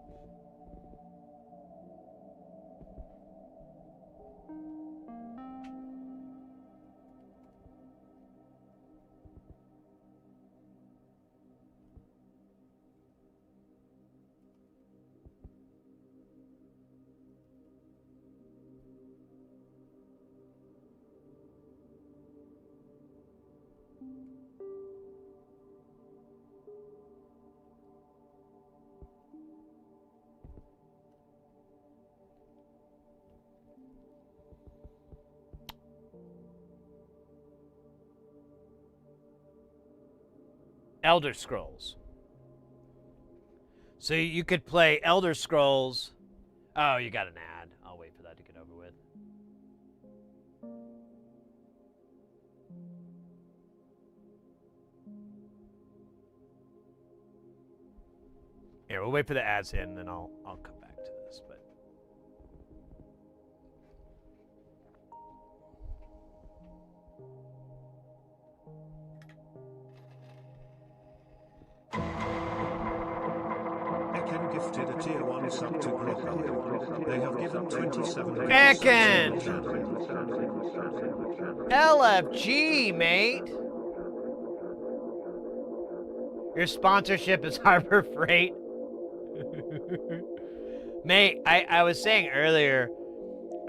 Elder Scrolls. So you could play Elder Scrolls. Oh, you got an ad. I'll wait for that to get over with. Here, we'll wait for the ads in, and then I'll come back to this. But Ekin gifted a tier 1 sub to Grogger. They have given 27 Ekin! LFG, mate! Your sponsorship is Harbor Freight. Mate, I was saying earlier,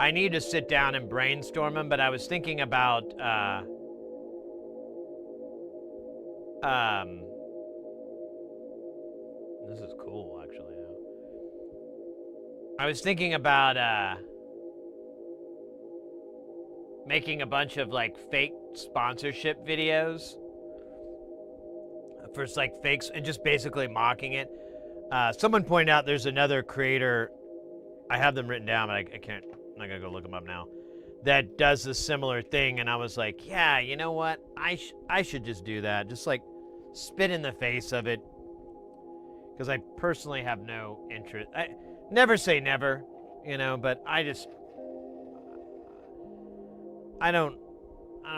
I need to sit down and brainstorm them, but I was thinking about, this is cool, actually. I was thinking about, making a bunch of, like, fake sponsorship videos for, like, fakes, and just basically mocking it. Someone pointed out there's another creator, I have them written down, but I can't, I'm not gonna go look them up now, that does a similar thing, and I was like, yeah, you know what, I should just do that, just like spit in the face of it, because I personally have no interest. I never say never, you know, but I don't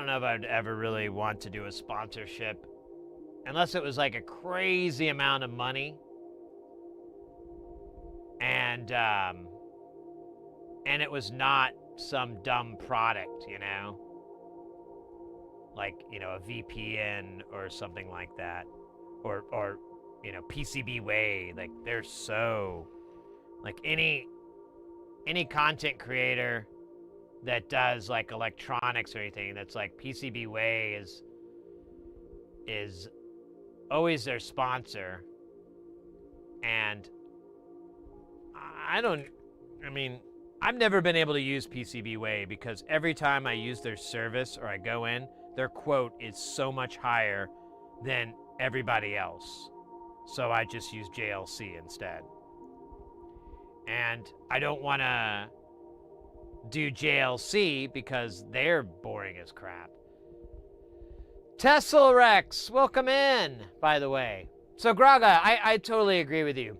know if I'd ever really want to do a sponsorship unless it was like a crazy amount of money. And it was not some dumb product, you know? Like, you know, a VPN or something like that. Or you know, PCBWay. Like, they're so... Like, any content creator that does, like, electronics or anything that's like PCBWay is always their sponsor. And I've never been able to use PCBWay because every time I use their service or I go in, their quote is so much higher than everybody else. So I just use JLC instead. And I don't want to do JLC because they're boring as crap. Tesla Rex, welcome in, by the way. So Graga, I totally agree with you.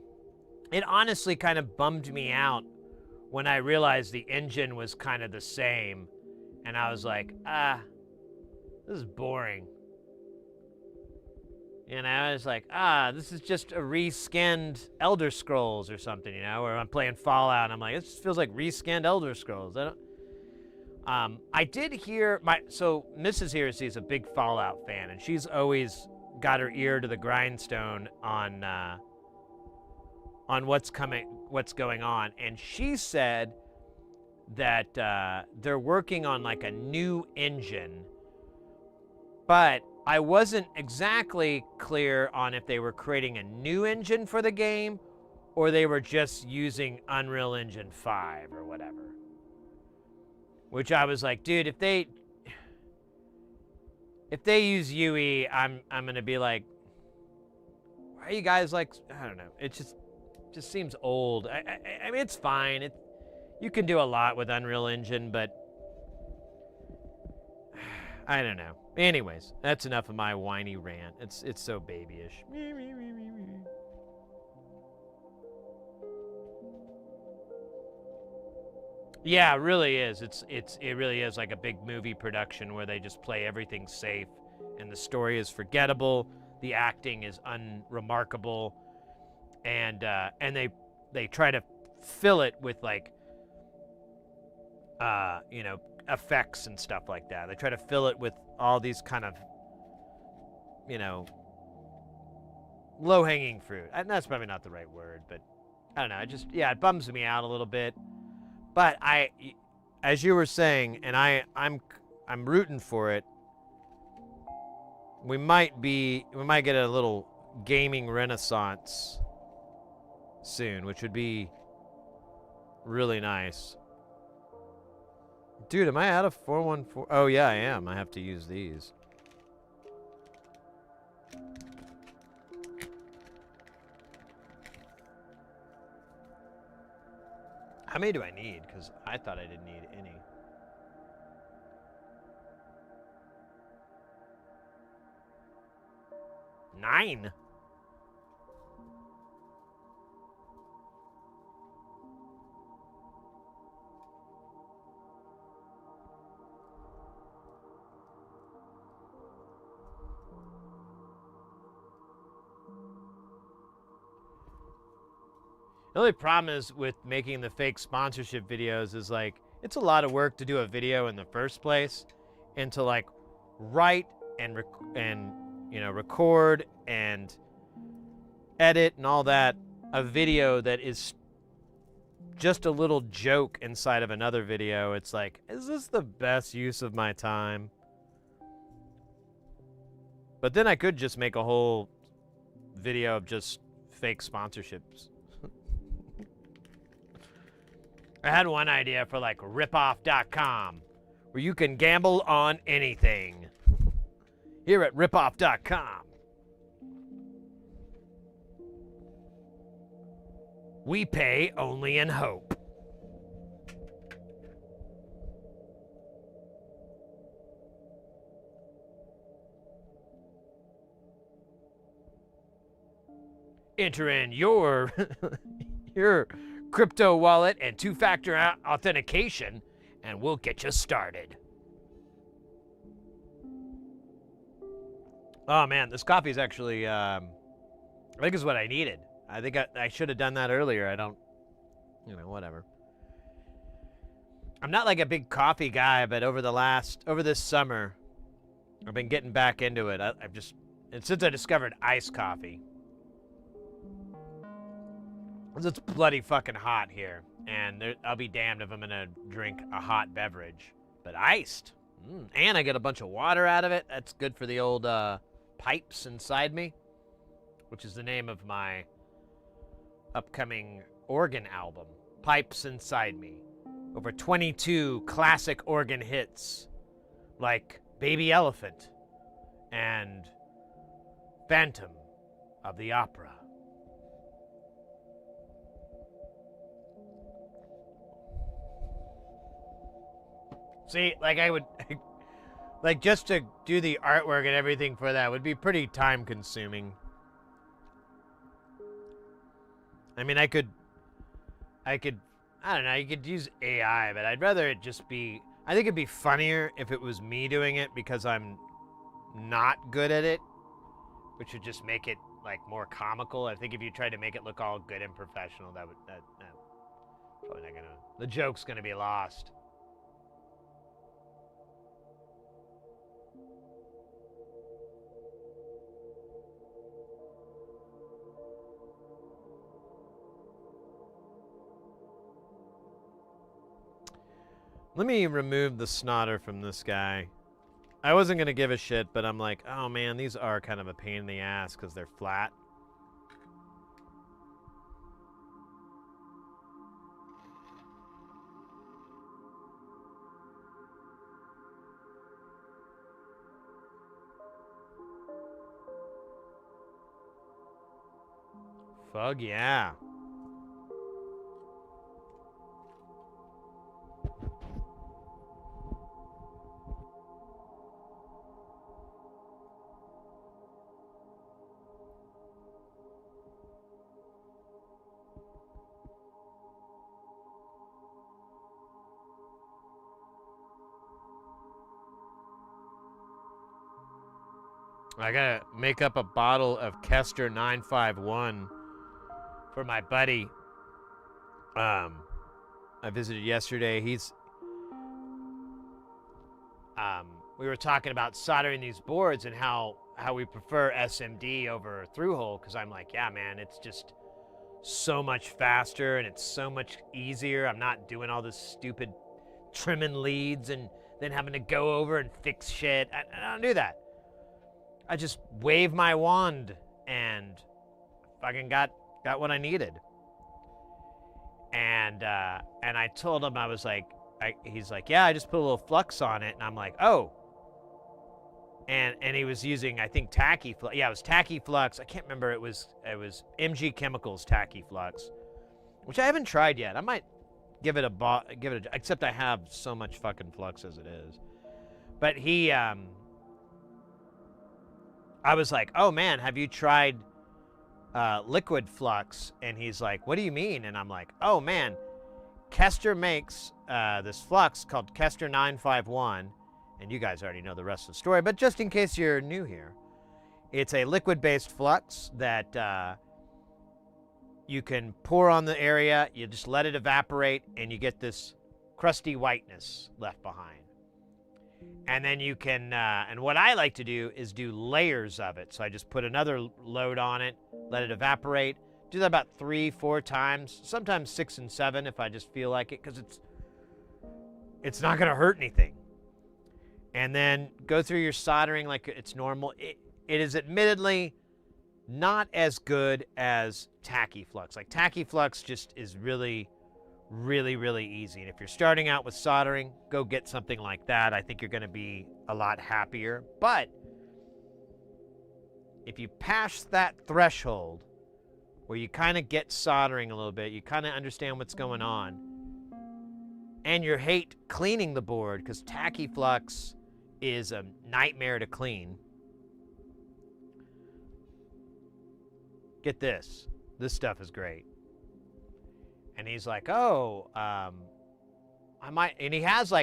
It honestly kind of bummed me out when I realized the engine was kind of the same. And I was like, this is boring. You know, I was like, this is just a reskinned Elder Scrolls or something, you know, where I'm playing Fallout and I'm like, this feels like reskinned Elder Scrolls. I did hear so Mrs. Heresy is a big Fallout fan, and she's always got her ear to the grindstone on what's going on, and she said that they're working on like a new engine, but I wasn't exactly clear on if they were creating a new engine for the game or they were just using Unreal Engine 5 or whatever. Which I was like, dude, if they use UE, I'm gonna be like, why are you guys like, I don't know. It just seems old. I mean, it's fine. You can do a lot with Unreal Engine, but I don't know. Anyways, that's enough of my whiny rant. It's so babyish. Yeah, it really is. It really is like a big movie production where they just play everything safe, and the story is forgettable, the acting is unremarkable, and they try to fill it with like effects and stuff like that. They try to fill it with all these kind of low-hanging fruit. And that's probably not the right word, but I don't know. It bums me out a little bit. But as you were saying, and I'm rooting for it. We might get a little gaming renaissance soon, which would be really nice. Dude, am I out of 414? Oh yeah, I am. I have to use these. How many do I need? Because I thought I didn't need any. Nine? The only problem is with making the fake sponsorship videos is like, it's a lot of work to do a video in the first place, and to like write and record and edit and all that, a video that is just a little joke inside of another video. It's like, is this the best use of my time? But then I could just make a whole video of just fake sponsorships. I had one idea for like ripoff.com, where you can gamble on anything. Here at ripoff.com, we pay only in hope. Enter in your crypto wallet and two-factor authentication, and we'll get you started. Oh man, this coffee is actually, I think is what I needed. I think I should have done that earlier. I don't, whatever. I'm not like a big coffee guy, but over this summer, I've been getting back into it. And since I discovered iced coffee, because it's bloody fucking hot here, and I'll be damned if I'm gonna drink a hot beverage. But iced, and I get a bunch of water out of it. That's good for the old pipes inside me, which is the name of my upcoming organ album, Pipes Inside Me. Over 22 classic organ hits, like Baby Elephant and Phantom of the Opera. See, like I would, like just to do the artwork and everything for that would be pretty time consuming. I mean, I don't know, you could use AI, but I'd rather it just be, I think it'd be funnier if it was me doing it because I'm not good at it, which would just make it like more comical. I think if you tried to make it look all good and professional, that probably not gonna, the joke's gonna be lost. Let me remove the snotter from this guy. I wasn't going to give a shit, but I'm like, oh man, these are kind of a pain in the ass because they're flat. Fug, yeah. I gotta make up a bottle of Kester 951 for my buddy. I visited yesterday. We were talking about soldering these boards and how we prefer SMD over through-hole, because I'm like, yeah, man, it's just so much faster and it's so much easier. I'm not doing all this stupid trimming leads and then having to go over and fix shit. I don't do that. I just wave my wand and fucking got what I needed. And I told him, I was like, he's like, yeah, I just put a little flux on it. And I'm like, oh. And he was using, I think, tacky flux. Yeah, it was tacky flux. I can't remember. It was MG Chemicals tacky flux, which I haven't tried yet. I might give it a except I have so much fucking flux as it is. But he, I was like, oh man, have you tried liquid flux? And he's like, what do you mean? And I'm like, oh man, Kester makes this flux called Kester 951, and you guys already know the rest of the story, but just in case you're new here, it's a liquid-based flux that you can pour on the area, you just let it evaporate, and you get this crusty whiteness left behind. And then you can, and what I like to do is do layers of it. So I just put another load on it, let it evaporate, do that about 3-4 times, sometimes 6 and 7 if I just feel like it, because it's not gonna hurt anything. And then go through your soldering like it's normal. It is admittedly not as good as tacky flux. Like tacky flux just is really, really, really easy. And if you're starting out with soldering, go get something like that. I think you're gonna be a lot happier. But if you pass that threshold where you kind of get soldering a little bit, you kind of understand what's going on, and you hate cleaning the board, because tacky flux is a nightmare to clean. Get this. This stuff is great. And he's like, oh, I might, and he has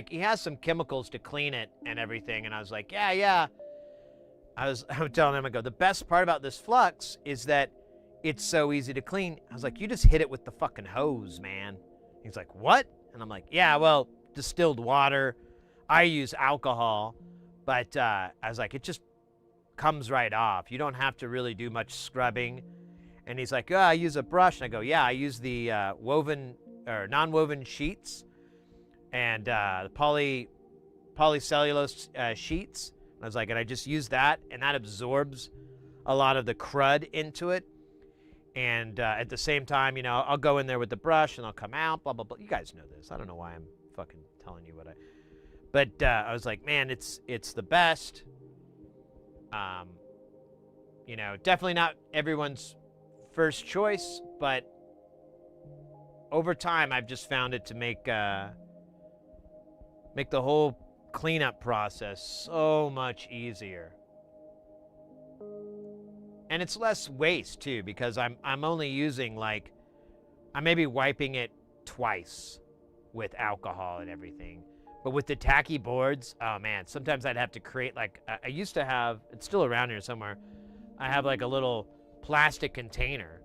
some chemicals to clean it and everything. And I was like, yeah. I was telling him, I go, the best part about this flux is that it's so easy to clean. I was like, you just hit it with the fucking hose, man. He's like, what? And I'm like, yeah, well, distilled water. I use alcohol, but I was like, it just comes right off. You don't have to really do much scrubbing. And he's like, oh, I use a brush. And I go, yeah, I use the woven or non-woven sheets and the polycellulose sheets. And I was like, and I just use that, and that absorbs a lot of the crud into it. And at the same time, you know, I'll go in there with the brush and I'll come out, blah, blah, blah. You guys know this. I don't know why I'm fucking telling you what but I was like, man, it's the best. You know, definitely not everyone's first choice, but over time, I've just found it to make the whole cleanup process so much easier. And it's less waste too, because I'm only using, like, I may be wiping it twice with alcohol and everything. But with the tacky boards, oh man, sometimes I'd have to create, like, I used to have, it's still around here somewhere, I have like a little plastic container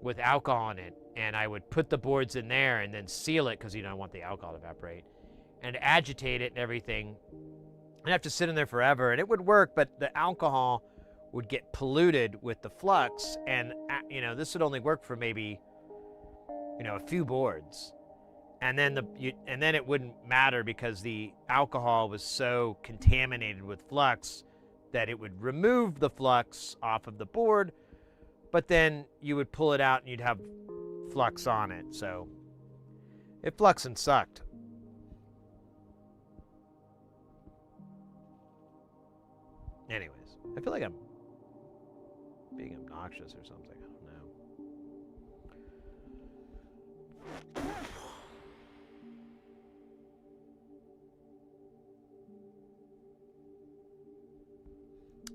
with alcohol in it, and I would put the boards in there and then seal it, because you don't want the alcohol to evaporate, and agitate it and everything. I'd have to sit in there forever, and it would work, but the alcohol would get polluted with the flux, and you know, this would only work for maybe, you know, a few boards. and then and then it wouldn't matter because the alcohol was so contaminated with flux that it would remove the flux off of the board, but then you would pull it out and you'd have flux on it. So it fluxed and sucked. Anyways, I feel like I'm being obnoxious or something. I don't know.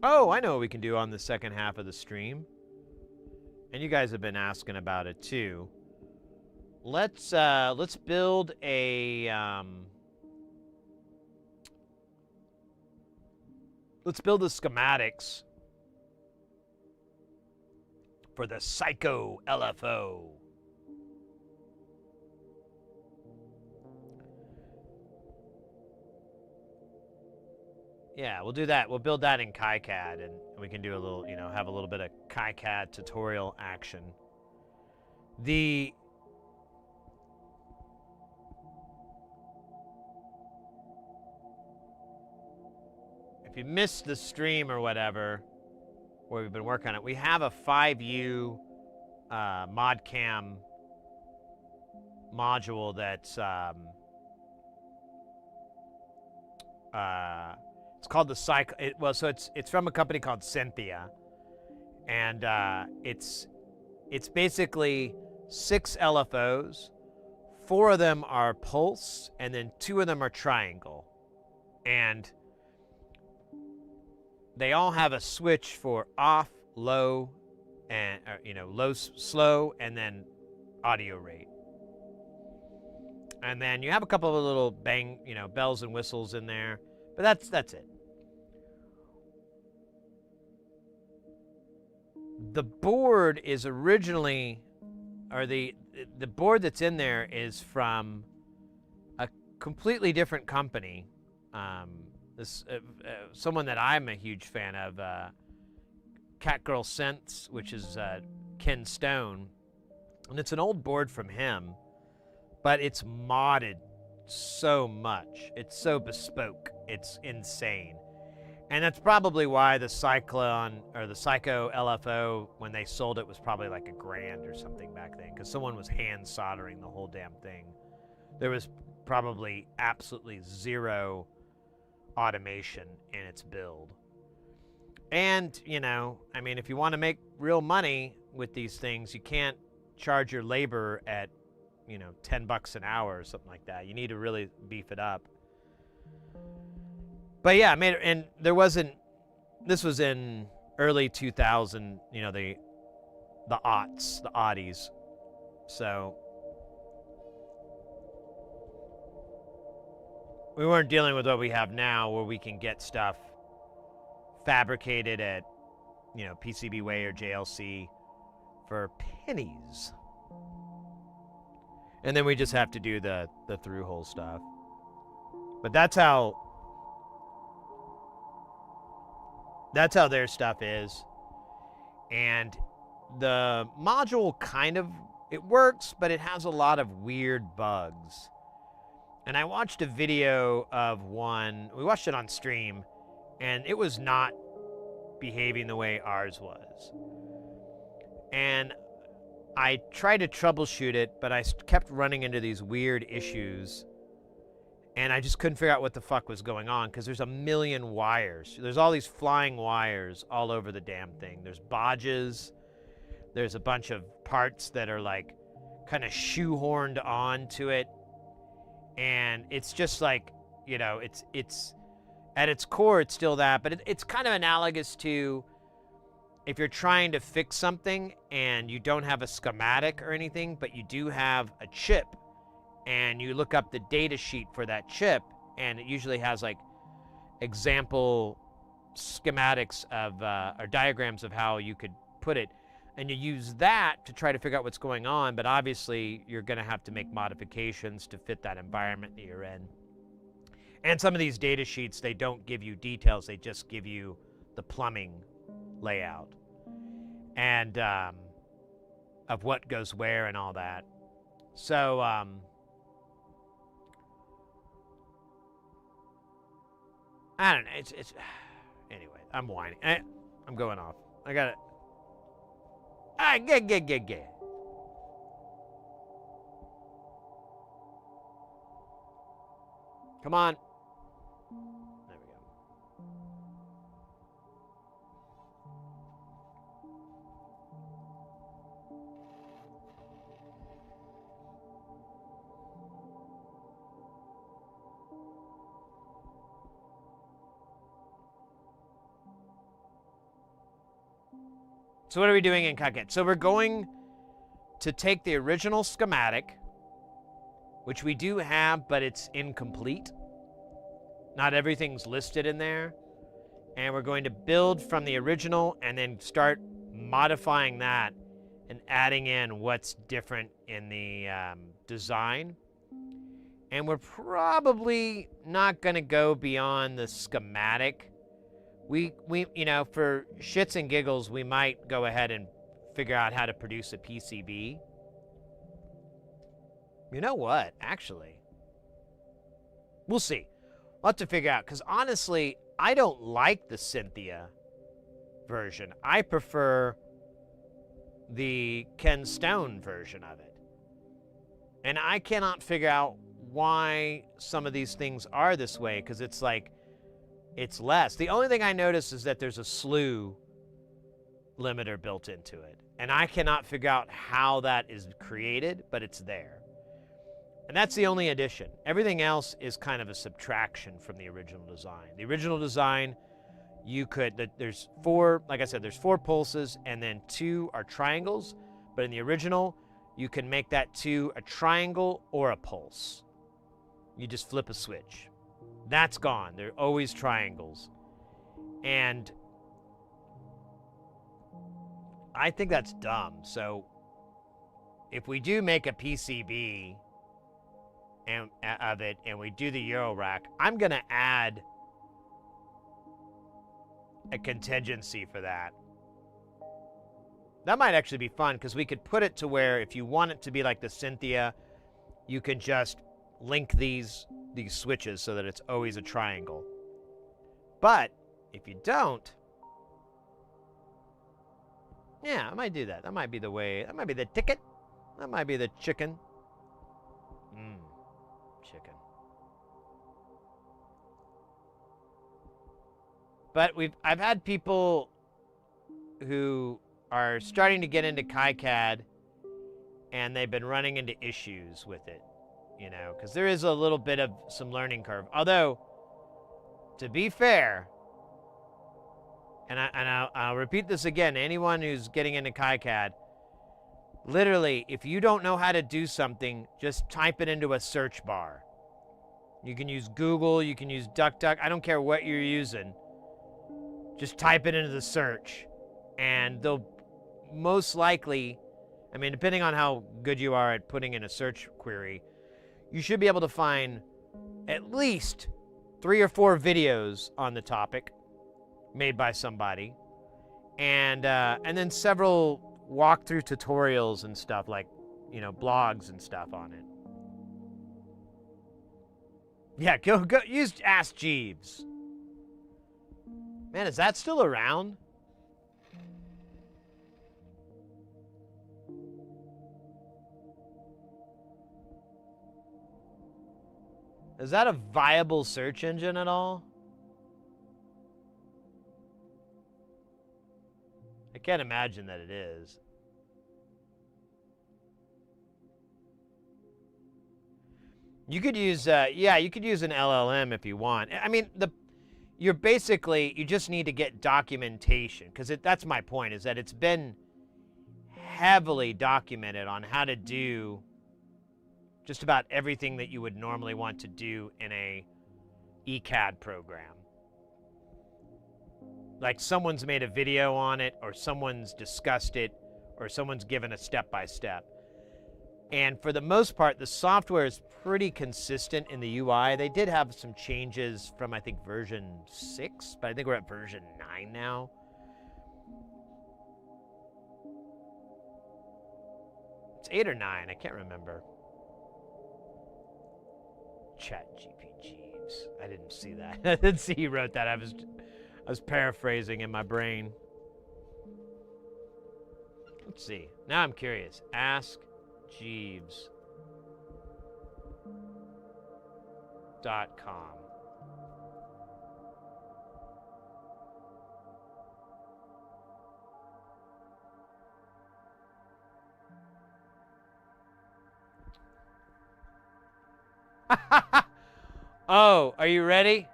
Oh, I know what we can do on the second half of the stream. And you guys have been asking about it too. Let's build a let's build the schematics for the Psycho LFO. Yeah, we'll do that. We'll build that in KiCad, and we can do a little, have a little bit of KiCad tutorial action. If you missed the stream or whatever, where we've been working on it, we have a 5U ModCam module that's it's called the Psycho. So it's from a company called Synthia, and it's basically 6 LFOs. 4 of them are pulse, and then 2 of them are triangle, and they all have a switch for off, low, and low, slow, and then audio rate. And then you have a couple of little bang, bells and whistles in there, but that's it. The board is originally, or the board that's in there is from a completely different company. Someone that I'm a huge fan of, Catgirl Synths, which is Ken Stone, and it's an old board from him, but it's modded so much. It's so bespoke. It's insane. And that's probably why the Cyclone or the Psycho LFO, when they sold it, was probably like $1,000 or something back then, because someone was hand soldering the whole damn thing. There was probably absolutely zero automation in its build. And, if you want to make real money with these things, you can't charge your labor at, $10 an hour or something like that. You need to really beef it up. But yeah, and there wasn't, this was in early 2000, the oddies. So we weren't dealing with what we have now, where we can get stuff fabricated at, PCBWay or JLC for pennies. And then we just have to do the through-hole stuff. But that's how their stuff is. And the module it works, but it has a lot of weird bugs. And I watched a video of one, we watched it on stream, and it was not behaving the way ours was. And I tried to troubleshoot it, but I kept running into these weird issues, and I just couldn't figure out what the fuck was going on, because there's a million wires. There's all these flying wires all over the damn thing. There's bodges. There's a bunch of parts that are like kind of shoehorned onto it. And it's just like, it's at its core, it's still that, but it's kind of analogous to if you're trying to fix something and you don't have a schematic or anything, but you do have a chip, and you look up the data sheet for that chip, and it usually has like example schematics of or diagrams of how you could put it, and you use that to try to figure out what's going on. But obviously you're going to have to make modifications to fit that environment that you're in. And some of these data sheets, they don't give you details, they just give you the plumbing layout and of what goes where and all that. So I don't know. It's anyway. I'm whining. I'm going off. I got it. Get. Come on. There we go. So what are we doing in Kaket? So we're going to take the original schematic, which we do have, but it's incomplete. Not everything's listed in there. And we're going to build from the original and then start modifying that and adding in what's different in the design. And we're probably not going to go beyond the schematic. We you know, for shits and giggles, we might go ahead and figure out how to produce a PCB. You know what? Actually, we'll see. We'll have to figure out, because honestly, I don't like the Cynthia version. I prefer the Ken Stone version of it. And I cannot figure out why some of these things are this way, because it's like, it's less. The only thing I notice is that there's a slew limiter built into it. And I cannot figure out how that is created, but it's there. And that's the only addition. Everything else is kind of a subtraction from the original design. The original design, you could, there's four, like I said, there's 4 pulses and then 2 are triangles. But in the original, you can make that 2 a triangle or a pulse. You just flip a switch. That's gone. They're always triangles. And I think that's dumb. So if we do make a PCB of it and we do the eurorack, I'm going to add a contingency for that. That might actually be fun, because we could put it to where if you want it to be like the Cynthia, you can just link these switches so that it's always a triangle. But if you don't, yeah, I might do that. That might be the way. That might be the ticket. That might be the chicken. Chicken. But I've had people who are starting to get into KiCad, and they've been running into issues with it, you know, because there is a little bit of some learning curve. Although, to be fair, and I'll repeat this again, anyone who's getting into KiCad, literally, if you don't know how to do something, just type it into a search bar. You can use Google, you can use DuckDuck, I don't care what you're using. Just type it into the search, and they'll most likely, I mean, depending on how good you are at putting in a search query, you should be able to find at least 3 or 4 videos on the topic made by somebody, and then several walkthrough tutorials and stuff, like, you know, blogs and stuff on it. Yeah, go use Ask Jeeves. Man, is that still around? Is that a viable search engine at all? I can't imagine that it is. You could use, yeah, you could use an LLM if you want. I mean, you just need to get documentation, because that's my point, is that it's been heavily documented on how to do just about everything that you would normally want to do in a ECAD program. Like, someone's made a video on it, or someone's discussed it, or someone's given a step-by-step. And for the most part, the software is pretty consistent in the UI. They did have some changes from, I think, version 6, but I think we're at version 9 now. It's 8 or 9, I can't remember. Chat GP Jeeves. I didn't see that. I didn't see he wrote that. I was paraphrasing in my brain. Let's see. Now I'm curious. AskJeeves.com. Oh, are you ready?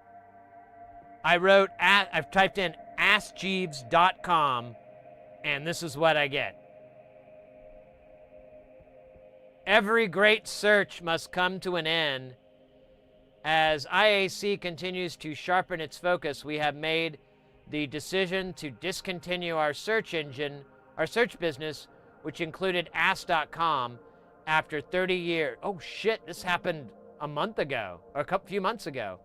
I've typed in askjeeves.com, and this is what I get. Every great search must come to an end. As IAC continues to sharpen its focus, we have made the decision to discontinue our search business, which included ask.com, after 30 years. Oh shit, this happened a month ago, or a few months ago.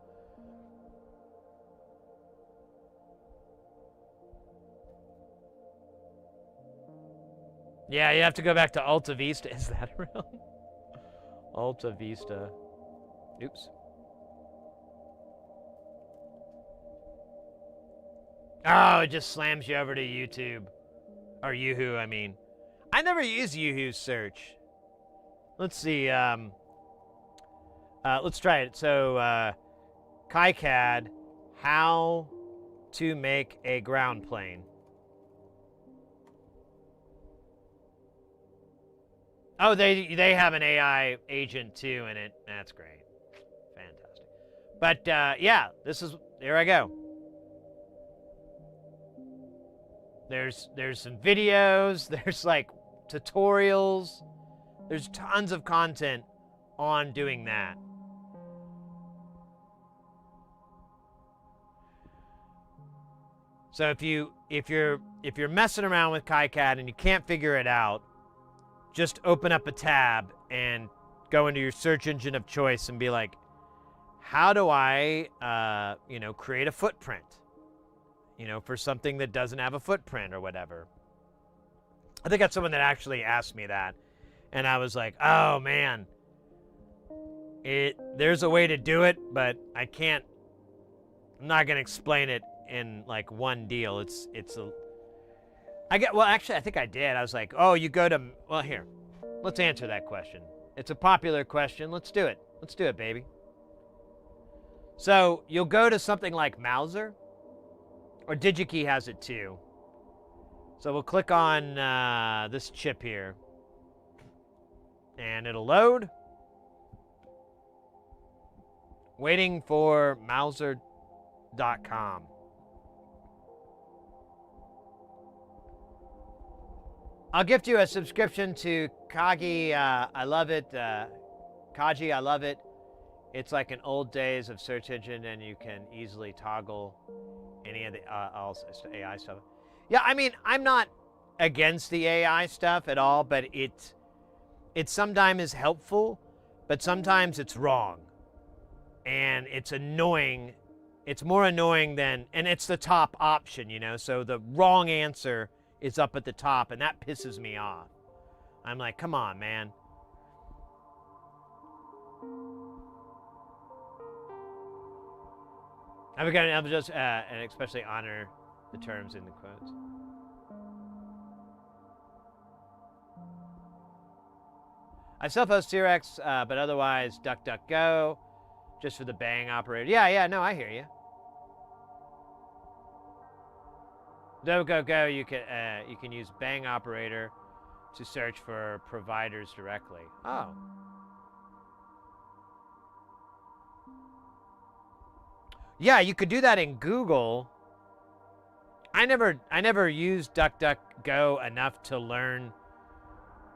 Yeah, you have to go back to Alta Vista. Is that real? Alta Vista. Oops. Oh, it just slams you over to YouTube. Or Yoo-Hoo, I mean. I never use Yoo-Hoo's search. Let's see. Let's try it. So, KiCad, how to make a ground plane. Oh, they have an AI agent too in it. That's great. Fantastic. But yeah, here I go. There's some videos, there's like tutorials, there's tons of content on doing that. So if you're messing around with KiCad and you can't figure it out, just open up a tab and go into your search engine of choice and be like, how do I create a footprint? For something that doesn't have a footprint or whatever. I think that's someone that actually asked me that. And I was like, oh man, there's a way to do it, but I'm not going to explain it in like one deal. Actually, I think I did. I was like, oh, you go to, well, here, let's answer that question. It's a popular question. Let's do it. Let's do it, baby. So you'll go to something like Mouser, or DigiKey has it too. So we'll click on this chip here, and it'll load. Waiting for Mouser.com. I'll gift you a subscription to Kagi. I love it. Kaji, I love it. It's like an old days of search engine, and you can easily toggle any of the AI stuff. Yeah, I mean, I'm not against the AI stuff at all, but it sometimes is helpful, but sometimes it's wrong. And it's annoying. It's more annoying than, and it's the top option, so the wrong answer is up at the top, and that pisses me off. I'm like, come on, man. I'm just, and especially honor the terms in the quotes. I self-host T-Rex, but otherwise DuckDuckGo, just for the bang operator. Yeah, no, I hear you. Go. You can use bang operator to search for providers directly. Oh. Yeah, you could do that in Google. I never used DuckDuckGo enough to learn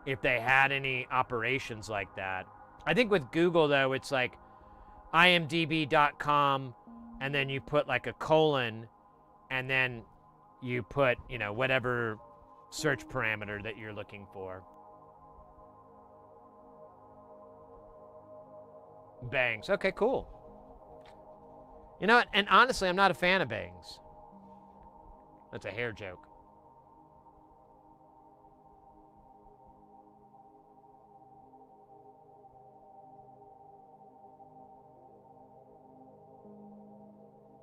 if they had any operations like that. I think with Google though, it's like imdb.com, and then you put like a colon, and then you put, whatever search parameter that you're looking for. Bangs. Okay, cool. You know what? And honestly, I'm not a fan of bangs. That's a hair joke.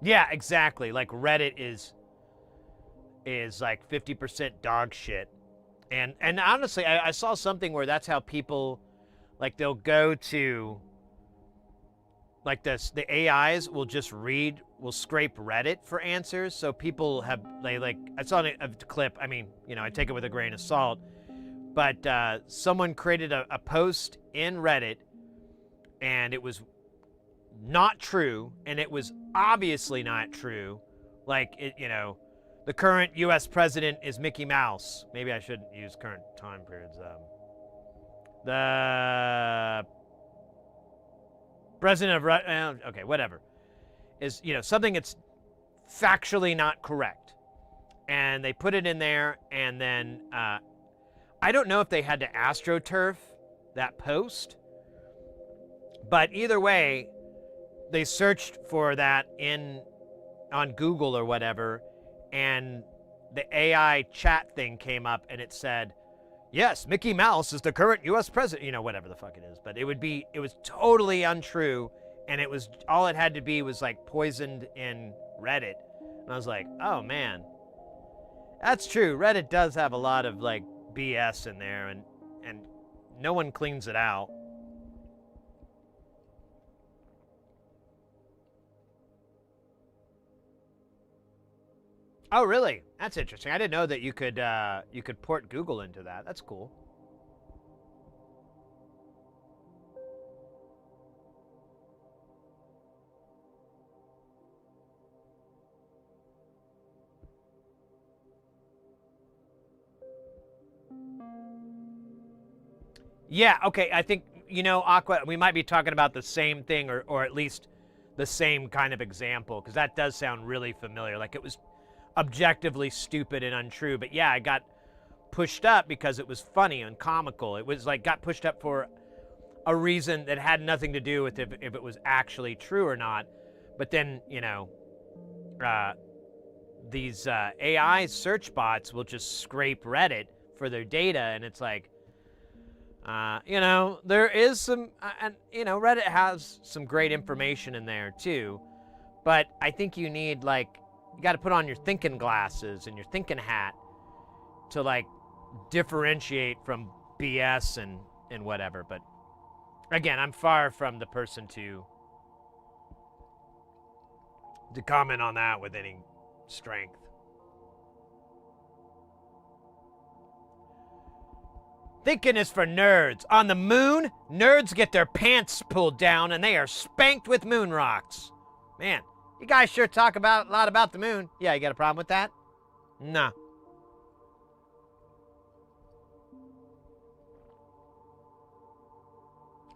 Yeah, exactly. Like Reddit is like 50% dog shit. And honestly, I saw something where that's how people, like, they'll go to, like, the AIs will scrape Reddit for answers. So people have, I saw a clip. I mean, I take it with a grain of salt. But someone created a post in Reddit, and it was not true, and it was obviously not true. Like, the current U.S. president is Mickey Mouse. Maybe I shouldn't use current time periods. The president of okay, whatever, is something that's factually not correct, and they put it in there, and then I don't know if they had to AstroTurf that post, but either way, they searched for that on Google or whatever, and the AI chat thing came up, and it said, yes, Mickey Mouse is the current U.S. president, whatever the fuck it is. But it was totally untrue, and all it had to be was like poisoned in Reddit. And I was like, oh man, that's true. Reddit does have a lot of like BS in there, and no one cleans it out. Oh, really? That's interesting. I didn't know that you could port Google into that. That's cool. Yeah, okay. I think, Aqua, we might be talking about the same thing, or at least the same kind of example, because that does sound really familiar. Like, it was objectively stupid and untrue, but yeah, I got pushed up because it was funny and comical. It was like got pushed up for a reason that had nothing to do with if it was actually true or not. But then, these AI search bots will just scrape Reddit for their data, and it's like, there is some, and Reddit has some great information in there too, but I think you need, like, you got to put on your thinking glasses and your thinking hat to, like, differentiate from BS and whatever. But again, I'm far from the person to comment on that with any strength. Thinking is for nerds. On the moon, nerds get their pants pulled down and they are spanked with moon rocks. Man, you guys sure talk a lot about the moon. Yeah, you got a problem with that? Nah.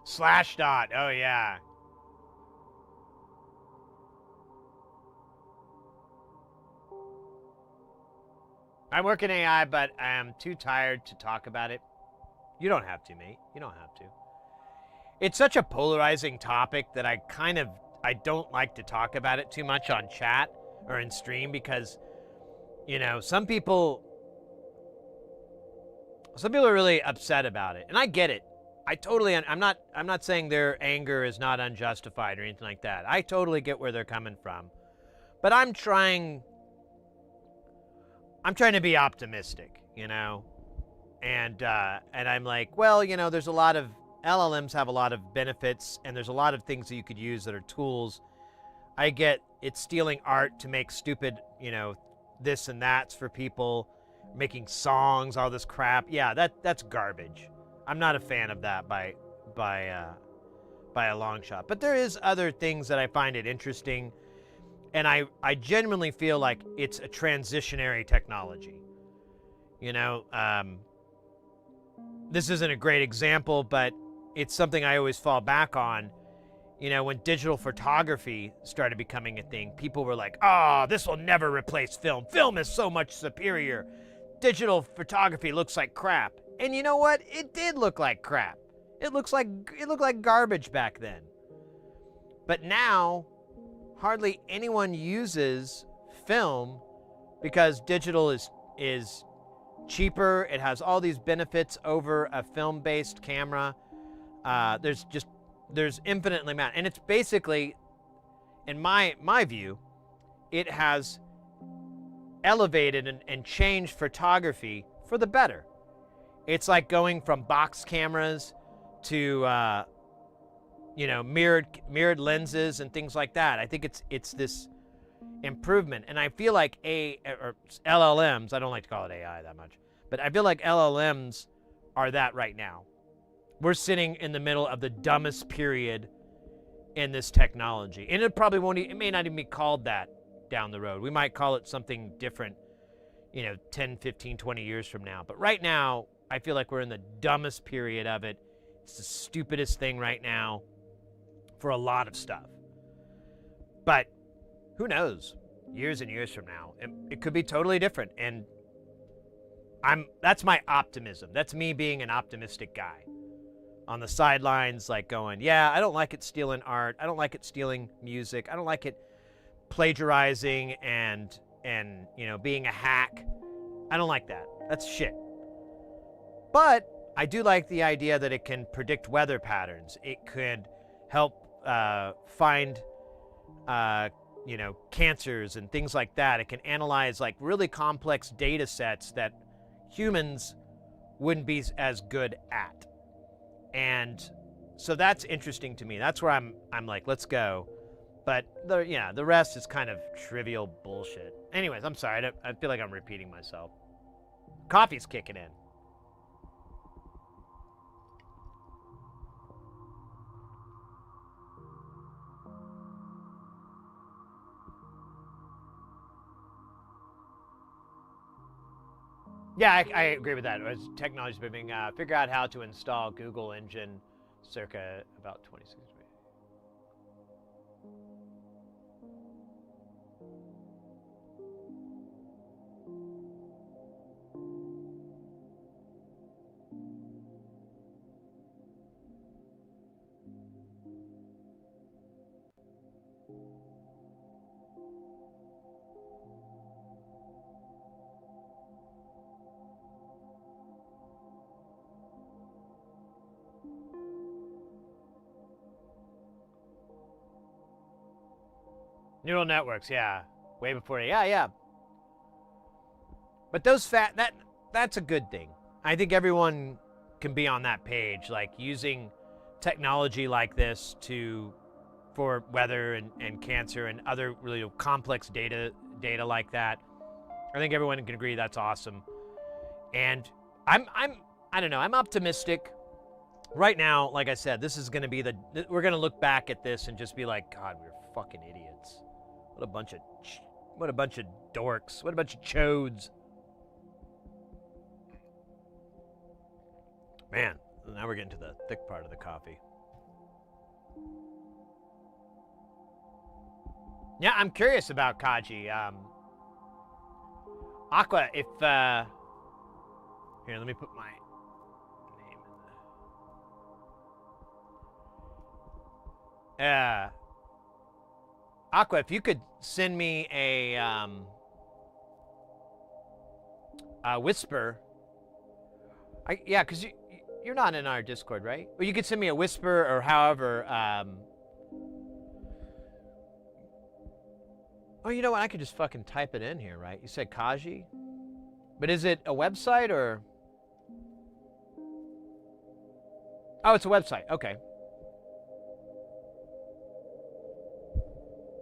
Slashdot. Oh, yeah. I work in AI, but I am too tired to talk about it. You don't have to, mate. You don't have to. It's such a polarizing topic that I don't like to talk about it too much on chat or in stream because, some people are really upset about it, and I get it. I'm not saying their anger is not unjustified or anything like that. I totally get where they're coming from, but I'm trying to be optimistic, and I'm like, well, there's a lot of LLMs have a lot of benefits, and there's a lot of things that you could use that are tools. I get it's stealing art to make stupid, this and that's for people, making songs, all this crap. Yeah, that's garbage. I'm not a fan of that by a long shot. But there is other things that I find it interesting, and I genuinely feel like it's a transitionary technology. This isn't a great example, but it's something I always fall back on. When digital photography started becoming a thing, people were like, oh, this will never replace film. Film is so much superior. Digital photography looks like crap. And you know what? It did look like crap. It looked like garbage back then. But now, hardly anyone uses film because digital is cheaper. It has all these benefits over a film-based camera. There's infinitely amount, and it's basically, in my view, it has elevated and changed photography for the better. It's like going from box cameras to mirrored lenses and things like that. I think it's this improvement, and I feel like LLMs. I don't like to call it AI that much, but I feel like LLMs are that right now. We're sitting in the middle of the dumbest period in this technology, and it may not even be called that down the road. We might call it something different, 10, 15, 20 years from now. But right now, I feel like we're in the dumbest period of it. It's the stupidest thing right now for a lot of stuff. But who knows? Years and years from now, it could be totally different. And that's my optimism. That's me being an optimistic guy. On the sidelines, like going, yeah, I don't like it stealing art. I don't like it stealing music. I don't like it plagiarizing and being a hack. I don't like that. That's shit. But I do like the idea that it can predict weather patterns. It could help find cancers and things like that. It can analyze like really complex data sets that humans wouldn't be as good at. And so that's interesting to me. That's where I'm like, let's go. But the rest is kind of trivial bullshit. Anyways, I'm sorry. I feel like I'm repeating myself. Coffee's kicking in. Yeah, I agree with that. As technology's moving, figure out how to install Google Engine circa about 26. Neural networks, yeah. Way before, yeah. But that's a good thing. I think everyone can be on that page, like using technology like this for weather and cancer and other really complex data like that. I think everyone can agree that's awesome. And I don't know, I'm optimistic. Right now, like I said, this is going to be we're going to look back at this and just be like, God, we're fucking idiots. What a bunch of dorks. What a bunch of chodes. Man, now we're getting to the thick part of the coffee. Yeah, I'm curious about Kaji. Aqua, if here, let me put my name in the Aqua, if you could send me a whisper. Yeah, because you're not in our Discord, right? Well, you could send me a whisper or however. Oh, you know what? I could just fucking type it in here, right? You said Kaji? But is it a website or? Oh, it's a website. Okay.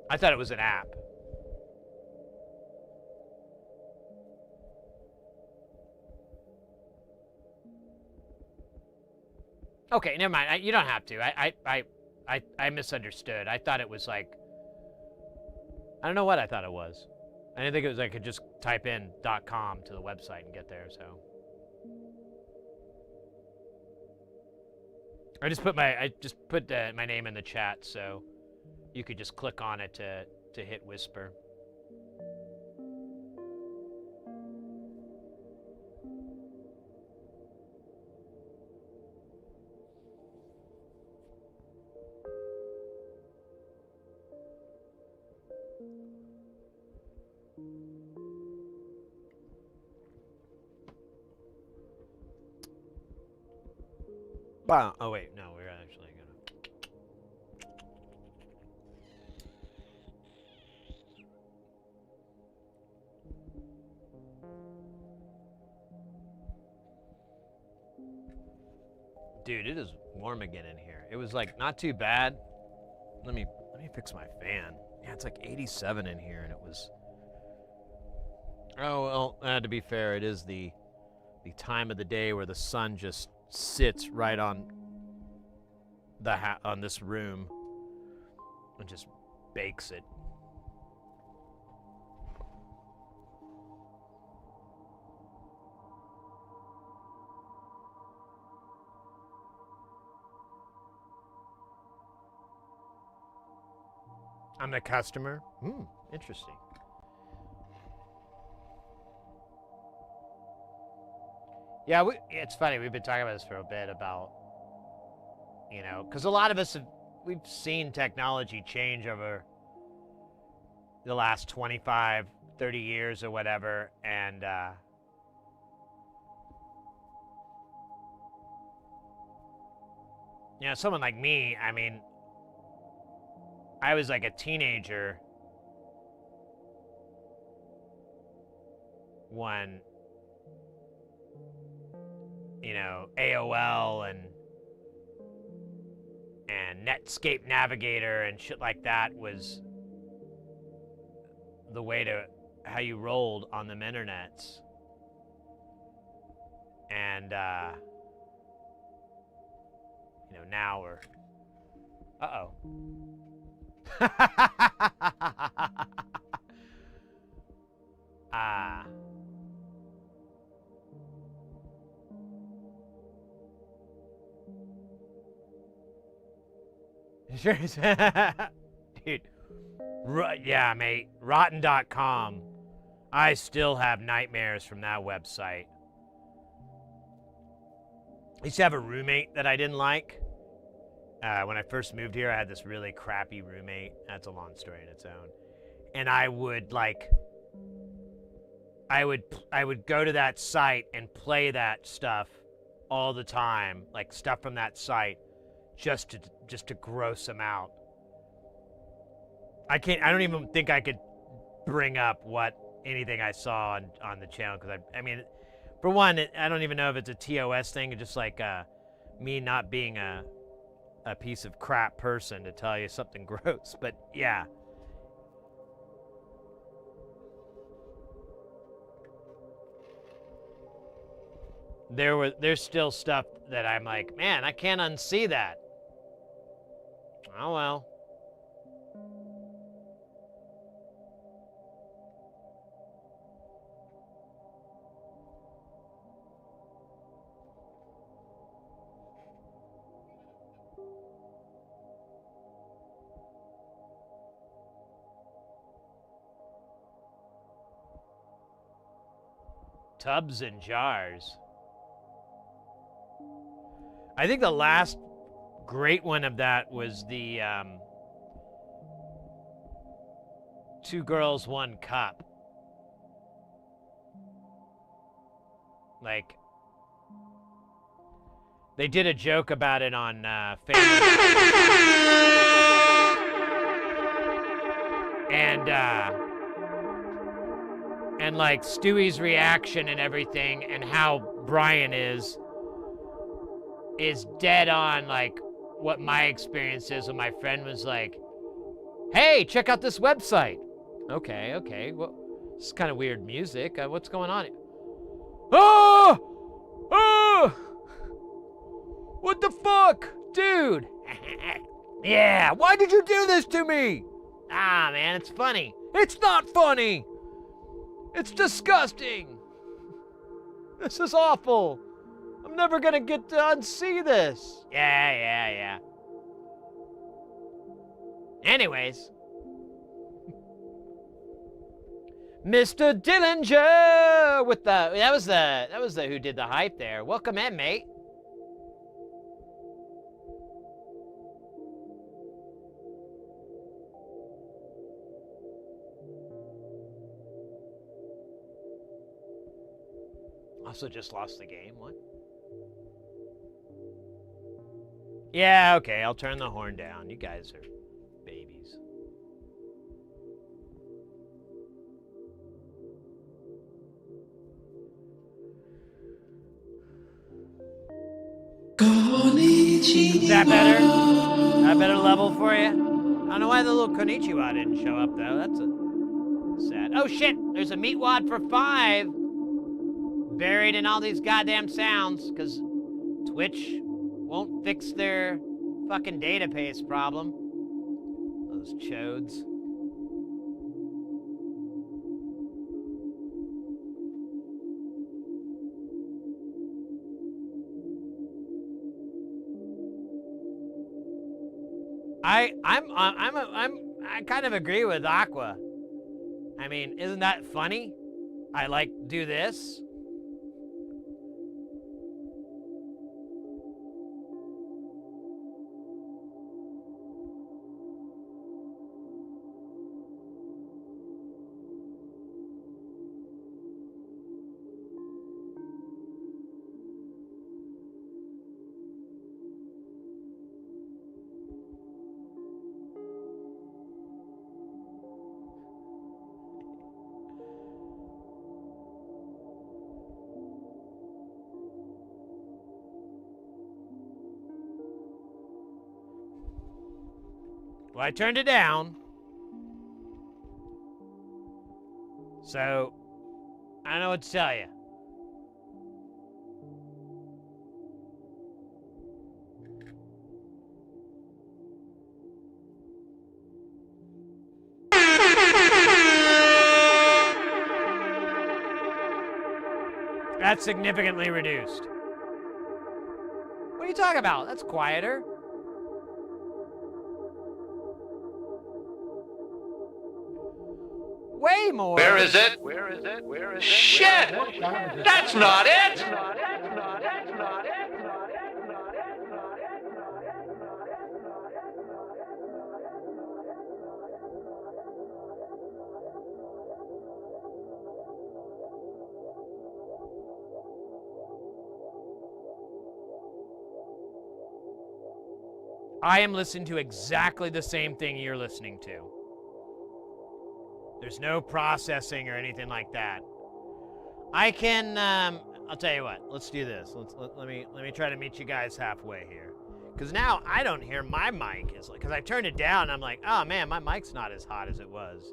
I thought it was an app. Okay, never mind. You don't have to. I misunderstood. I thought it was like, I don't know what I thought it was. I didn't think it was I could just type in .com to the website and get there. So I just put my name in the chat, so you could just click on it to hit whisper. Wow. Oh wait, no, we're actually gonna. Dude, it is warm again in here. It was like not too bad. Let me fix my fan. Yeah, it's like 87 in here, and it was. Oh well. To be fair, it is the time of the day where the sun just sits right on on this room and just bakes it. I'm the customer. Interesting. Yeah, it's funny. We've been talking about this for a bit about, because a lot of us we've seen technology change over the last 25, 30 years or whatever, and someone like me, I mean, I was like a teenager when, AOL and Netscape Navigator and shit like that was the way to how you rolled on them internets. And now we're Sure. Dude. Yeah, mate. Rotten.com. I still have nightmares from that website. I used to have a roommate that I didn't like. When I first moved here, I had this really crappy roommate. That's a long story in its own. And I would go to that site and play that stuff all the time, like stuff from that site, just to gross him out. I don't even think I could bring up anything I saw on the channel, because I mean, for one, I don't even know if it's a TOS thing, or just like me not being a piece of crap person to tell you something gross. But yeah. There's still stuff that I'm like, man, I can't unsee that. Oh well. Tubs and jars. I think the last great one of that was the Two Girls, One Cup. Like, they did a joke about it on Family Guy. And like Stewie's reaction and everything, and how Brian is dead on like what my experience is when my friend was like, hey, check out this website. Okay, well, this is kind of weird music. What's going on? Oh! What the fuck? Dude! Yeah, why did you do this to me? Ah, man, it's funny. It's not funny! It's disgusting! This is awful! I'm never gonna get to unsee this! Yeah. Anyways. Mr. Dillinger with that was the who did the hype there. Welcome in, mate. Also just lost the game. What? Yeah, okay, I'll turn the horn down. You guys are babies. Gone Is that better? That better level for you? I don't know why the little Konnichiwa didn't show up, though. That's sad. Oh, shit! There's a meat wad for 5 buried in all these goddamn sounds, because Twitch won't fix their fucking database problem. Those chodes. I kind of agree with Aqua. I mean, isn't that funny? I like do this. Well, I turned it down. So, I don't know what to tell you. That's significantly reduced. What are you talking about? That's quieter. Way more. Where is it? Where is it? Where is it? Shit! That's not it! I am listening to exactly the same thing you're listening to. There's no processing or anything like that. I can, I'll tell you what, let's do this. Let me try to meet you guys halfway here. Because now I don't hear my mic. Because I turned it down, and I'm like, oh man, my mic's not as hot as it was.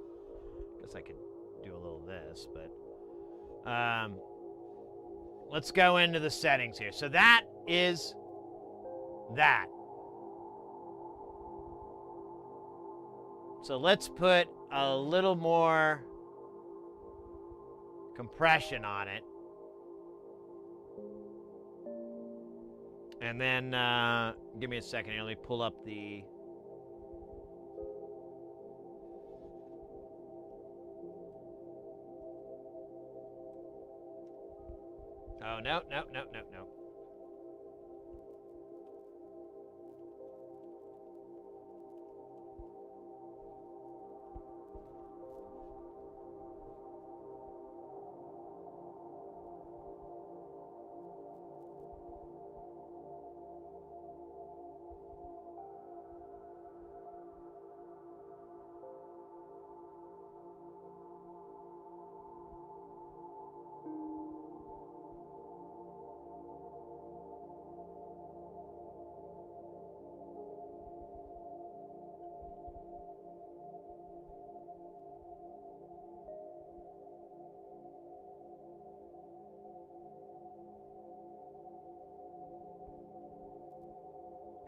Guess I could do a little of this, but let's go into the settings here. So that is that. So let's put a little more compression on it. And then, give me a second here. Let me pull up the... Oh, no.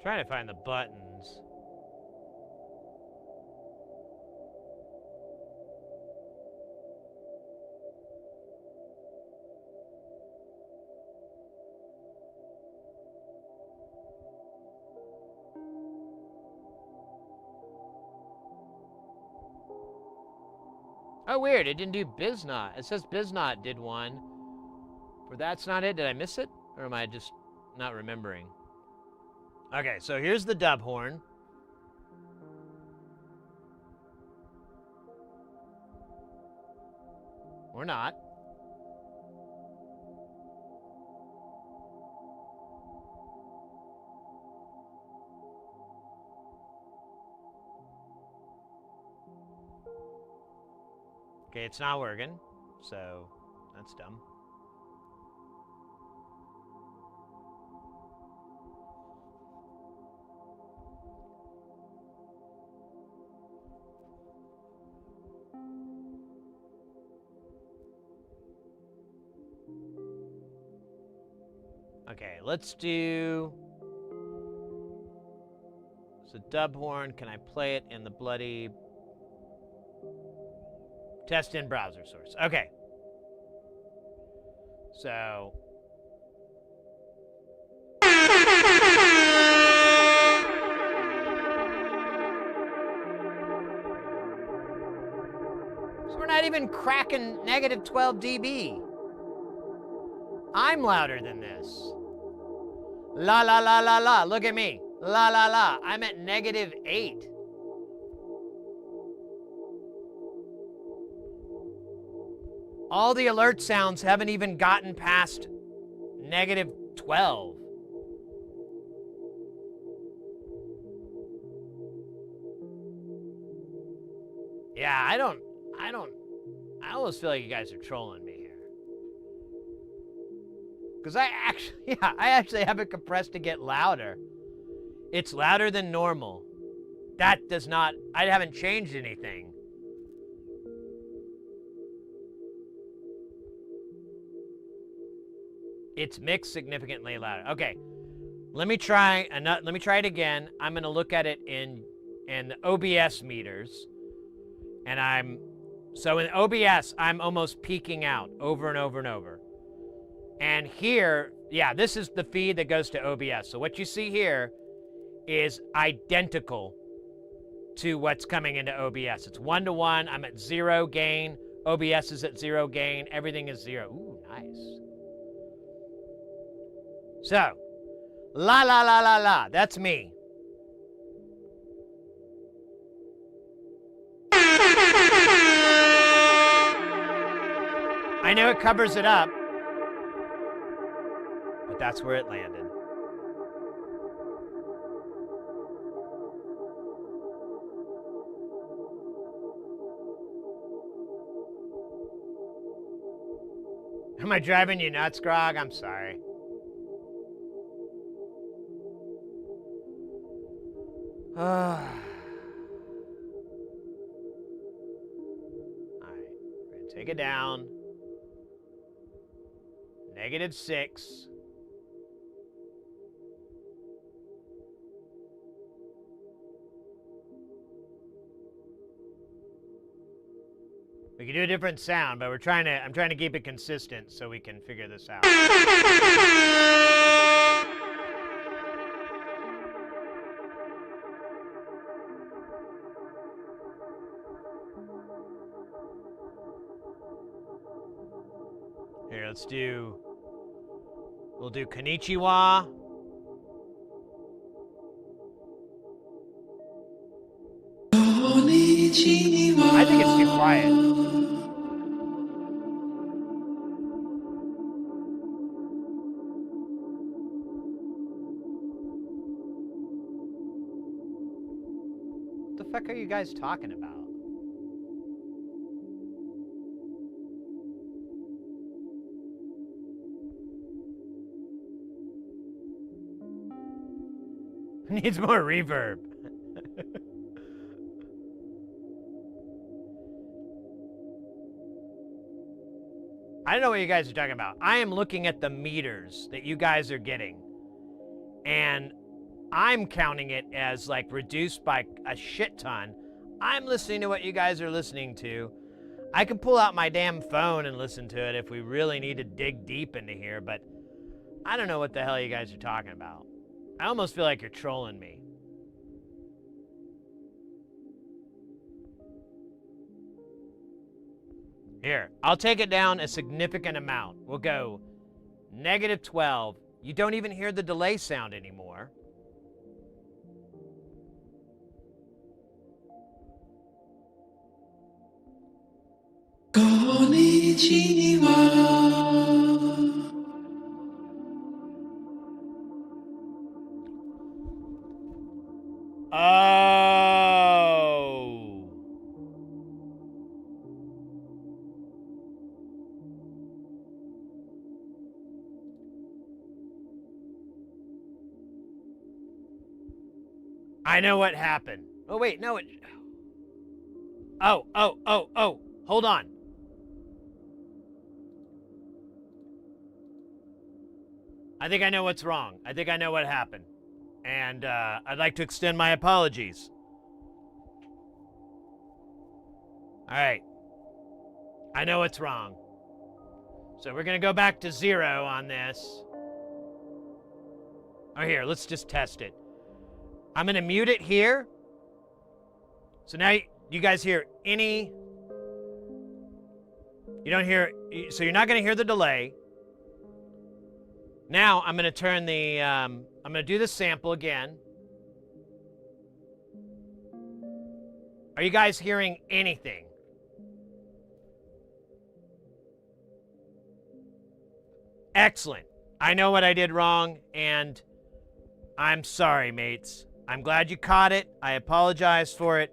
Trying to find the buttons. Oh, weird. It didn't do Biznot. It says Biznot did one. But that's not it. Did I miss it? Or am I just not remembering? Okay, so here's the dub horn. Or not. Okay, it's not working, so that's dumb. Okay, let's do... So dub horn, can I play it in the bloody... Test in browser source. Okay. So... So we're not even cracking negative 12 dB. I'm louder than this. La la la la la, look at me. La la la, I'm at negative 8. All the alert sounds haven't even gotten past negative 12. Yeah, I almost feel like you guys are trolling me here. Because I actually have it compressed to get louder. It's louder than normal. That does not, I haven't changed anything. It's mixed significantly louder. Okay, let me try it again. I'm gonna look at it in the OBS meters. And so in OBS, I'm almost peaking out over and over and over. And here, yeah, this is the feed that goes to OBS. So what you see here is identical to what's coming into OBS. It's 1-to-1. I'm at 0 gain. OBS is at 0 gain. Everything is 0. Ooh, nice. So, la la la la la. That's me. I know it covers it up, but that's where it landed. Am I driving you nuts, Grog? I'm sorry. All right, we're gonna take it down. -6. We can do a different sound, but I'm trying to keep it consistent so we can figure this out. Here, we'll do Konnichiwa. I think it's too quiet. What the fuck are you guys talking about? Needs more reverb. I don't know what you guys are talking about. I am looking at the meters that you guys are getting. And I'm counting it as like reduced by a shit ton. I'm listening to what you guys are listening to. I can pull out my damn phone and listen to it if we really need to dig deep into here, but I don't know what the hell you guys are talking about. I almost feel like you're trolling me. Here, I'll take it down a significant amount. We'll go -12. You don't even hear the delay sound anymore. Oh. I know what happened. Oh, wait, no, it... Oh, hold on. I think I know what's wrong. I think I know what happened. And I'd like to extend my apologies. All right. I know what's wrong. So we're going to go back to 0 on this. Oh, here, let's just test it. I'm going to mute it here. So now you guys hear any... You don't hear... So you're not going to hear the delay. Now I'm going to turn the... I'm going to do the sample again. Are you guys hearing anything? Excellent. I know what I did wrong, and I'm sorry, mates. I'm glad you caught it. I apologize for it.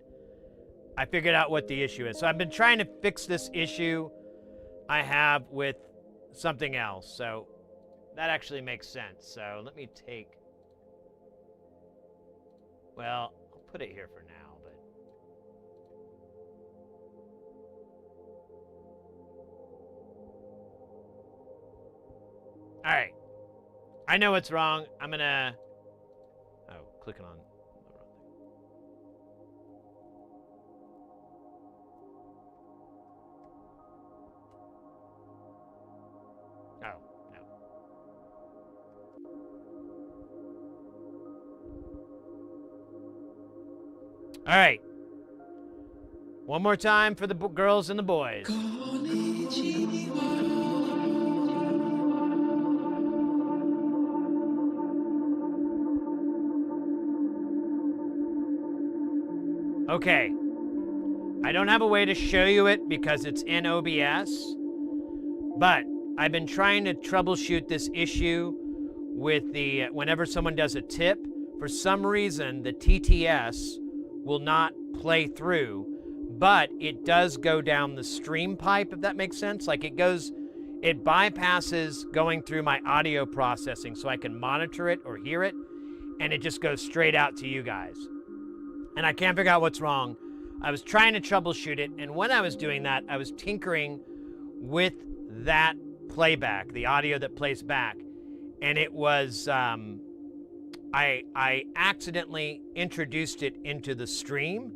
I figured out what the issue is. So I've been trying to fix this issue I have with something else. So that actually makes sense. So let me take... Well, I'll put it here for now, but... All right. I know what's wrong. I'm going to... Oh, clicking on the wrong thing. Oh, no. All right. One more time for the girls and the boys. Okay. I don't have a way to show you it because it's in OBS, but I've been trying to troubleshoot this issue with the, whenever someone does a tip, for some reason the TTS will not play through, but it does go down the stream pipe, if that makes sense. Like it bypasses going through my audio processing so I can monitor it or hear it, and it just goes straight out to you guys. And I can't figure out what's wrong. I was trying to troubleshoot it, and when I was doing that, I was tinkering with that playback, the audio that plays back, and it was, I accidentally introduced it into the stream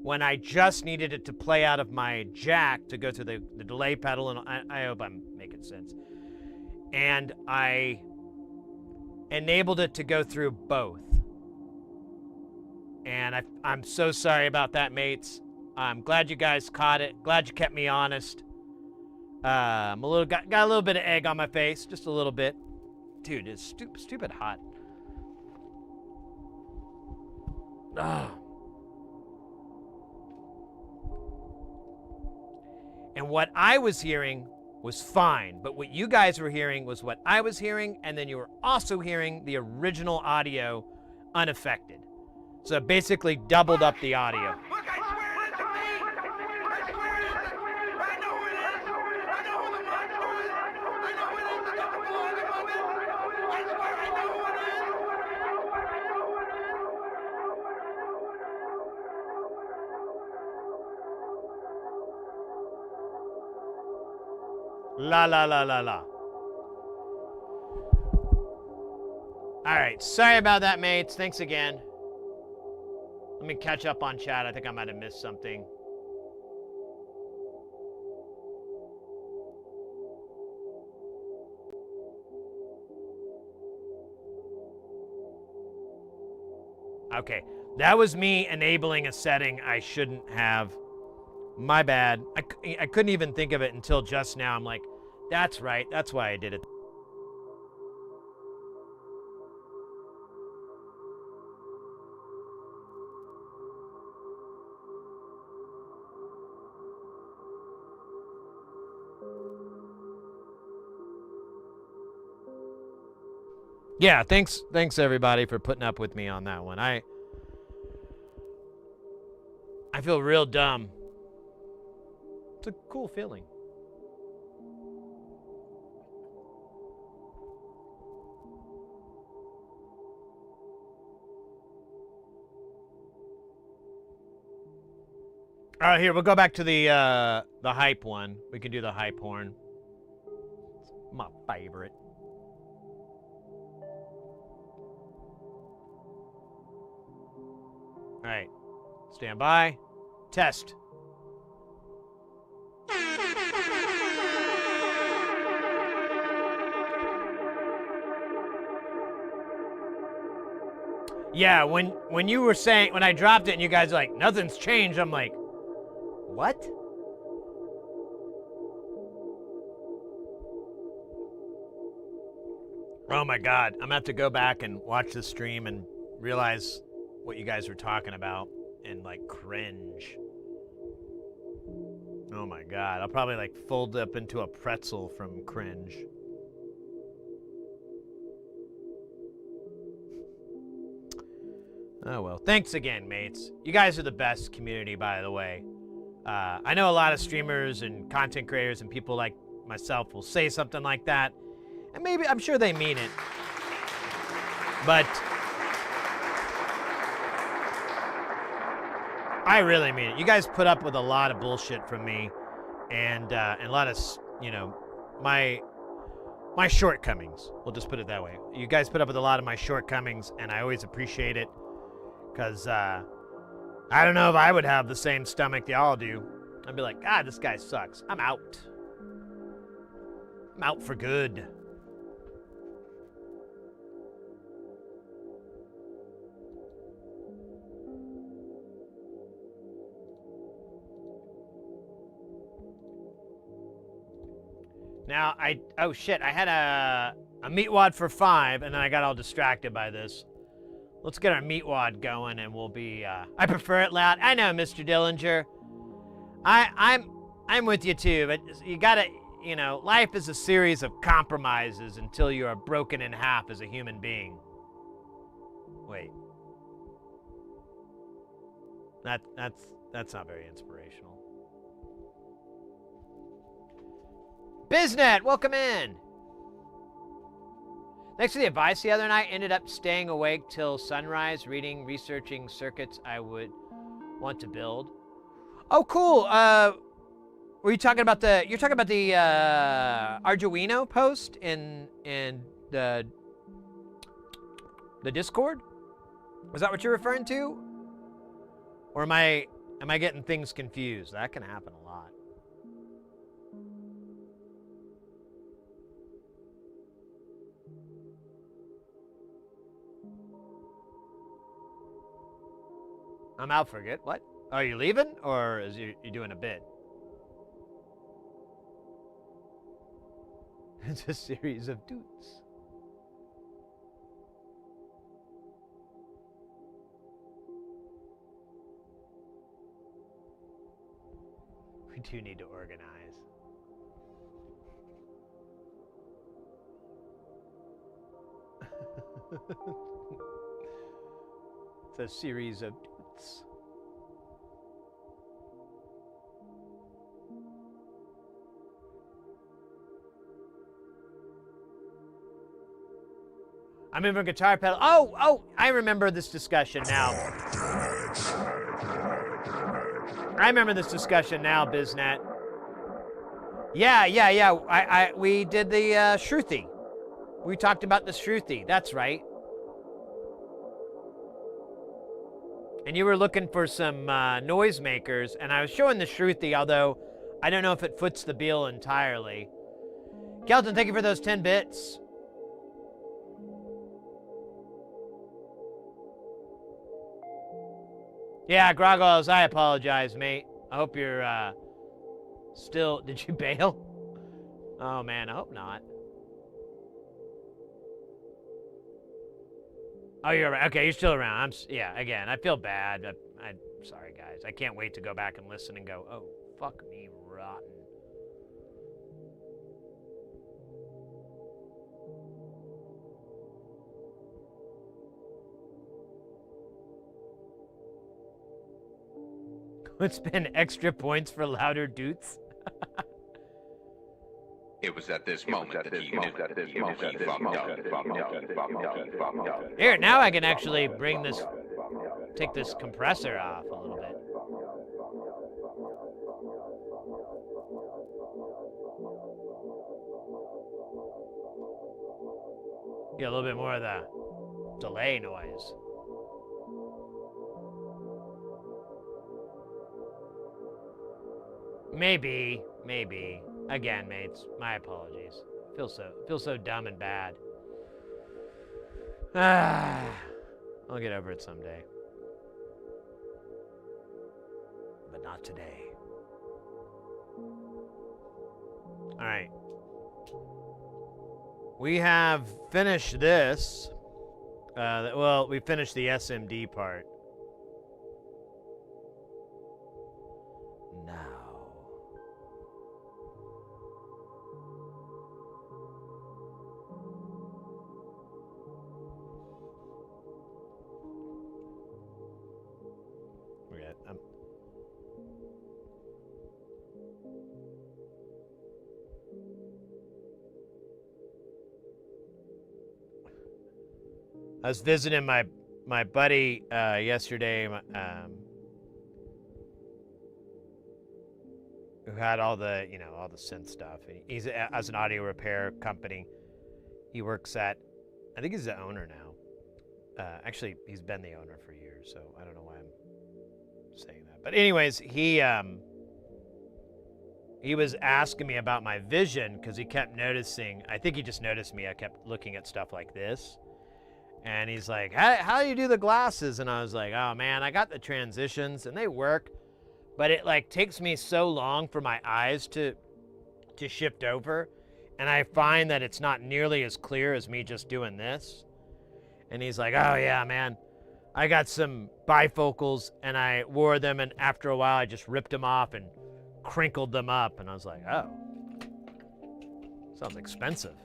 when I just needed it to play out of my jack to go through the delay pedal, and I hope I'm making sense. And I enabled it to go through both. And I'm so sorry about that, mates. I'm glad you guys caught it. Glad you kept me honest. I'm got a little bit of egg on my face, just a little bit. Dude, it's stupid hot. Oh. And what I was hearing was fine, but what you guys were hearing was what I was hearing, and then you were also hearing the original audio unaffected. So it basically doubled up the audio. Look, I swear it isn't me! I swear it isn't! I know it is! I know who the monster is! I know it is! I got the blog above it! I swear I know who it is! La la la la la. All right, sorry about that, mates. Thanks again. Let me catch up on chat. I think I might have missed something. Okay, that was me enabling a setting I shouldn't have. My bad. I couldn't even think of it until just now. I'm like, that's right. That's why I did it. Yeah, thanks everybody for putting up with me on that one. I feel real dumb. It's a cool feeling. Here, we'll go back to the hype one. We can do the hype horn. It's my favorite. All right. Stand by. Test. Yeah, when you were saying, when I dropped it and you guys were like, nothing's changed, I'm like, what? Oh my God, I'm gonna have to go back and watch the stream and realize what you guys were talking about and like cringe. Oh my God, I'll probably like fold up into a pretzel from cringe. Oh well, thanks again, mates. You guys are the best community, by the way. I know a lot of streamers and content creators and people like myself will say something like that, and maybe, I'm sure they mean it, but I really mean it. You guys put up with a lot of bullshit from me, and a lot of, you know, my shortcomings. We'll just put it that way. You guys put up with a lot of my shortcomings, and I always appreciate it, because I don't know if I would have the same stomach y'all do. I'd be like, God, this guy sucks. I'm out. I'm out for good. Now, oh shit, I had a meat wad for 5, and then I got all distracted by this. Let's get our meat wad going, and we'll be, I prefer it loud. I know, Mr. Dillinger. I'm with you too, but you gotta, you know, life is a series of compromises until you are broken in half as a human being. Wait. That's not very inspirational. Biznet, welcome in. Thanks for the advice the other night. Ended up staying awake till sunrise, reading, researching circuits I would want to build. Oh, cool. Were you talking about the? You're talking about the Arduino post in the Discord? Was that what you're referring to? Or am I getting things confused? That can happen a lot. I'm out for good. What? Are you leaving, or is you doing a bit? It's a series of toots. We do need to organize. It's a series of toots. I remember guitar pedal. Oh, I remember this discussion now. I remember this discussion now, Biznet. Yeah. We did the Shruti. We talked about the Shruti. That's right. And you were looking for some noisemakers, and I was showing the Shruti, although I don't know if it foots the bill entirely. Kelton, thank you for those 10 bits. Yeah, Groggles, I apologize, mate. I hope you're still... Did you bail? Oh, man, I hope not. Oh, you're right. Okay, you're still around. Yeah, again, I feel bad. I'm sorry, guys. I can't wait to go back and listen and go, oh, fuck me rotten. Would spend extra points for louder doots. It was at this moment that he knew that he fucked up. Here, now I can actually bring this, take this compressor off a little bit. Get a little bit more of the delay noise. Maybe. Again, mates, my apologies. Feel so dumb and bad. I'll get over it someday. But not today. All right. We have finished this. Well, we finished the SMD part. Now. Okay. I was visiting my buddy yesterday, who had all the all the synth stuff. He's as an audio repair company. He works at, I think he's the owner now. Actually, he's been the owner for years, so I don't know why I'm saying that. But anyways, he was asking me about my vision because he kept noticing. I think he just noticed me. I kept looking at stuff like this. And he's like, how do you do the glasses? And I was like, oh man, I got the transitions and they work, but it like takes me so long for my eyes to shift over. And I find that it's not nearly as clear as me just doing this. And he's like, oh yeah, man, I got some bifocals and I wore them. And after a while, I just ripped them off and crinkled them up. And I was like, oh, sounds expensive.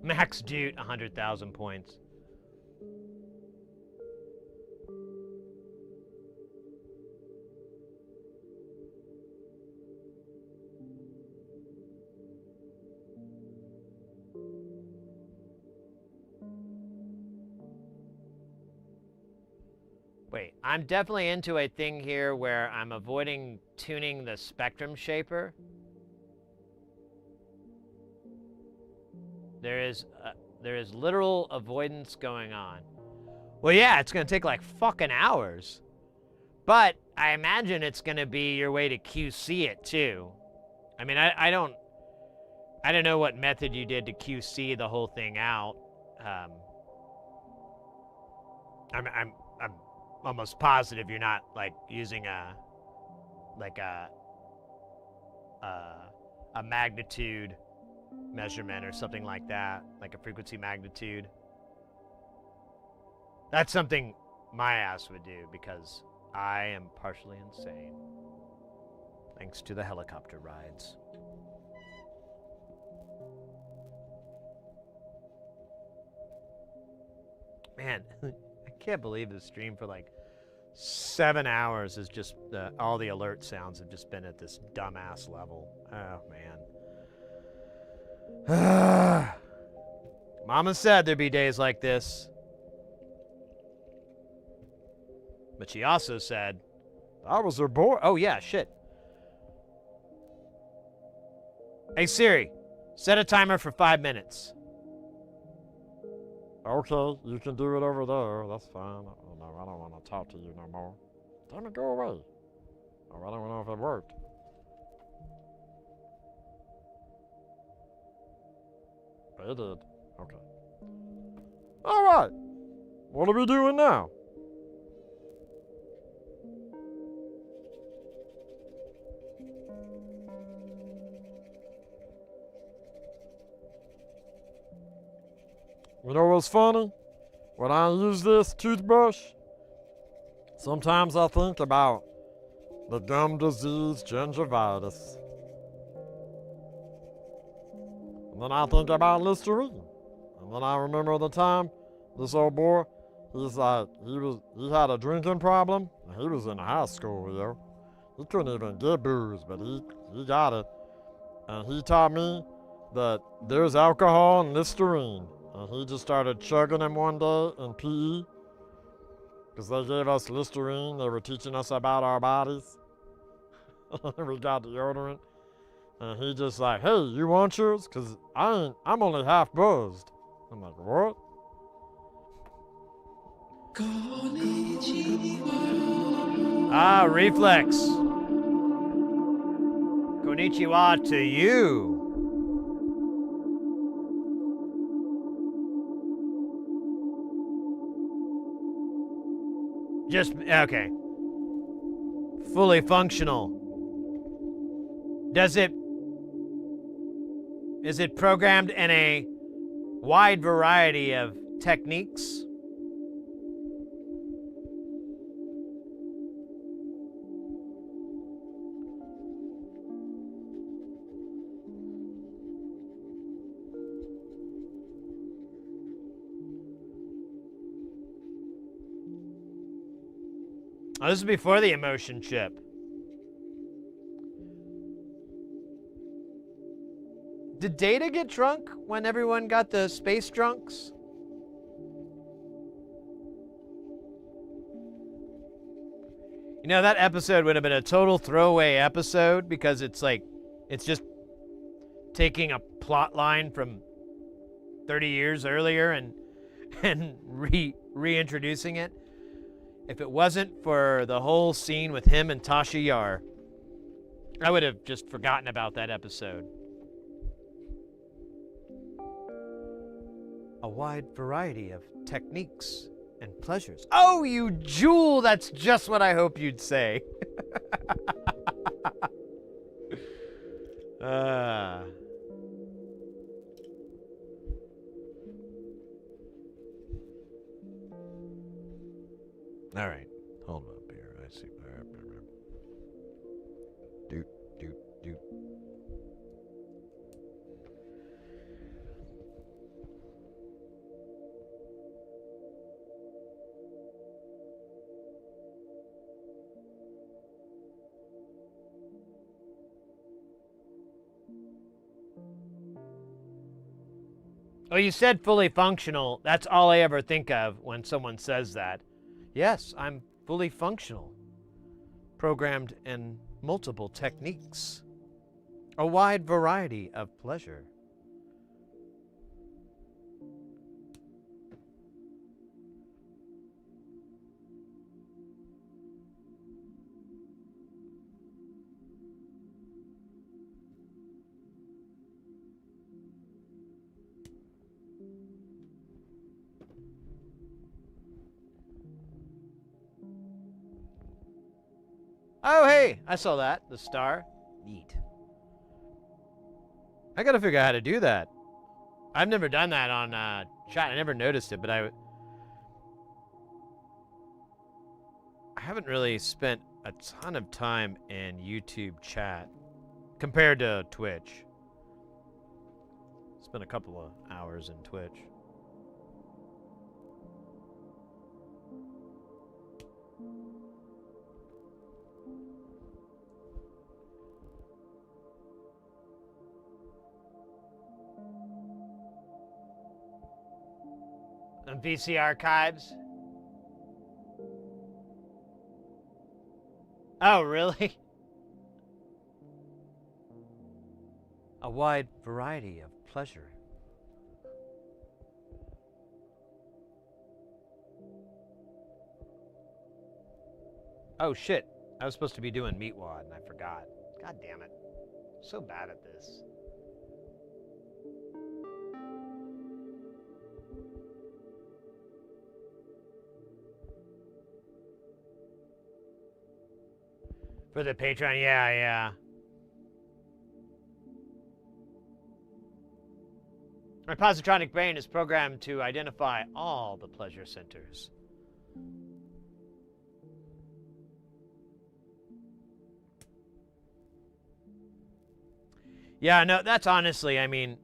Max Dude, 100,000 points. Wait, I'm definitely into a thing here where I'm avoiding tuning the spectrum shaper. There is literal avoidance going on. Well, yeah, it's gonna take like fucking hours. But I imagine it's gonna be your way to QC it too. I mean, I don't know what method you did to QC the whole thing out. I'm almost positive you're not like using a magnitude measurement or something like that, like a frequency magnitude. That's something my ass would do because I am partially insane. Thanks to the helicopter rides. Man, I can't believe this stream for like 7 hours is just all the alert sounds have just been at this dumbass level. Oh man. Mama said there'd be days like this. But she also said, I was her boy. Oh yeah, shit. Hey Siri, set a timer for 5 minutes. Okay, you can do it over there. That's fine. Oh no, I don't want to talk to you no more. Tell me go away. Oh, I don't know if it worked. It did. Okay. All right. What are we doing now? You know what's funny? When I use this toothbrush, sometimes I think about the gum disease gingivitis. And then I think about Listerine. And then I remember the time this old boy, he had a drinking problem. And he was in high school, yo. He couldn't even get booze, but he got it. And he taught me that there's alcohol in Listerine. And he just started chugging them one day in PE. Because they gave us Listerine. They were teaching us about our bodies. We got deodorant. And he just like, hey, you want yours? Because I'm only half buzzed. I'm like, what? Ah, reflex. Konnichiwa to you. Just, okay. Fully functional. Is it programmed in a wide variety of techniques? Oh, this is before the emotion chip. Did Data get drunk when everyone got the space drunks? You know, that episode would have been a total throwaway episode because it's like, it's just taking a plot line from 30 years earlier and reintroducing it. If it wasn't for the whole scene with him and Tasha Yar, I would have just forgotten about that episode. A wide variety of techniques and pleasures. Oh, you jewel! That's just what I hope you'd say. All right, hold up here. I see. Doot. Oh, you said fully functional. That's all I ever think of when someone says that. Yes, I'm fully functional. Programmed in multiple techniques. A wide variety of pleasure. Oh, hey, I saw that. The star. Neat. I gotta figure out how to do that. I've never done that on chat. I never noticed it, but I haven't really spent a ton of time in YouTube chat compared to Twitch. Spent a couple of hours in Twitch. On VC archives. Oh, really? A wide variety of pleasure. Oh shit, I was supposed to be doing Meatwad and I forgot. God damn it. I'm so bad at this. For the Patreon, yeah. My positronic brain is programmed to identify all the pleasure centers. Yeah, no, that's honestly, I mean,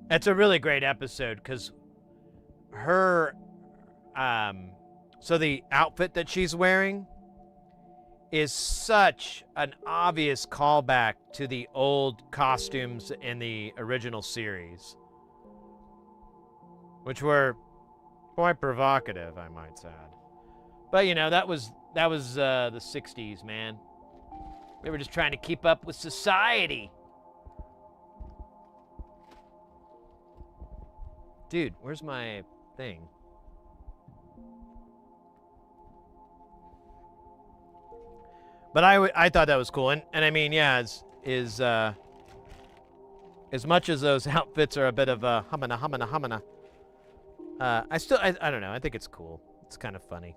it's a really great episode because her, so the outfit that she's wearing is such an obvious callback to the old costumes in the original series, which were quite provocative, I might add. But you know, that was the 60s, man. We were just trying to keep up with society. Dude, where's my thing? But I thought that was cool, and I mean, yeah, as much as those outfits are a bit of a humana, I don't know. I think it's cool. It's kind of funny.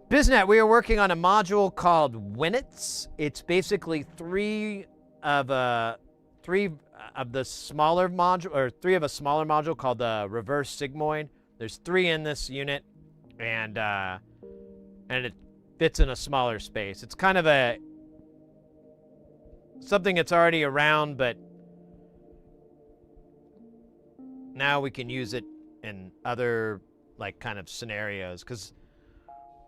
BizNet, we are working on a module called Winnets. It's basically three of a smaller module called the reverse sigmoid. There's 3 in this unit, and it fits in a smaller space. It's kind of something that's already around, but now we can use it in other like kind of scenarios, because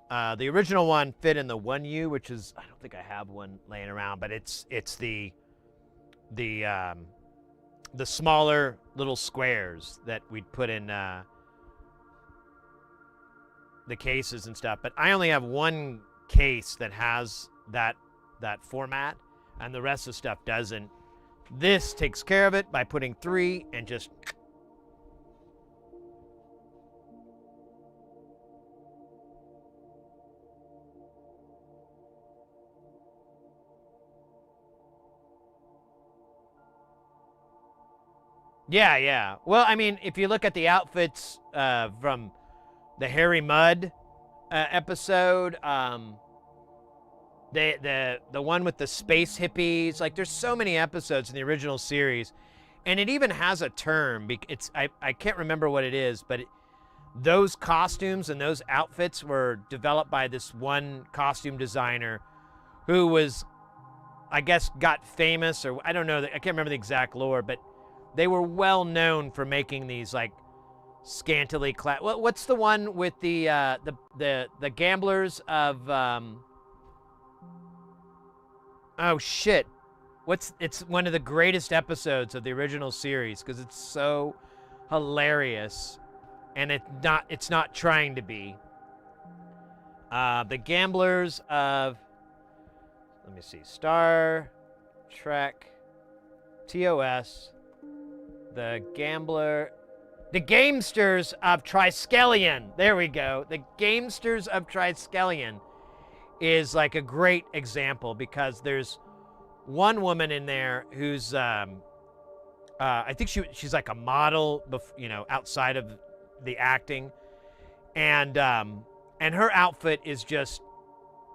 the original one fit in the 1U, which is, I don't think I have one laying around, but it's the smaller little squares that we'd put in the cases and stuff. But I only have one case that has that format, and the rest of the stuff doesn't. This takes care of it by putting 3 and just... Yeah. Well, I mean, if you look at the outfits from the Harry Mudd episode, the one with the space hippies, like there's so many episodes in the original series, and it even has a term. I can't remember what it is, but those costumes and those outfits were developed by this one costume designer who was, I guess, got famous, or I don't know, I can't remember the exact lore, but they were well known for making these like scantily clad. What's the one with the gamblers of? Oh shit! It's one of the greatest episodes of the original series because it's so hilarious, and it's not trying to be. The gamblers of. Let me see. Star Trek, TOS. The Gamesters of Triskelion. There we go. The Gamesters of Triskelion is like a great example because there's one woman in there who's, I think she's like a model, outside of the acting, and her outfit is just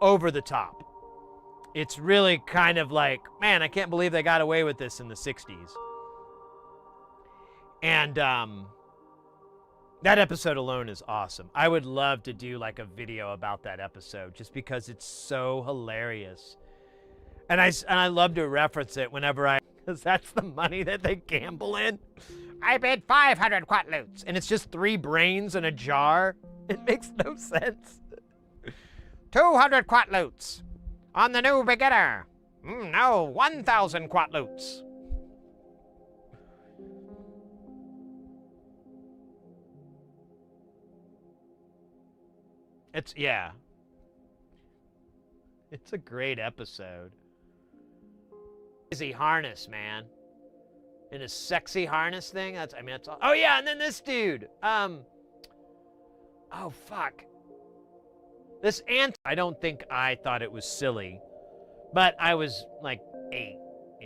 over the top. It's really kind of like, man, I can't believe they got away with this in the 60s. And that episode alone is awesome. I would love to do like a video about that episode just because it's so hilarious. And I love to reference it whenever because that's the money that they gamble in. I bid 500 quatloots, and it's just 3 brains in a jar. It makes no sense. 200 quatloots on the new beginner. No, 1,000 quatloots. It's a great episode. Crazy harness, man. In a sexy harness thing. That's all. Oh yeah, and then this dude. Oh fuck. This I don't think I thought it was silly, but I was like 8,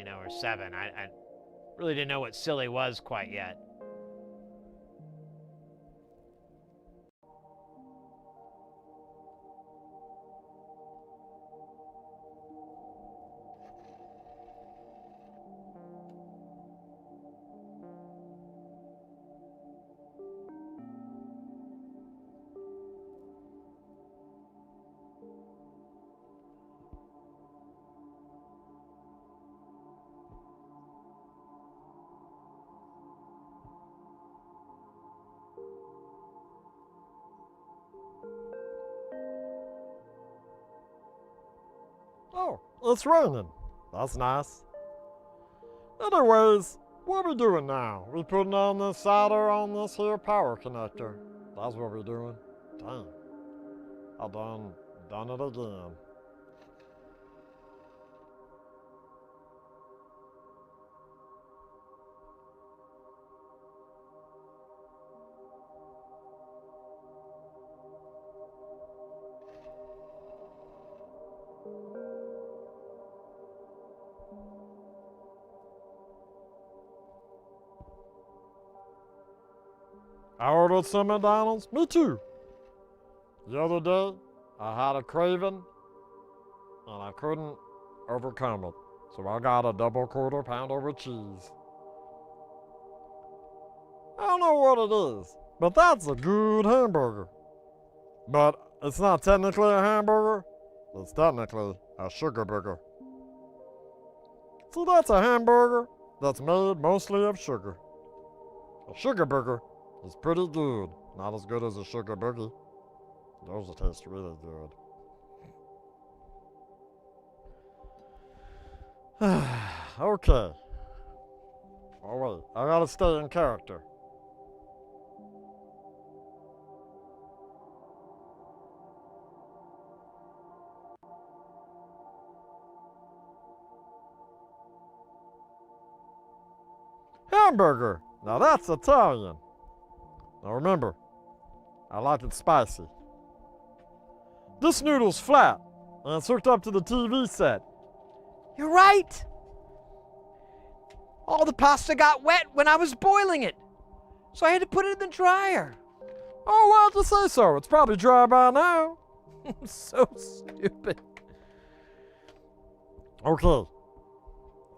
or 7. I really didn't know what silly was quite yet. Oh, it's raining. That's nice. Anyways, What we doing now? We putting on this solder on this here power connector. That's what we doing. Damn. I done it again. I ordered some McDonald's. Me too. The other day, I had a craving, and I couldn't overcome it. So I got a double quarter pounder with cheese. I don't know what it is, but that's a good hamburger. But it's not technically a hamburger. It's technically a sugar burger. See, that's a hamburger that's made mostly of sugar. A sugar burger is pretty good. Not as good as a sugar boogie. Those taste really good. Okay. Oh wait, I gotta stay in character. Hamburger. Now that's Italian. Now remember, I like it spicy. This noodle's flat, and it's hooked up to the TV set. You're right. All the pasta got wet when I was boiling it, so I had to put it in the dryer. Oh, why'd you say so? It's probably dry by now. So stupid. Okay,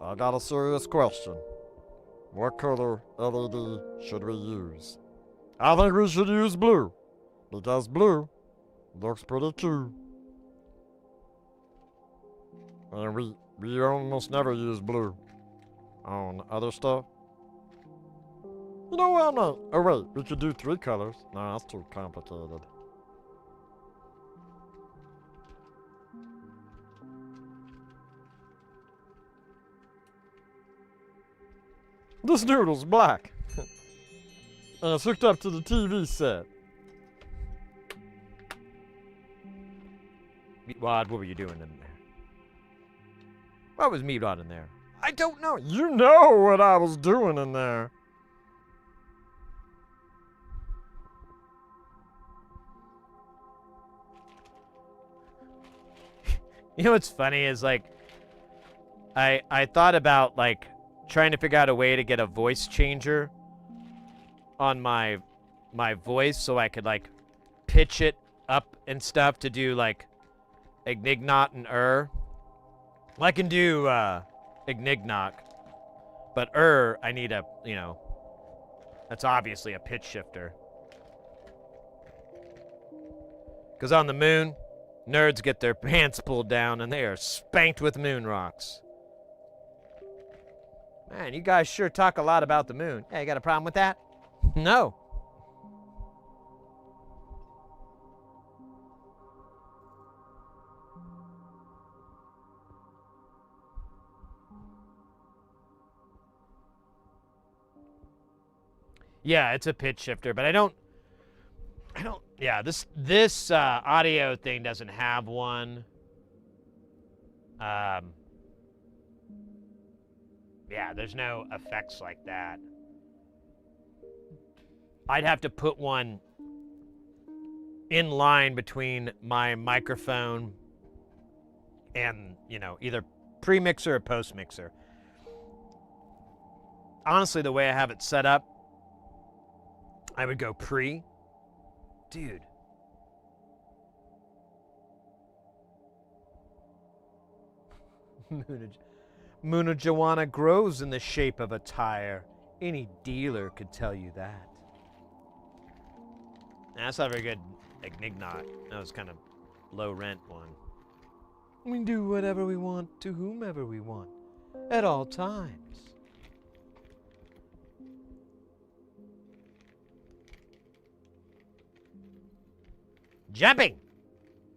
I got a serious question. What color LED should we use? I think we should use blue, because blue looks pretty cool. And we almost never use blue on other stuff. You know what? Not. Oh wait, we could do 3 colors. No, that's too complicated. This noodle's black. And it's hooked up to the TV set. Meatwad, what were you doing in there? What was Meatwad in there? I don't know. You know what I was doing in there. You know what's funny is like, I thought about like trying to figure out a way to get a voice changer on my voice so I could like pitch it up and stuff to do like ignignot and Well, I can do ignignot, but I need a, you know, that's obviously a pitch shifter. Because on the moon, nerds get their pants pulled down and they are spanked with moon rocks. Man, you guys sure talk a lot about the moon. Hey, you got a problem with that? No. Yeah, it's a pitch shifter, but I don't, yeah, this audio thing doesn't have one. Yeah, there's no effects like that. I'd have to put one in line between my microphone and, you know, either pre-mixer or post-mixer. Honestly, the way I have it set up, I would go pre. Dude. Munajawana grows in the shape of a tire. Any dealer could tell you that. That's not a very good ignignot. That was kind of low rent one. We do whatever we want to whomever we want at all times. Jumping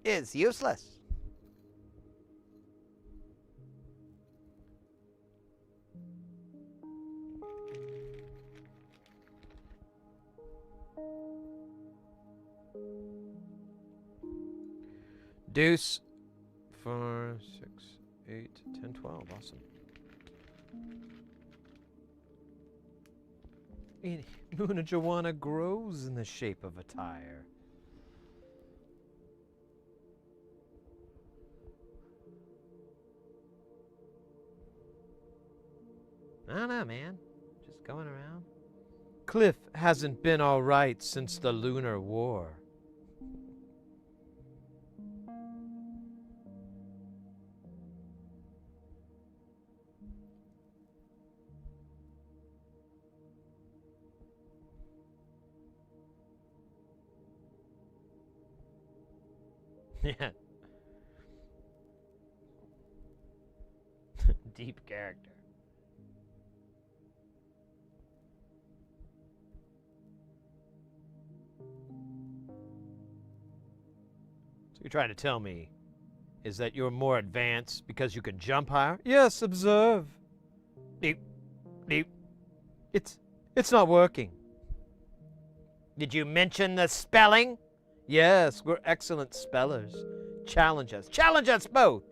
is useless. Deuce. 4, 6, 8, 10, 12. Awesome. Muna Joanna grows in the shape of a tire. I don't know, man. Just going around. Cliff hasn't been all right since the Lunar War. Yeah. Deep character. So you're trying to tell me is that you're more advanced because you can jump higher? Yes, observe. Deep. Deep. It's not working. Did you mention the spelling? Yes, we're excellent spellers. Challenge us. Challenge us both.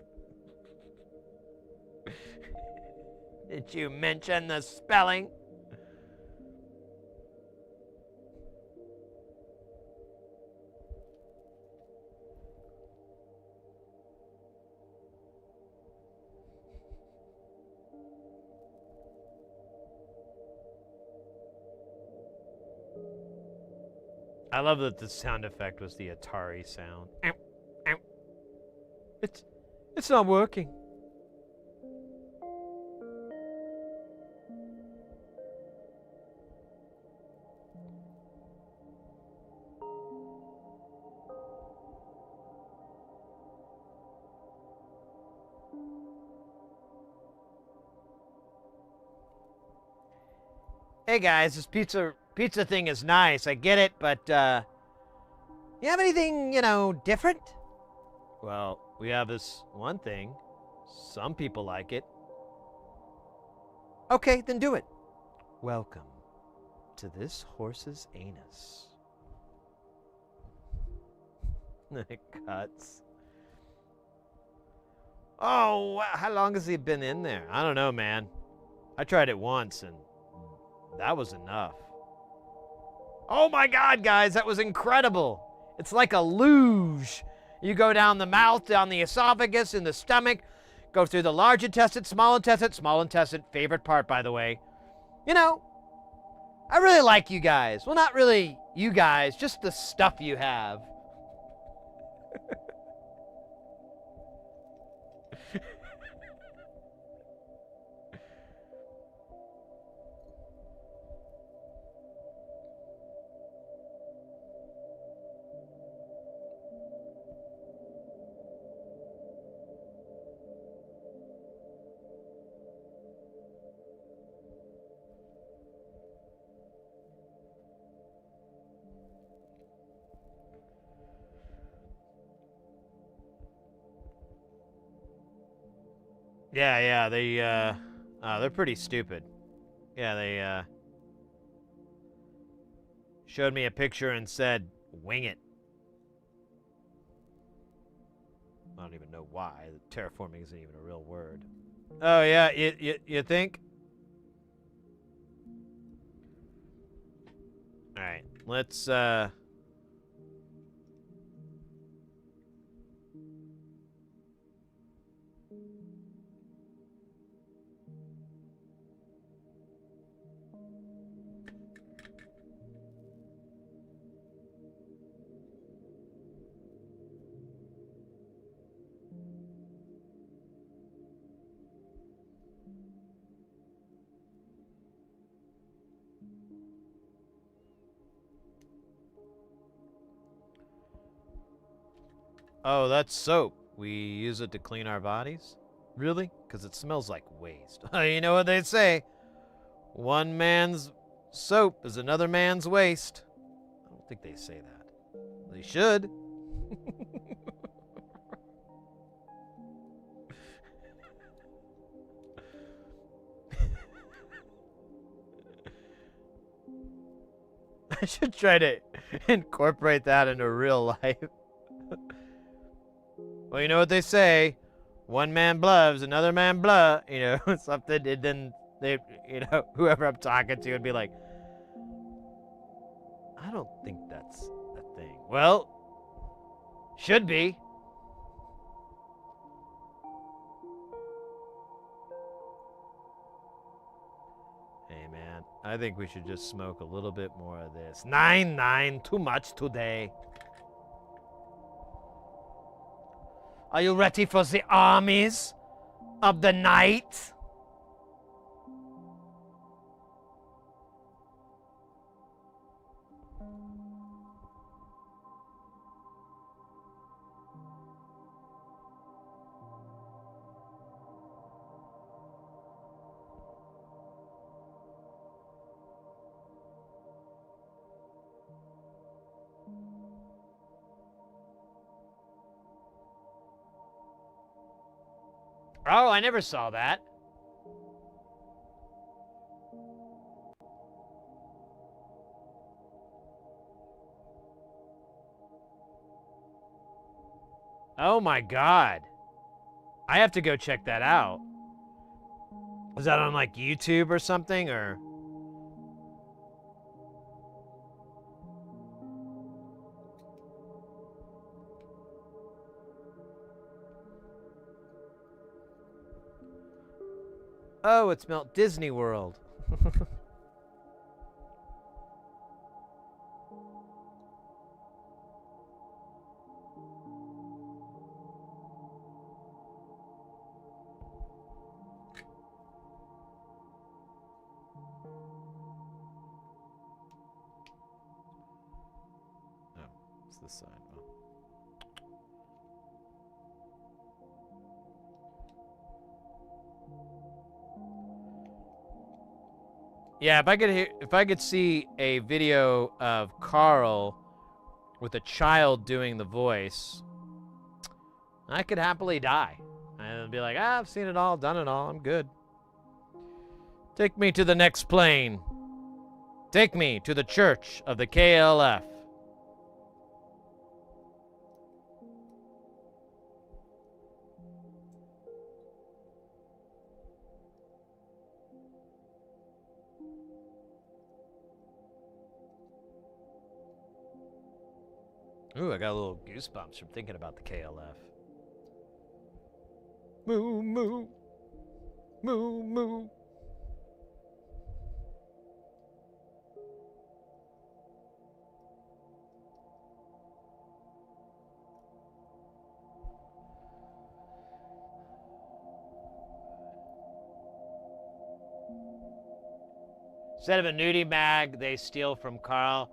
Did you mention the spelling? I love that the sound effect was the Atari sound. Ow, ow. It's not working. Hey guys, this pizza thing is nice. I get it, but you have anything, different? Well, we have this one thing. Some people like it. Okay, then do it. Welcome to this horse's anus. It cuts. Oh, wow. How long has he been in there? I don't know, man. I tried it once, and that was enough. Oh my God, guys, that was incredible. It's like a luge. You go down the mouth, down the esophagus, in the stomach, go through the large intestine, small intestine, favorite part, by the way. I really like you guys. Well, not really you guys, just the stuff you have. Yeah, they're pretty stupid. Yeah, they showed me a picture and said, wing it. I don't even know why. Terraforming isn't even a real word. Oh, yeah, you think? Alright, let's, oh, that's soap. We use it to clean our bodies? Really? Because it smells like waste. You know what they say? One man's soap is another man's waste. I don't think they say that. They should. I should try to incorporate that into real life. Well, you know what they say, one man blubs, another man blah, you know, something, and then they, you know, whoever I'm talking to would be like, I don't think that's a thing. Well, should be. Hey, man, I think we should just smoke a little bit more of this. 9-9, too much today. Are you ready for the armies of the night? Oh, I never saw that. Oh my god. I have to go check that out. Was that on like YouTube or something, or? Oh, it smelled Disney World. Oh, it's this side. Oh. Yeah, if I could see a video of Carl with a child doing the voice, I could happily die. And be like, I've seen it all, done it all, I'm good. Take me to the next plane. Take me to the church of the KLF. Ooh, I got a little goosebumps from thinking about the KLF. Moo, moo. Moo, moo. Instead of a nudie mag they steal from Carl,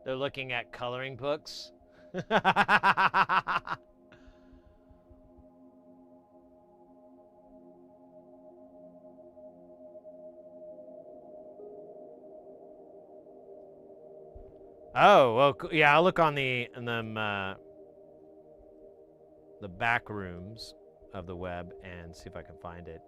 they're looking at coloring books. Oh, well, yeah, I'll look on the back rooms of the web and see if I can find it.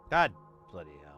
God bloody hell.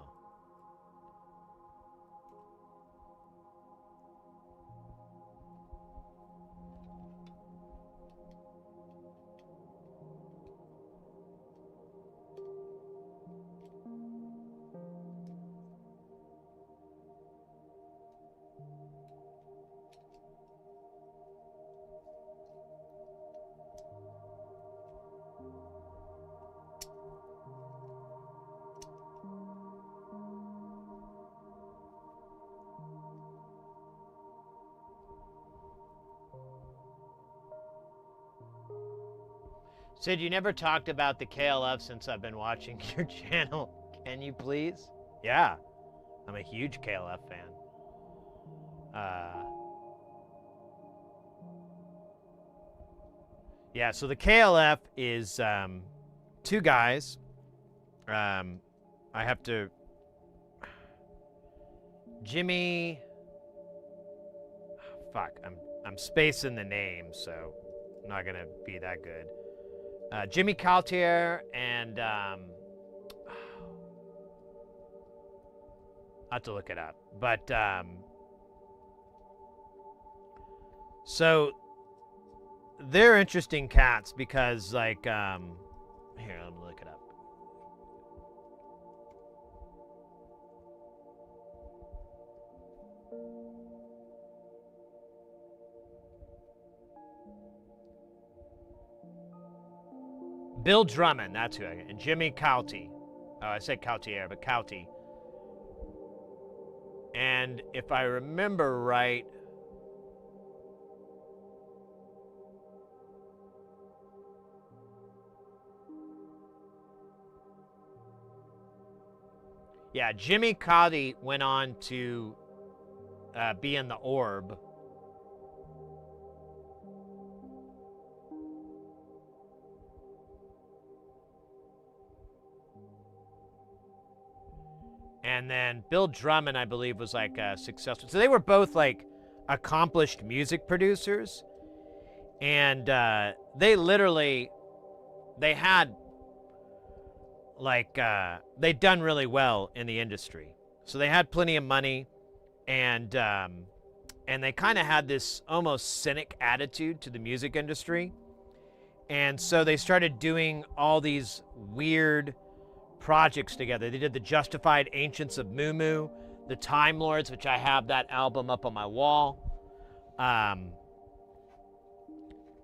Sid, you never talked about the KLF since I've been watching your channel. Can you please? Yeah, I'm a huge KLF fan. Yeah, so the KLF is two guys. I have to... Jimmy... Fuck, I'm spacing the name, so I'm not gonna be that good. Jimmy Caltier and I have to look it up, but so they're interesting cats because like here, let me look it up. Bill Drummond, that's who and Jimmy Cauty. Oh, I said Cautier, but Cauty. And if I remember right, yeah, Jimmy Cauty went on to be in the Orb. And then Bill Drummond, I believe, was like successful. So they were both like accomplished music producers. And they literally, they had like, they'd done really well in the industry. So they had plenty of money, and they kind of had this almost cynic attitude to the music industry. And so they started doing all these weird projects together. They did the Justified Ancients of Moo Moo, the Time Lords, which I have that album up on my wall.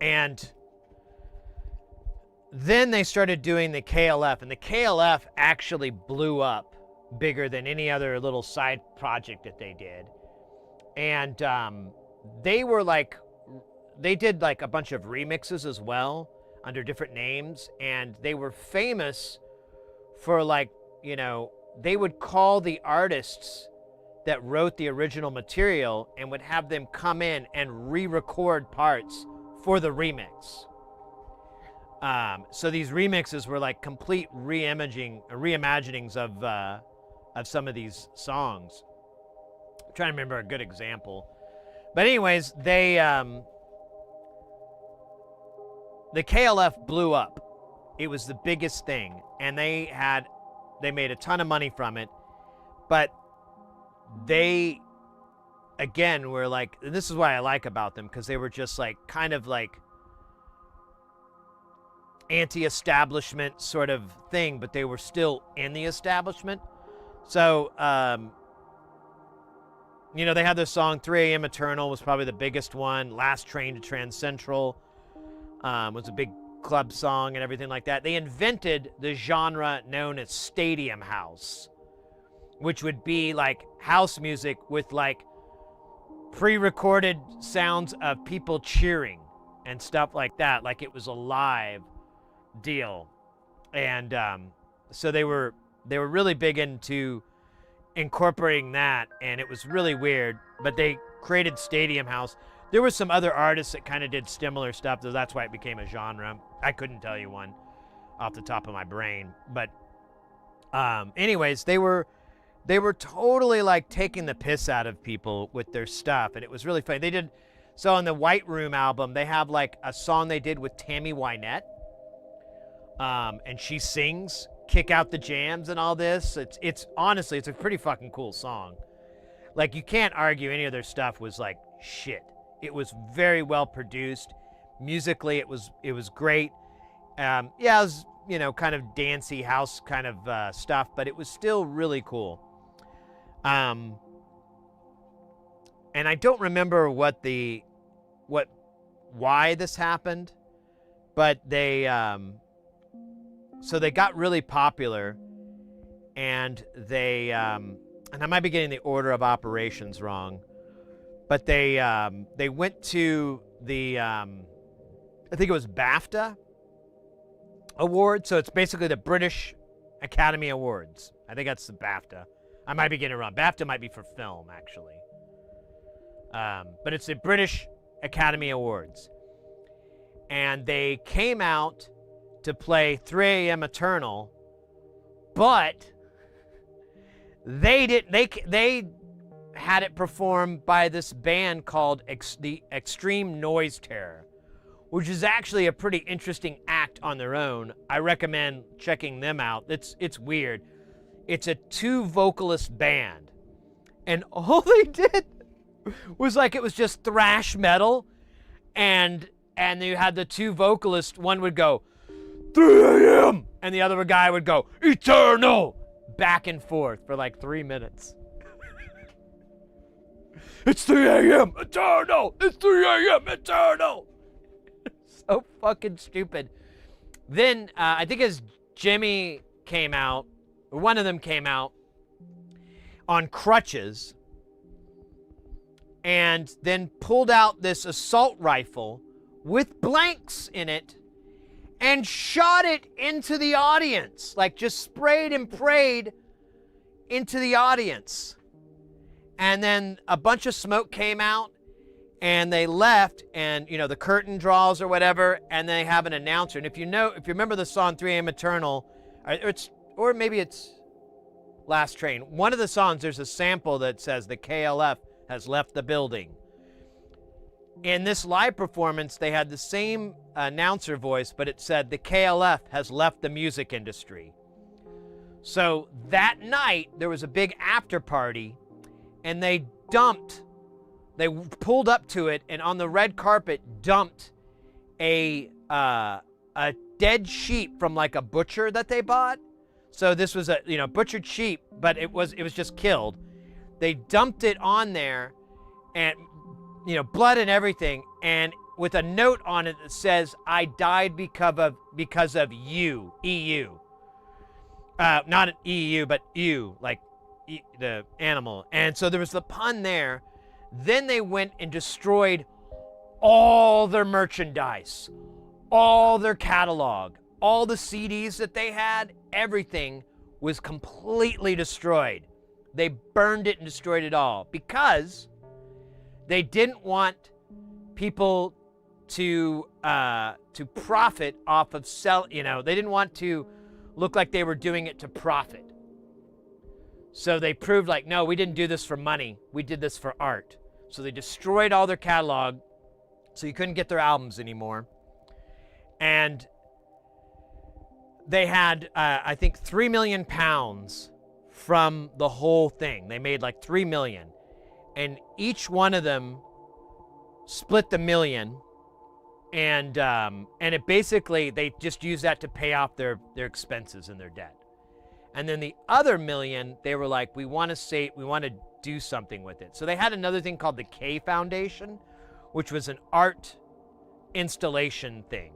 And then they started doing the KLF, and the KLF actually blew up bigger than any other little side project that they did. And they were like, they did like a bunch of remixes as well under different names, and they were famous for like, you know, they would call the artists that wrote the original material and would have them come in and re-record parts for the remix. So these remixes were like complete reimaginings of some of these songs. I'm trying to remember a good example. But anyways, the KLF blew up. It was the biggest thing, and they made a ton of money from it. But they, again, were like, and this is what I like about them, because they were just like kind of like anti-establishment sort of thing, but they were still in the establishment. So, you know, they had this song 3 AM Eternal was probably the biggest one. Last Train to Trans Central was a big club song and everything like that. They invented the genre known as stadium house, which would be like house music with like pre-recorded sounds of people cheering and stuff like that, like it was a live deal. And so they were really big into incorporating that, and it was really weird, but they created stadium house. There were some other artists that kind of did similar stuff, so that's why it became a genre. I couldn't tell you one off the top of my brain, but anyways, they were totally like taking the piss out of people with their stuff, and it was really funny. They did, so on the White Room album, they have like a song they did with Tammy Wynette, and she sings Kick Out the Jams and all this. It's honestly, it's a pretty fucking cool song. Like, you can't argue any of their stuff was like shit. It was very well produced. Musically, it was great. Yeah, it was, you know, kind of dancey house kind of stuff, but it was still really cool. And I don't remember why this happened, but they, so they got really popular, and they, and I might be getting the order of operations wrong, but they went to the, I think it was BAFTA award. So it's basically the British Academy Awards. I think that's the BAFTA. I might be getting it wrong. BAFTA might be for film, actually. But it's the British Academy Awards. and they came out to play 3 a.m. Eternal, but they had it performed by this band called the Extreme Noise Terror, which is actually a pretty interesting act on their own. I recommend checking them out. It's weird. It's a 2-vocalist band, and all they did was like, it was just thrash metal, and you had the 2 vocalists. One would go 3 a.m. and the other guy would go eternal, back and forth for like 3 minutes. It's 3 a.m. eternal. It's 3 a.m. eternal. So fucking stupid. Then I think as Jimmy came out, or one of them came out on crutches, and then pulled out this assault rifle with blanks in it and shot it into the audience, like just sprayed and prayed into the audience. And then a bunch of smoke came out, and they left, and you know, the curtain draws or whatever, and they have an announcer. And if you remember the song 3 a.m. Eternal, or maybe it's Last Train, one of the songs, there's a sample that says the KLF has left the building. In this live performance, they had the same announcer voice, but it said the KLF has left the music industry. So that night, there was a big after party, and they pulled up to it, and on the red carpet dumped a dead sheep from like a butcher that they bought. So this was a butchered sheep, but it was just killed. They dumped it on there, and blood and everything, and with a note on it that says, "I died because of you, EU." Not an EU, but you, like the animal. And so there was the pun there. Then they went and destroyed all their merchandise, all their catalog, all the CDs that they had, everything was completely destroyed. They burned it and destroyed it all because they didn't want people to profit off of they didn't want to look like they were doing it to profit. So they proved like, no, we didn't do this for money. We did this for art. So they destroyed all their catalog, so you couldn't get their albums anymore. And they had, I think, 3 million pounds from the whole thing. They made like 3 million. And each one of them split the million. And it basically, they just used that to pay off their expenses and their debt. And then the other million, they were like, we want to do something with it. So they had another thing called the K Foundation, which was an art installation thing.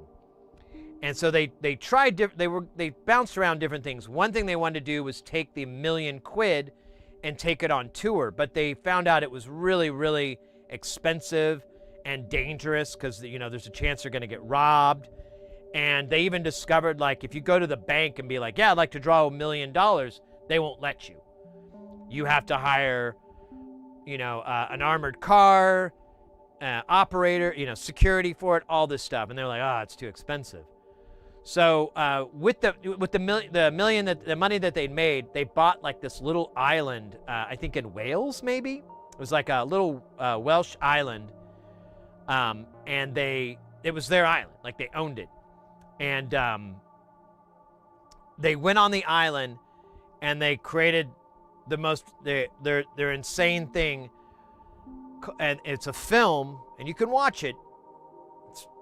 And so they bounced around different things. One thing they wanted to do was take the £1 million and take it on tour, but they found out it was really, really expensive and dangerous because there's a chance they're going to get robbed. And they even discovered, like, if you go to the bank and be like, yeah, I'd like to draw $1 million, they won't let you. You have to hire, an armored car, operator, security for it, all this stuff. And they're like, it's too expensive. So with the money that they'd made, they bought like this little island, I think in Wales, maybe? It was like a little Welsh island. And it was their island, like they owned it. And they went on the island and they created the most, their insane thing. And it's a film, and you can watch it.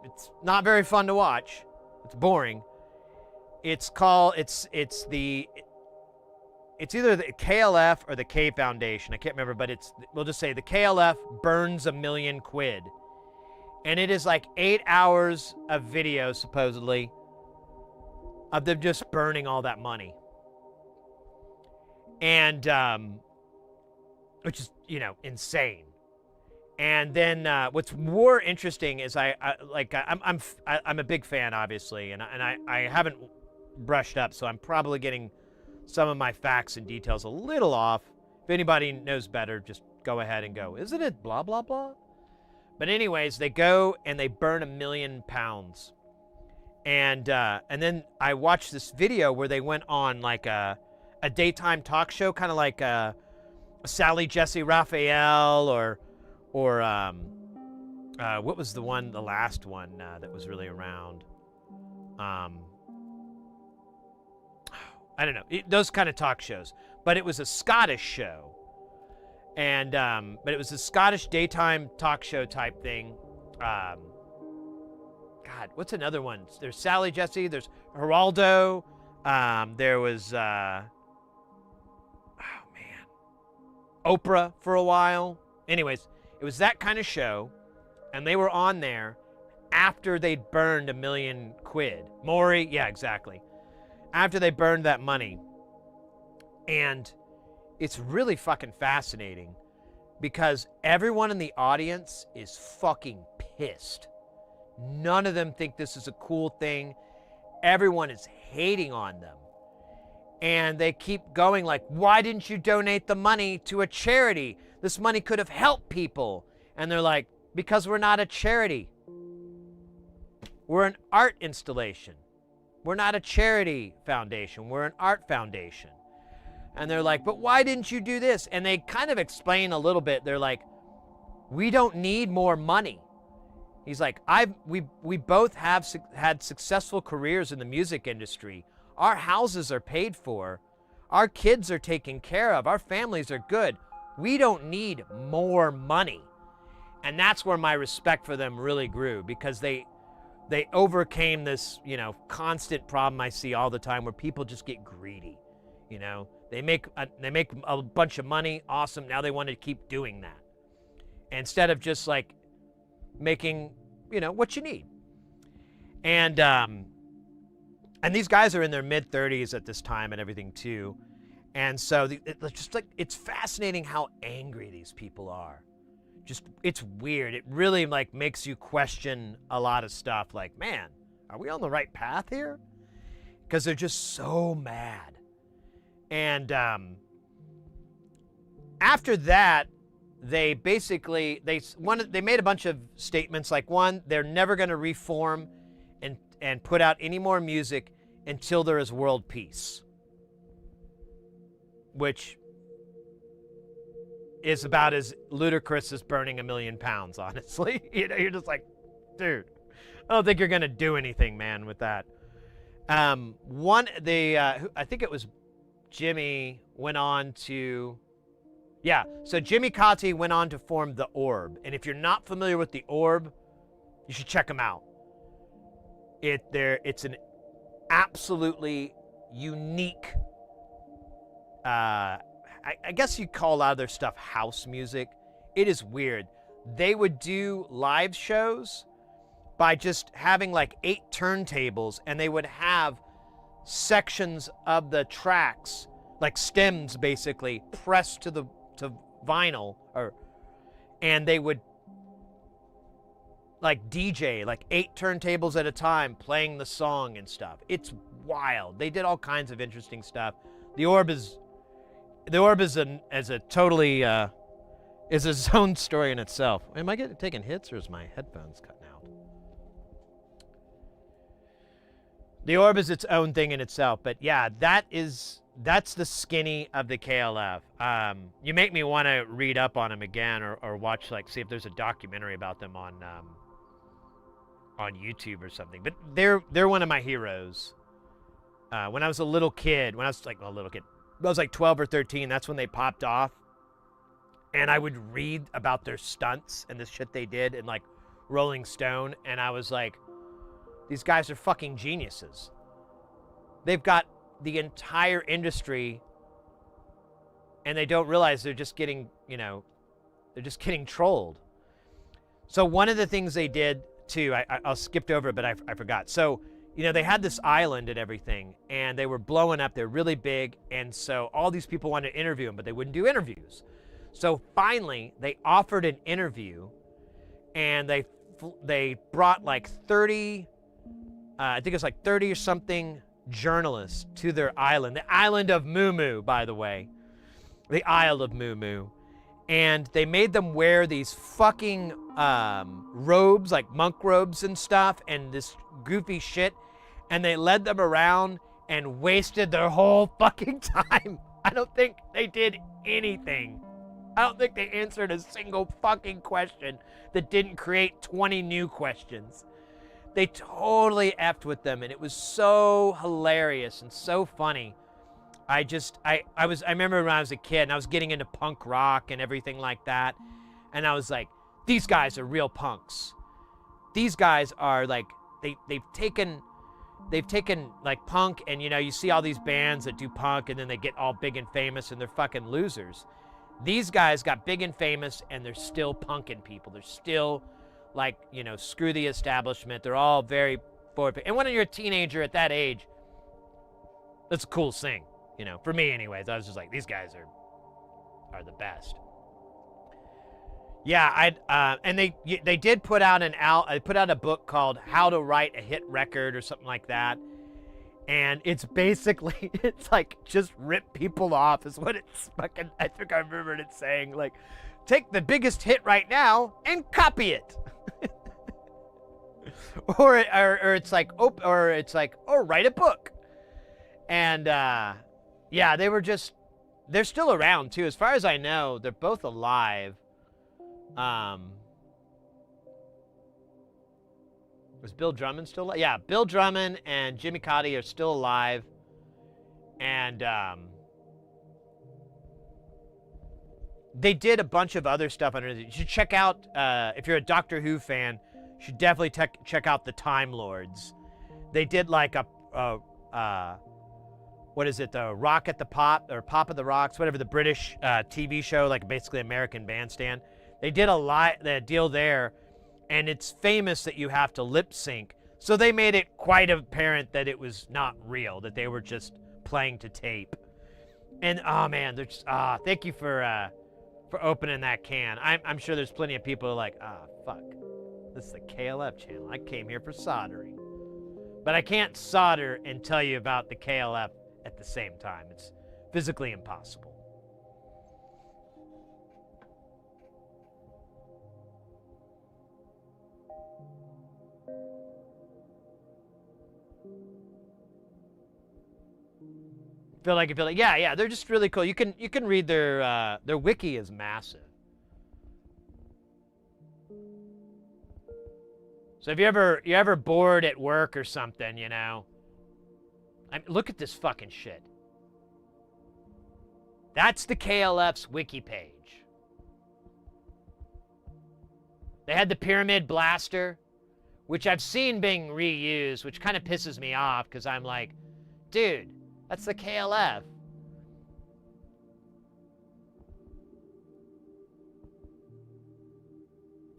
It's not very fun to watch. It's boring. It's either the KLF or the K Foundation. I can't remember, but we'll just say the KLF burns £1 million. And it is like 8 hours of video, supposedly, of them just burning all that money. And, which is, insane. And then what's more interesting is I'm a big fan, obviously, and I haven't brushed up, so I'm probably getting some of my facts and details a little off. If anybody knows better, just go ahead and go, isn't it blah, blah, blah? But anyways, they go and they burn £1 million. And then I watched this video where they went on like a daytime talk show, kind of like a Sally Jesse Raphael or what was the last one that was really around? I don't know, those kind of talk shows. But it was a Scottish show, and but it was a Scottish daytime talk show type thing. God, what's another one? There's Sally Jesse. There's Geraldo. There was Oprah for a while. Anyways, it was that kind of show, and they were on there after they'd burned £1 million. Maury, yeah, exactly. After they burned that money. And it's really fucking fascinating because everyone in the audience is fucking pissed. None of them think this is a cool thing. Everyone is hating on them. And they keep going like, why didn't you donate the money to a charity? This money could have helped people. And they're like, because we're not a charity. We're an art installation. We're not a charity foundation. We're an art foundation. And they're like, but why didn't you do this? And they kind of explain a little bit. They're like, we don't need more money. He's like, we both have had successful careers in the music industry. Our houses are paid for. Our kids are taken care of. Our families are good. We don't need more money. And that's where my respect for them really grew, because they overcame this, constant problem I see all the time where people just get greedy. They make a bunch of money. Awesome. Now they want to keep doing that instead of just like making, what you need. And these guys are in their mid-30s at this time and everything too. And so it's fascinating how angry these people are. It's weird. It really like makes you question a lot of stuff. Like, man, are we on the right path here? Because they're just so mad. And after that, they basically they made a bunch of statements. Like, one, they're never going to reform and put out any more music until there is world peace, which is about as ludicrous as burning £1 million, honestly. You're just like, dude, I don't think you're gonna do anything, man, with that. I think it was Jimmy went on to, so Jimmy Cotti went on to form The Orb. And if you're not familiar with The Orb, you should check them out. It's an absolutely unique, I guess you'd call a lot of their stuff house music. It is weird. They would do live shows by just having like 8 turntables, and they would have sections of the tracks, like stems basically, pressed to vinyl, and they would like DJ, like 8 turntables at a time, playing the song and stuff. It's wild. They did all kinds of interesting stuff. The Orb is totally is its own story in itself. Am I taking hits, or is my headphones cutting out? The Orb is its own thing in itself. But yeah, that's the skinny of the KLF. You make me want to read up on them again, or watch, like, see if there's a documentary about them on YouTube or something. But they're one of my heroes. When I was a little kid, I was like 12 or 13, that's when they popped off. And I would read about their stunts and the shit they did in like Rolling Stone, and I was like, these guys are fucking geniuses. They've got the entire industry, and they don't realize they're just getting, they're just getting trolled. So one of the things they did too, I skipped over it, but I forgot. So, they had this island and everything, and they were blowing up. They're really big, and so all these people wanted to interview them, but they wouldn't do interviews. So finally, they offered an interview, and they brought like 30, I think it's like 30 or something journalists to their island. The island of Moo Moo, by the way. The Isle of Moo Moo. and they made them wear these fucking robes, like monk robes and stuff, and this goofy shit, and they led them around and wasted their whole fucking time. I don't think they did anything. I don't think they answered a single fucking question that didn't create 20 new questions. They totally effed with them, and it was so hilarious and so funny. I remember when I was a kid and I was getting into punk rock and everything like that, and I was like, these guys are real punks. These guys are like, they've taken like punk, and you know, you see all these bands that do punk and then they get all big and famous and they're fucking losers. These guys got big and famous and they're still punking people. They're still like, you know, screw the establishment. They're all very forward. And when you're a teenager at that age, that's a cool thing. You know, for me anyways, I was just like, these guys are the best. Yeah, and they did put out a book called How to Write a Hit Record or something like that. And it's basically, it's like, just rip people off is what it's fucking, I think I remembered it saying, like, take the biggest hit right now and copy it. or it's like, write a book. And, yeah, they're still around too. As far as I know, they're both alive. Was Bill Drummond still alive? Yeah, Bill Drummond and Jimmy Cotty are still alive. And, they did a bunch of other stuff under it. You should check out, if you're a Doctor Who fan, you should definitely check out the Time Lords. They did like what is it, the Rock at the Pop, or Pop of the Rocks, whatever, the British TV show, like basically American Bandstand. They did a deal there, and it's famous that you have to lip sync. So they made it quite apparent that it was not real, that they were just playing to tape. And oh man, they're just thank you for opening that can. I'm sure there's plenty of people who are like, fuck, this is the KLF channel. I came here for soldering, but I can't solder and tell you about the KLF at the same time. It's physically impossible. Feel like yeah, they're just really cool. You can read their wiki is massive. So if you're ever bored at work or something, you know, look at this fucking shit. That's the KLF's wiki page. They had the Pyramid Blaster, which I've seen being reused, which kind of pisses me off because I'm like, dude, that's the KLF.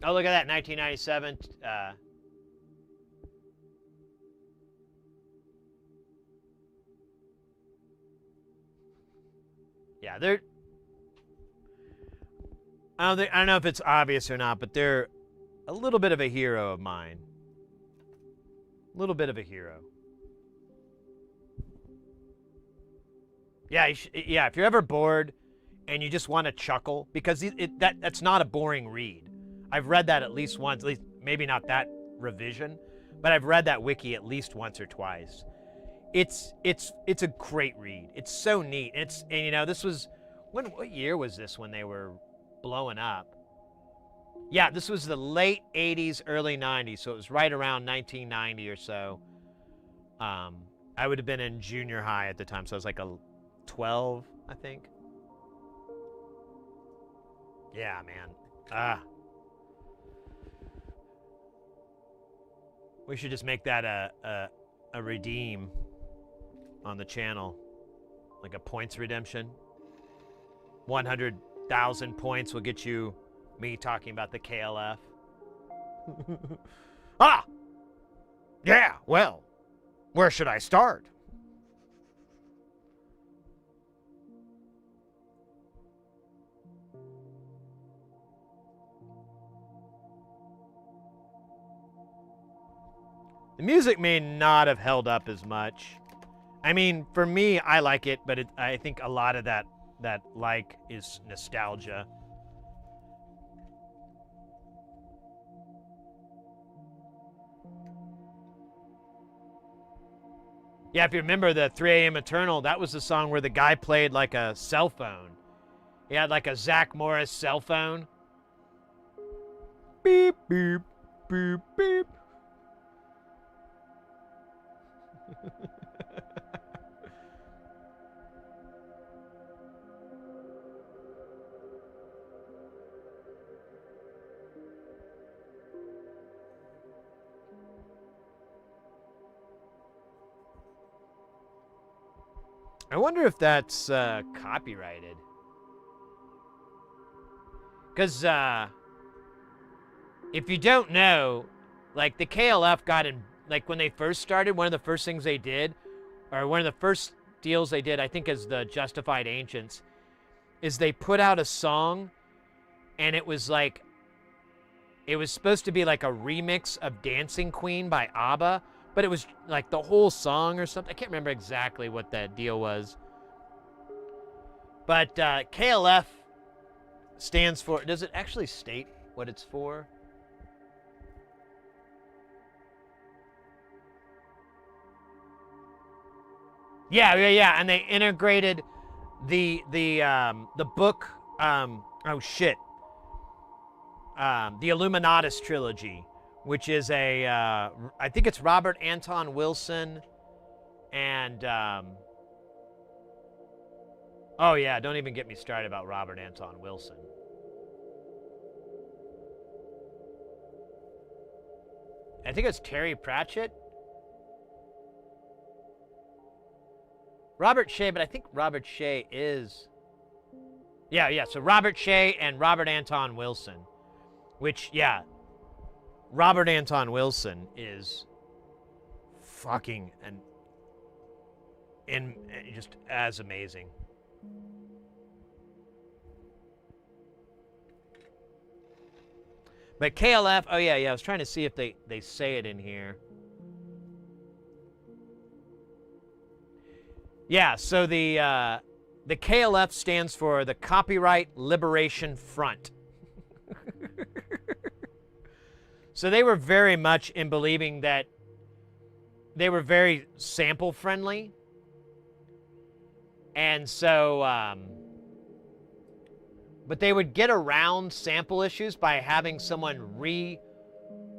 Oh, look at that, 1997. Yeah, they're... I don't know if it's obvious or not, but they're a little bit of a hero of mine. A little bit of a hero. Yeah, if you're ever bored and you just want to chuckle, because that's not a boring read. I've read that at least once, at least maybe not that revision, but I've read that wiki at least once or twice. It's a great read. It's so neat. And you know, this was what year was this when they were blowing up? Yeah, this was the late 80s, early 90s, so it was right around 1990 or so. I would have been in junior high at the time, so I was like 12, I think. Yeah, man. We should just make that a redeem on the channel, like a points redemption. 100,000 points will get you me talking about the KLF. Yeah, well, where should I start? The music may not have held up as much. I mean, for me, I like it, but I think a lot of that is nostalgia. Yeah, if you remember the 3 a.m. Eternal, that was the song where the guy played like a cell phone. He had like a Zach Morris cell phone. Beep, beep, beep, beep. I wonder if that's copyrighted. Because if you don't know, like the KLF got in, like when they first started, one of the first things they did, or one of the first deals they did, I think as the Justified Ancients, is they put out a song and it was like, it was supposed to be like a remix of Dancing Queen by ABBA, but it was like the whole song or something. I can't remember exactly what that deal was. But KLF stands for, does it actually state what it's for? Yeah, and they integrated the book, oh shit, the Illuminatus trilogy, which is a, I think it's Robert Anton Wilson, and, oh yeah, don't even get me started about Robert Anton Wilson. I think it's Terry Pratchett. Robert Shea, but I think Robert Shea is... Yeah, so Robert Shea and Robert Anton Wilson. Which, yeah, Robert Anton Wilson is fucking and just as amazing. But KLF, oh yeah, I was trying to see if they say it in here. Yeah, so the KLF stands for the Copyright Liberation Front. So they were very much in believing that they were very sample friendly. And so, but they would get around sample issues by having someone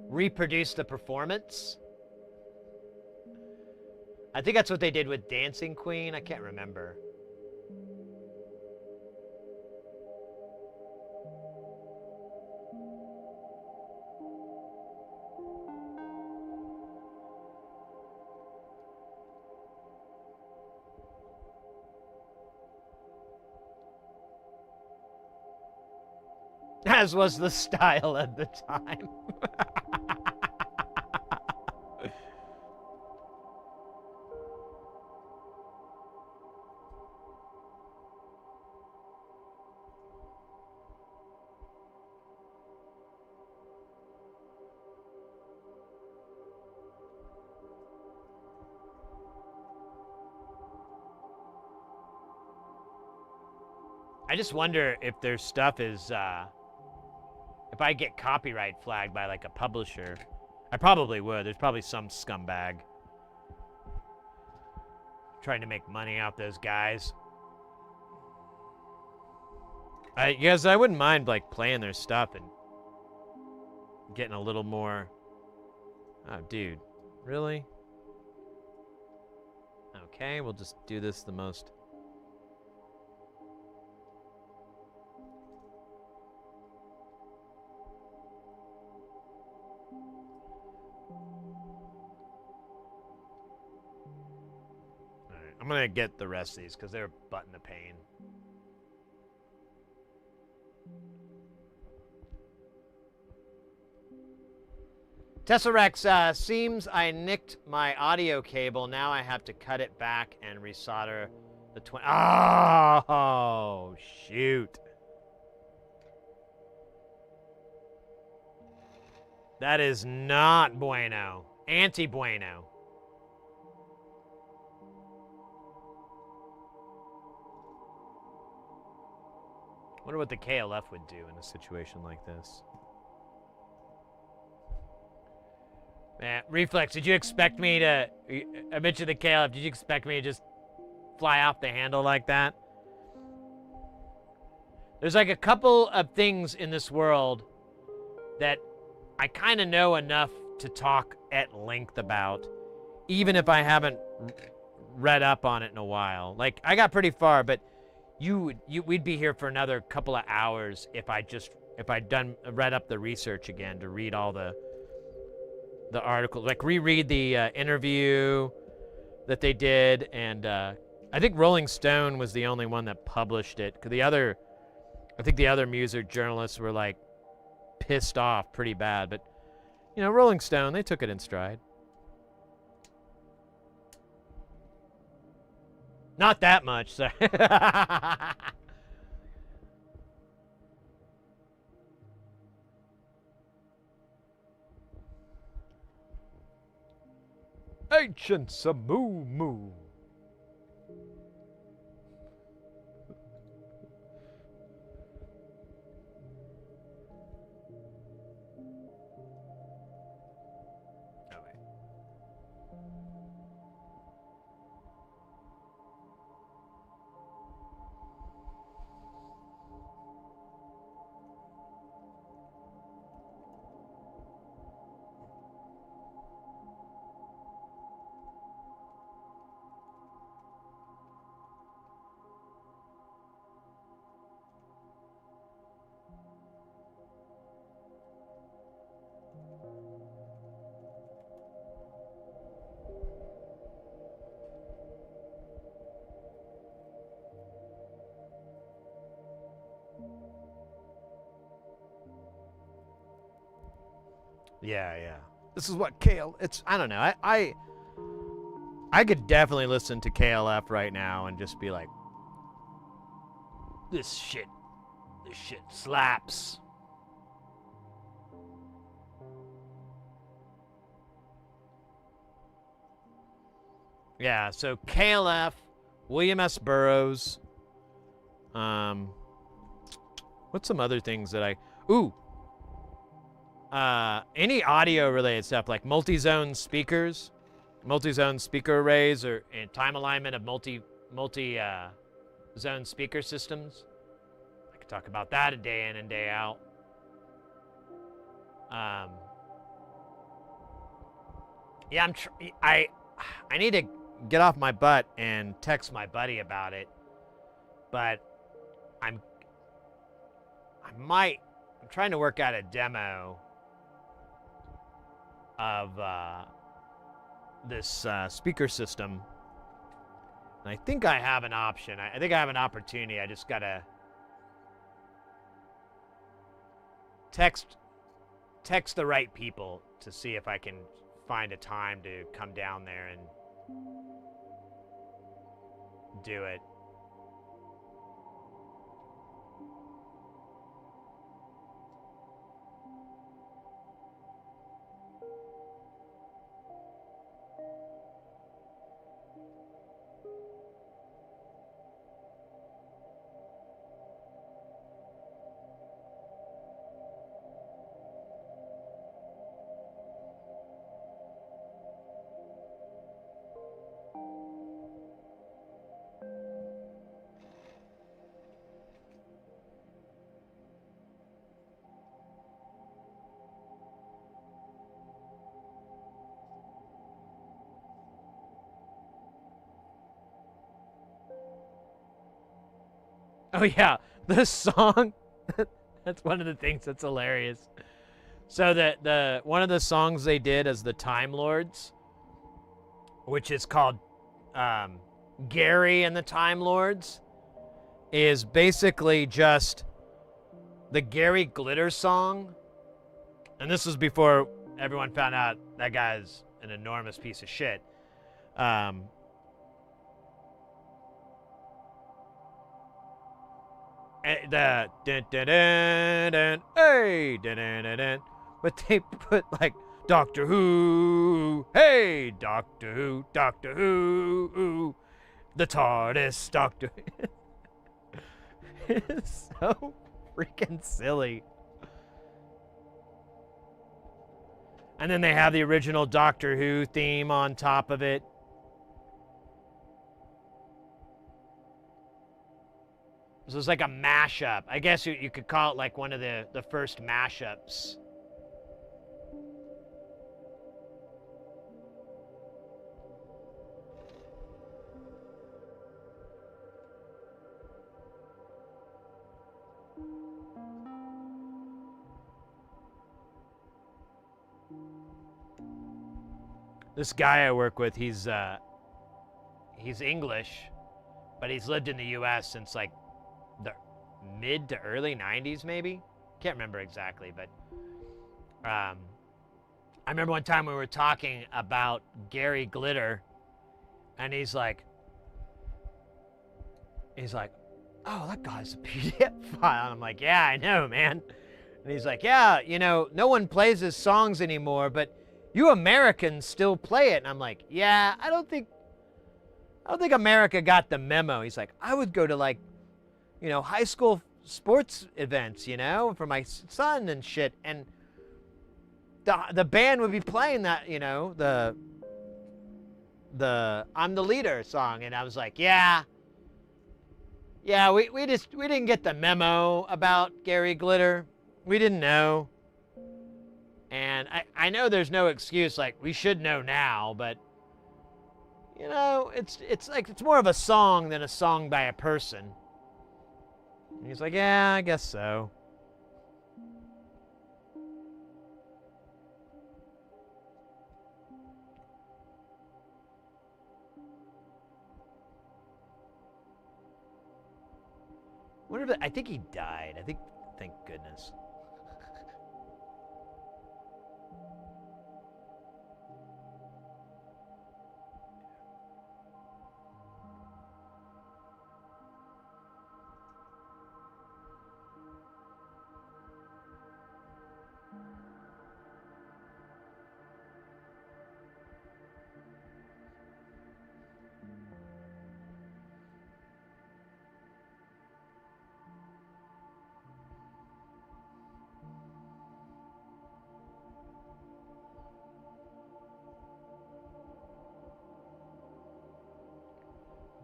reproduce the performance. I think that's what they did with Dancing Queen. I can't remember. As was the style at the time. I just wonder if their stuff is, if I get copyright flagged by like a publisher. I probably would. There's probably some scumbag trying to make money out those guys. Yes, I wouldn't mind like playing their stuff and getting a little more. Oh, dude, really? Okay, we'll just do this the most. Alright, I'm gonna get the rest of these because they're a button of pain. Tesserex, seems I nicked my audio cable. Now I have to cut it back and resolder the Oh, shoot. That is not bueno. Anti-bueno. Wonder what the KLF would do in a situation like this. Man, Reflex, did you expect me to... I mentioned the Caleb. Did you expect me to just fly off the handle like that? There's like a couple of things in this world that I kind of know enough to talk at length about, even if I haven't read up on it in a while. Like, I got pretty far, but we'd be here for another couple of hours if I'd read up the research again to read all the articles, like reread the interview that they did, and I think Rolling Stone was the only one that published it, because I think the other music journalists were like pissed off pretty bad, but you know, Rolling Stone, they took it in stride. Not that much, sorry. Ancient Samumu. Yeah. This is what I don't know. I could definitely listen to KLF right now and just be like, this shit slaps. Yeah, so KLF, William S. Burroughs, what's some other things that any audio related stuff like multi-zone speakers, multi-zone speaker arrays, and time alignment of multi zone speaker systems. I could talk about that a day in and day out. Yeah, I need to get off my butt and text my buddy about it, but I'm trying to work out a demo of this speaker system. And I think I have an option. I think I have an opportunity. I just gotta text the right people to see if I can find a time to come down there and do it. Oh yeah, the song. That's one of the things that's hilarious. So the one of the songs they did as the Time Lords, which is called Gary and the Time Lords, is basically just the Gary Glitter song. And this was before everyone found out that guy's an enormous piece of shit. The dun, dun, dun, dun, hey, dun, dun, dun, dun. But they put like Doctor Who, hey, Doctor Who, the TARDIS, Doctor. It's so freaking silly. And then they have the original Doctor Who theme on top of it. So it's like a mashup. I guess you could call it like one of the first mashups. This guy I work with, he's English, but he's lived in the U.S. since like the mid to early 90s, maybe. Can't remember exactly, but I remember one time we were talking about Gary Glitter, and he's like, oh, that guy's a PDF file. And I'm like, yeah, I know, man. And he's like, yeah, you know, no one plays his songs anymore, but you Americans still play it. And I'm like, yeah, I don't think America got the memo. He's like, I would go to like, you know, high school sports events, you know, for my son and shit, and the band would be playing that, you know, the I'm the Leader song, and I was like, yeah, we didn't get the memo about Gary Glitter. We didn't know. And I know there's no excuse, like, we should know now, but, you know, it's like, it's more of a song than a song by a person. And he's like, yeah, I guess so. I think he died. Thank goodness.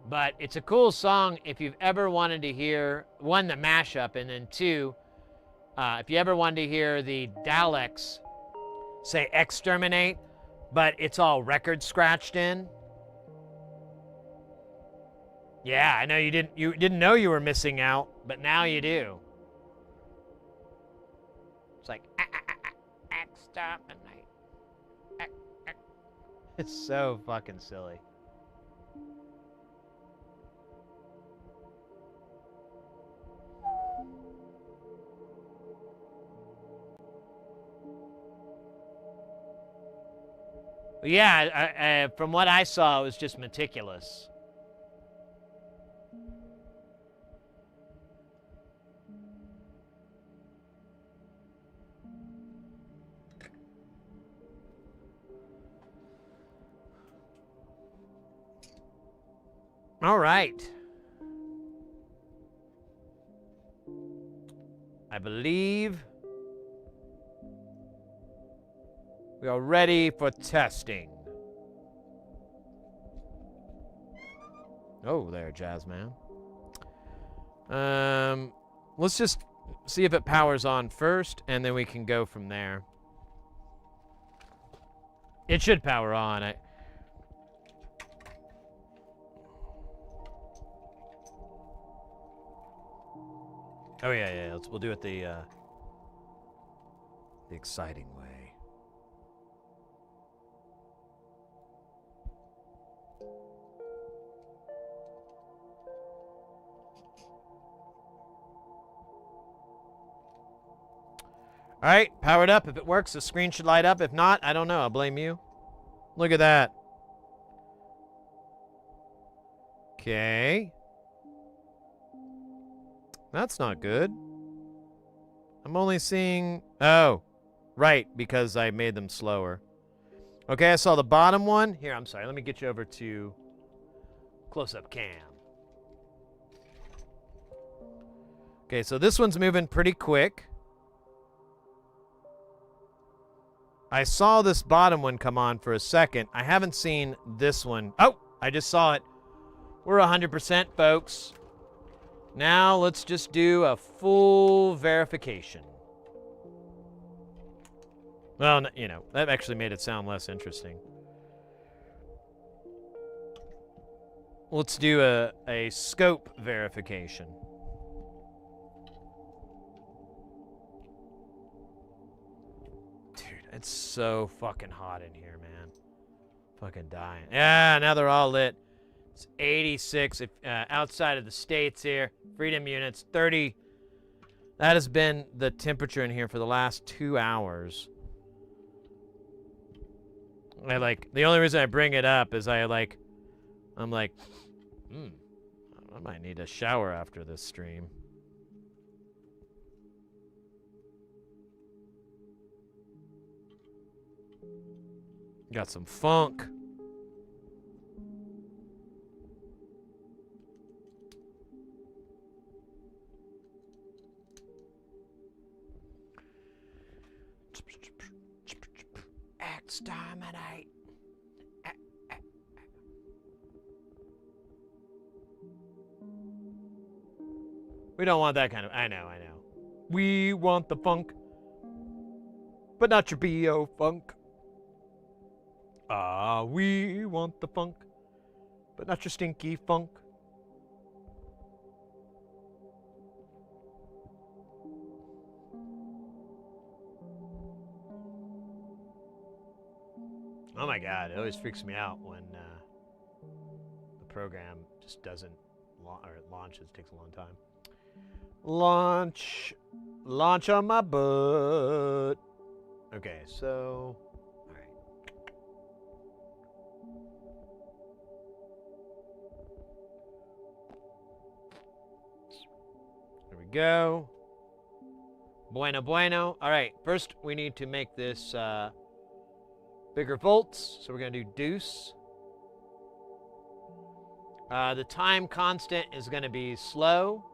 But it's a cool song if you've ever wanted to hear, one, the mashup, and then two, if you ever wanted to hear the Daleks say exterminate, but it's all record scratched in. Yeah, I know you didn't know you were missing out, but now you do. It's like exterminate. It's so fucking silly. Yeah, from what I saw, it was just meticulous. All right. I believe we are ready for testing. Oh, there, Jazzman. Let's just see if it powers on first, and then we can go from there. It should power on. Oh yeah. We'll do it the exciting way. All right, powered up. If it works, the screen should light up. If not, I don't know. I'll blame you. Look at that. Okay. That's not good. I'm only seeing... Oh, right, because I made them slower. Okay, I saw the bottom one. Here, I'm sorry. Let me get you over to close-up cam. Okay, so this one's moving pretty quick. I saw this bottom one come on for a second. I haven't seen this one. Oh, I just saw it. We're 100%, folks. Now let's just do a full verification. Well, you know, that actually made it sound less interesting. Let's do a scope verification. Dude, it's so fucking hot in here, man. Fucking dying. Yeah, now they're all lit. It's 86 if, outside of the States here. Freedom units, 30. That has been the temperature in here for the last 2 hours. The only reason I bring it up is I'm like, I might need a shower after this stream. Got some funk. Exterminate. We don't want that kind of... I know. We want the funk, but not your B.O. funk. We want the funk, but not your stinky funk. Oh my god, it always freaks me out when the program just doesn't or it launches. It takes a long time. Launch on my butt. Okay, so all right. There we go. Bueno. All right, first we need to make this bigger volts, so we're going to do deuce. The time constant is going to be slow.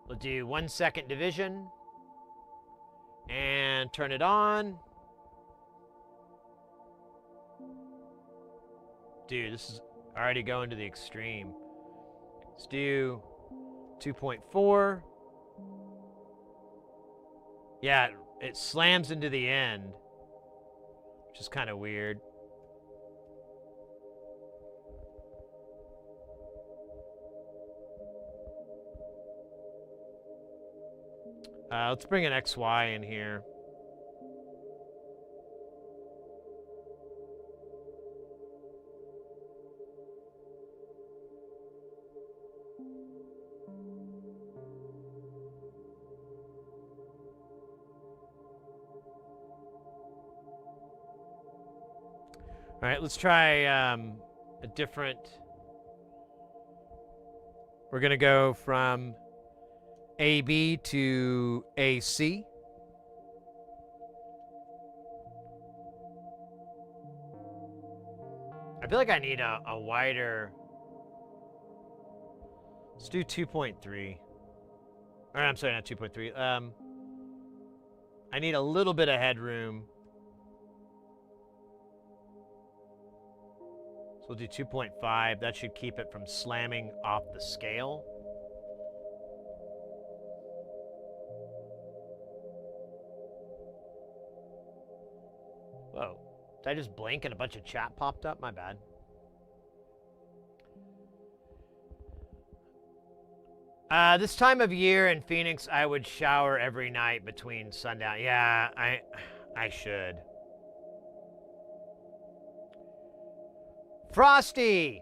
We'll do 1 second division and turn it on. Dude, this is already going to the extreme. Let's do 2.4. Yeah, it slams into the end, which is kind of weird. Let's bring an XY in here. All right, let's try a different... We're going to go from AB to AC. I feel like I need a wider... Let's do 2.3. Or I'm sorry, not 2.3. I need a little bit of headroom. So we'll do 2.5. That should keep it from slamming off the scale. Whoa. Did I just blink and a bunch of chat popped up? My bad. This time of year in Phoenix, I would shower every night between sundown. Yeah, I should. Frosty,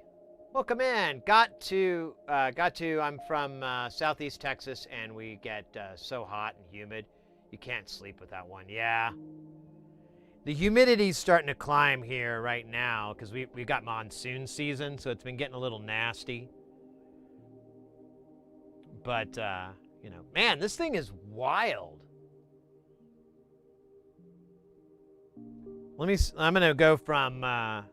welcome in. I'm from Southeast Texas, and we get so hot and humid. You can't sleep with that one. Yeah. The humidity's starting to climb here right now because we got monsoon season, so it's been getting a little nasty. But, you know, man, this thing is wild. I'm going to go from, I'm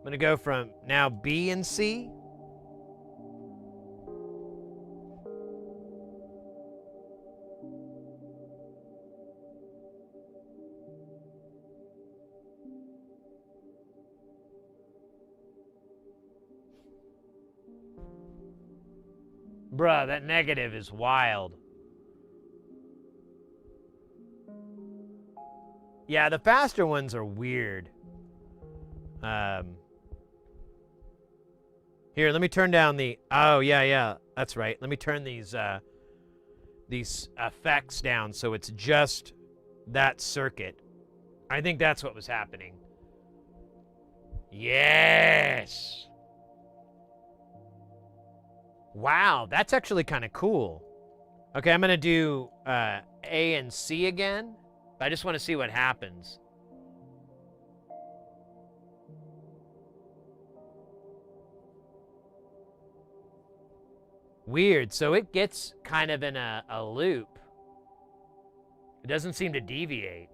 going to go from now B and C. Bruh, that negative is wild. Yeah, the faster ones are weird. Here, let me turn down the... Oh, yeah, that's right. Let me turn these effects down so it's just that circuit. I think that's what was happening. Yes! Wow, that's actually kind of cool. Okay, I'm going to do A and C again. But I just want to see what happens. Weird. So it gets kind of in a loop. It doesn't seem to deviate.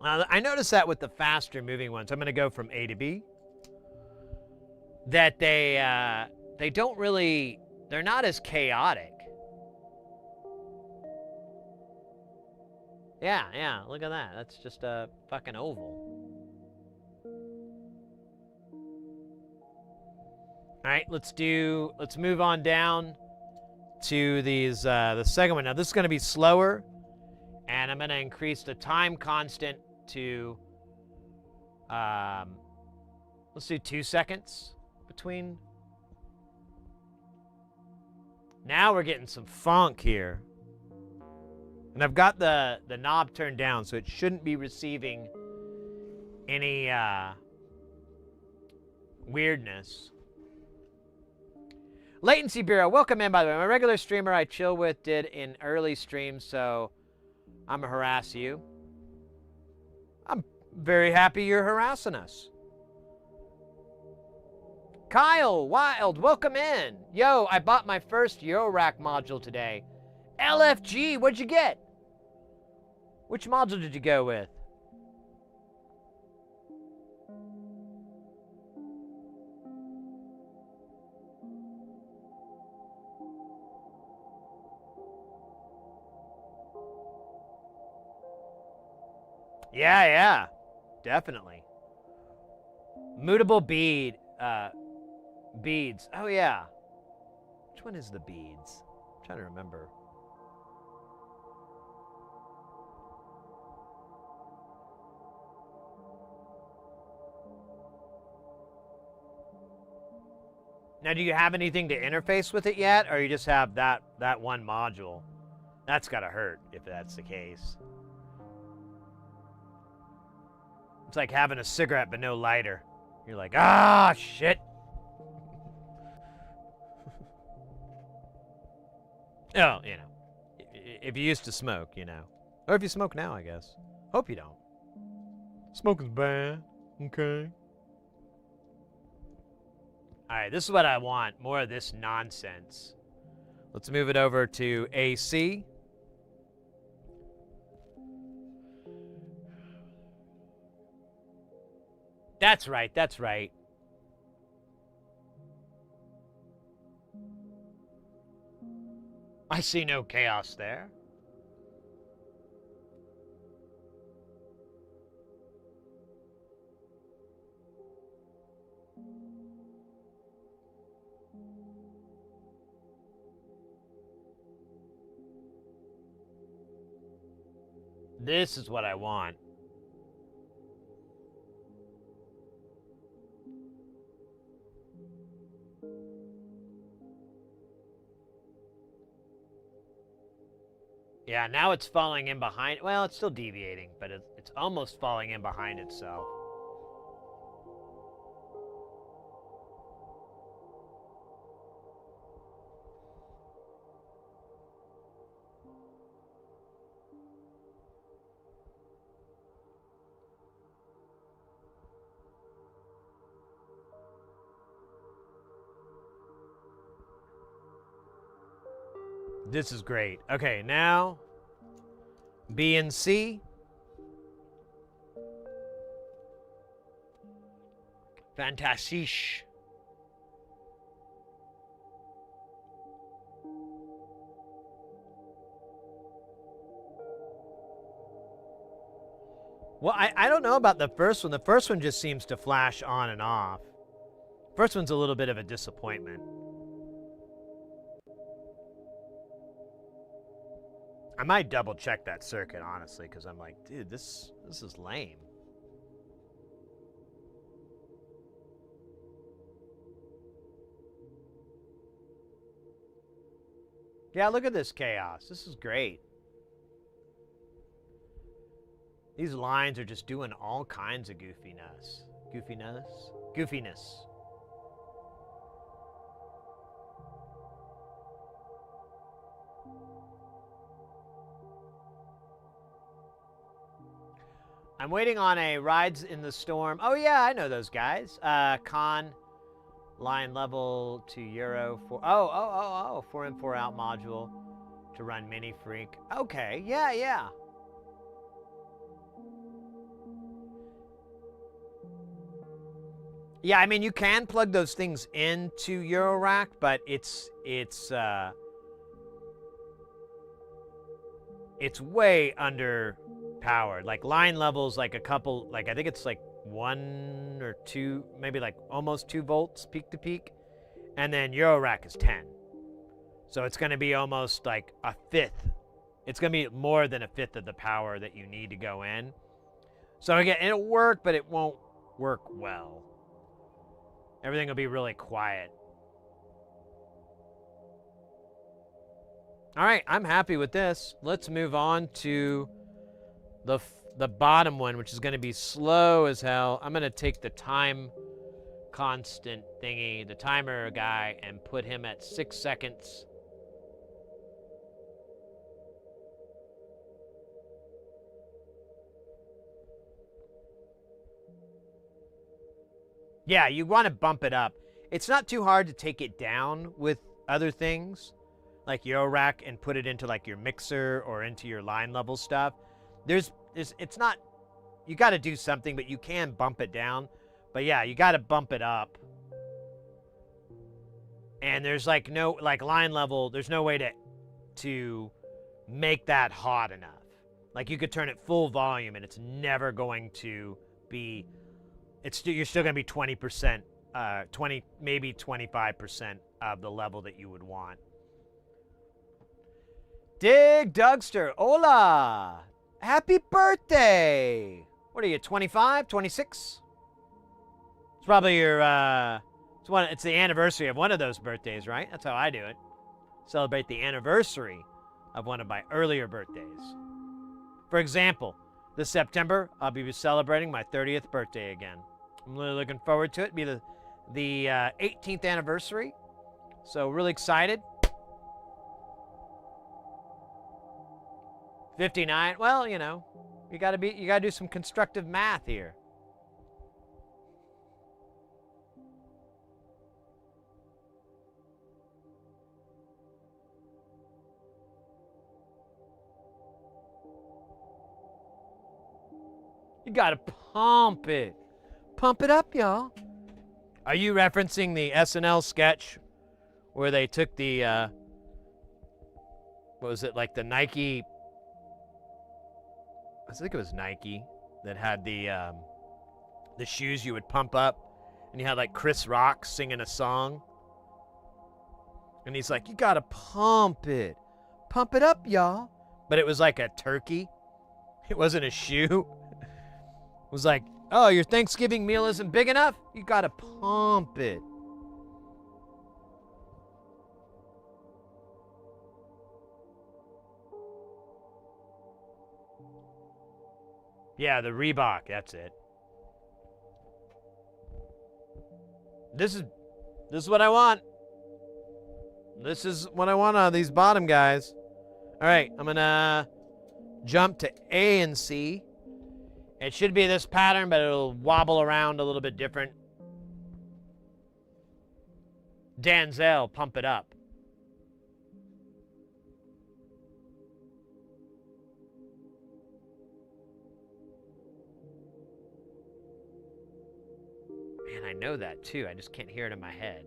I noticed that with the faster moving ones. I'm going to go from A to B. That they don't really... They're not as chaotic. Yeah, look at that. That's just a fucking oval. All right, let's move on down to these, the second one. Now, this is going to be slower, and I'm going to increase the time constant to, let's do 2 seconds between. Now we're getting some funk here. And I've got the knob turned down, so it shouldn't be receiving any weirdness. Latency Bureau, welcome in, by the way. My regular streamer I chill with did in early streams, so I'm going to harass you. I'm very happy you're harassing us. Kyle Wild, welcome in. Yo, I bought my first eurorack module today. LFG, what'd you get? Which module did you go with? Yeah, definitely. Mutable beads. Oh yeah. Which one is the beads? I'm trying to remember. Now, do you have anything to interface with it yet, or you just have that one module? That's gotta hurt if that's the case. It's like having a cigarette but no lighter. You're like, ah, shit. Oh, you know, if you used to smoke, you know. Or if you smoke now, I guess. Hope you don't. Smoking's bad, okay? All right, this is what I want. More of this nonsense. Let's move it over to AC. That's right, that's right. I see no chaos there. This is what I want. Yeah, now it's falling in behind. Well, it's still deviating, but it's almost falling in behind itself. This is great. Okay, now B and C. Fantastique. Well, I don't know about the first one. The first one just seems to flash on and off. First one's a little bit of a disappointment. I might double check that circuit, honestly, because I'm like, dude, this is lame. Yeah, look at this chaos. This is great. These lines are just doing all kinds of goofiness. Goofiness. I'm waiting on a Rides in the Storm. Oh yeah, I know those guys. Con, line level to Euro 4. Oh, 4 in 4 out module to run Mini Freak. Okay, yeah. Yeah, I mean you can plug those things into eurorack, but it's way underpowered. Like line levels, like a couple, like I think it's like 1 or 2, maybe like almost 2 volts peak to peak, and then eurorack is 10. So it's going to be almost like a fifth. It's going to be more than a fifth of the power that you need to go in. So again, it'll work, but it won't work well. Everything will be really quiet. All right, I'm happy with this. Let's move on to the bottom one, which is going to be slow as hell. I'm going to take the time constant thingy, the timer guy, and put him at 6 seconds. Yeah, you want to bump it up. It's not too hard to take it down with other things, like eurorack, and put it into like your mixer or into your line level stuff. It's not, you got to do something, but you can bump it down. But yeah, you got to bump it up. And there's like no, like line level, there's no way to make that hot enough. Like you could turn it full volume and it's never going to be, you're still going to be 20%, 20, maybe 25% of the level that you would want. Dig Dugster, hola! Happy birthday! What are you, 25, 26? It's probably your, it's the anniversary of one of those birthdays, right? That's how I do it. Celebrate the anniversary of one of my earlier birthdays. For example, this September, I'll be celebrating my 30th birthday again. I'm really looking forward to it. It'll be the 18th anniversary. So really excited. 59. Well, you know, you gotta do some constructive math here. You gotta pump it. Pump it up, y'all. Are you referencing the SNL sketch where they took the, what was it, like the Nike, I think it was Nike, that had the shoes you would pump up, and you had like Chris Rock singing a song. And he's like, you gotta pump it. Pump it up, y'all. But it was like a turkey. It wasn't a shoe. It was like, oh, your Thanksgiving meal isn't big enough? You gotta pump it. Yeah, the Reebok, that's it. This is what I want. This is what I want out of these bottom guys. All right, I'm gonna jump to A and C. It should be this pattern, but it'll wobble around a little bit different. Danzel, pump it up. Man, I know that too. I just can't hear it in my head.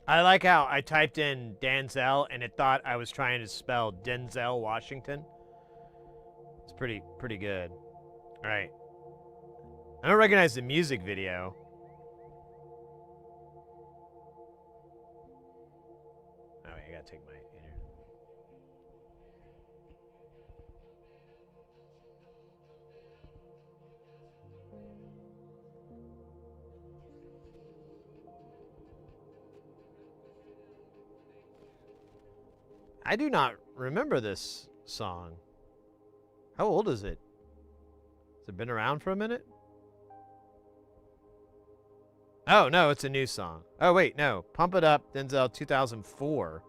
I like how I typed in Denzel and it thought I was trying to spell Denzel Washington. It's pretty good. All right. I don't recognize the music video. Oh, wait, I gotta take my inner. I do not remember this song. How old is it? Has it been around for a minute? Oh, no, it's a new song. Oh, wait, no. Pump It Up, Denzel, 2004.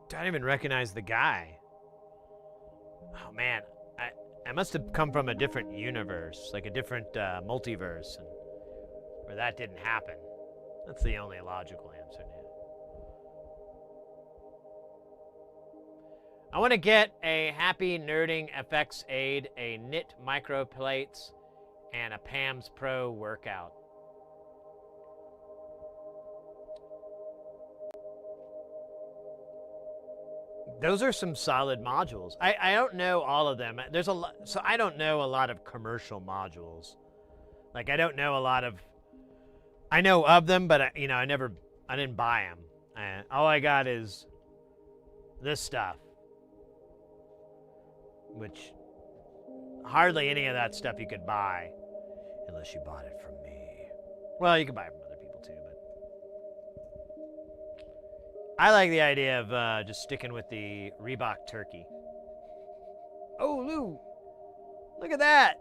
Don't even recognize the guy. Oh, man. I must have come from a different universe, like a different multiverse, and where that didn't happen. That's the only logical answer now. I want to get a Happy Nerding FX Aid, a knit microplates, and a Pam's Pro workout. Those are some solid modules. I don't know all of them. There's a lot, so I don't know a lot of commercial modules. Like I don't know a lot of. I know of them, but I didn't buy them. All I got is this stuff, which hardly any of that stuff you could buy unless you bought it from me. Well, you can buy it from other people too, but I like the idea of just sticking with the Reebok turkey. Oh, Lou, look at that.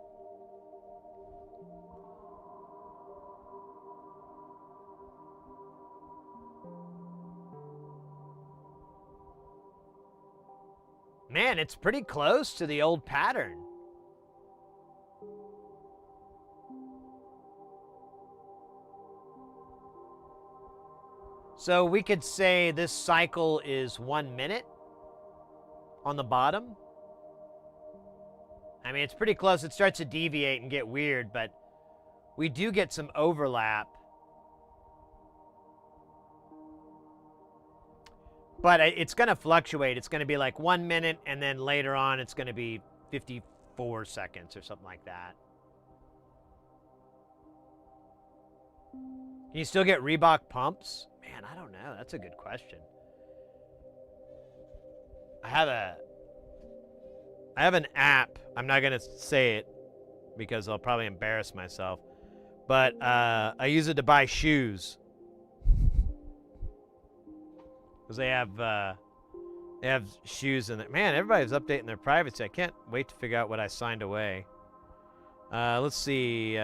Man, it's pretty close to the old pattern. So we could say this cycle is 1 minute on the bottom. I mean, it's pretty close. It starts to deviate and get weird, but we do get some overlap. But it's going to fluctuate. It's going to be like 1 minute, and then later on it's going to be 54 seconds or something like that. Can you still get Reebok pumps? Man, I don't know. That's a good question. I have an app. I'm not going to say it because I'll probably embarrass myself. But I use it to buy shoes. Because they have shoes in it. Man, everybody's updating their privacy. I can't wait to figure out what I signed away. Let's see.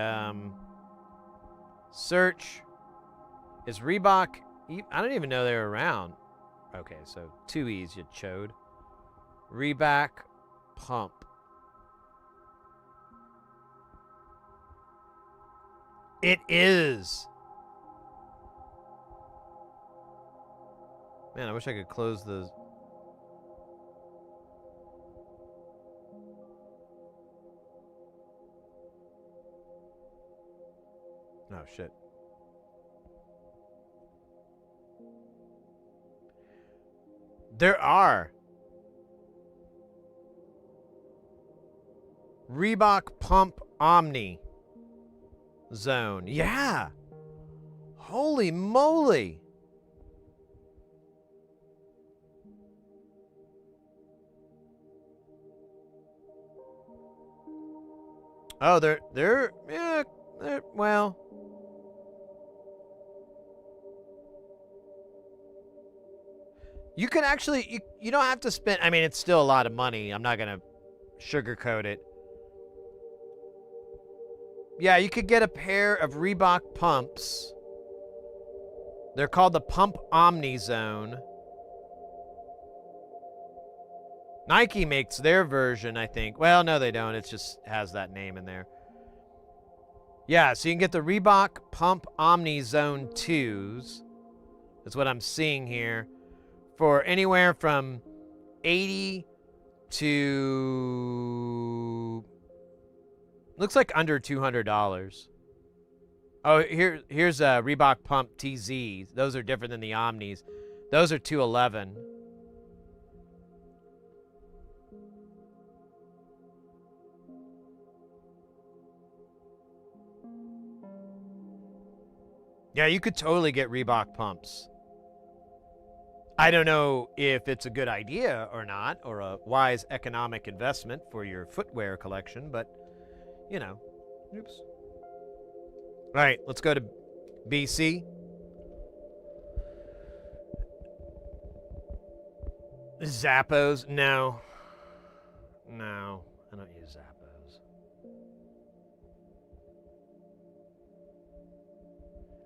Search. Is Reebok... I don't even know they were around. Okay, so 2 E's, you chode. Reebok pump. It is. Man, I wish I could close the... Oh, shit. There are. Reebok Pump Omni Zone. Yeah. Holy moly. Oh, they're well. You can actually, you don't have to spend, I mean, it's still a lot of money. I'm not going to sugarcoat it. Yeah, you could get a pair of Reebok pumps. They're called the Pump Omni Zone. Nike makes their version, I think. Well, no, they don't. It just has that name in there. Yeah, so you can get the Reebok Pump Omni Zone 2s. That's what I'm seeing here. For anywhere from 80 to Looks like under $200. Oh, here's a Reebok Pump TZ. Those are different than the Omnis. Those are $211. Yeah, you could totally get Reebok pumps. I don't know if it's a good idea or not, or a wise economic investment for your footwear collection, but, you know. Oops. All right, let's go to BC. Zappos? No. No, I don't use Zappos.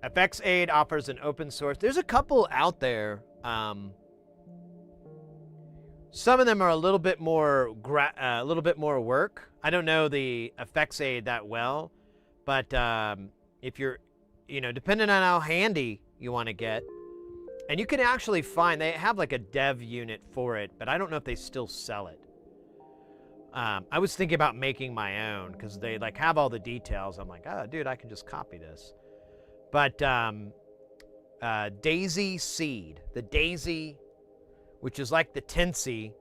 FXAid offers an open source. There's a couple out there. Some of them are a little bit more work. I don't know the FXAid that well, but if you're, depending on how handy you want to get, and you can actually find, they have like a dev unit for it, but I don't know if they still sell it. I was thinking about making my own because they like have all the details. I'm like, oh, dude, I can just copy this. But Daisy Seed, the Daisy, which is like the Tinsy,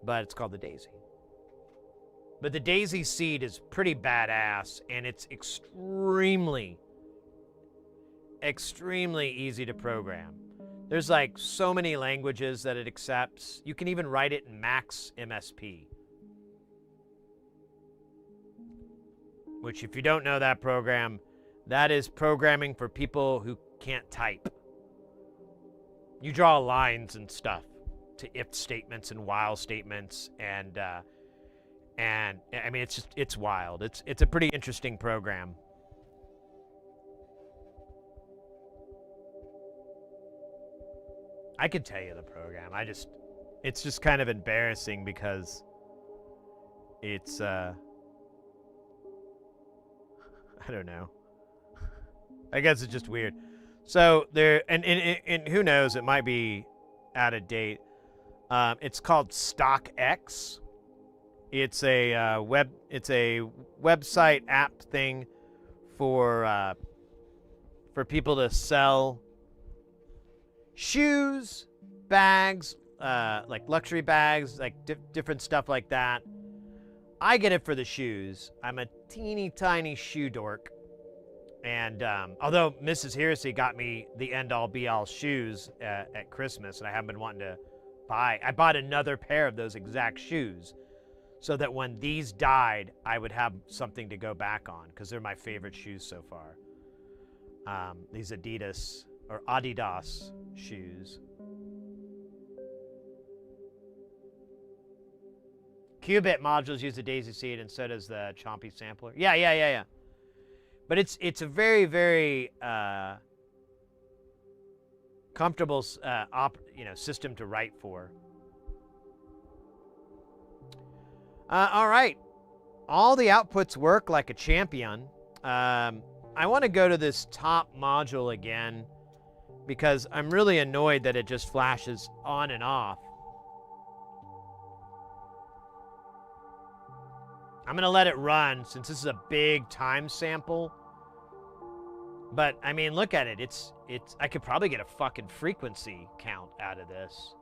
but it's called the Daisy. But the Daisy Seed is pretty badass, and it's extremely easy to program. There's like so many languages that it accepts. You can even write it in Max MSP. Which, if you don't know that program, that is programming for people who can't type. You draw lines and stuff to if statements and while statements, and I mean, it's wild. It's a pretty interesting program. I could tell you the program. It's just kind of embarrassing because it's I don't know. I guess it's just weird. So there, and who knows? It might be out of date. It's called StockX. It's a website app thing for people to sell shoes, bags, like luxury bags, like different stuff like that. I get it for the shoes. I'm a teeny tiny shoe dork. And although Mrs. Heresy got me the end-all be-all shoes at Christmas, and I haven't been wanting to buy, I bought another pair of those exact shoes so that when these died, I would have something to go back on because they're my favorite shoes so far. These Adidas shoes. Qubit modules use the Daisy Seed, and so does the Chompy sampler. Yeah. But it's a very, very comfortable system to write for. All right, all the outputs work like a champion. I want to go to this top module again because I'm really annoyed that it just flashes on and off. I'm gonna let it run since this is a big time sample. But I mean, look at it. It's I could probably get a fucking frequency count out of this.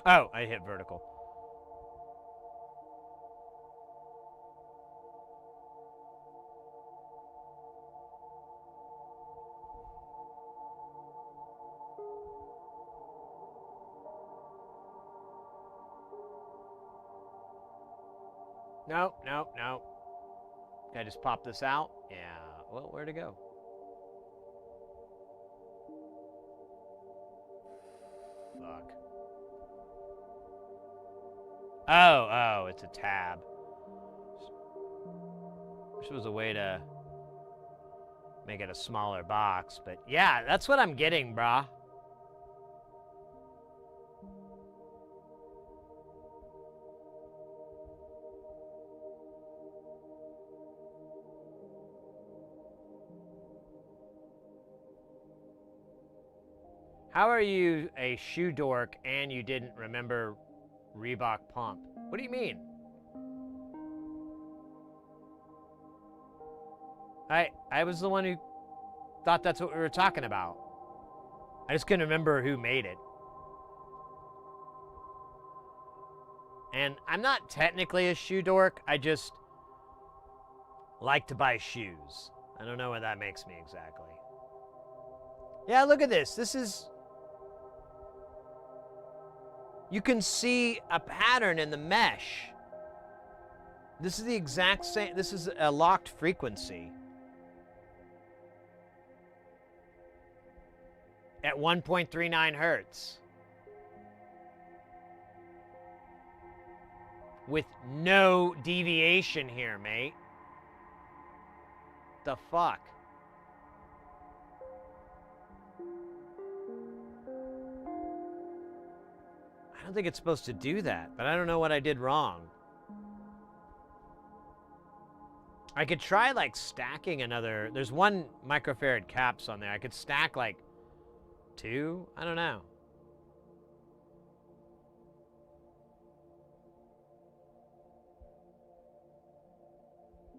Oh, I hit vertical. No. Can I just pop this out? Yeah. Well, where'd it go? Fuck. Oh, it's a tab. This was a way to make it a smaller box, but yeah, that's what I'm getting, brah. How are you a shoe dork and you didn't remember Reebok Pump? What do you mean? I was the one who thought that's what we were talking about. I just couldn't remember who made it. And I'm not technically a shoe dork. I just like to buy shoes. I don't know what that makes me exactly. Yeah, look at this. This is... You can see a pattern in the mesh. This is the exact same... This is a locked frequency. At 1.39 hertz. With no deviation here, mate. The fuck? I don't think it's supposed to do that, but I don't know what I did wrong. I could try, like, stacking another... There's 1 microfarad caps on there. I could stack, like, 2? I don't know.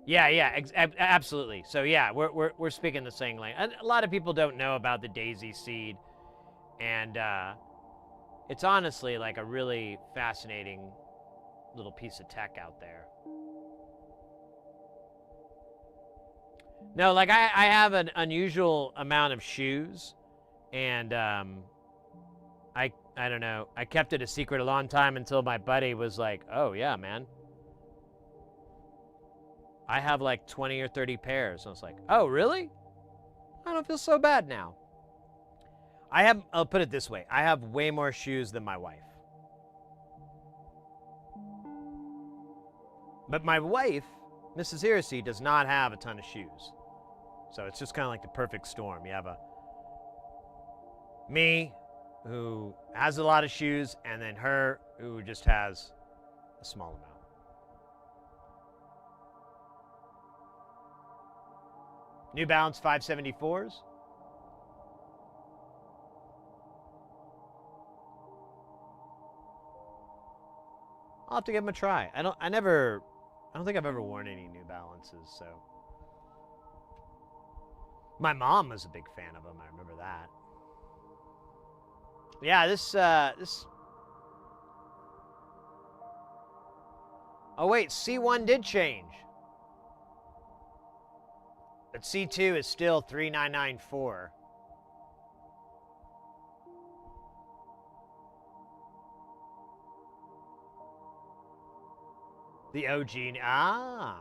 Yeah, absolutely. So yeah, we're speaking the same language. A lot of people don't know about the daisy seed, and it's honestly like a really fascinating little piece of tech out there. No, like I have an unusual amount of shoes, and I don't know. I kept it a secret a long time until my buddy was like, "Oh yeah, man. I have like 20 or 30 pairs." I was like, "Oh, really? I don't feel so bad now." I'll put it this way. I have way more shoes than my wife. But my wife, Mrs. Heresy, does not have a ton of shoes. So it's just kind of like the perfect storm. You have me, who has a lot of shoes, and then her, who just has a small amount. New Balance 574s. I'll have to give them a try. I don't think I've ever worn any New Balances, so. My mom was a big fan of them, I remember that. Yeah, this... Oh wait, C1 did change. But C2 is still 3994. The OG... Ah.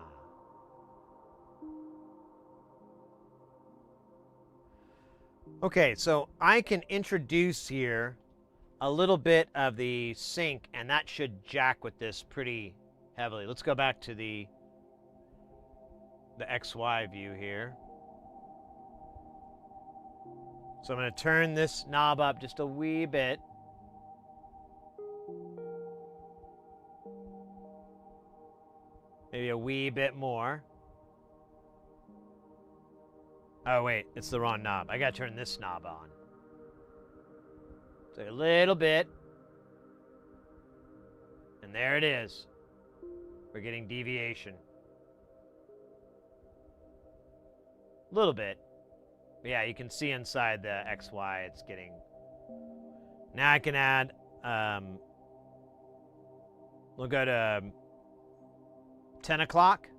Okay, so I can introduce here a little bit of the sync, and that should jack with this pretty heavily. Let's go back to the XY view here. So I'm going to turn this knob up just a wee bit. Maybe a wee bit more. Oh wait, it's the wrong knob. I gotta turn this knob on. So a little bit. And there it is. We're getting deviation. A little bit. But yeah, you can see inside the XY it's getting... Now I can add... we'll go to 10 o'clock.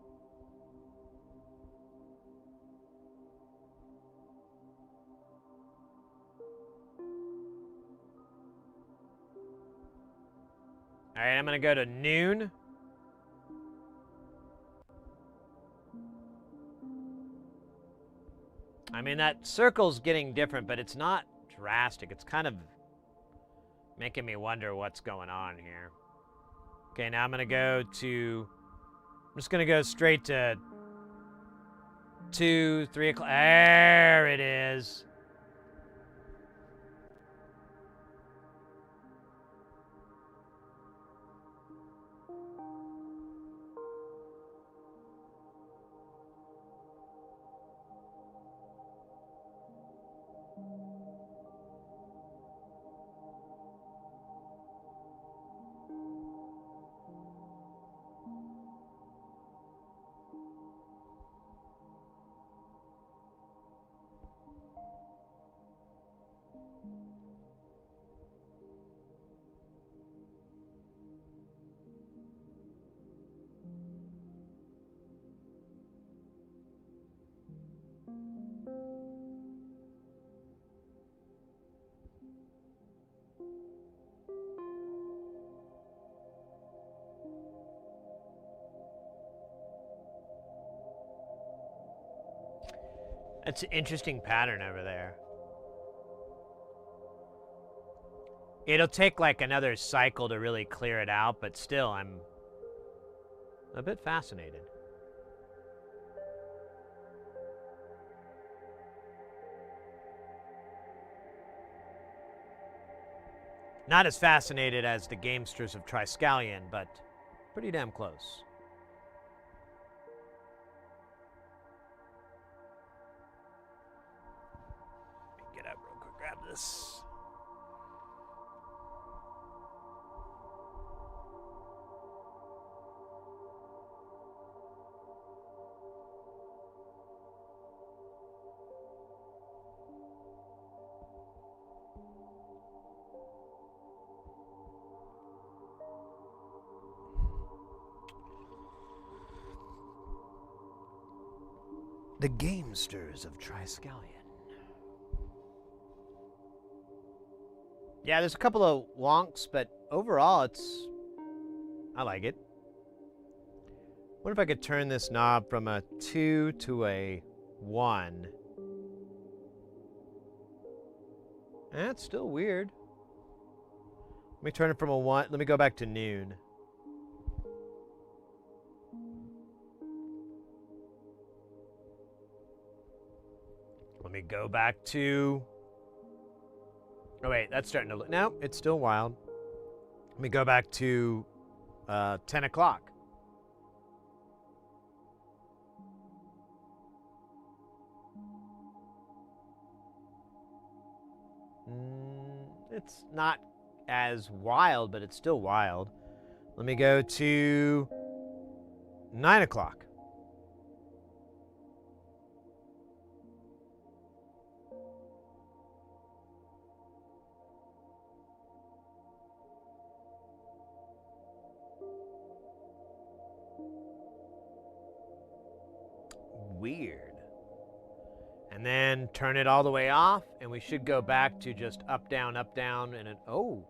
All right, I'm going to go to noon. I mean, that circle's getting different, but it's not drastic. It's kind of making me wonder what's going on here. Okay, now I'm going to go to... I'm just going to go straight to 2, 3 o'clock. There it is. That's an interesting pattern over there. It'll take like another cycle to really clear it out, but still, I'm a bit fascinated. Not as fascinated as the gamesters of Triskelion, but pretty damn close. Let me get up real quick, grab this. The gamesters of Triskelion. Yeah, there's a couple of wonks, but overall, I like it. What if I could turn this knob from a 2 to a 1? That's still weird. Let me turn it from a 1. Let me go back to noon. Let me go back to... Oh, wait, that's starting to look... No, it's still wild. Let me go back to 10 o'clock. It's not as wild, but it's still wild. Let me go to 9 o'clock. Weird. And then turn it all the way off, and we should go back to just up, down, and an... Oh.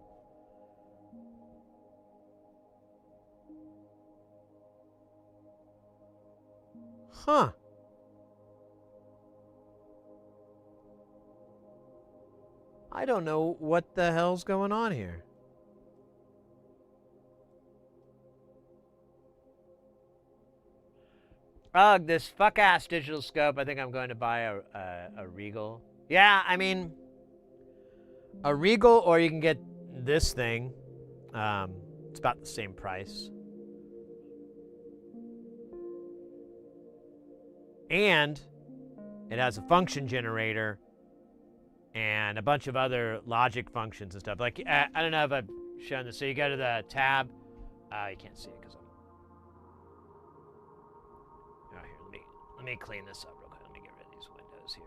Huh. I don't know what the hell's going on here. Ugh, this fuck-ass digital scope. I think I'm going to buy a Regal. Yeah, I mean, a Regal, or you can get this thing. It's about the same price. And it has a function generator and a bunch of other logic functions and stuff. Like, I don't know if I've shown this. So you go to the tab. You can't see it because I'm... Oh, here, let me clean this up real quick. Let me get rid of these windows here.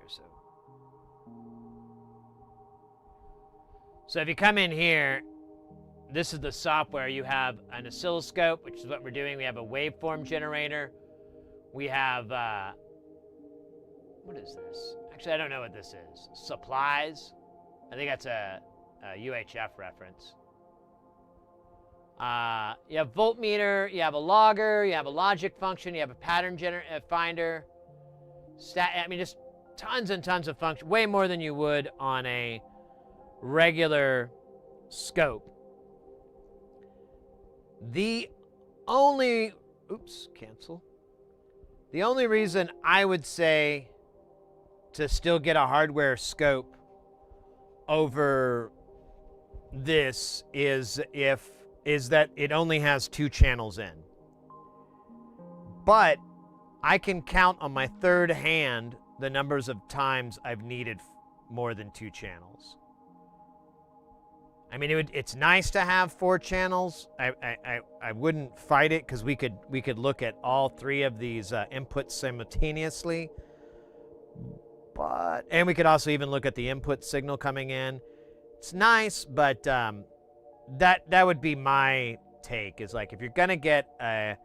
So if you come in here, this is the software. You have an oscilloscope, which is what we're doing. We have a waveform generator. We have, what is this? Actually, I don't know what this is. Supplies. I think that's a UHF reference. You have voltmeter, you have a logger, you have a logic function, you have a pattern finder. I mean, just tons and tons of functions. Way more than you would on a regular scope. The only... Oops, cancel. The only reason I would say to still get a hardware scope over this is that it only has 2 channels in. But I can count on my third hand the numbers of times I've needed more than 2 channels. I mean, it's nice to have 4 channels. I wouldn't fight it because we could look at all 3 of these inputs simultaneously. And we could also even look at the input signal coming in. It's nice, but that would be my take. Is like, if you're gonna get a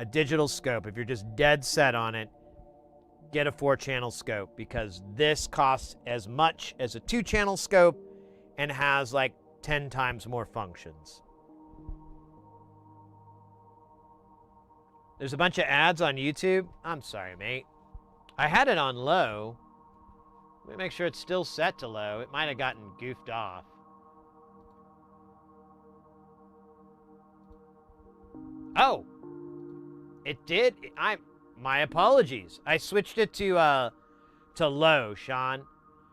digital scope, if you're just dead set on it, get a 4-channel scope, because this costs as much as a 2-channel scope and has like 10 times more functions. There's a bunch of ads on YouTube. I'm sorry, mate. I had it on low. Let me make sure it's still set to low. It might have gotten goofed off. Oh, it did. My apologies. I switched it to low, Sean.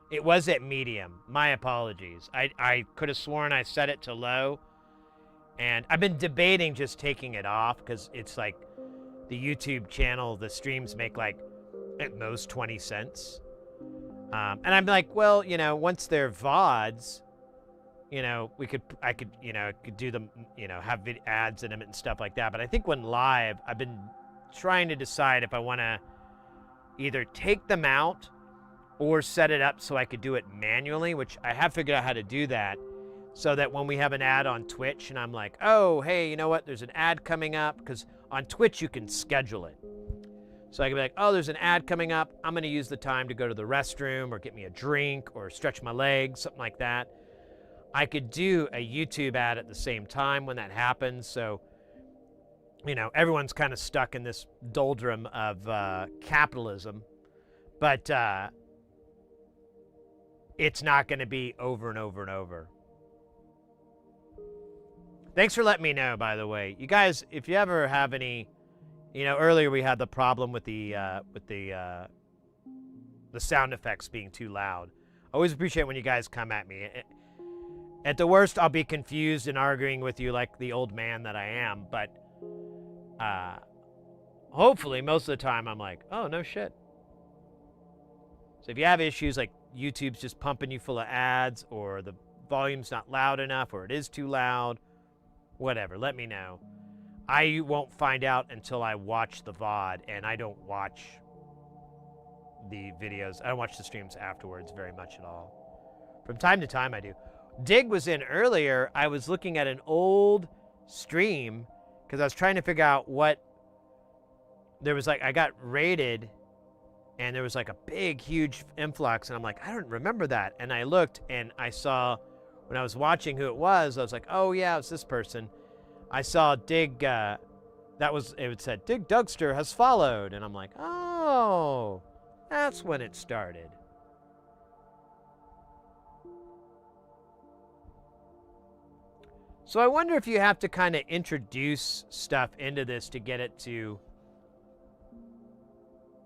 It was at medium. My apologies. I could have sworn I set it to low, and I've been debating just taking it off because it's like the YouTube channel, the streams make like at most 20 cents. And I'm like, well, you know, once they're VODs, you know, I could do them, you know, have ads in them and stuff like that. But I think when live, I've been trying to decide if I want to either take them out or set it up so I could do it manually, which I have figured out how to do that, so that when we have an ad on Twitch and I'm like, oh, hey, you know what? There's an ad coming up, because on Twitch you can schedule it. So I can be like, oh, there's an ad coming up. I'm going to use the time to go to the restroom or get me a drink or stretch my legs, something like that. I could do a YouTube ad at the same time when that happens. So, you know, everyone's kind of stuck in this doldrum of capitalism. But it's not going to be over and over and over. Thanks for letting me know, by the way. You guys, if you ever have any... You know, earlier we had the problem with the sound effects being too loud. I always appreciate when you guys come at me. At the worst, I'll be confused and arguing with you like the old man that I am. But hopefully, most of the time, I'm like, oh, no shit. So if you have issues like YouTube's just pumping you full of ads, or the volume's not loud enough, or it is too loud, whatever, let me know. I won't find out until I watch the VOD, and I don't watch the videos. I don't watch the streams afterwards very much at all. From time to time, I do. Dig was in earlier. I was looking at an old stream because I was trying to figure out what... There was like, I got raided, and there was like a big, huge influx, and I'm like, I don't remember that. And I looked, and I saw, when I was watching who it was, I was like, oh yeah, it's this person. I saw Dig, it said, Dig Dugster has followed. And I'm like, oh, that's when it started. So I wonder if you have to kind of introduce stuff into this to get it to...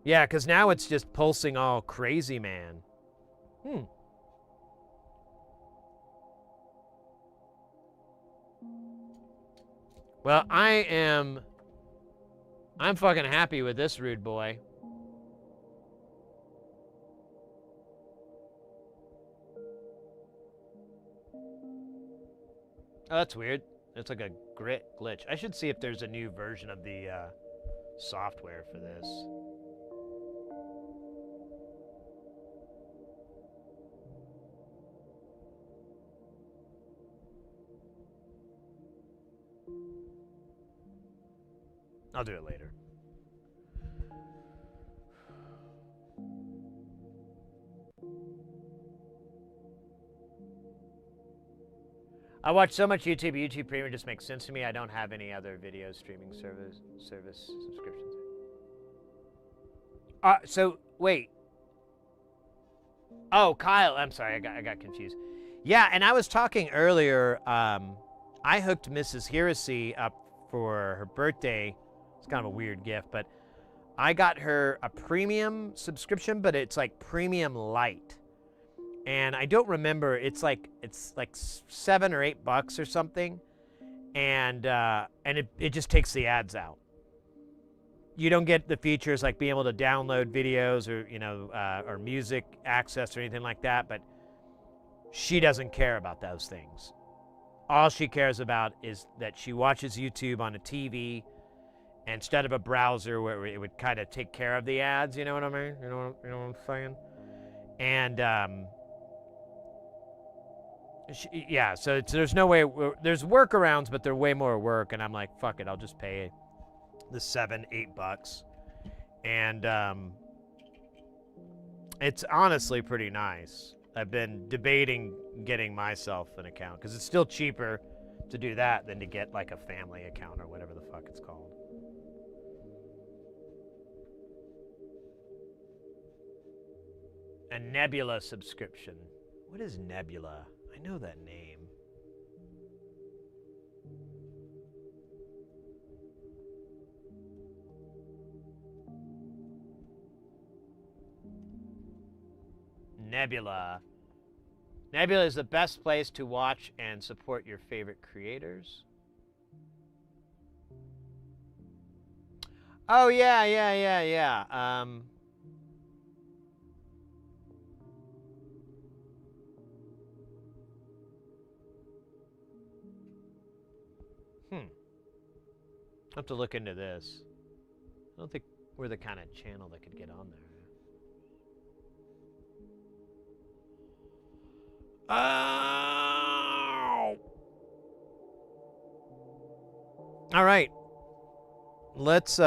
Yeah, because now it's just pulsing all crazy, man. Well, I'm fucking happy with this rude boy. Oh, that's weird. It's like a grit glitch. I should see if there's a new version of the software for this. I'll do it later. I watch so much YouTube. YouTube Premium just makes sense to me. I don't have any other video streaming service subscriptions. So wait. Oh, Kyle. I'm sorry. I got confused. Yeah, and I was talking earlier. I hooked Mrs. Heresy up for her birthday. It's kind of a weird gift, but I got her a premium subscription, but it's like premium light. And I don't remember, it's like $7 or $8 or something. And it just takes the ads out. You don't get the features like being able to download videos or, you know, or music access or anything like that, but she doesn't care about those things. All she cares about is that she watches YouTube on a TV instead of a browser where it would kind of take care of the ads, you know what I mean? You know what I'm saying? And yeah, so there's no way, there's workarounds, but they're way more work, and I'm like, fuck it, I'll just pay the $7-8, and it's honestly pretty nice. I've been debating getting myself an account because it's still cheaper to do that than to get like a family account or whatever the fuck it's called. A Nebula subscription. What is Nebula? I know that name. Nebula. Nebula is the best place to watch and support your favorite creators. Oh, yeah. I'll have to look into this. I don't think we're the kind of channel that could get on there. Oh! All right. Let's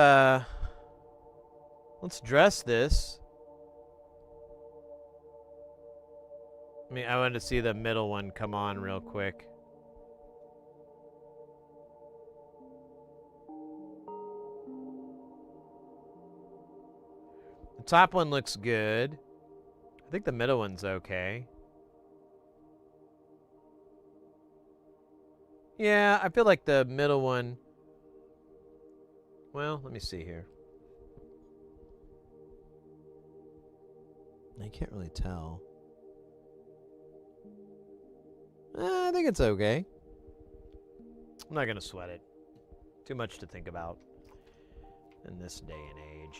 dress this. I wanted to see the middle one come on real quick. The top one looks good. I think the middle one's okay. Yeah, I feel like the middle one... Well, let me see here. I can't really tell. I think it's okay. I'm not going to sweat it. Too much to think about in this day and age.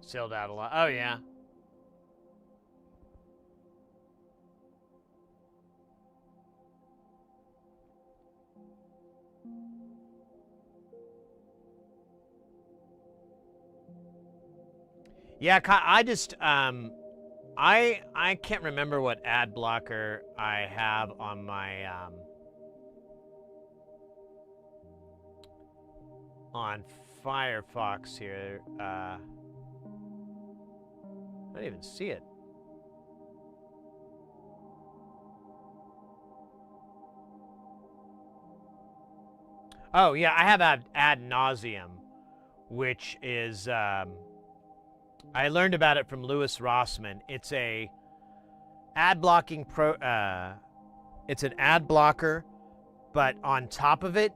Sailed out a lot. Oh, yeah. Yeah, I just, I can't remember what ad blocker I have on my, on Firefox here. I don't even see it. Oh, yeah, I have ad nauseum, which is, I learned about it from Louis Rossman. It's a ad blocking it's an ad blocker, but on top of it,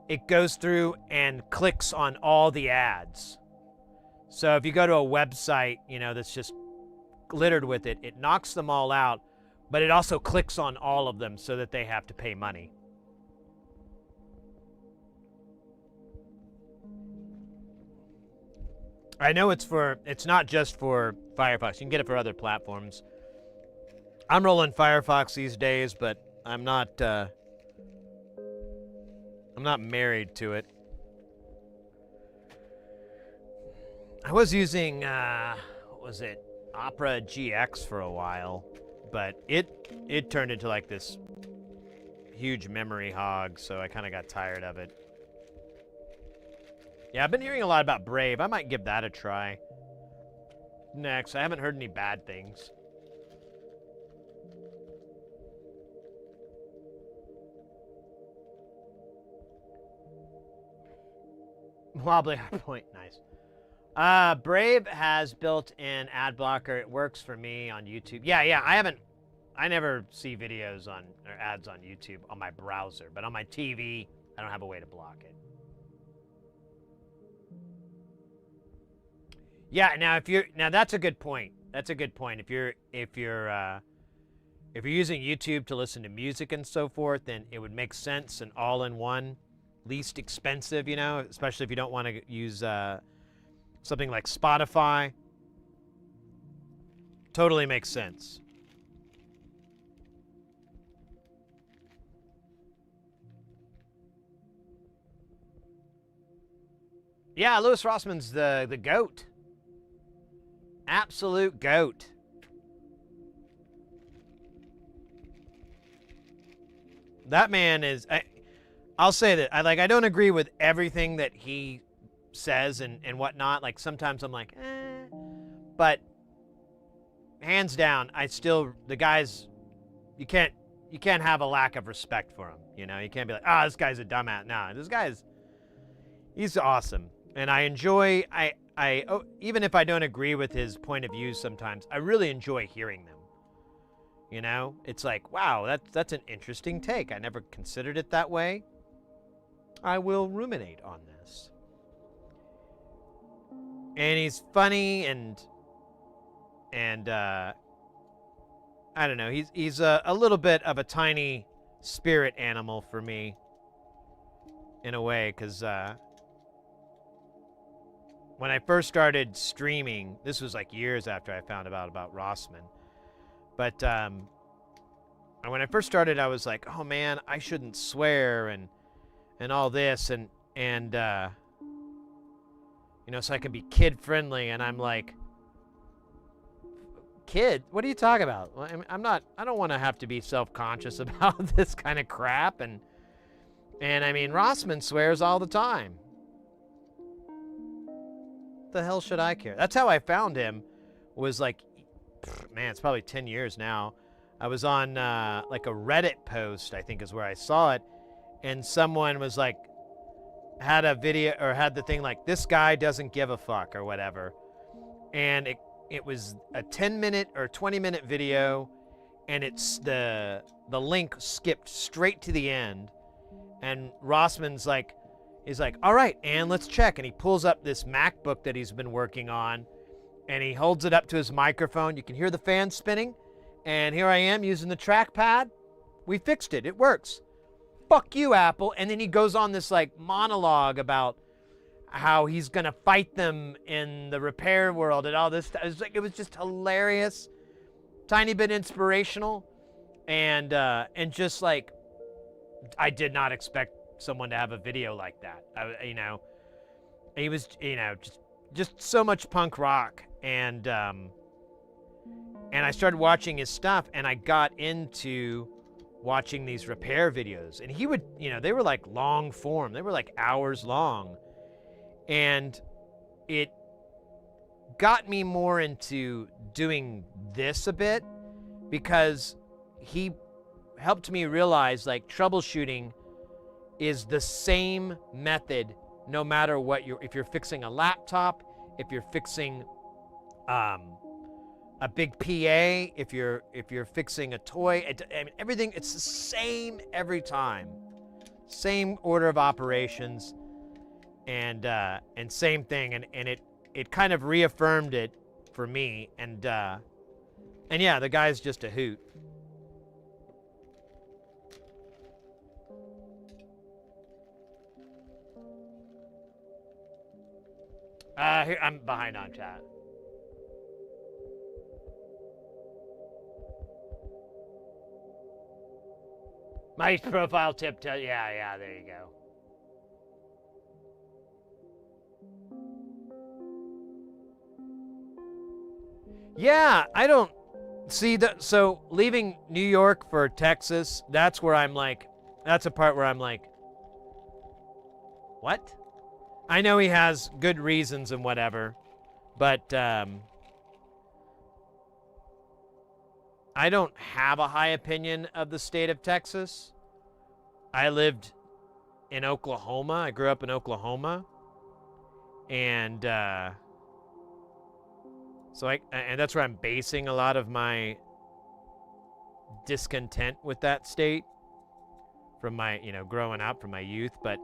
it goes through and clicks on all the ads. So if you go to a website, you know, that's just littered with it, it knocks them all out, but it also clicks on all of them so that they have to pay money. I know it's not just for Firefox. You can get it for other platforms. I'm rolling Firefox these days, but I'm not married to it. I was using, what was it, Opera GX for a while, but it turned into like this huge memory hog, so I kind of got tired of it. Yeah, I've been hearing a lot about Brave. I might give that a try next. I haven't heard any bad things. Wobbly point, nice. Brave has built-in ad blocker. It works for me on YouTube. Yeah, I never see videos on or ads on YouTube on my browser, but on my TV, I don't have a way to block it. Yeah, now that's a good point. That's a good point. If you're using YouTube to listen to music and so forth, then it would make sense and all-in-one, least expensive, you know, especially if you don't want to use something like Spotify. Totally makes sense. Yeah, Louis Rossman's the GOAT. Absolute GOAT. That man is... I'll say that. I don't agree with everything that he says and whatnot. Like, sometimes I'm like, eh. But, hands down, the guy's... You can't have a lack of respect for him. You know, you can't be like, this guy's a dumbass. No, he's awesome. And I enjoy, even if I don't agree with his point of view sometimes, I really enjoy hearing them. You know, it's like, wow, that's an interesting take. I never considered it that way. I will ruminate on this. And he's funny and I don't know. He's a little bit of a tiny spirit animal for me, in a way, because when I first started streaming, this was like years after I found out about Rossman. But when I first started, I was like, oh man, I shouldn't swear and all this and you know, so I can be kid friendly. And I'm like, kid? What are you talking about? Well, I don't want to have to be self-conscious about this kind of crap. And I mean, Rossman swears all the time. What the hell should I care? That's how I found him, was like, man, it's probably 10 years now. I was on like a Reddit post, I think is where I saw it. And someone was like, had a video or had the thing like, this guy doesn't give a fuck or whatever. And it was a 10-minute or 20-minute video, and it's the link skipped straight to the end. And Rossman's like, he's like, all right, and let's check. And he pulls up this MacBook that he's been working on, and he holds it up to his microphone. You can hear the fan spinning. And here I am using the trackpad. We fixed it. It works. Fuck you, Apple. And then he goes on this like monologue about how he's going to fight them in the repair world and all this stuff. It was just hilarious. Tiny bit inspirational. And just like, I did not expect someone to have a video like that. You know, he was, you know, just so much punk rock. And I started watching his stuff, and I got into watching these repair videos. And he would, you know, they were like long form. They were like hours long. And it got me more into doing this a bit, because he helped me realize like troubleshooting is the same method no matter what if you're fixing a laptop, if you're fixing a big PA, if you're fixing a toy, I mean, everything, it's the same every time. Same order of operations and same thing, and it kind of reaffirmed it for me, and yeah, the guy's just a hoot. Here, I'm behind on chat. My profile tip, yeah, there you go. Yeah, I don't see that. So leaving New York for Texas, that's where I'm like, that's a part where I'm like, what? I know he has good reasons and whatever, but I don't have a high opinion of the state of Texas. I lived in Oklahoma. I grew up in Oklahoma. And so and that's where I'm basing a lot of my discontent with that state from my, you know, growing up, from my youth, but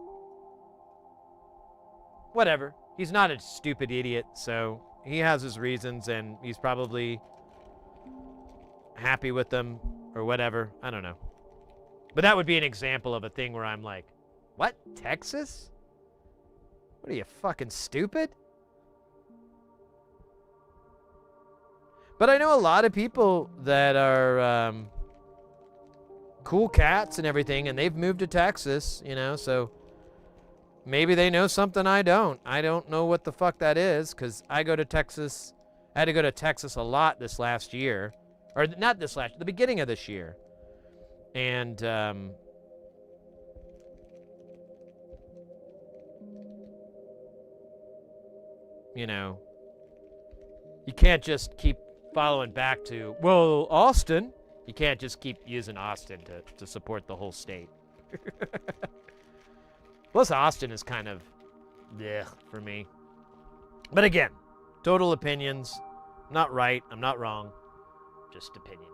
whatever. He's not a stupid idiot, so he has his reasons, and he's probably happy with them or whatever. I don't know. But that would be an example of a thing where I'm like, what? Texas? What are you, fucking stupid? But I know a lot of people that are cool cats and everything, and they've moved to Texas, you know, so maybe they know something I don't. I don't know what the fuck that is, because I go to Texas. I had to go to Texas a lot this last year. Or not this last, the beginning of this year. And, you know, you can't just keep following back to, well, Austin. You can't just keep using Austin to support the whole state. Plus, Austin is kind of, bleh, for me. But again, total opinions. I'm not right. I'm not wrong. Just opinionated.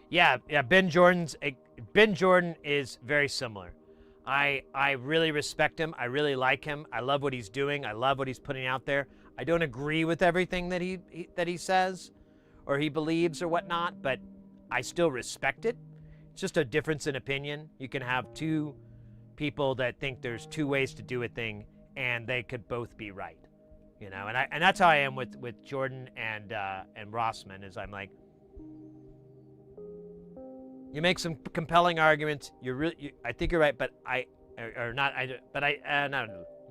Yeah, Ben Jordan is very similar. I really respect him. I really like him. I love what he's doing. I love what he's putting out there. I don't agree with everything that he says or he believes or whatnot, but I still respect it. It's just a difference in opinion. You can have two people that think there's two ways to do a thing, and they could both be right, you know. And that's how I am with Jordan and Rossman. Is I'm like, you make some compelling arguments. I think you're right, but let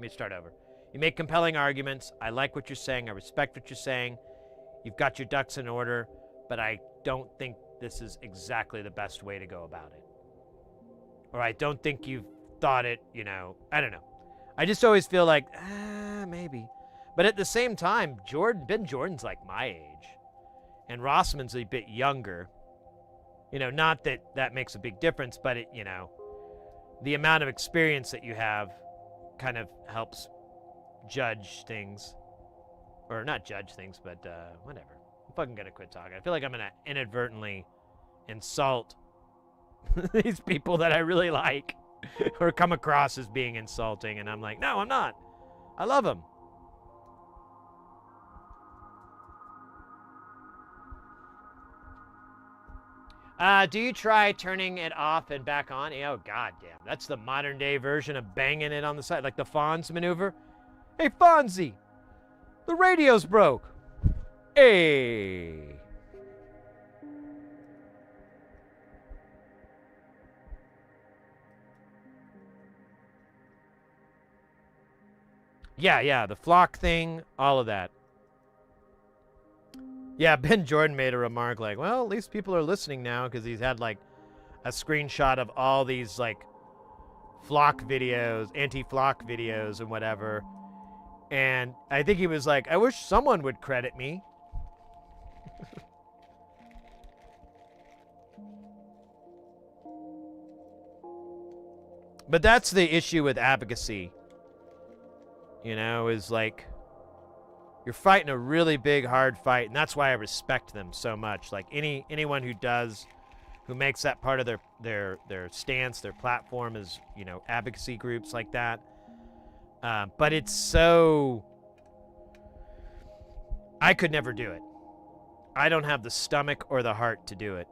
me start over. You make compelling arguments. I like what you're saying. I respect what you're saying. You've got your ducks in order, but I don't think this is exactly the best way to go about it. Or I don't think you've thought it, you know, I don't know. I just always feel like, maybe. But at the same time, Ben Jordan's like my age. And Rossman's a bit younger. You know, not that that makes a big difference, but it, you know, the amount of experience that you have kind of helps judge things. Or not judge things, but whatever. I'm fucking gonna quit talking. I feel like I'm gonna inadvertently insult these people that I really like or come across as being insulting, and I'm like, no, I'm not. I love them. Do you try turning it off and back on? Oh, goddamn. That's the modern day version of banging it on the side, like the Fonz maneuver. Hey, Fonzie, the radio's broke. Hey. Yeah, the flock thing, all of that. Yeah, Ben Jordan made a remark like, well, at least people are listening now, because he's had like a screenshot of all these like flock videos, anti-flock videos and whatever. And I think he was like, I wish someone would credit me. But that's the issue with advocacy. You know, is like, you're fighting a really big, hard fight, and that's why I respect them so much. Like anyone who makes that part of their stance, their platform is, you know, advocacy groups like that. But it's so, I could never do it. I don't have the stomach or the heart to do it.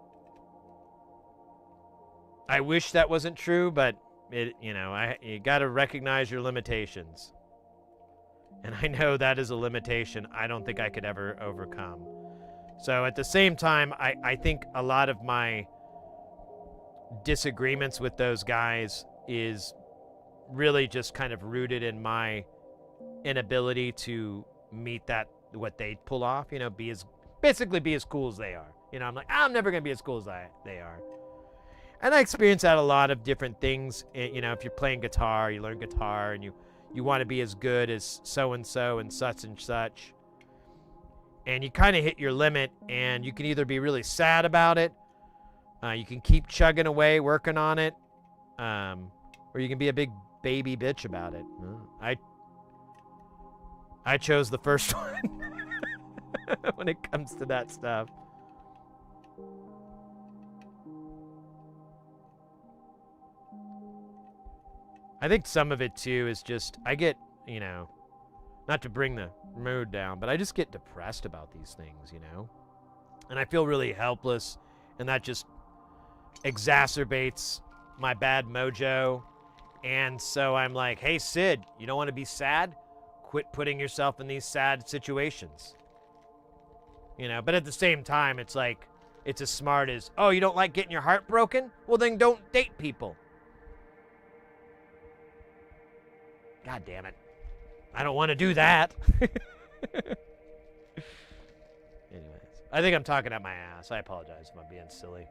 I wish that wasn't true, but it, you know, you got to recognize your limitations. And I know that is a limitation I don't think I could ever overcome. So at the same time, I think a lot of my disagreements with those guys is really just kind of rooted in my inability to meet what they pull off, you know, basically be as cool as they are. You know, I'm like, I'm never going to be as cool as they are. And I experience that a lot of different things. You know, if you're playing guitar, you learn guitar, and you want to be as good as so-and-so and such and such. And you kind of hit your limit, and you can either be really sad about it, you can keep chugging away, working on it, or you can be a big baby bitch about it. I chose the first one when it comes to that stuff. I think some of it, too, is just, I get, you know, not to bring the mood down, but I just get depressed about these things, you know? And I feel really helpless, and that just exacerbates my bad mojo, And so I'm like, hey, Sid, you don't want to be sad? Quit putting yourself in these sad situations. You know, but at the same time, it's like, it's as smart as, oh, you don't like getting your heart broken? Well, then don't date people. God damn it. I don't want to do that. Anyways, I think I'm talking out my ass. I apologize if I'm being silly.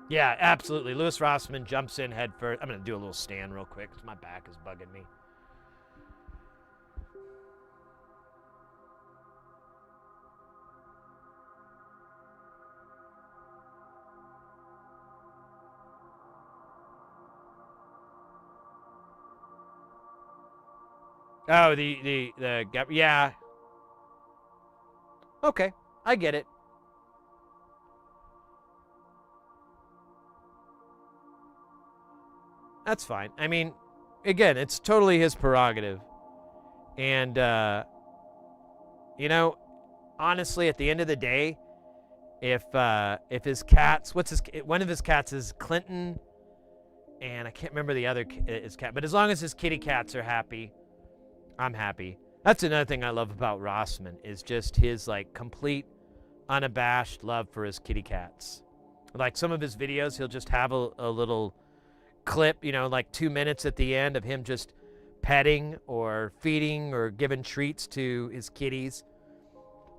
Yeah, absolutely. Louis Rossman jumps in head first. I'm going to do a little stand real quick because my back is bugging me. Oh, yeah. Okay, I get it. That's fine. I mean, again, it's totally his prerogative. And, you know, honestly, at the end of the day, if his cats, one of his cats is Clinton, and I can't remember the other his cat, but as long as his kitty cats are happy, I'm happy. That's another thing I love about Rossman is just his like complete, unabashed love for his kitty cats. Like some of his videos, he'll just have a little clip, you know, like 2 minutes at the end of him just petting or feeding or giving treats to his kitties.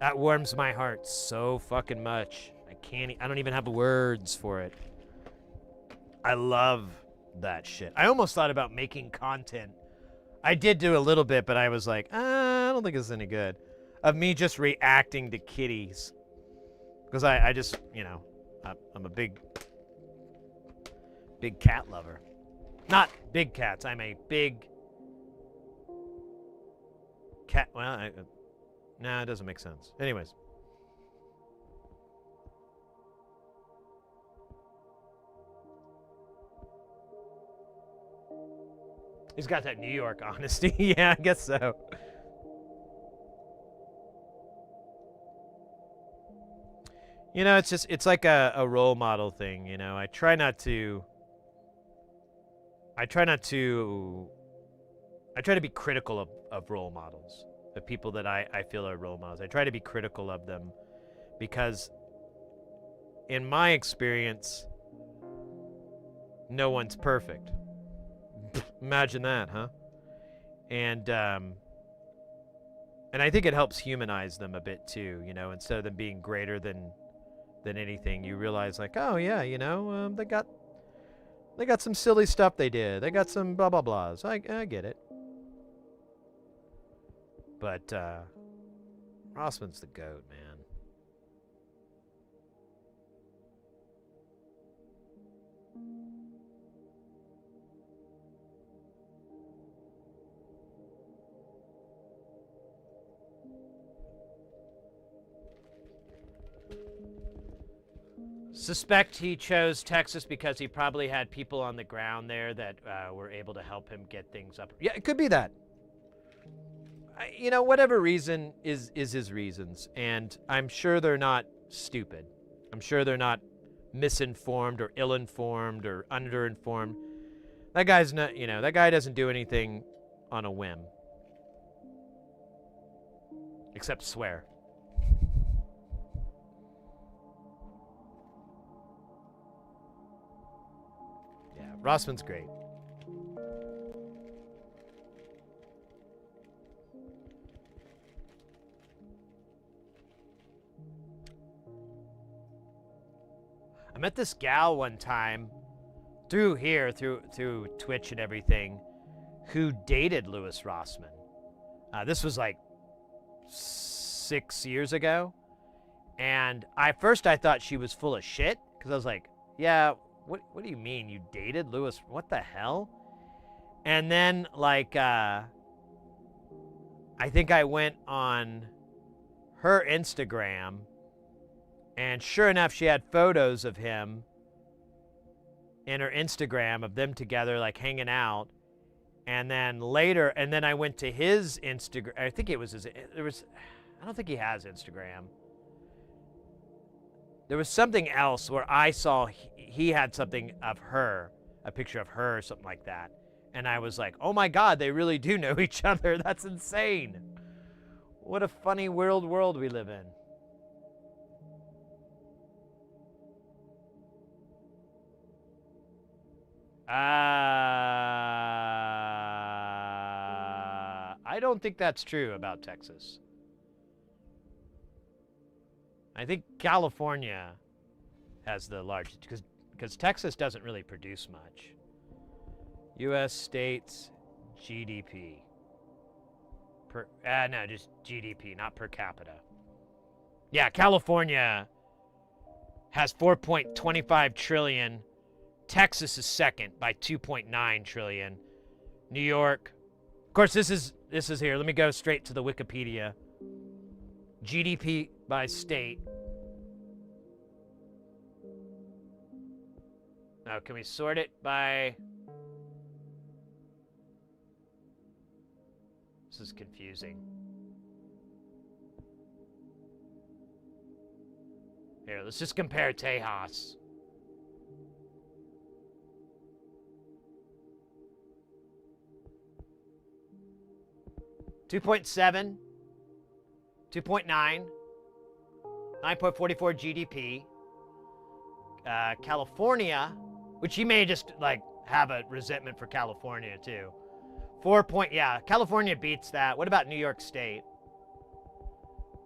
That warms my heart so fucking much. I don't even have words for it. I love that shit. I almost thought about making content. I did do a little bit, but I was like, I don't think it's any good. Of me just reacting to kitties. Because I just, you know, I'm a big cat lover. Not big cats. I'm a big cat. Well, no, it doesn't make sense. Anyways. He's got that New York honesty. Yeah, I guess so. You know, it's like a role model thing, you know. I try not to be critical of role models, the people that I feel are role models. I try to be critical of them because in my experience, no one's perfect. Imagine that, huh? And I think it helps humanize them a bit too, you know, instead of them being greater than anything, you realize like, oh yeah, you know, they got some silly stuff they did. They got some blah blah blahs. I get it. But Rossman's the GOAT, man. Suspect he chose Texas because he probably had people on the ground there that were able to help him get things up. Yeah, it could be that. You know, whatever reason is his reasons, and I'm sure they're not stupid. I'm sure they're not misinformed or ill-informed or underinformed. That guy's not, you know, that guy doesn't do anything on a whim. Except swear. Yeah, Rossman's great. I met this gal one time through Twitch and everything who dated Louis Rossman. This was like 6 years ago. And I thought she was full of shit because I was like, yeah, what do you mean you dated Louis? What the hell? And then like, I think I went on her Instagram and sure enough, she had photos of him in her Instagram of them together, like hanging out. And then later, I went to his Instagram. I think it was I don't think he has Instagram. There was something else where I saw he had something of her, a picture of her or something like that. And I was like, oh my God, they really do know each other. That's insane. What a funny world we live in. I don't think that's true about Texas. I think California has the largest, because Texas doesn't really produce much. U.S. states GDP. No, just GDP, not per capita. Yeah, California has 4.25 trillion. Texas is second by 2.9 trillion. New York, of course, this is here. Let me go straight to the Wikipedia. GDP by state. Now, can we sort it by? This is confusing. Here, let's just compare Tejas. $2.7, 2.9, 9.44 GDP. California, which he may just like have a resentment for California too. California beats that. What about New York State?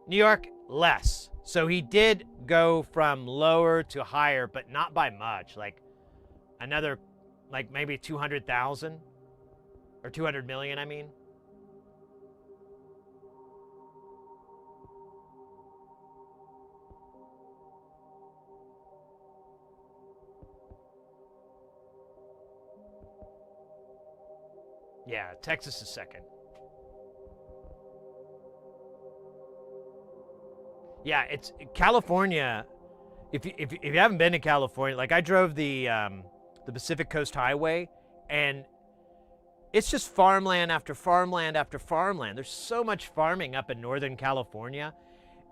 New York, less. So he did go from lower to higher, but not by much. Like another, like maybe 200,000 or 200 million, I mean. Yeah, Texas is second. Yeah, it's California. If you haven't been to California, like I drove the Pacific Coast Highway, and it's just farmland after farmland after farmland. There's so much farming up in Northern California,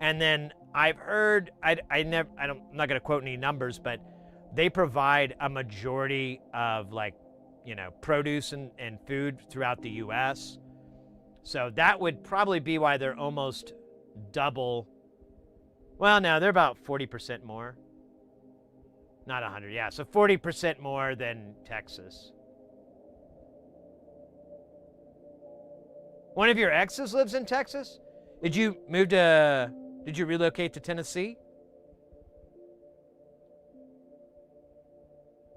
and then I've heard I'm not gonna quote any numbers, but they provide a majority of like, you know, produce and food throughout the U.S. So that would probably be why they're almost double. Well, no, they're about 40% more. Not 100, yeah. So 40% more than Texas. One of your exes lives in Texas? Did you relocate to Tennessee?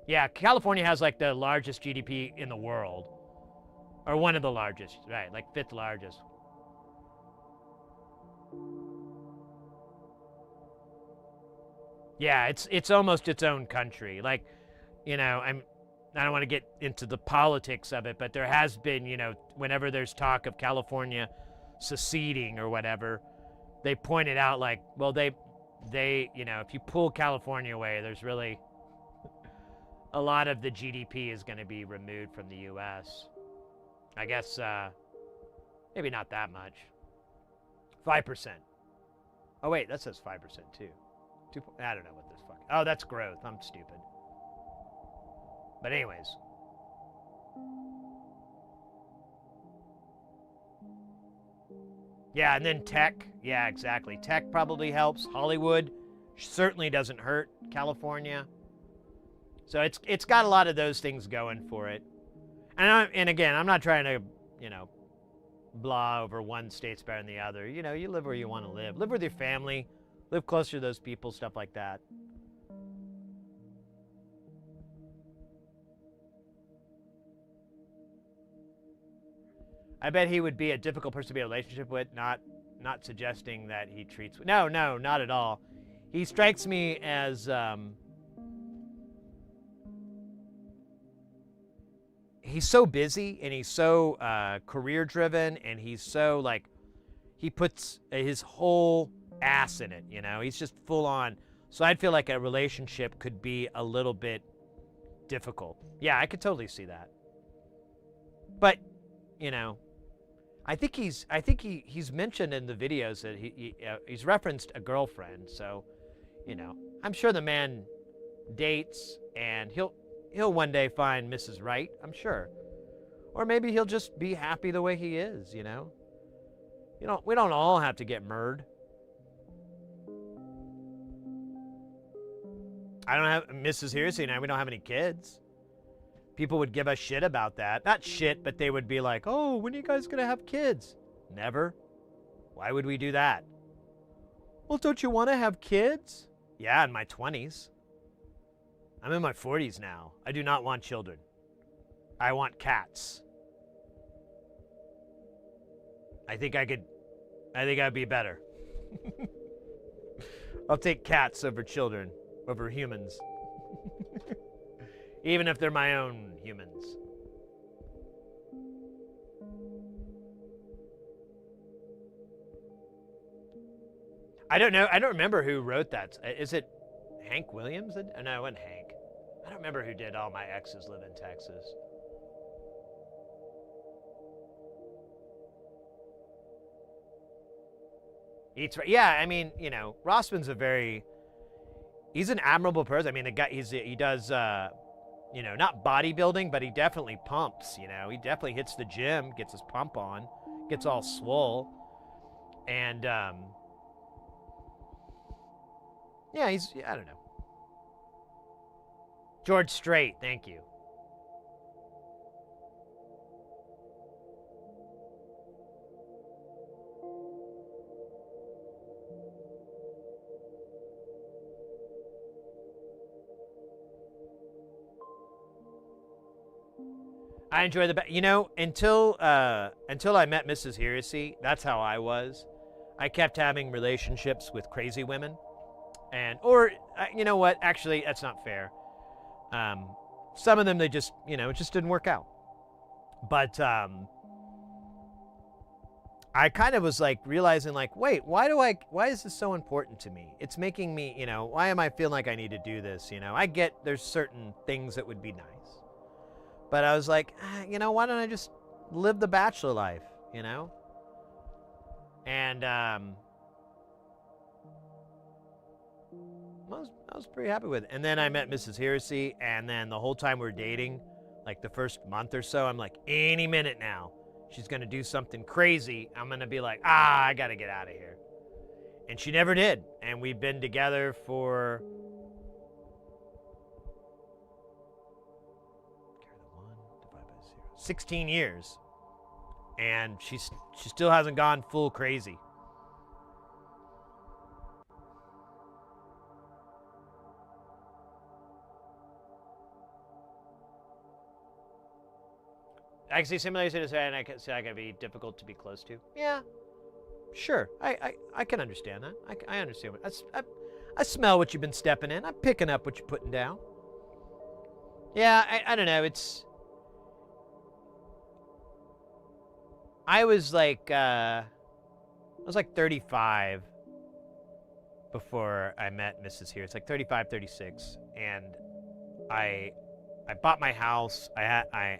Yeah, California has like the largest GDP in the world. Or one of the largest, right, like 5th largest. Yeah, it's almost its own country. Like, you know, I don't want to get into the politics of it, but there has been, you know, whenever there's talk of California seceding or whatever, they pointed out like, well, they you know, if you pull California away, there's really a lot of the GDP is going to be removed from the U.S. I guess maybe not that much. 5%. Oh wait, that says 5% too. I don't know what this fuck. Oh, that's growth. I'm stupid. But anyways. Yeah, and then tech. Yeah, exactly. Tech probably helps. Hollywood certainly doesn't hurt California. So it's got a lot of those things going for it. And again, I'm not trying to, you know, blah over one state's better than the other. You know, you live where you want to live. Live with your family. Live closer to those people, stuff like that. I bet he would be a difficult person to be in a relationship with, not suggesting that he treats... No, not at all. He strikes me as... he's so busy, and he's so career-driven, and he's so, like... He puts his whole ass in it, you know? He's just full on. So I'd feel like a relationship could be a little bit difficult. Yeah, I could totally see that. But, you know... I think he's mentioned in the videos that he's referenced a girlfriend. So, I'm sure the man dates, and he'll one day find Mrs. Right. I'm sure, or maybe he'll just be happy the way he is. We don't all have to get murdered. I don't have Mrs. Hearsay and I. We don't have any kids. People would give us shit about that. Not shit, but they would be like, "Oh, when are you guys gonna have kids?" Never. Why would we do that? Well, don't you want to have kids? Yeah, in my 20s. I'm in my 40s now. I do not want children. I want cats. I think I'd be better. I'll take cats over children, over humans. Even if they're my own humans. I don't know. I don't remember who wrote that. Is it Hank Williams? Oh, no, it wasn't Hank. I don't remember who did All My Exes Live in Texas. Eats right. Yeah, I mean, Rossman's he's an admirable person. I mean, the guy, he does, not bodybuilding, but he definitely pumps, He definitely hits the gym, gets his pump on, gets all swole. And, yeah, I don't know. George Strait, thank you. I enjoy until I met Mrs. Heresy, that's how I was. I kept having relationships with crazy women. Or you know what? Actually, that's not fair. Some of them, they just, it just didn't work out. But I kind of was like realizing like, wait, why is this so important to me? It's making me, why am I feeling like I need to do this? I get there's certain things that would be nice. But I was like, why don't I just live the bachelor life, And I was pretty happy with it. And then I met Mrs. Heresy, and then the whole time we were dating, like the first month or so, I'm like, any minute now, she's going to do something crazy. I'm going to be like, I got to get out of here. And she never did. And we've been together for 16 years. And she still hasn't gone full crazy. I can see simulation is and I can see I can be difficult to be close to. Yeah, sure. I can understand that. I understand what I smell what you've been stepping in. I'm picking up what you're putting down. Yeah, I don't know. I was like 35 before I met Mrs. Here. It's like 35, 36, and I bought my house. I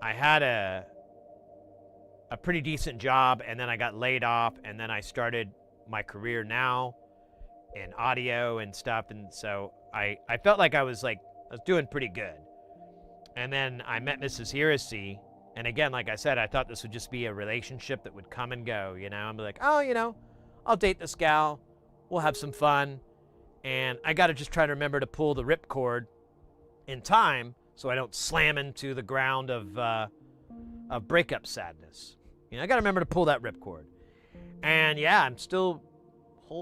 had a pretty decent job, and then I got laid off, and then I started my career now in audio and stuff, and so I felt like I was doing pretty good. And then I met Mrs. Heresy, and again, like I said, I thought this would just be a relationship that would come and go, I'd be like, oh, I'll date this gal, we'll have some fun, and I got to just try to remember to pull the ripcord in time so I don't slam into the ground of breakup sadness. I got to remember to pull that ripcord. And yeah, I'm still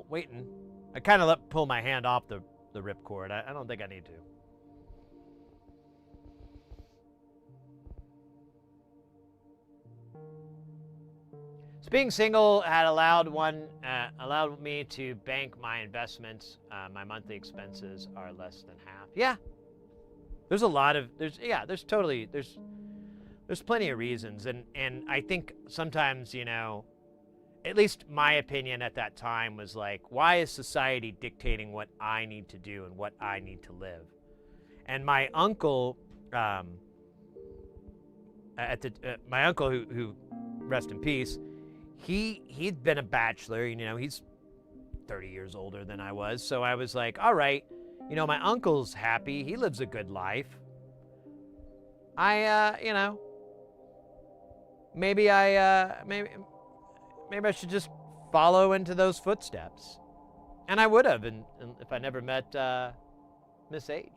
waiting. I kind of pull my hand off the ripcord. I don't think I need to. So being single had allowed me to bank my investments. My monthly expenses are less than half. Yeah. There's a lot of there's plenty of reasons, and I think sometimes, at least my opinion at that time was like, why is society dictating what I need to do and what I need to live? And my uncle at the my uncle who rest in peace, he'd been a bachelor. You know, he's 30 years older than I was. So I was like, all right, you know, my uncle's happy. He lives a good life. You know, maybe maybe I should just follow into those footsteps. And I would have, and if I never met Miss H.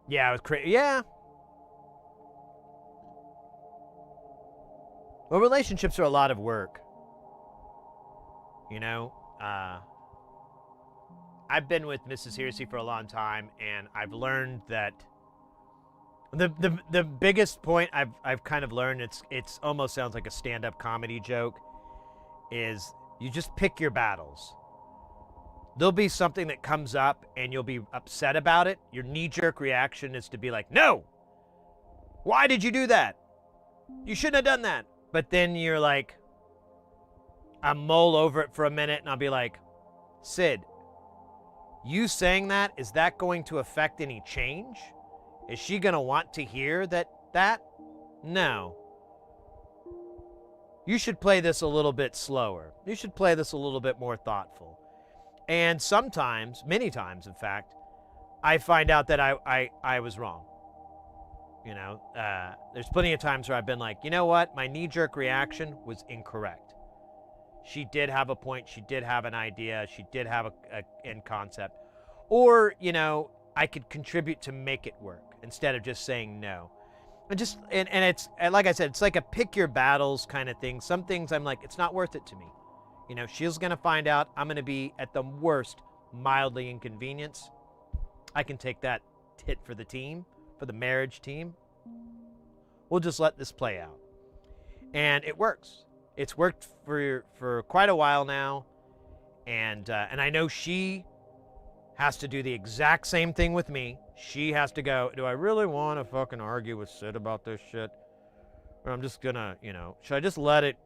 Yeah, it was crazy. Yeah. Well, relationships are a lot of work. You know, I've been with Mrs. Hearsey for a long time, and I've learned that the biggest point I've kind of learned, it's almost sounds like a stand-up comedy joke, is you just pick your battles. There'll be something that comes up and you'll be upset about it. Your knee-jerk reaction is to be like, no! Why did you do that? You shouldn't have done that. But then you're like, I mull over it for a minute and I'll be like, Sid, you saying that, is that going to affect any change? Is she going to want to hear that? No. You should play this a little bit slower. You should play this a little bit more thoughtful. And sometimes, many times in fact, I find out that I was wrong. You know, there's plenty of times where I've been like, you know what? My knee-jerk reaction was incorrect. She did have a point. She did have an idea. She did have a end concept. Or, you know, I could contribute to make it work instead of just saying no. And it's, and like I said, it's like a pick your battles kind of thing. Some things I'm like, it's not worth it to me. You know, she's going to find out I'm going to be at the worst mildly inconvenienced. I can take that hit for the team, for the marriage team. We'll just let this play out. And it works. It's worked for quite a while now. And I know she has to do the exact same thing with me. She has to go, do I really want to fucking argue with Sid about this shit? Or I'm just gonna, you know, should I just let it,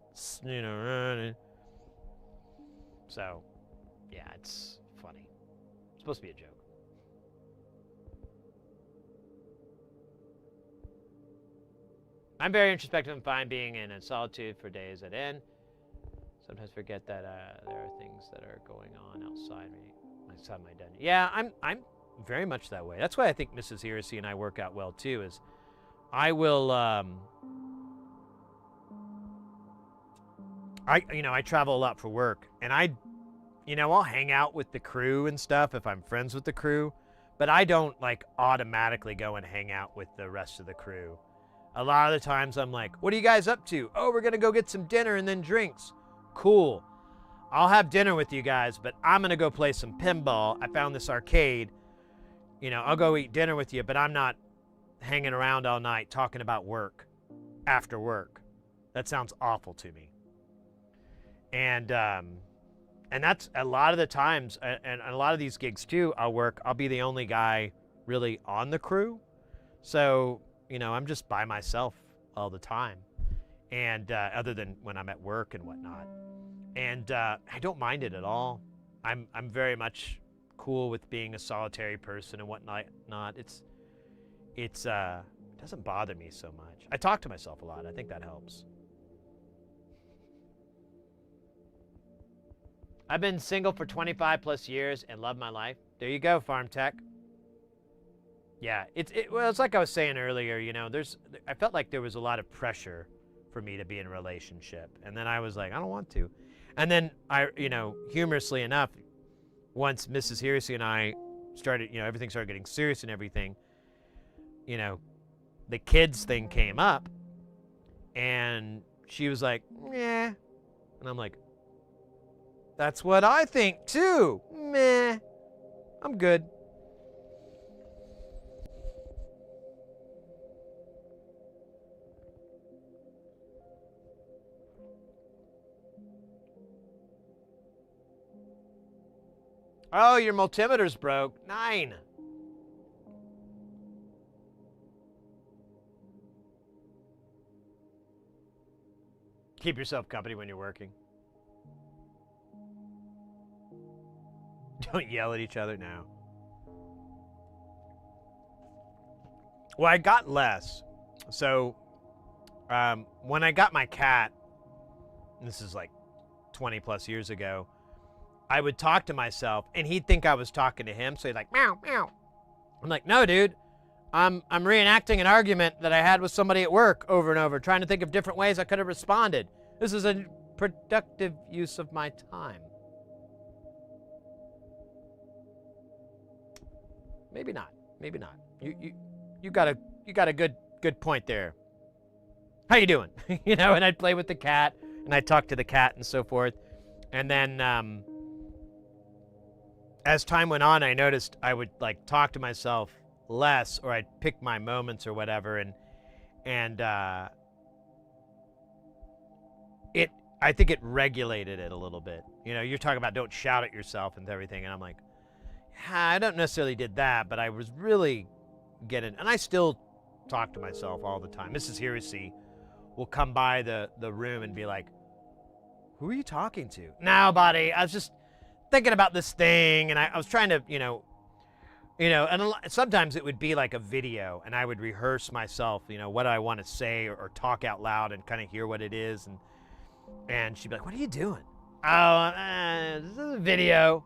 you know, so, yeah, it's funny. It's supposed to be a joke. I'm very introspective and find being in a solitude for days at end. Sometimes forget that there are things that are going on outside my den. Yeah, I'm very much that way. That's why I think Mrs. Heresy and I work out well too. Is I will I travel a lot for work, and I'll hang out with the crew and stuff if I'm friends with the crew, but I don't like automatically go and hang out with the rest of the crew. A lot of the times I'm like, what are you guys up to? Oh, we're gonna go get some dinner and then drinks. Cool. I'll have dinner with you guys, but I'm gonna go play some pinball. I found this arcade. You know, I'll go eat dinner with you, but I'm not hanging around all night talking about work after work. That sounds awful to me. And that's a lot of the times, and a lot of these gigs too, I'll be the only guy really on the crew. So, you know, I'm just by myself all the time. And other than when I'm at work and whatnot. And I don't mind it at all. I'm very much cool with being a solitary person and whatnot. It doesn't bother me so much. I talk to myself a lot. I think that helps. I've been single for 25 plus years and love my life. There you go, Farm Tech. Yeah, it's like I was saying earlier, you know, I felt like there was a lot of pressure for me to be in a relationship. And then I was like, I don't want to. And then humorously enough, once Mrs. Heresy and I started, everything started getting serious and everything, the kids thing came up and she was like, meh. And I'm like, that's what I think too. Meh. I'm good. Oh, your multimeter's broke. 9. Keep yourself company when you're working. don't yell at each other now. Well, I got less. So, when I got my cat, and this is like 20 plus years ago, I would talk to myself, and he'd think I was talking to him, so he'd like, meow, meow. I'm like, no, dude, I'm reenacting an argument that I had with somebody at work over and over, trying to think of different ways I could have responded. This is a productive use of my time. Maybe not. Maybe not. You got a good point there. How you doing? You know, and I'd play with the cat, and I'd talk to the cat and so forth. And then as time went on, I noticed I would like talk to myself less, or I'd pick my moments or whatever, and I think it regulated it a little bit. You know, you're talking about don't shout at yourself and everything, and I'm like, I don't necessarily did that, but I was really getting, and I still talk to myself all the time. Mrs. Heresy will come by the room and be like, who are you talking to? No, buddy, I was just thinking about this thing, and I was trying to, you know, and sometimes it would be like a video, and I would rehearse myself, you know, what I want to say or talk out loud and kind of hear what it is, and she'd be like, what are you doing? Oh, this is a video.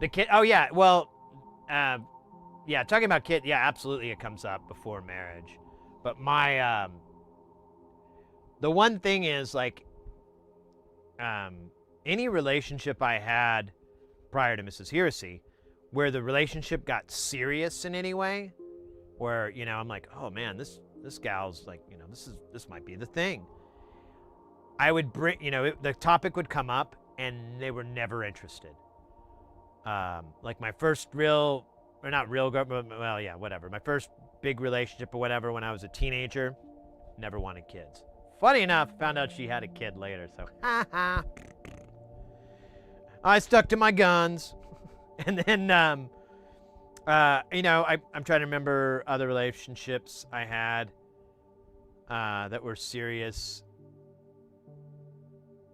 The kid, oh yeah, well, yeah, talking about kid, yeah, absolutely it comes up before marriage. But my, the one thing is, like, any relationship I had prior to Mrs. Heresy, where the relationship got serious in any way, where, you know, I'm like, oh man, this gal's like, you know, this might be the thing. I would bring, you know, the topic would come up, and they were never interested. Like my first real, or not real, well, yeah, whatever. My first big relationship or whatever when I was a teenager, never wanted kids. Funny enough, found out she had a kid later, so I stuck to my guns. And then, you know, I'm trying to remember other relationships I had that were serious.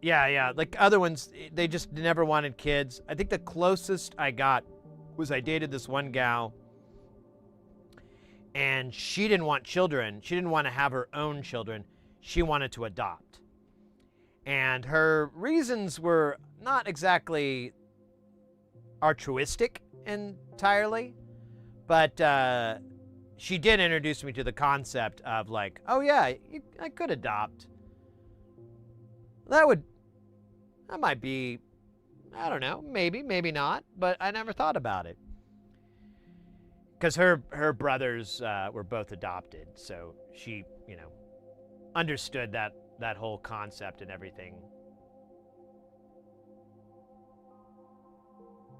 Yeah, like other ones, they just never wanted kids. I think the closest I got was I dated this one gal, and she didn't want children. She didn't want to have her own children. She wanted to adopt. And her reasons were not exactly altruistic entirely, but she did introduce me to the concept of like, oh yeah, I could adopt. That might be, I don't know, maybe not, but I never thought about it. Because her brothers were both adopted, so she, you know, understood that whole concept and everything.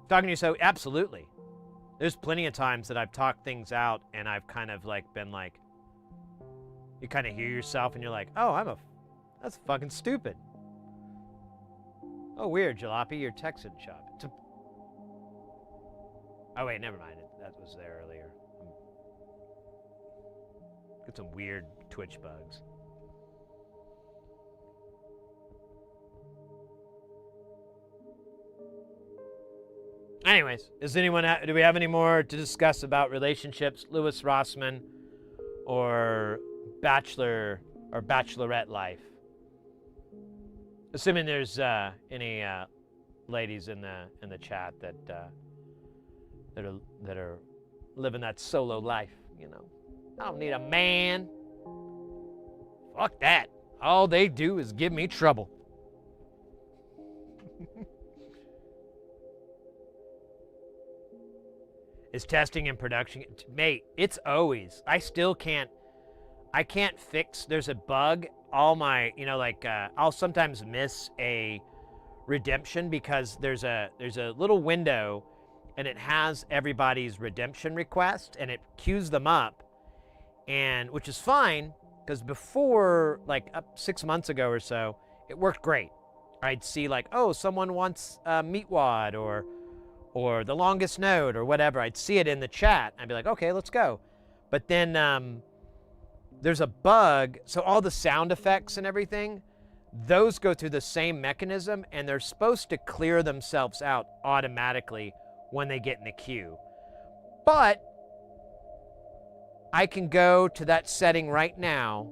Talking to you, so absolutely. There's plenty of times that I've talked things out and I've kind of like been like, you kind of hear yourself and you're like, oh, that's fucking stupid. Oh, weird, Jalopy, you're texting shop. Oh, wait, never mind. That was there earlier. Got some weird Twitch bugs. Anyways, do we have any more to discuss about relationships, Louis Rossman, or bachelor or bachelorette life? Assuming there's any ladies in the chat that are living that solo life, you know. I don't need a man. Fuck that. All they do is give me trouble. Is testing and production, mate, it's always, I can't fix, there's a bug, all my, you know, like, I'll sometimes miss a redemption because there's a little window and it has everybody's redemption request and it queues them up, and which is fine because before, like, 6 months ago or so, it worked great. I'd see like, oh, someone wants Meatwad or the longest node or whatever. I'd see it in the chat. I'd be like, okay, let's go. But then there's a bug, so all the sound effects and everything, those go through the same mechanism, and they're supposed to clear themselves out automatically when they get in the queue. But I can go to that setting right now,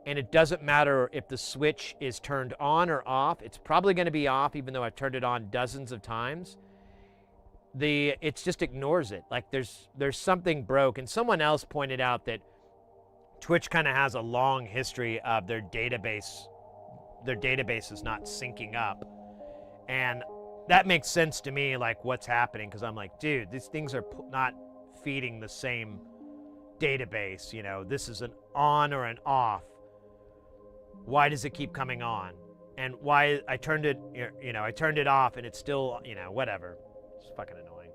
and it doesn't matter if the switch is turned on or off. It's probably going to be off, even though I've turned it on dozens of times. It just ignores it. Like there's something broke. And someone else pointed out that Twitch kind of has a long history of their database is not syncing up. And that makes sense to me, like what's happening, because I'm like, dude, these things are not feeding the same database. You know, this is an on or an off. Why does it keep coming on? And why I turned it, I turned it off and it's still, whatever. It's fucking annoying.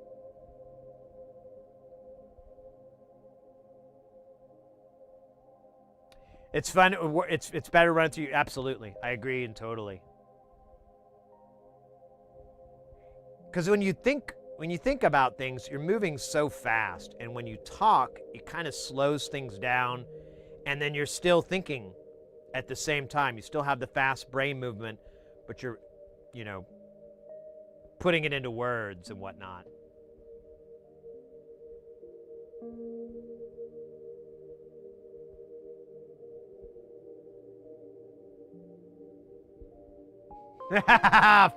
It's fun. It's better run through. Absolutely, I agree and totally. Because when you think about things, you're moving so fast, and when you talk, it kind of slows things down, and then you're still thinking at the same time. You still have the fast brain movement, but you're, putting it into words and whatnot.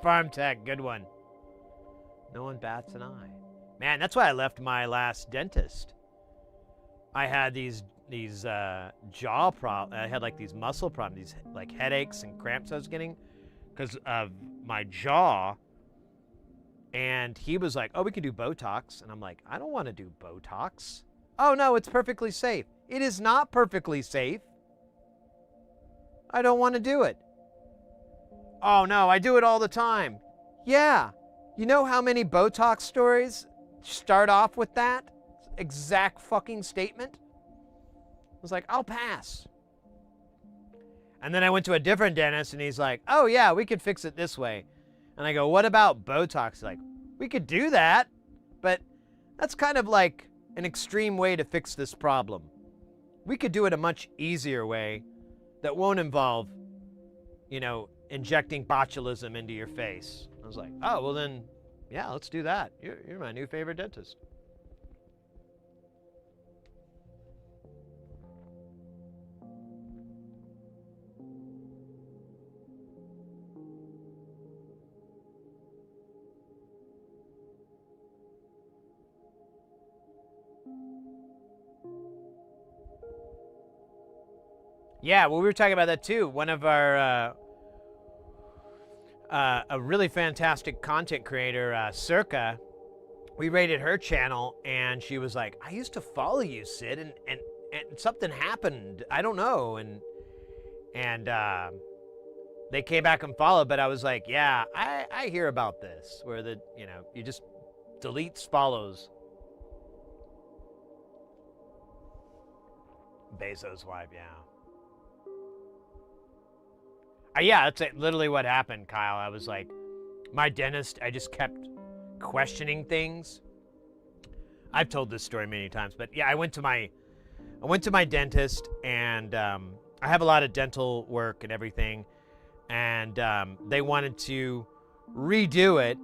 Farm tech, good one. No one bats an eye. Man, that's why I left my last dentist. I had these jaw problems. I had like these muscle problems, these like headaches and cramps I was getting because of my jaw. And he was like, "Oh, we can do Botox." And I'm like, "I don't want to do Botox." "Oh no, it's perfectly safe." It is not perfectly safe. I don't want to do it. "Oh no, I do it all the time." Yeah. You know how many Botox stories start off with that exact fucking statement? I was like, I'll pass. And then I went to a different dentist and he's like, "Oh yeah, we could fix it this way." And I go, "What about Botox?" He's like, "We could do that, but that's kind of like an extreme way to fix this problem. We could do it a much easier way that won't involve, injecting botulism into your face." I was like, "Oh, well then, yeah, let's do that. You're my new favorite dentist." Yeah, well, we were talking about that too. One of our a really fantastic content creator, Circa, we raided her channel, and she was like, "I used to follow you, Sid, and something happened. I don't know." And they came back and followed, but I was like, "Yeah, I hear about this, where you just delete follows." Bezos' wife, yeah. Yeah, that's literally what happened, Kyle. I was like, my dentist, I just kept questioning things. I've told this story many times, but yeah, I went to my dentist, and I have a lot of dental work and everything, and they wanted to redo it,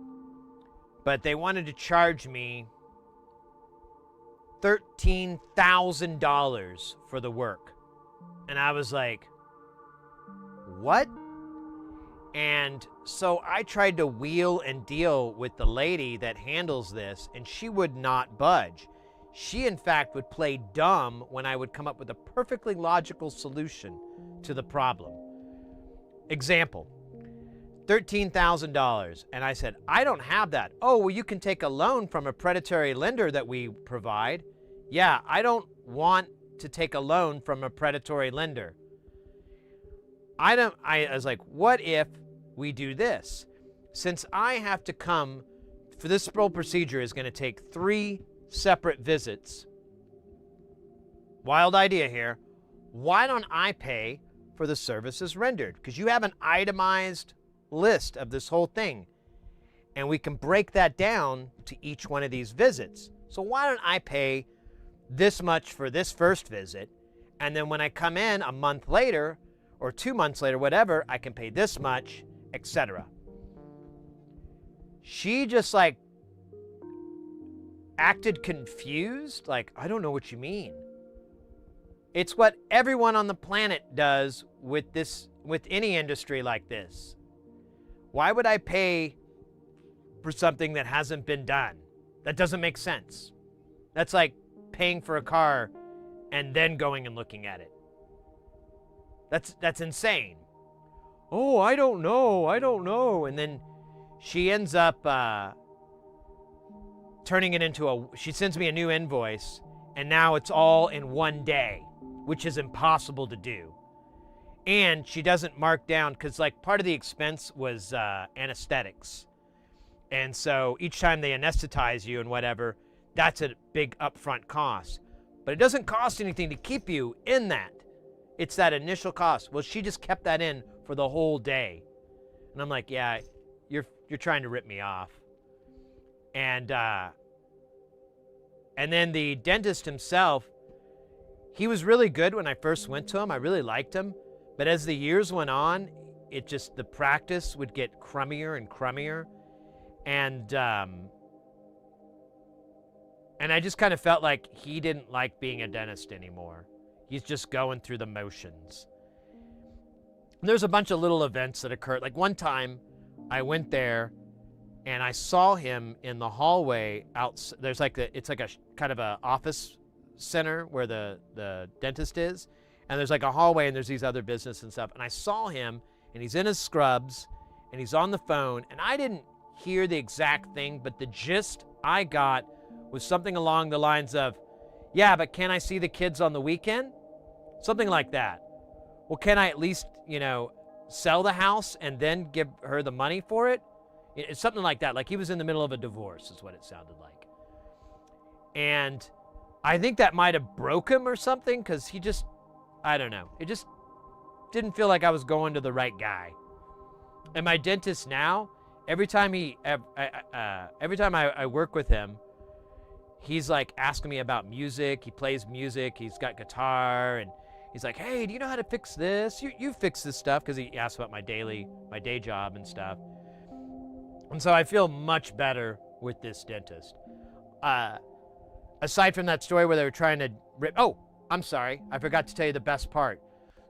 but they wanted to charge me $13,000 for the work. And I was like, what? And so I tried to wheel and deal with the lady that handles this, and she would not budge. She, in fact, would play dumb when I would come up with a perfectly logical solution to the problem. Example, $13,000. And I said, "I don't have that." "Oh, well, you can take a loan from a predatory lender that we provide." "Yeah, I don't want to take a loan from a predatory lender." I was like, what if we do this? Since I have to come, for this whole procedure is going to take 3 separate visits. Wild idea here. Why don't I pay for the services rendered? Because you have an itemized list of this whole thing, and we can break that down to each one of these visits. So why don't I pay this much for this first visit, And then when I come in a month later or 2 months later, whatever, I can pay this much, etc. She just like acted confused. Like, I don't know what you mean. It's what everyone on the planet does with any industry like this. Why would I pay for something that hasn't been done? That doesn't make sense. That's like paying for a car and then going and looking at it. That's insane. Oh, I don't know. And then she ends up turning it into she sends me a new invoice, and now it's all in one day, which is impossible to do. And she doesn't mark down, because like part of the expense was anesthetics. And so each time they anesthetize you and whatever, that's a big upfront cost. But it doesn't cost anything to keep you in that. It's that initial cost. Well, she just kept that in for the whole day. And I'm like, yeah, you're trying to rip me off. And then the dentist himself, he was really good when I first went to him. I really liked him. But as the years went on, the practice would get crummier and crummier. And I just kind of felt like he didn't like being a dentist anymore. He's just going through the motions. There's a bunch of little events that occurred. Like one time I went there and I saw him in the hallway out. There's like it's like a kind of a office center where the dentist is. And there's like a hallway and there's these other business and stuff. And I saw him and he's in his scrubs and he's on the phone. And I didn't hear the exact thing, but the gist I got was something along the lines of, yeah, but can I see the kids on the weekend? Something like that. Well, can I at least, sell the house and then give her the money for it? It's something like that. Like he was in the middle of a divorce is what it sounded like. And I think that might have broke him or something, because he just, I don't know. It just didn't feel like I was going to the right guy. And my dentist now, every time I work with him, he's like asking me about music. He plays music. He's got guitar, and he's like, "Hey, do you know how to fix this? You fix this stuff," because he asks about my day job and stuff. And so I feel much better with this dentist. Aside from that story where they were trying to rip. Oh, I'm sorry. I forgot to tell you the best part.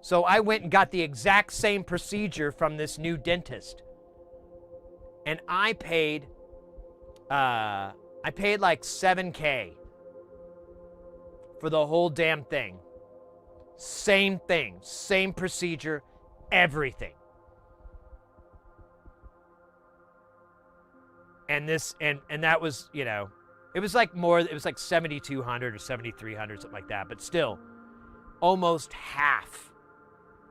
So I went and got the exact same procedure from this new dentist. And I paid like $7,000 for the whole damn thing. Same thing, same procedure, everything. And that was, it was like $7,200 or $7,300, something like that. But still, almost half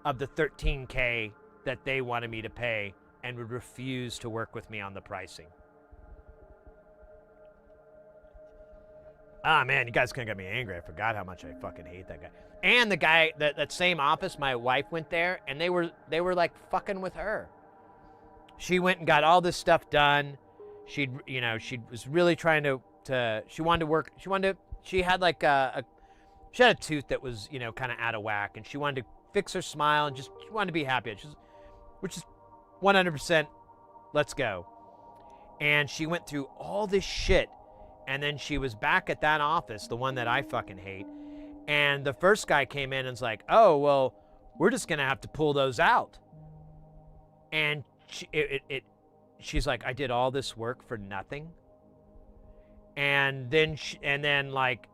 of the $13,000 that they wanted me to pay, and would refuse to work with me on the pricing. Ah, man, you guys kind of got me angry. I forgot how much I fucking hate that guy. And the guy, that same office, my wife went there, and they were like fucking with her. She went and got all this stuff done. She was really trying to she wanted to work. She had like she had a tooth that was, kind of out of whack, and she wanted to fix her smile and she wanted to be happy. Which is 100%, let's go. And she went through all this shit, and then she was back at that office, the one that I fucking hate, and the first guy came in and was like, "Oh, well, we're just gonna have to pull those out." And she's like, "I did all this work for nothing." And then it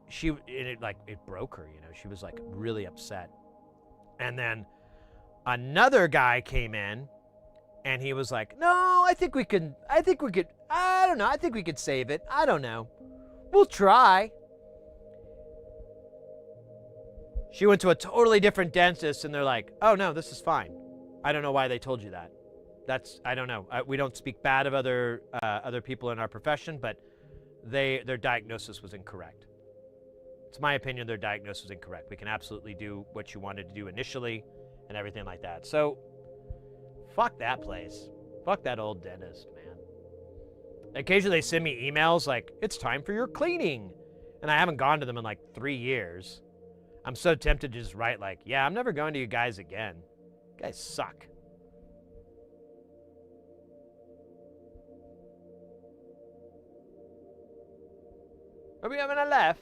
broke her, she was like really upset. And then another guy came in, and he was like, "No, I think we could, I don't know, I think we could save it. I don't know. We'll try." She went to a totally different dentist, and they're like, "Oh, no, this is fine. I don't know why they told you that. I don't know. We don't speak bad of other people in our profession, but their diagnosis was incorrect. It's my opinion their diagnosis was incorrect. We can absolutely do what you wanted to do initially and everything like that." So, fuck that place. Fuck that old dentist, man. Occasionally they send me emails like, "It's time for your cleaning." And I haven't gone to them in like 3 years. I'm so tempted to just write like, yeah, I'm never going to you guys again. You guys suck. Are we having a laugh?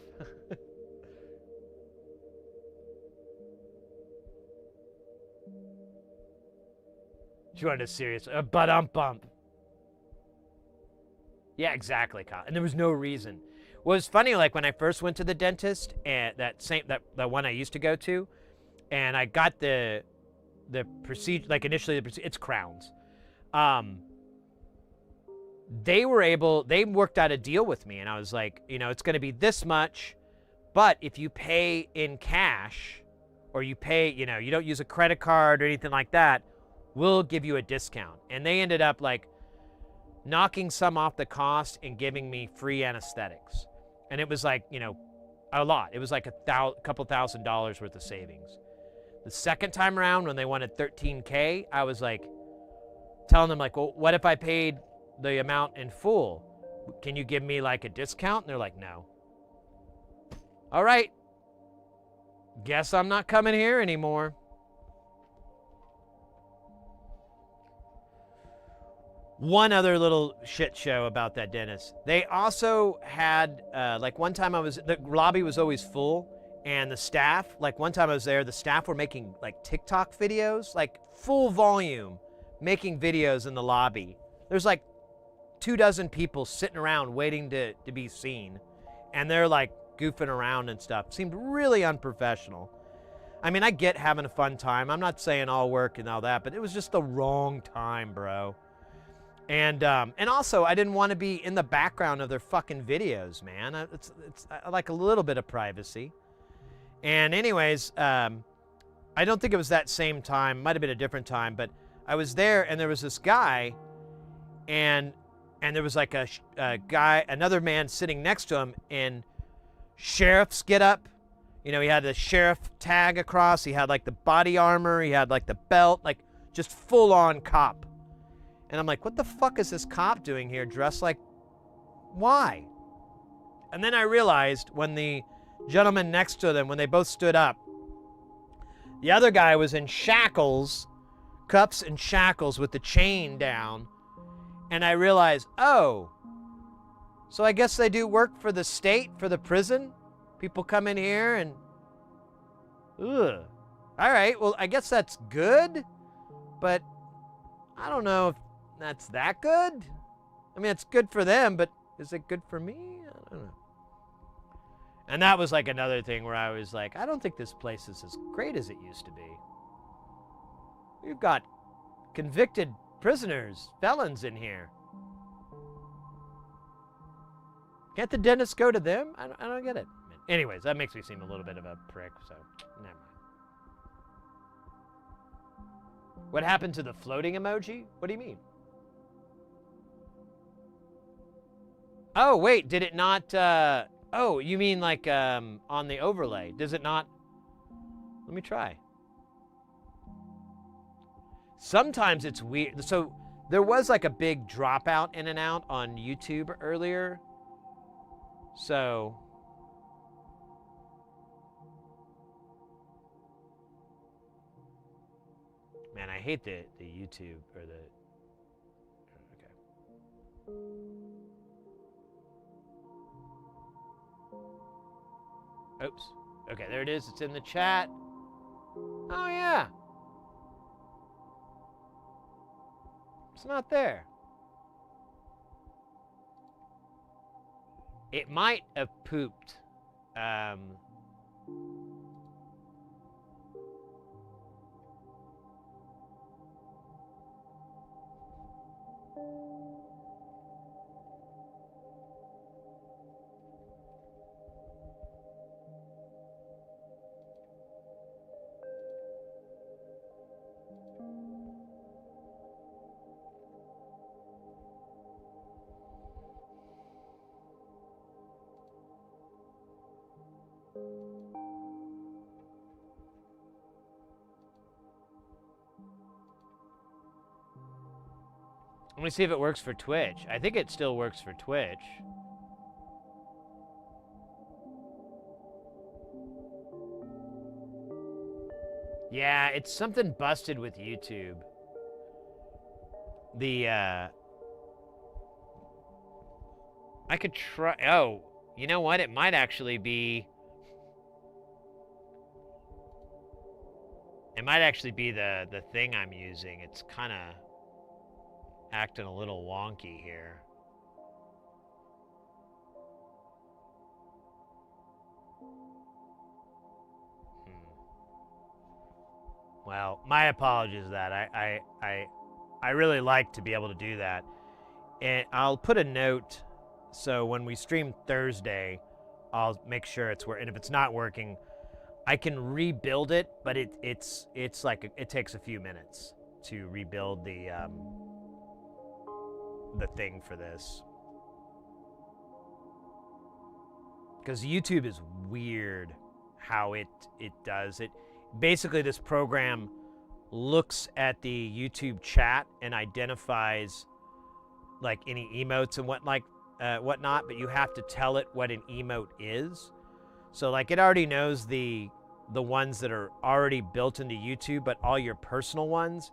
She wanted a serious, bump. Yeah, exactly, Kyle. And there was no reason. Well, it was funny, like when I first went to the dentist, and that one I used to go to, and I got the procedure, like initially it's crowns. They worked out a deal with me, and I was like, it's going to be this much, but if you pay in cash, or you pay, you don't use a credit card or anything like that, we'll give you a discount. And they ended up like knocking some off the cost and giving me free anesthetics. And it was like, a lot. It was like a couple $1,000s worth of savings. The second time around when they wanted $13K, I was like telling them like, well, what if I paid the amount in full? Can you give me like a discount? And they're like, no. All right. Guess I'm not coming here anymore. One other little shit show about that dentist. They also had, like one time the lobby was always full, and the staff, like one time I was there, the staff were making like TikTok videos, like full volume, making videos in the lobby. There's like 24 people sitting around waiting to be seen, and they're like goofing around and stuff. Seemed really unprofessional. I mean, I get having a fun time. I'm not saying all work and all that, but it was just the wrong time, bro. And also, I didn't want to be in the background of their fucking videos, man. I like a little bit of privacy. And anyways, I don't think it was that same time. Might have been a different time, but I was there, and there was this guy, and there was like a guy, another man sitting next to him in sheriff's getup. He had the sheriff tag across. He had like the body armor. He had like the belt, like just full-on cop. And I'm like, what the fuck is this cop doing here dressed like, why? And then I realized when the gentleman next to them, when they both stood up, the other guy was in shackles, cuffs and shackles with the chain down. And I realized, oh, so I guess they do work for the state, for the prison? People come in here and, ugh. All right, well, I guess that's good, but I don't know if that's that good. I mean, it's good for them, but is it good for me? I don't know. And that was like another thing where I was like, I don't think this place is as great as it used to be. We've got convicted prisoners, felons in here. Can't the dentist go to them? I don't get it. Anyways, that makes me seem a little bit of a prick, so never mind. What happened to the floating emoji? What do you mean? Oh, wait, did it not, oh, you mean like on the overlay? Does it not? Let me try. Sometimes it's weird. So there was like a big dropout in and out on YouTube earlier. So man, I hate the YouTube or the, okay. Oops. Okay, there it is. It's in the chat. Oh, yeah. It's not there. It might have pooped. Let me see if it works for Twitch. I think it still works for Twitch. Yeah, it's something busted with YouTube. I could try. Oh, you know what? It might actually be. It might actually be the thing I'm using. It's kind of acting a little wonky here. Well, my apologies that I really like to be able to do that. And I'll put a note so when we stream Thursday, I'll make sure it's working. And if it's not working, I can rebuild it, but it's like it takes a few minutes to rebuild the thing for this. Because YouTube is weird how it does it. Basically, this program looks at the YouTube chat and identifies like any emotes and whatnot, but you have to tell it what an emote is. So like it already knows the ones that are already built into YouTube, but all your personal ones,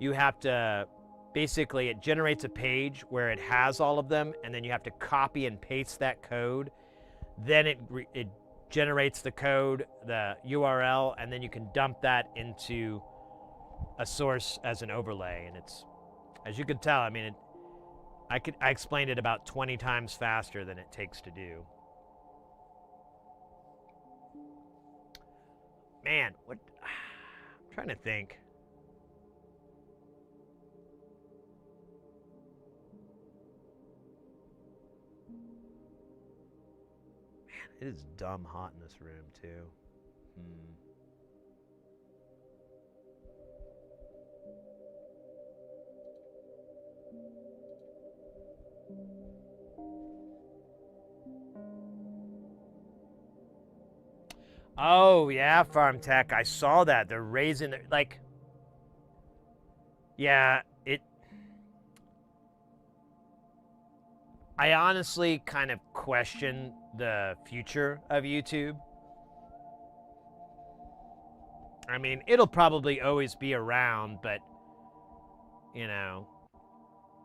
you have to basically, it generates a page where it has all of them, and then you have to copy and paste that code. Then it generates the code, the URL, and then you can dump that into a source as an overlay. And it's, as you can tell, I mean, I explained it about 20 times faster than it takes to do. Man, what? I'm trying to think. Man, it is dumb hot in this room too. Oh, yeah, Farm Tech. I saw that. They're raising their, like, yeah, I honestly kind of question the future of YouTube. I mean, it'll probably always be around, but, you know,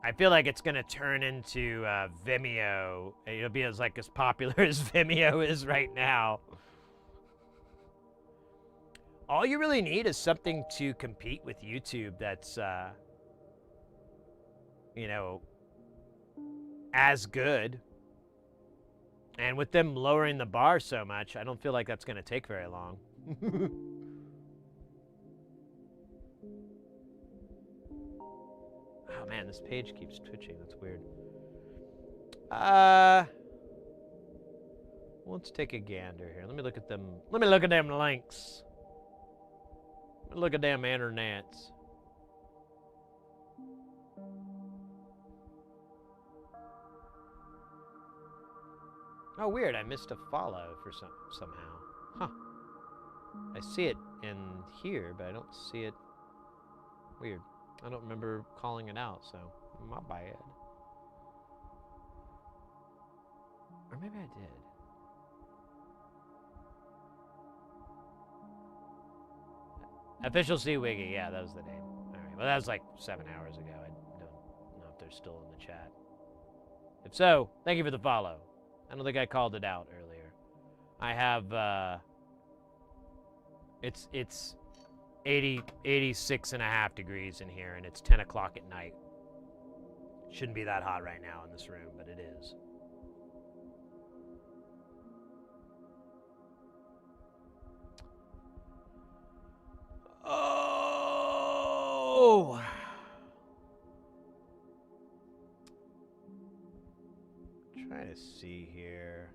I feel like it's going to turn into Vimeo. It'll be as popular as Vimeo is right now. All you really need is something to compete with YouTube that's, you know, as good. And with them lowering the bar so much, I don't feel like that's going to take very long. Oh man, this page keeps twitching. That's weird. Let's take a gander here. Let me look at them. Let me look at them links. Look at them internets. Oh, weird. I missed a follow for somehow. Huh. I see it in here, but I don't see it. Weird. I don't remember calling it out, so my bad. Or maybe I did. Official Sea Wiggy, yeah, that was the name. Alright, well that was like 7 hours ago. I don't know if they're still in the chat. If so, thank you for the follow. I don't think I called it out earlier. I have, it's 86.5 degrees in here, and it's 10 o'clock at night. Shouldn't be that hot right now in this room, but it is. Oh! Trying to see here.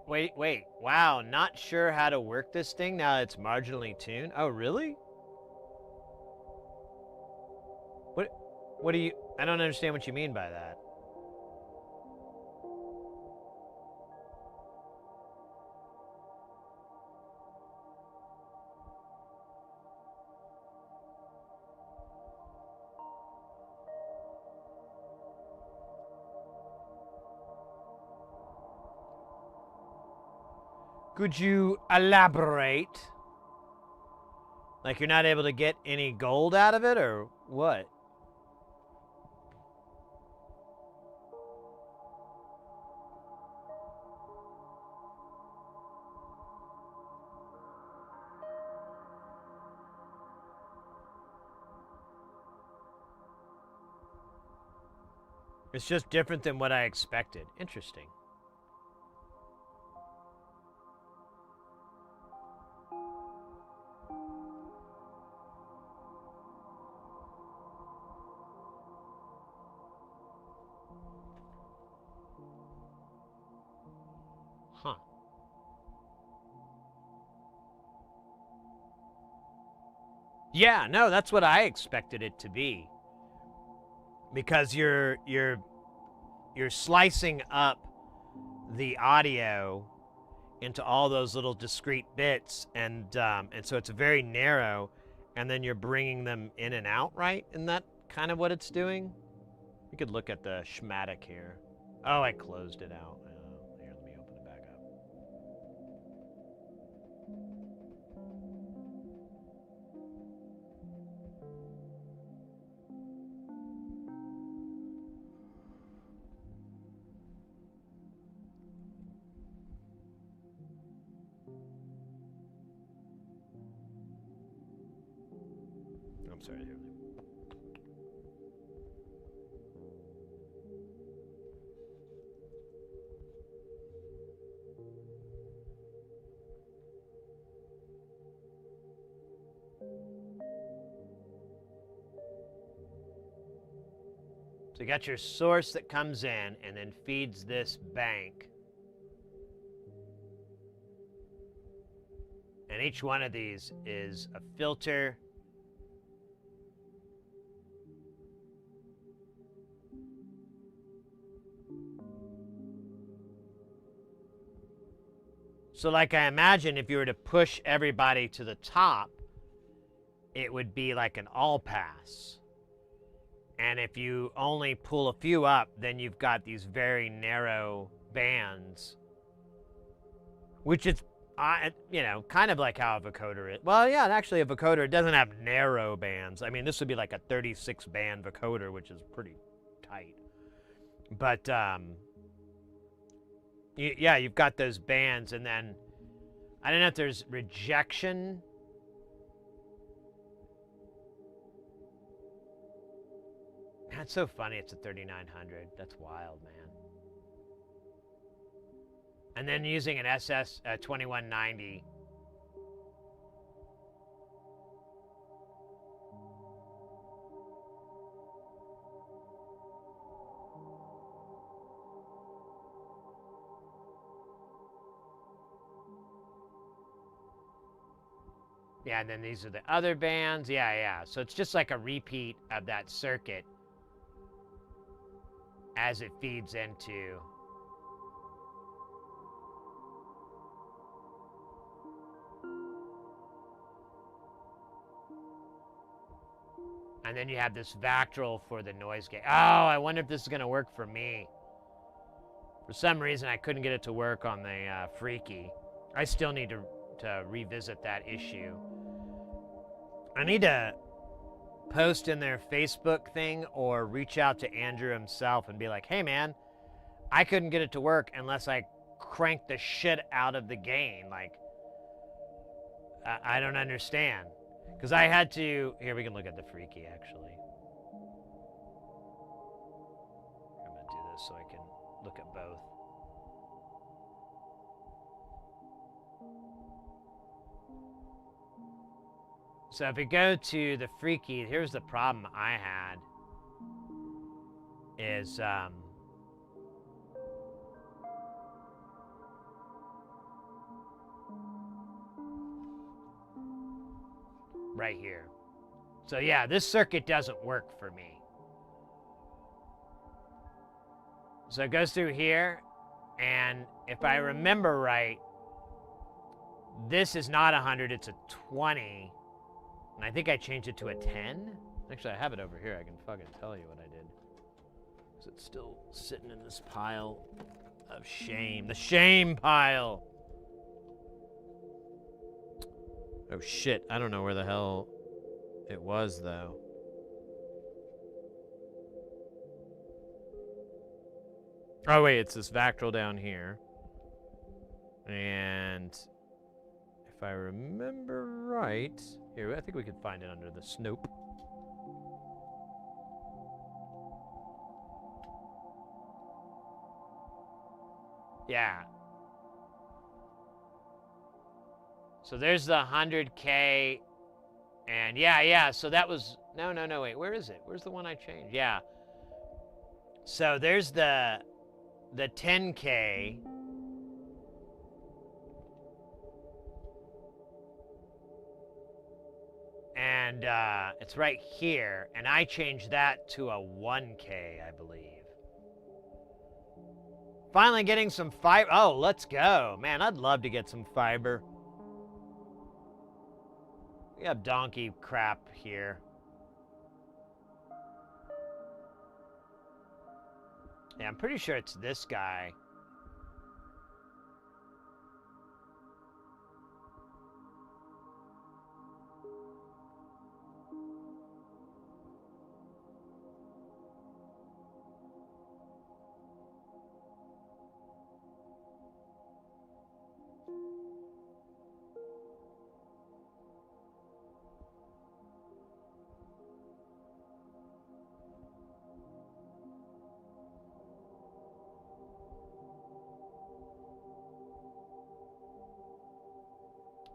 Wait. Wow, not sure how to work this thing now that it's marginally tuned. Oh, really? What do you... I don't understand what you mean by that. Could you elaborate? Like you're not able to get any gold out of it, or what? It's just different than what I expected. Interesting. Huh. Yeah, no, that's what I expected it to be. Because you're slicing up the audio into all those little discrete bits, and so it's very narrow, and then you're bringing them in and out, right? Isn't that kind of what it's doing? You could look at the schematic here. Oh, I closed it out. Here, let me open it back up. I'm sorry. Here. So you got your source that comes in and then feeds this bank. And each one of these is a filter. So like I imagine if you were to push everybody to the top, it would be like an all pass. And if you only pull a few up, then you've got these very narrow bands, which is, you know, kind of like how a vocoder is. Well, yeah, actually a vocoder doesn't have narrow bands. I mean, this would be like a 36 band vocoder, which is pretty tight. But, yeah, you've got those bands, and then, I don't know if there's rejection. That's so funny, it's a 3900. That's wild, man. And then using an SS 2190. Yeah, and then these are the other bands. Yeah, yeah. So it's just like a repeat of that circuit as it feeds into. And then you have this Vactral for the noise gate. Oh, I wonder if this is going to work for me. For some reason, I couldn't get it to work on the Freaky. I still need to revisit that issue. I need to post in their Facebook thing or reach out to Andrew himself and be like, hey, man, I couldn't get it to work unless I cranked the shit out of the gain. Like, I don't understand. Because I had to... Here, we can look at the Freaky, actually. I'm going to do this so I can look at both. So if we go to the Freaky, here's the problem I had. Is, right here. So yeah, this circuit doesn't work for me. So it goes through here, and if I remember right, this is not 100, it's a 20. And I think I changed it to a 10. Actually, I have it over here. I can fucking tell you what I did. Is it still sitting in this pile of shame? The shame pile. Oh shit, I don't know where the hell it was though. Oh wait, it's this Vactral down here. And if I remember right, here, I think we could find it under the Snoop. Yeah. So there's the 100K, and yeah, so that was, no, wait, where is it? Where's the one I changed? Yeah. So there's the 10K. And it's right here, and I changed that to a 1K, I believe. Finally getting some fiber. Oh, let's go. Man, I'd love to get some fiber. We have donkey crap here. Yeah, I'm pretty sure it's this guy.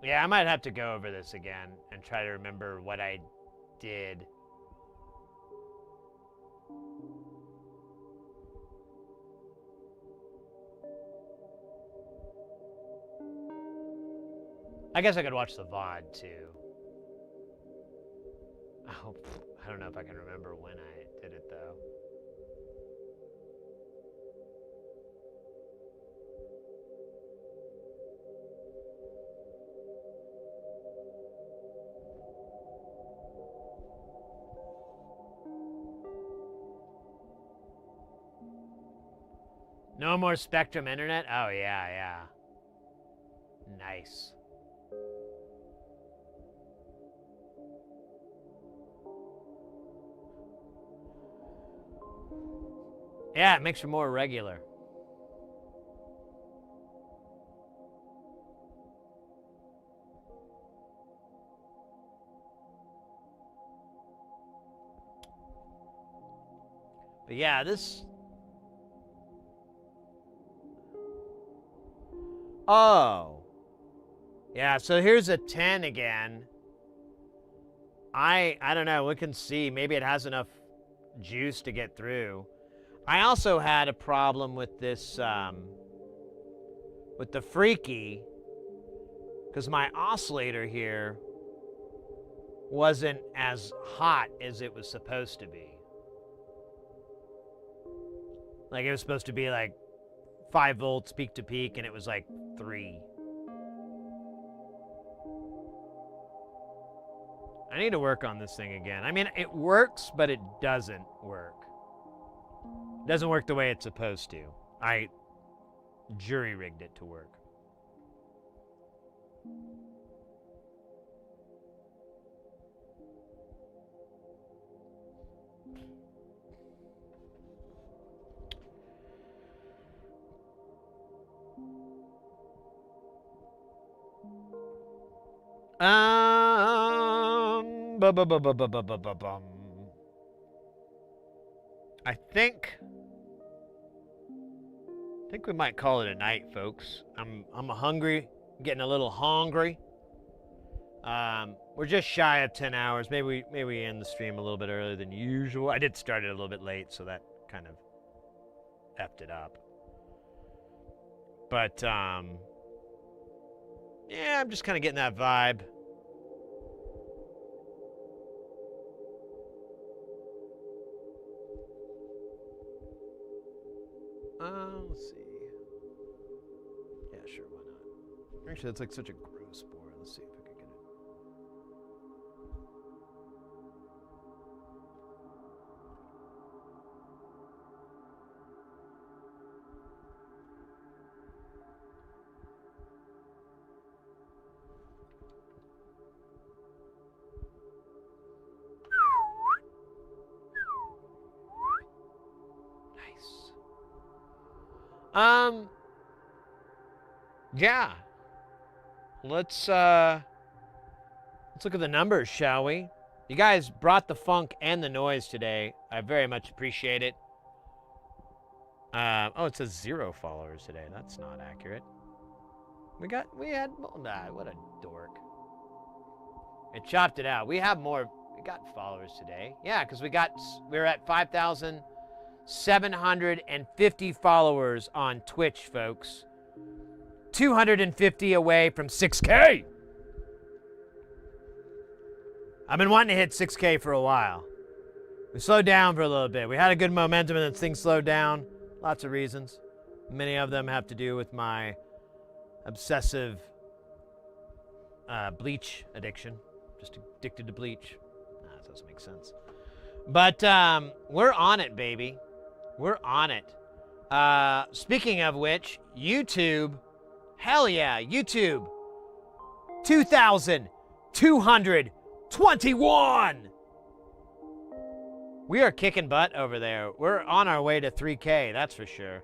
Yeah, I might have to go over this again and try to remember what I did. I guess I could watch the VOD too. Oh, I don't know if I can remember when I did it though. No more Spectrum internet? Oh, yeah. Nice. Yeah, it makes you more regular. But yeah, this... Oh. Yeah, so here's a 10 again. I don't know, we can see. Maybe it has enough juice to get through. I also had a problem with this, with the Freaky, because my oscillator here wasn't as hot as it was supposed to be. Like, it was supposed to be like 5 volts peak to peak, and it was like 3. I need to work on this thing again. I mean, it works, but it doesn't work. It doesn't work the way it's supposed to. I jury-rigged it to work. I think we might call it a night, folks. I'm hungry, getting a little hungry. We're just shy of 10 hours. Maybe we end the stream a little bit earlier than usual. I did start it a little bit late, so that kind of effed it up. But yeah, I'm just kind of getting that vibe. Let's see. Yeah, sure, why not? Actually, that's like such a gross board. Let's see if I can get it. Nice. Yeah. Let's look at the numbers, shall we? You guys brought the funk and the noise today. I very much appreciate it. Oh, it says 0 followers today. That's not accurate. We had, what a dork. It chopped it out. We got followers today. Yeah, because we're at 5,750 followers on Twitch, folks. 250 away from 6K. I've been wanting to hit 6K for a while. We slowed down for a little bit. We had a good momentum and then things slowed down. Lots of reasons. Many of them have to do with my obsessive bleach addiction. Just addicted to bleach. Nah, that doesn't make sense. But we're on it, baby. We're on it. Speaking of which, YouTube. Hell yeah, YouTube. 2,221. We are kicking butt over there. We're on our way to 3K, that's for sure.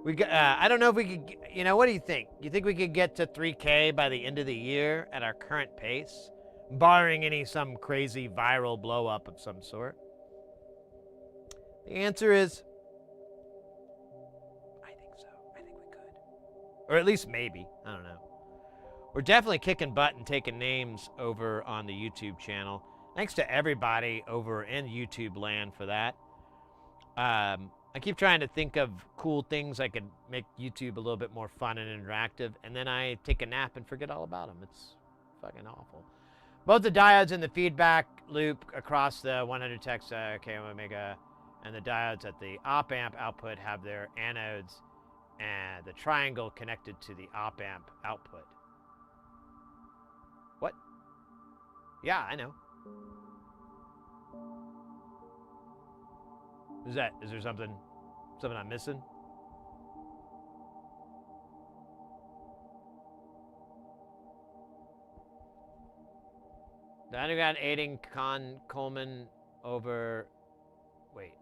I don't know if we could, what do you think? You think we could get to 3K by the end of the year at our current pace? Barring some crazy viral blow up of some sort? The answer is, I think so. I think we could. Or at least maybe. I don't know. We're definitely kicking butt and taking names over on the YouTube channel. Thanks to everybody over in YouTube land for that. I keep trying to think of cool things I could make YouTube a little bit more fun and interactive, and then I take a nap and forget all about them. It's fucking awful. Both the diodes in the feedback loop across the 100 hex K omega and the diodes at the op amp output have their anodes and the triangle connected to the op amp output. What? Yeah, I know. Is there something I'm missing? The underground aiding Coleman over. Wait.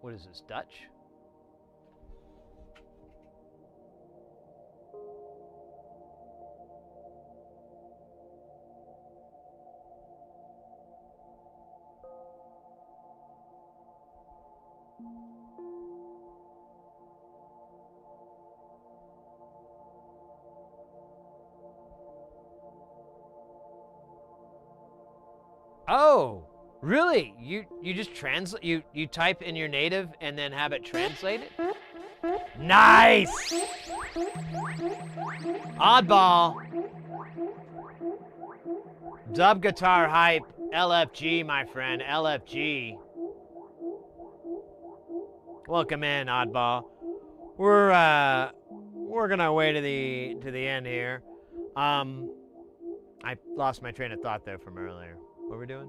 What is this, Dutch? Oh, really? You just translate, you type in your native and then have it translated? Nice! Oddball. Dub guitar hype, LFG, my friend, LFG. Welcome in, Oddball. We're working our way to the end here. I lost my train of thought there from earlier. What we're doing?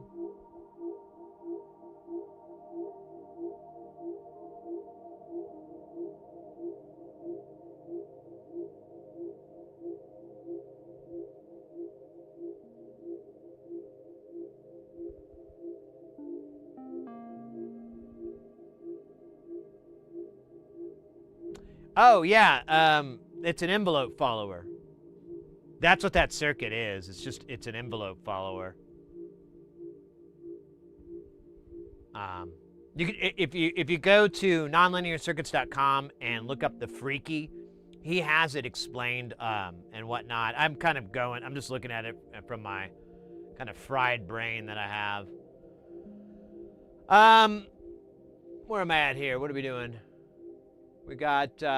Oh yeah, it's an envelope follower. That's what that circuit is. It's an envelope follower. You can, if you go to nonlinearcircuits.com and look up the Freaky, he has it explained and whatnot. I'm just looking at it from my kind of fried brain that I have. Where am I at here? What are we doing? We got, we're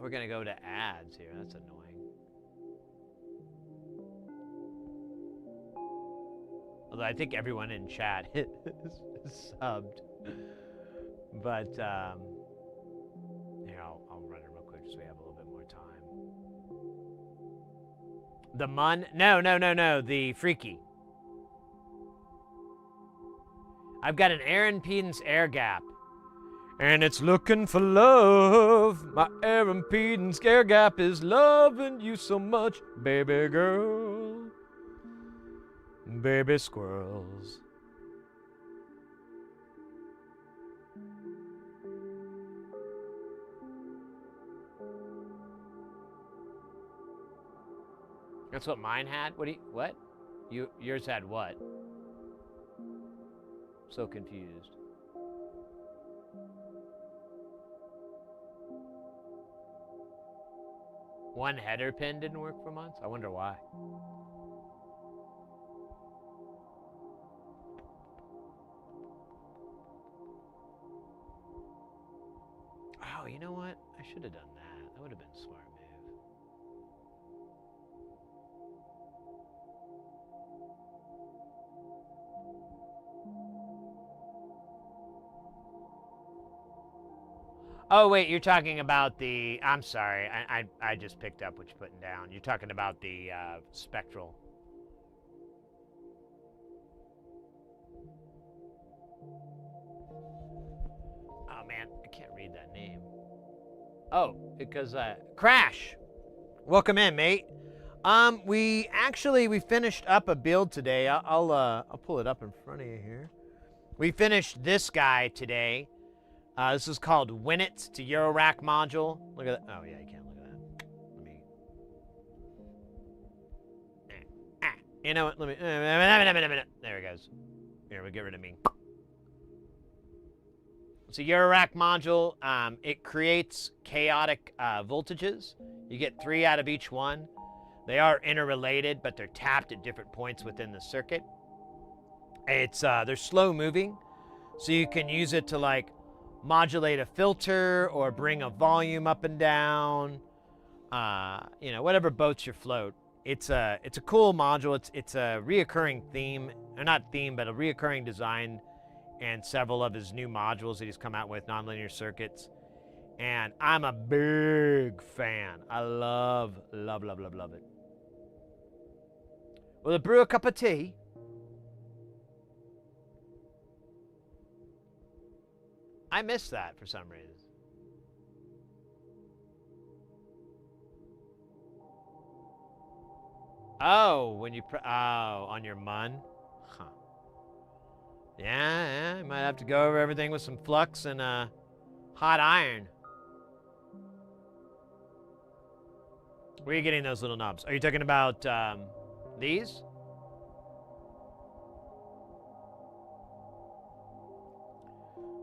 gonna go to ads here. That's annoying. Although I think everyone in chat is subbed. But, here, I'll run it real quick so we have a little bit more time. The Mun? No, the Freaky. I've got an air impedance air gap. And it's looking for love. My air impedance air gap is loving you so much, baby girl. Baby squirrels. That's what mine had? What? Yours had what? So confused. One header pin didn't work for months? I wonder why. Oh, you know what? I should have done that. That would have been a smart move. Oh, wait, you're talking about the... I'm sorry. I just picked up what you're putting down. You're talking about the spectral. Oh, man. I can't read that name. Oh, because... Crash! Welcome in, mate. We finished up a build today. I'll pull it up in front of you here. We finished this guy today. This is called Win It. It's a eurorack module. Look at that. Oh, yeah, you can't look at that. Let me... You know what? Let me... There it goes. Here, we'll get rid of me. It's a eurorack module. It creates chaotic voltages. You get 3 out of each one. They are interrelated, but they're tapped at different points within the circuit. They're slow moving, so you can use it to, like, modulate a filter or bring a volume up and down, you know, whatever boats your float. It's a cool module. It's a reoccurring theme, or not theme, but a reoccurring design and several of his new modules that he's come out with, nonlinear circuits. And I'm a big fan. I love it. Will it brew a cup of tea? I missed that for some reason. Oh, when you on your mun? Huh. Yeah, you might have to go over everything with some flux and hot iron. Where are you getting those little knobs? Are you talking about these?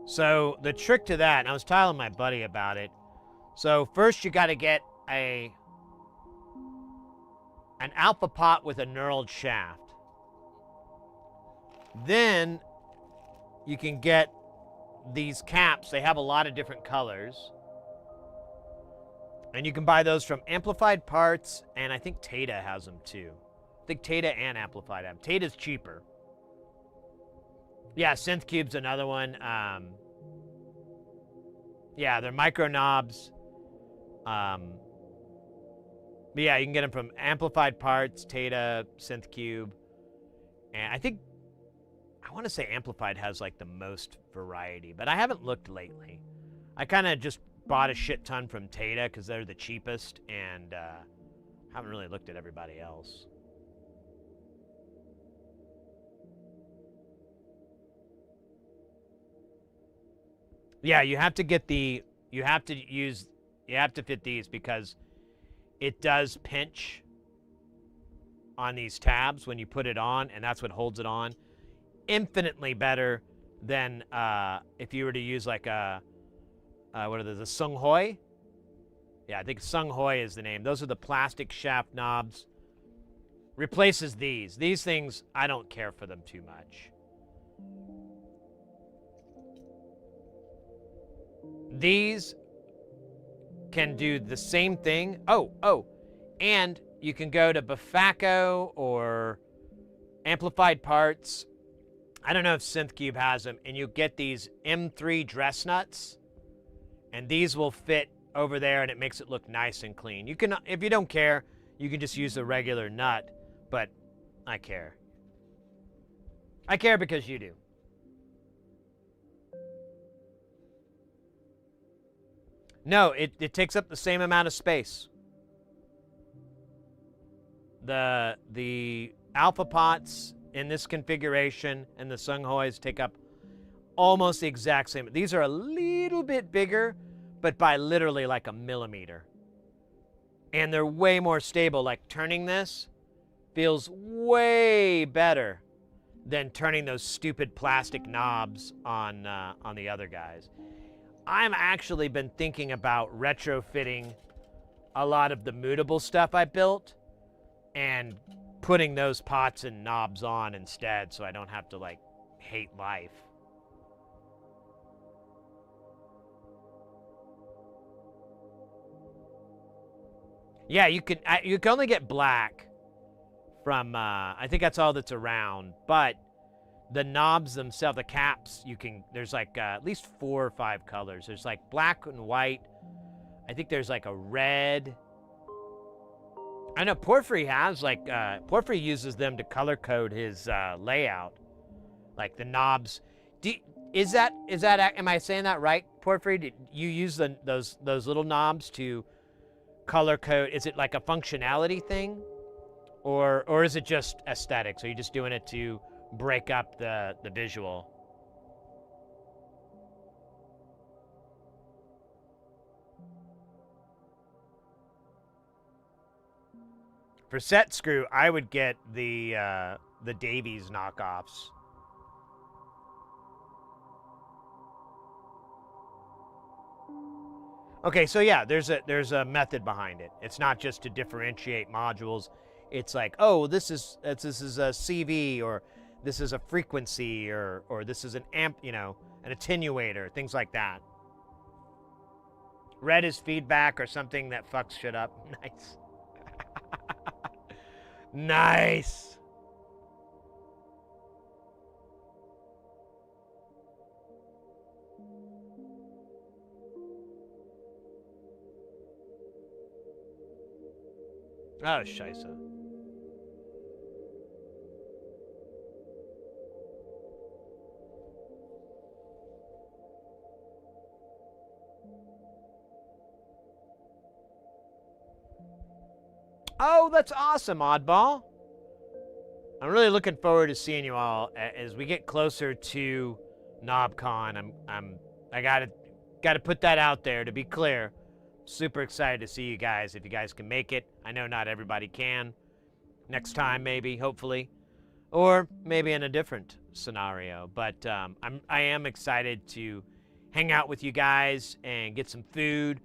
So the trick to that, and I was telling my buddy about it. So first you got to get an alpha pot with a knurled shaft. Then you can get these caps. They have a lot of different colors. And you can buy those from Amplified Parts, and I think Tata has them too. I think Tata and Amplified have them. Tata's cheaper. Yeah, SynthCube's another one. Yeah, they're micro knobs. But yeah, you can get them from Amplified Parts, Tata, SynthCube. And I want to say Amplified has like the most variety, but I haven't looked lately. I kind of just bought a shit ton from Tata because they're the cheapest, and haven't really looked at everybody else. Yeah, you have to get you have to fit these because it does pinch on these tabs when you put it on, and that's what holds it on. Infinitely better than if you were to use like a, what are those, a Sung Hoi? Yeah, I think Sung Hoi is the name. Those are the plastic shaft knobs. Replaces these. These things, I don't care for them too much. These can do the same thing. Oh, and you can go to Bufacco or Amplified Parts. I don't know if SynthCube has them, and you get these M3 dress nuts, and these will fit over there, and it makes it look nice and clean. You can, if you don't care, you can just use a regular nut, but I care. I care because you do. No, it takes up the same amount of space. The Alpha Pots in this configuration and the Sunghois take up almost the exact same. These are a little bit bigger, but by literally like a millimeter. And they're way more stable. Like turning this feels way better than turning those stupid plastic knobs on the other guys. I'm actually been thinking about retrofitting a lot of the mutable stuff I built and putting those pots and knobs on instead, so I don't have to like hate life. Yeah, you can only get black from I think that's all that's around, but the knobs themselves, the caps, there's like at least 4 or 5 colors. There's like black and white. I think there's like a red. I know Porphyry has like, Porphyry uses them to color code his layout. Like the knobs. Is that, am I saying that right, Porphyry? Did you use those little knobs to color code? Is it like a functionality thing? Or is it just aesthetics? Are you just doing it to break up the visual? For set screw, I would get the Davies knockoffs. Okay, so yeah, there's a method behind it. It's not just to differentiate modules. It's like, oh, this is a CV, or this is a frequency, or this is an amp, you know, an attenuator, things like that. Red is feedback or something that fucks shit up. Nice. Nice. Oh, scheisse. Oh, that's awesome, Oddball. I'm really looking forward to seeing you all as we get closer to KnobCon. I gotta put that out there to be clear. Super excited to see you guys if you guys can make it. I know not everybody can. Next time, maybe, hopefully, or maybe in a different scenario. But I am excited to hang out with you guys and get some food,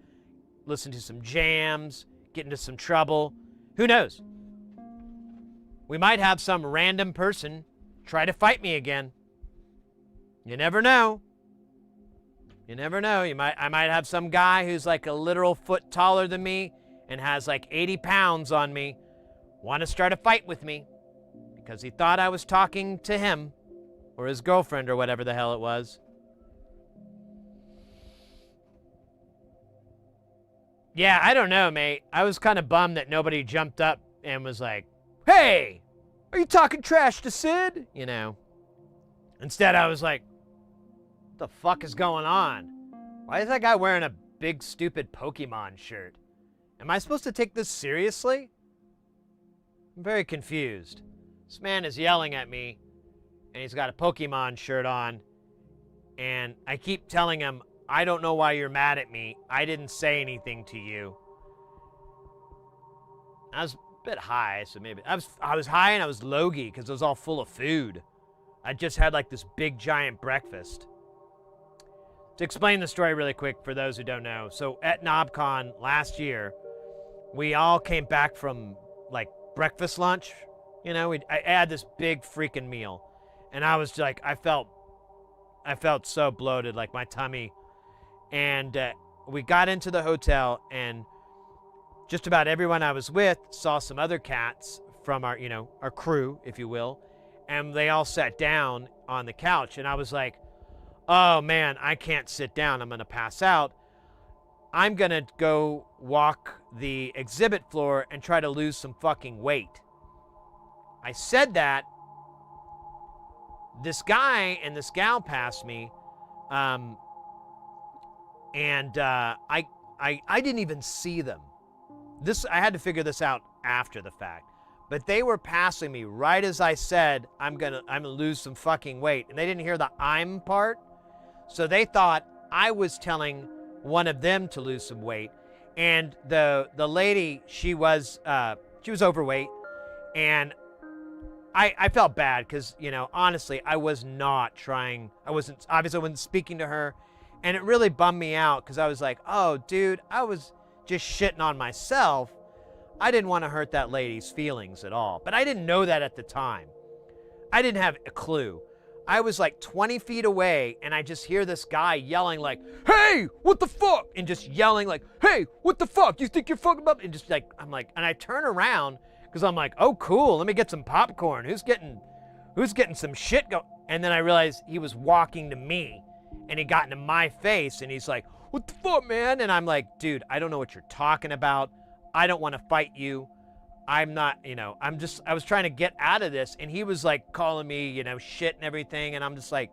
listen to some jams, get into some trouble. Who knows? We might have some random person try to fight me again. You never know. You never know. I might have some guy who's like a literal foot taller than me and has like 80 pounds on me want to start a fight with me because he thought I was talking to him or his girlfriend or whatever the hell it was. Yeah, I don't know, mate. I was kind of bummed that nobody jumped up and was like, hey, are you talking trash to Sid? You know. Instead, I was like, what the fuck is going on? Why is that guy wearing a big, stupid Pokemon shirt? Am I supposed to take this seriously? I'm very confused. This man is yelling at me, and he's got a Pokemon shirt on, and I keep telling him, I don't know why you're mad at me. I didn't say anything to you. I was a bit high, so maybe I was high and I was logy because it was all full of food. I just had like this big giant breakfast. To explain the story really quick for those who don't know, so at KnobCon last year, we all came back from like breakfast lunch. You know, I had this big freaking meal, and I was like, I felt so bloated, like my tummy. And we got into the hotel, and just about everyone I was with saw some other cats from our, you know, our crew, if you will. and they all sat down on the couch, and I was like, oh man, I can't sit down. I'm going to pass out. I'm going to go walk the exhibit floor and try to lose some fucking weight. I said that. This guy and this gal passed me, and I didn't even see them. I had to figure this out after the fact. But they were passing me right as I said, I'm gonna lose some fucking weight. And they didn't hear the I'm part. So they thought I was telling one of them to lose some weight. And the lady, she was overweight. And I felt bad because, you know, honestly, I was not trying. Obviously I wasn't speaking to her. And it really bummed me out because I was like, oh, dude, I was just shitting on myself. I didn't want to hurt that lady's feelings at all. But I didn't know that at the time. I didn't have a clue. I was like 20 feet away, and I just hear this guy yelling like, hey, what the fuck? And just yelling like, hey, what the fuck? You think you're fucking up? And just like, I'm like, and I turn around because I'm like, oh, cool. Let me get some popcorn. Who's getting some shit going? And then I realized he was walking to me, and he got into my face, and he's like, what the fuck, man? And I'm like, dude, I don't know what you're talking about. I don't want to fight you. I'm not, you know, I was trying to get out of this, and he was like calling me, you know, shit and everything, and I'm just like,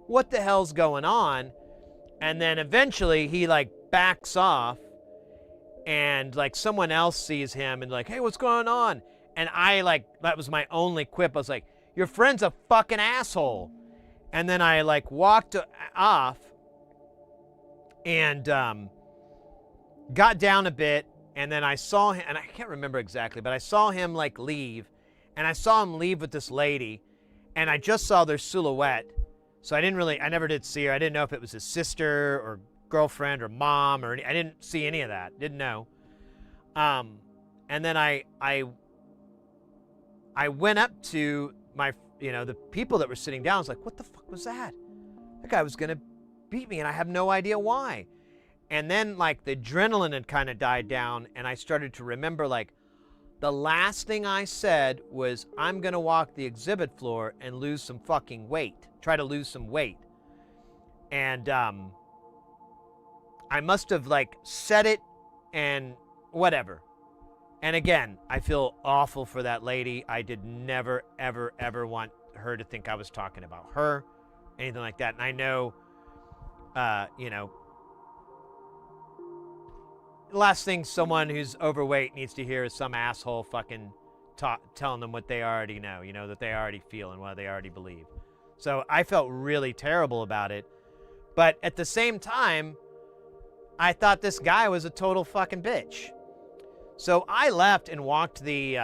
what the hell's going on? And then eventually he like backs off, and like someone else sees him and like, hey, what's going on? And I like, that was my only quip. I was like, your friend's a fucking asshole. And then I like walked off and got down a bit. And then I saw him, and I can't remember exactly, but I saw him like leave, and I saw him leave with this lady, and I just saw their silhouette. So I never did see her. I didn't know if it was his sister or girlfriend or mom I didn't see any of that. Didn't know. And then I went up to my, you know, the people that were sitting down. I was like, what the fuck was that? That guy was gonna beat me, and I have no idea why. And then like the adrenaline had kind of died down, and I started to remember like the last thing I said was, I'm gonna walk the exhibit floor and lose some fucking weight. Try to lose some weight. And I must have like said it and whatever. And again, I feel awful for that lady. I did never, ever, ever want her to think I was talking about her, anything like that. And I know, you know, the last thing someone who's overweight needs to hear is some asshole fucking telling them what they already know, you know, that they already feel and what they already believe. So I felt really terrible about it. But at the same time, I thought this guy was a total fucking bitch. So I left and walked to the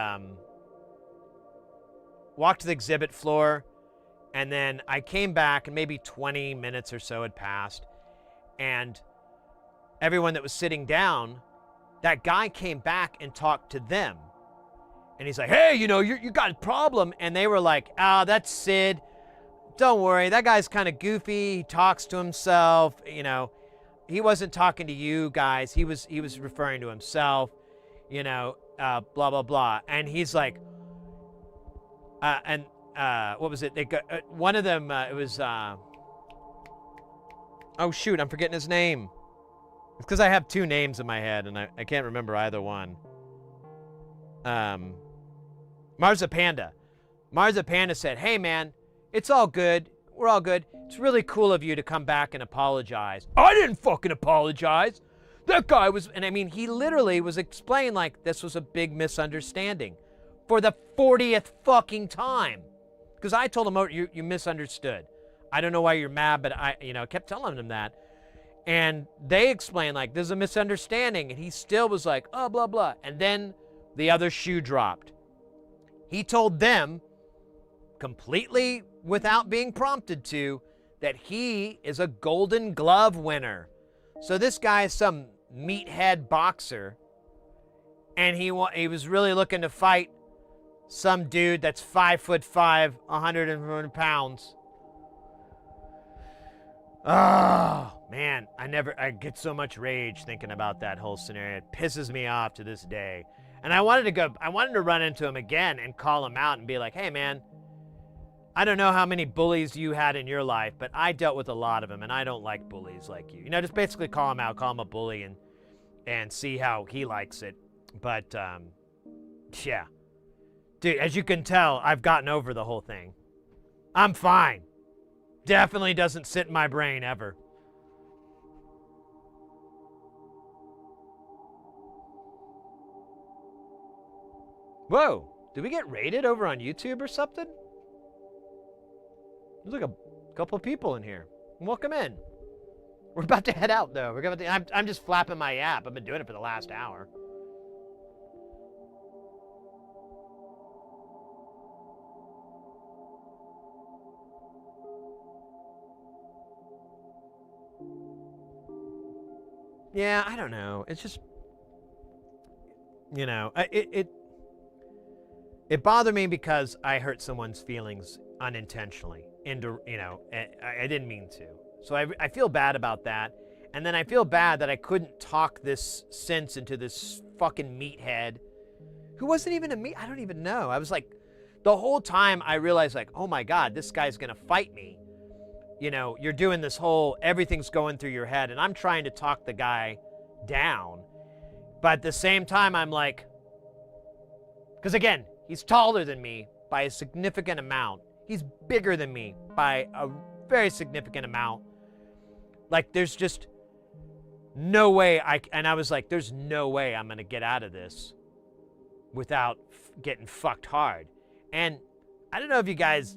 exhibit floor, and then I came back, and maybe 20 minutes or so had passed, and everyone that was sitting down, that guy came back and talked to them. And he's like, hey, you know, you got a problem. And they were like, that's Sid. Don't worry, that guy's kind of goofy. He talks to himself, you know. He wasn't talking to you guys. He was referring to himself, you know, blah, blah, blah. And he's like, what was it? They got, one of them, it was, oh shoot, I'm forgetting his name. It's because I have two names in my head, and I can't remember either one. Marzipanda. Marzipanda said, hey, man, it's all good. We're all good. It's really cool of you to come back and apologize. I didn't fucking apologize. That guy was, and I mean, he literally was explaining like this was a big misunderstanding for the 40th fucking time. Because I told him, oh, you misunderstood. I don't know why you're mad, but I kept telling him that. And they explained, like, there's a misunderstanding. And he still was like, oh, blah, blah. And then the other shoe dropped. He told them, completely without being prompted to, that he is a Golden Glove winner. So this guy is some meathead boxer. And he was really looking to fight some dude that's 5'5", 140 pounds. Oh, man, I get so much rage thinking about that whole scenario. It pisses me off to this day. And I wanted to run into him again and call him out and be like, hey, man, I don't know how many bullies you had in your life, but I dealt with a lot of them, and I don't like bullies like you. You know, just basically call him out, call him a bully, and see how he likes it. But, yeah. Dude, as you can tell, I've gotten over the whole thing. I'm fine. Definitely doesn't sit in my brain ever. Whoa, did we get raided over on YouTube or something? There's like a couple people in here. Welcome in. We're about to head out though. I'm just flapping my app. I've been doing it for the last hour. Yeah, I don't know. It's just, you know, it bothered me because I hurt someone's feelings unintentionally. You know, I didn't mean to. So I feel bad about that. And then I feel bad that I couldn't talk this sense into this fucking meathead who wasn't even a meat. I don't even know. I was like, the whole time I realized like, oh my God, this guy's going to fight me. You know, you're doing this whole, everything's going through your head, and I'm trying to talk the guy down. But at the same time, I'm like, because again, he's taller than me by a significant amount. He's bigger than me by a very significant amount. Like, there's just no way and I was like, there's no way I'm going to get out of this without getting fucked hard. And I don't know if you guys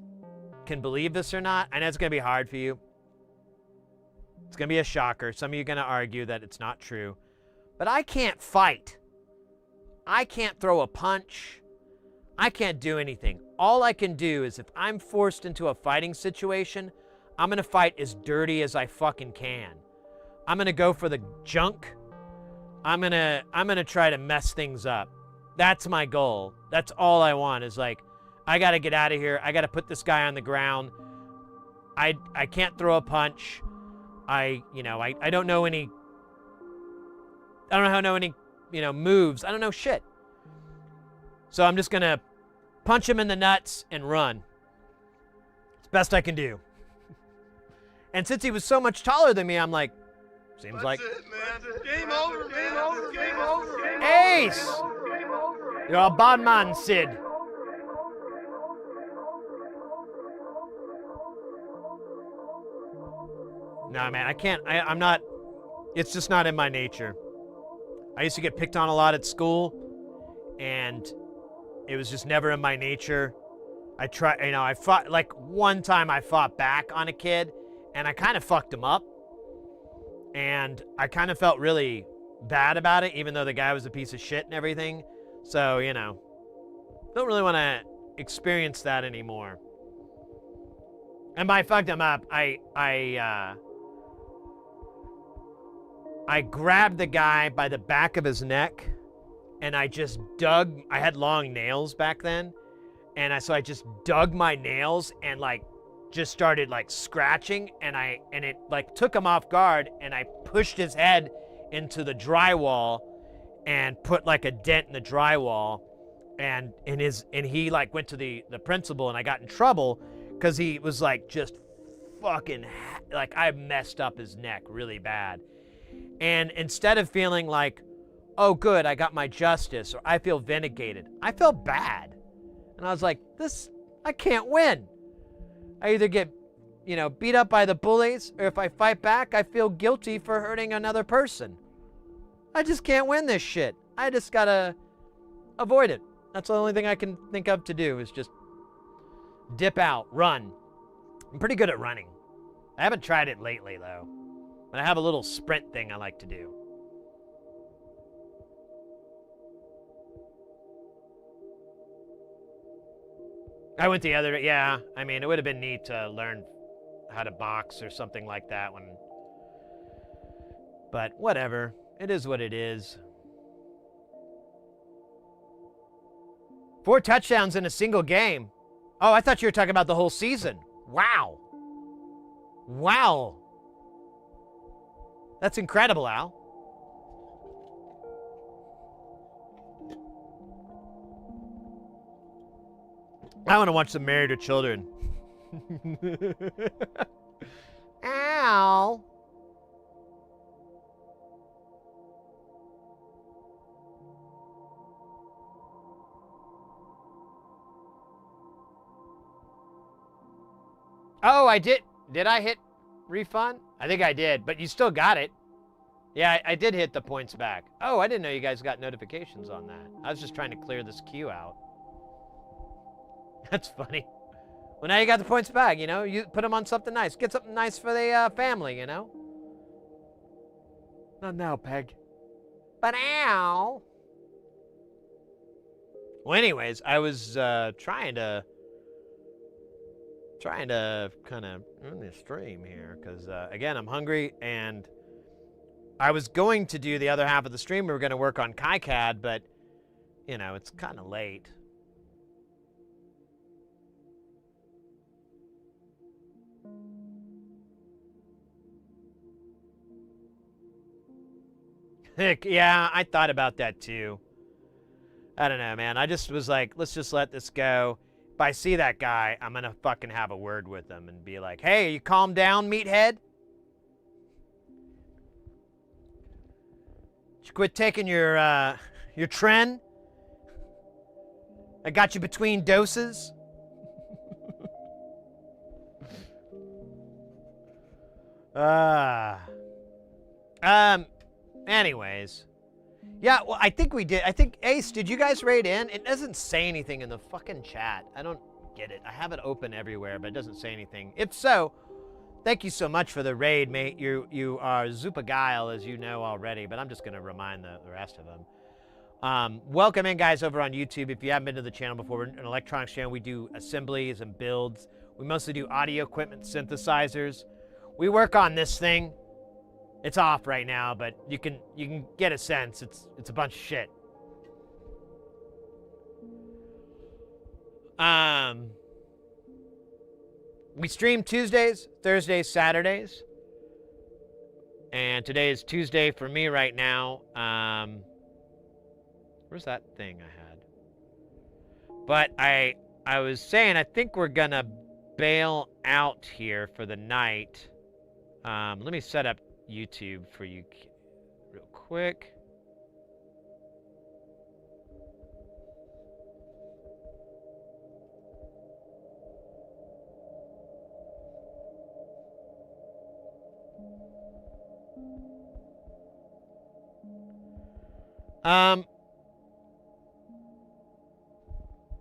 can believe this or not. I know it's going to be hard for you. It's going to be a shocker. Some of you are going to argue that it's not true. But I can't fight. I can't throw a punch. I can't do anything. All I can do is if I'm forced into a fighting situation, I'm going to fight as dirty as I fucking can. I'm going to go for the junk. I'm going to try to mess things up. That's my goal. That's all I want is like, I got to get out of here. I got to put this guy on the ground. I can't throw a punch. I don't know any moves. I don't know shit. So I'm just going to punch him in the nuts and run. It's best I can do. And since he was so much taller than me, I'm like, seems like. That's it, man. Game over, game over, game over. Ace! You're a bad man, Sid. No, man, I can't. I'm not. It's just not in my nature. I used to get picked on a lot at school, and it was just never in my nature. I fought, like one time I fought back on a kid, and I kind of fucked him up. And I kind of felt really bad about it, even though the guy was a piece of shit and everything. So, you know, don't really want to experience that anymore. And by fucked him up, I grabbed the guy by the back of his neck, and I just dug. I had long nails back then, and so I just dug my nails and like just started like scratching, and it like took him off guard, and I pushed his head into the drywall and put like a dent in the drywall, and he like went to the principal, and I got in trouble because he was like just fucking like I messed up his neck really bad. And instead of feeling like, oh good, I got my justice, or I feel vindicated, I felt bad. And I was like, I can't win. I either get, beat up by the bullies, or if I fight back, I feel guilty for hurting another person. I just can't win this shit. I just gotta avoid it. That's the only thing I can think of to do is just dip out, run. I'm pretty good at running. I haven't tried it lately though. But I have a little sprint thing I like to do. I went the other, yeah. I mean, it would have been neat to learn how to box or something like that but whatever. It is what it is. 4 touchdowns in a single game. Oh, I thought you were talking about the whole season. Wow. Wow. That's incredible, Al. I want to watch some Married with Children. Ow. Oh, I did. Did I hit refund? I think I did, but you still got it. Yeah, I did hit the points back. Oh, I didn't know you guys got notifications on that. I was just trying to clear this queue out. That's funny. Well, now you got the points back, you know? You put them on something nice. Get something nice for the family, you know? Not now, Peg. But ow. Well, anyways, I was trying to kind of run the stream here because, again, I'm hungry, and I was going to do the other half of the stream. We were going to work on KiCad, but, you know, it's kind of late. Heck, yeah, I thought about that too. I don't know, man. I just was like, let's just let this go. If I see that guy, I'm going to fucking have a word with him and be like, hey, you calm down, meathead? You quit taking your Tren? I got you between doses? Anyways. Yeah, well, I think we did. I think, Ace, did you guys raid in? It doesn't say anything in the fucking chat. I don't get it. I have it open everywhere, but it doesn't say anything. If so, thank you so much for the raid, mate. You are Zupa Guile, as you know already, but I'm just going to remind the rest of them. Welcome in, guys, over on YouTube. If you haven't been to the channel before, we're an electronics channel. We do assemblies and builds. We mostly do audio equipment, synthesizers. We work on this thing. It's off right now, but you can get a sense. It's a bunch of shit. We stream Tuesdays, Thursdays, Saturdays. And today is Tuesday for me right now. Where's that thing I had? But I was saying I think we're gonna bail out here for the night. Let me set up YouTube for you real quick.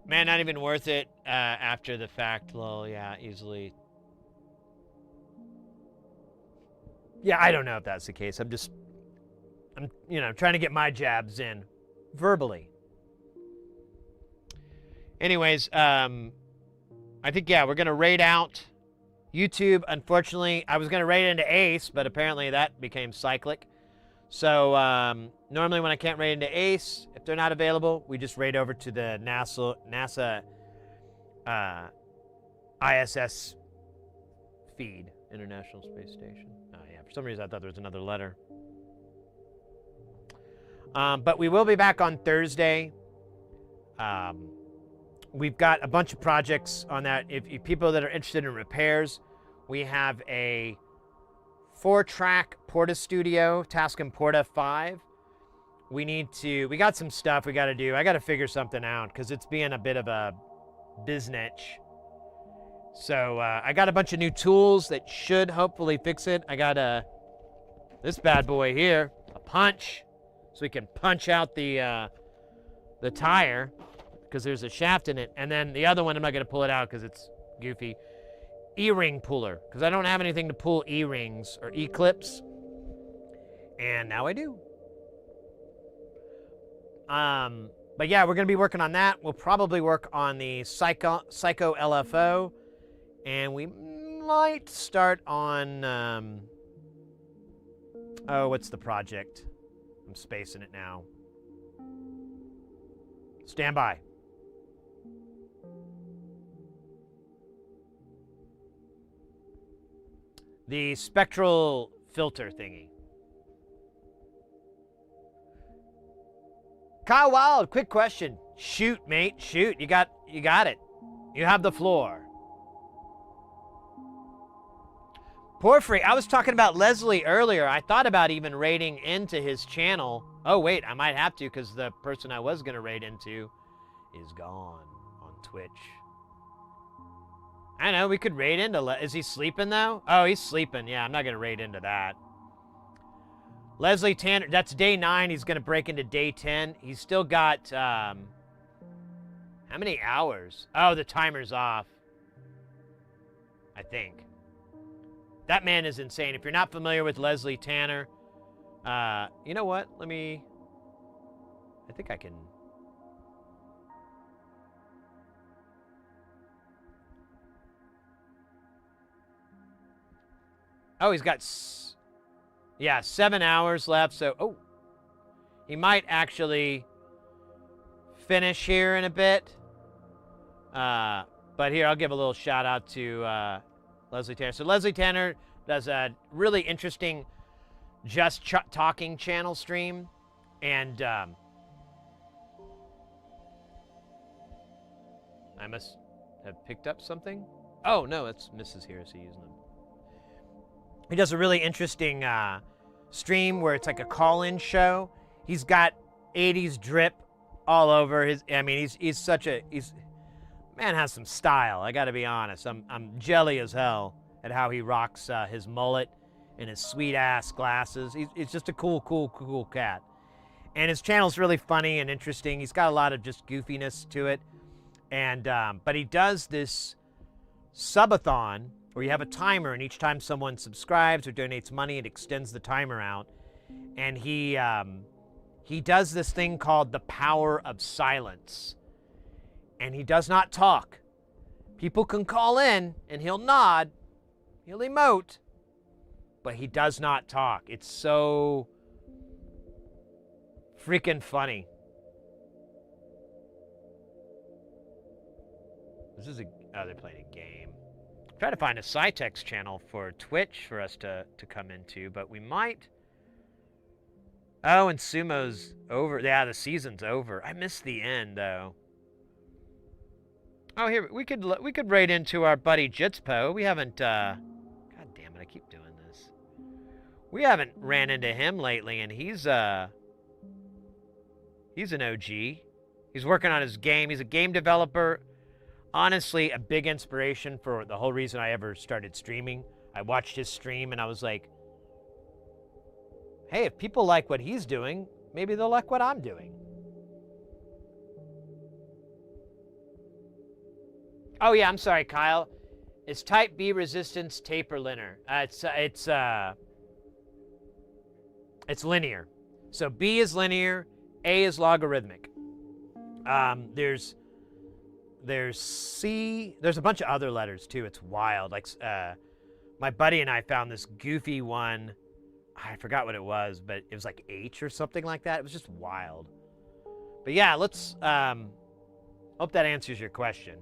Man, not even worth it after the fact. Lol, yeah, easily. Yeah, I don't know if that's the case. I'm trying to get my jabs in verbally. Anyways, I think, yeah, we're going to raid out YouTube. Unfortunately, I was going to raid into Ace, but apparently that became cyclic. So normally when I can't raid into Ace, if they're not available, we just raid over to the NASA ISS feed, International Space Station. Oh, yeah, for some reason I thought there was another letter. But we will be back on Thursday. We've got a bunch of projects on that. If people that are interested in repairs, we have a 4-track Porta Studio, Tascam Porta 5. We got some stuff we got to do. I got to figure something out because it's being a bit of a biznitch. So I got a bunch of new tools that should hopefully fix it. I got this bad boy here, a punch, so we can punch out the tire because there's a shaft in it. And then the other one, I'm not going to pull it out because it's goofy. E-ring puller, because I don't have anything to pull E-rings or E-clips. And now I do. But yeah, we're going to be working on that. We'll probably work on the Psycho LFO. And we might start on, what's the project? I'm spacing it now. Stand by. The spectral filter thingy. Kyle Wild, quick question. Shoot, mate, shoot. You got it. You have the floor. Porphyry, I was talking about Leslie earlier. I thought about even raiding into his channel. Oh, wait, I might have to because the person I was going to raid into is gone on Twitch. I know, we could raid into... Is he sleeping, though? Oh, he's sleeping. Yeah, I'm not going to raid into that. Leslie Tanner, that's day 9. He's going to break into day 10. He's still got... how many hours? Oh, the timer's off. I think. That man is insane. If you're not familiar with Leslie Tanner, you know what? I think I can... Oh, he's got, 7 hours left, so, oh. He might actually finish here in a bit. But here, I'll give a little shout out to Leslie Tanner. So Leslie Tanner does a really interesting Just Talking channel stream. And I must have picked up something. Oh, no, it's Mrs. Heresy using them. He does a really interesting stream where it's like a call-in show. He's got 80s drip all over his... I mean, he's such a... Man has some style, I gotta be honest. I'm jelly as hell at how he rocks his mullet and his sweet-ass glasses. He's just a cool cat. And his channel's really funny and interesting. He's got a lot of just goofiness to it. And but he does this subathon where you have a timer, and each time someone subscribes or donates money, it extends the timer out. And he does this thing called the power of silence. And he does not talk. People can call in, and he'll nod, he'll emote, but he does not talk. It's so freaking funny. They're playing a game. Try to find a Cytex channel for Twitch for us to come into, but we might. Oh, and Sumo's over. Yeah, the season's over. I missed the end though. Oh, here we could raid into our buddy Jitspo. We haven't. God damn it! I keep doing this. We haven't ran into him lately, and he's an OG. He's working on his game. He's a game developer. Honestly, a big inspiration for the whole reason I ever started streaming. I watched his stream and I was like, hey, if people like what he's doing, maybe they'll like what I'm doing. Oh yeah, I'm sorry, Kyle. It's type B resistance taper linear. It's linear. So B is linear, A is logarithmic. There's C, there's a bunch of other letters too. It's wild. Like my buddy and I found this goofy one. I forgot what it was, but it was like H or something like that. It was just wild. But yeah, let's hope that answers your question.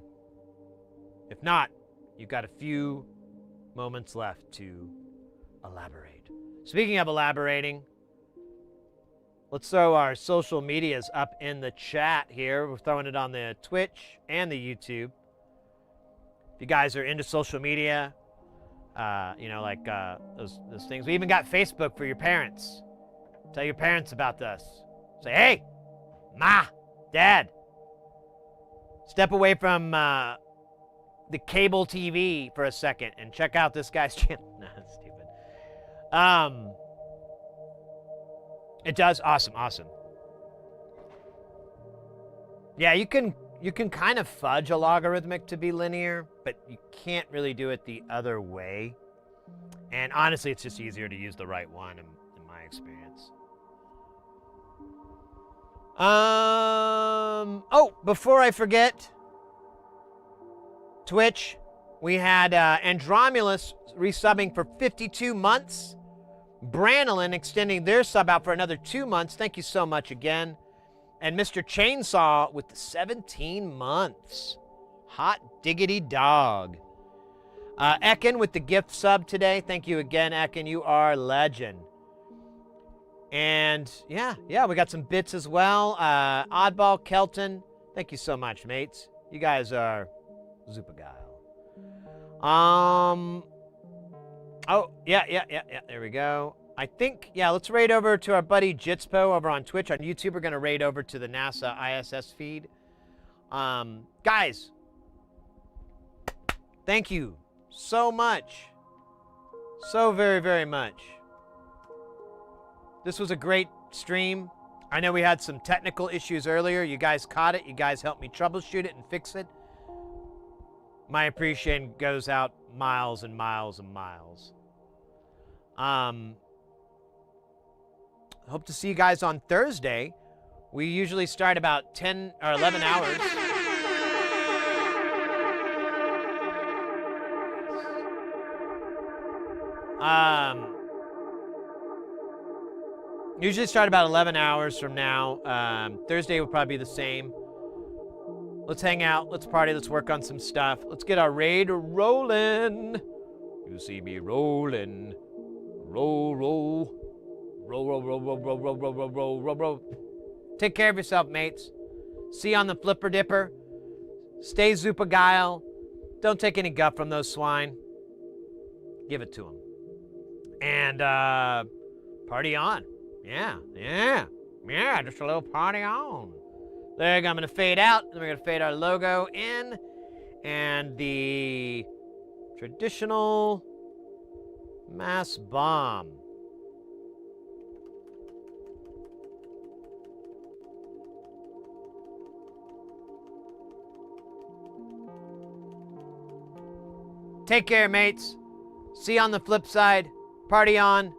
If not, you've got a few moments left to elaborate. Speaking of elaborating, let's throw our social medias up in the chat here. We're throwing it on the Twitch and the YouTube. If you guys are into social media, like those things. We even got Facebook for your parents. Tell your parents about us. Say, hey, Ma, Dad, step away from the cable TV for a second and check out this guy's channel. No, that's stupid. It does. Awesome. Yeah, you can kind of fudge a logarithmic to be linear, but you can't really do it the other way. And honestly, it's just easier to use the right one in my experience. Oh, before I forget, Twitch, we had Andromulus resubbing for 52 months. Branolin extending their sub out for another 2 months. Thank you so much again. And Mr. Chainsaw with the 17 months. Hot diggity dog. Ekin with the gift sub today. Thank you again, Ekin. You are a legend. And yeah, we got some bits as well. Oddball Kelton. Thank you so much, mates. You guys are super guile. Oh, yeah. There we go. I think, yeah, let's raid over to our buddy Jitspo over on Twitch. On YouTube, we're going to raid over to the NASA ISS feed. Guys, thank you so much. So very, very much. This was a great stream. I know we had some technical issues earlier. You guys caught it. You guys helped me troubleshoot it and fix it. My appreciation goes out miles and miles and miles. Hope to see you guys on Thursday. We usually start about 10 or 11 hours. Usually start about 11 hours from now. Thursday will probably be the same. Let's hang out. Let's party. Let's work on some stuff. Let's get our raid rolling. You see me rolling. Roll, roll. Roll, roll, roll, roll, roll, roll, roll, roll, roll, roll, roll. Take care of yourself, mates. See you on the Flipper Dipper. Stay Zupa Guile. Don't take any guff from those swine. Give it to them. And, party on. Yeah, just a little party on. There you go. I'm going to fade out. Then we're going to fade our logo in. And the traditional mass bomb. Take care, mates. See you on the flip side. Party on.